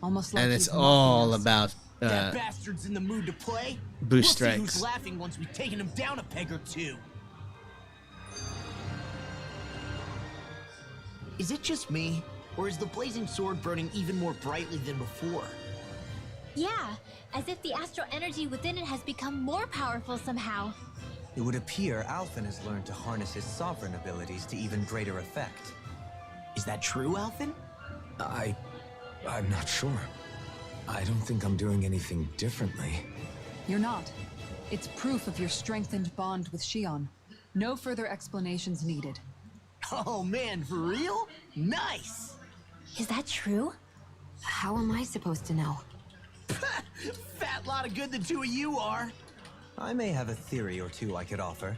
Almost like and he's it's all mocking us. about That bastard's in the mood to play. boost We'll see strikes. who's laughing once we've taken him down a peg or two. Is it just me, or is the blazing sword burning even more brightly than before? Yeah, as if the astral energy within it has become more powerful somehow. It would appear Alphen has learned to harness his sovereign abilities to even greater effect. Is that true, Alphen? I'm not sure. I don't think I'm doing anything differently. You're not. It's proof of your strengthened bond with Shion. No further explanations needed. Oh man, for real? Nice! Is that true? How am I supposed to know? Fat lot of good the two of you are. I may have a theory or two I could offer.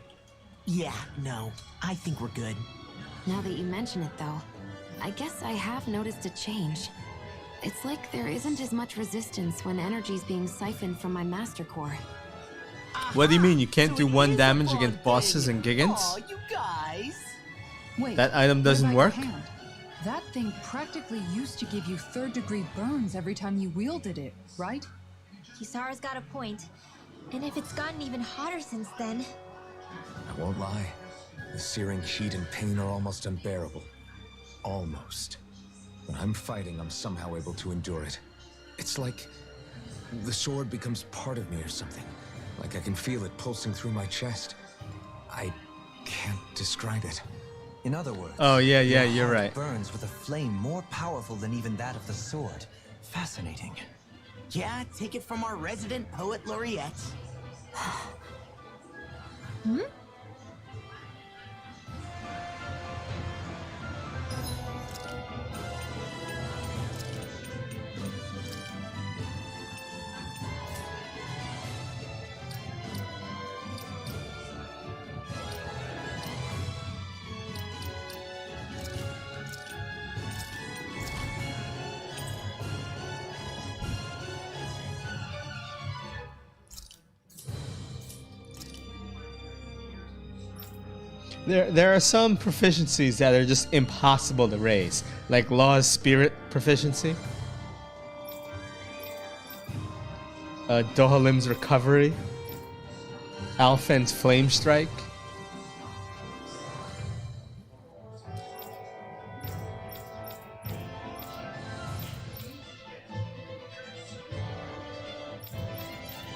Yeah, no, I think we're good. Now that you mention it, though, I guess I have noticed a change. It's like there isn't as much resistance when energy's being siphoned from my Master Core. What do you mean? You can't do one damage against bosses and gigants? Aw, you guys! Wait, That item what doesn't about work? your hand? That thing practically used to give you third-degree burns every time you wielded it, right? Kisara's got a point. And if it's gotten even hotter since then... I won't lie. The searing heat and pain are almost unbearable. Almost. When I'm fighting, I'm somehow able to endure it. It's like the sword becomes part of me or something. Like I can feel it pulsing through my chest. I can't describe it. In other words, Oh yeah, your you're heart right. burns with a flame more powerful than even that of the sword. Fascinating. Yeah, take it from our resident poet laureate. Hmm? There are some proficiencies that are just impossible to raise, like Law's Spirit proficiency, Dohalim's Recovery, Alphen's Flame Strike.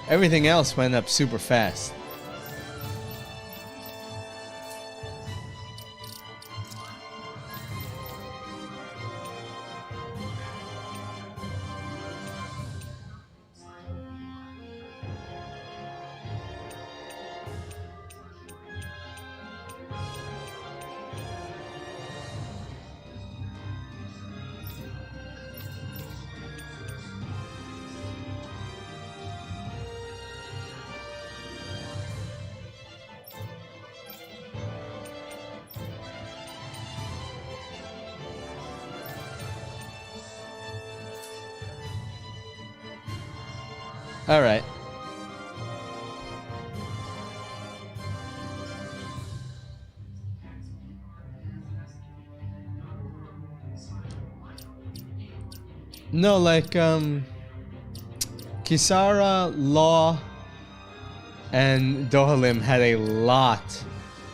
Everything else went up super fast. All right. No, like Kisara, Law, and Dohalim had a lot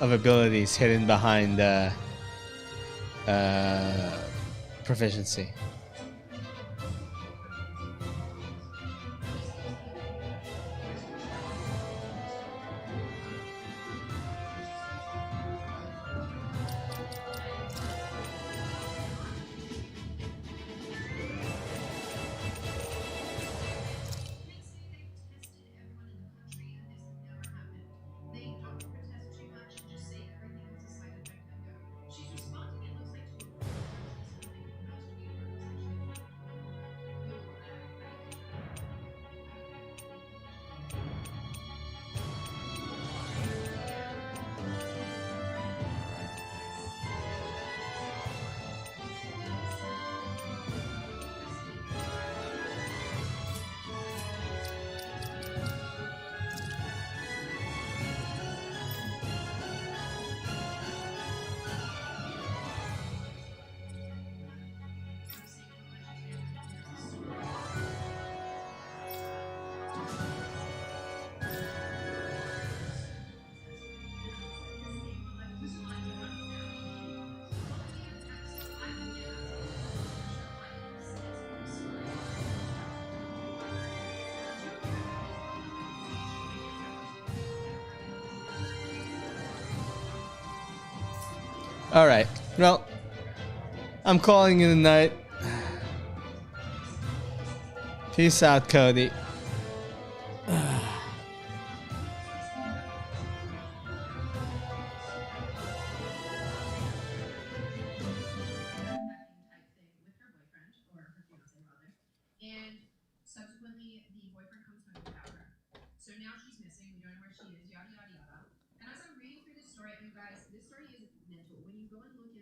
of abilities hidden behind proficiency. All right. Well, I'm calling it a night. Peace out, Cody. And subsequently, the boyfriend comes home without her. So now she's missing. We don't know where she is. Yada yada yada. And as I'm reading through this story, and guys, this story is mental. When you go and look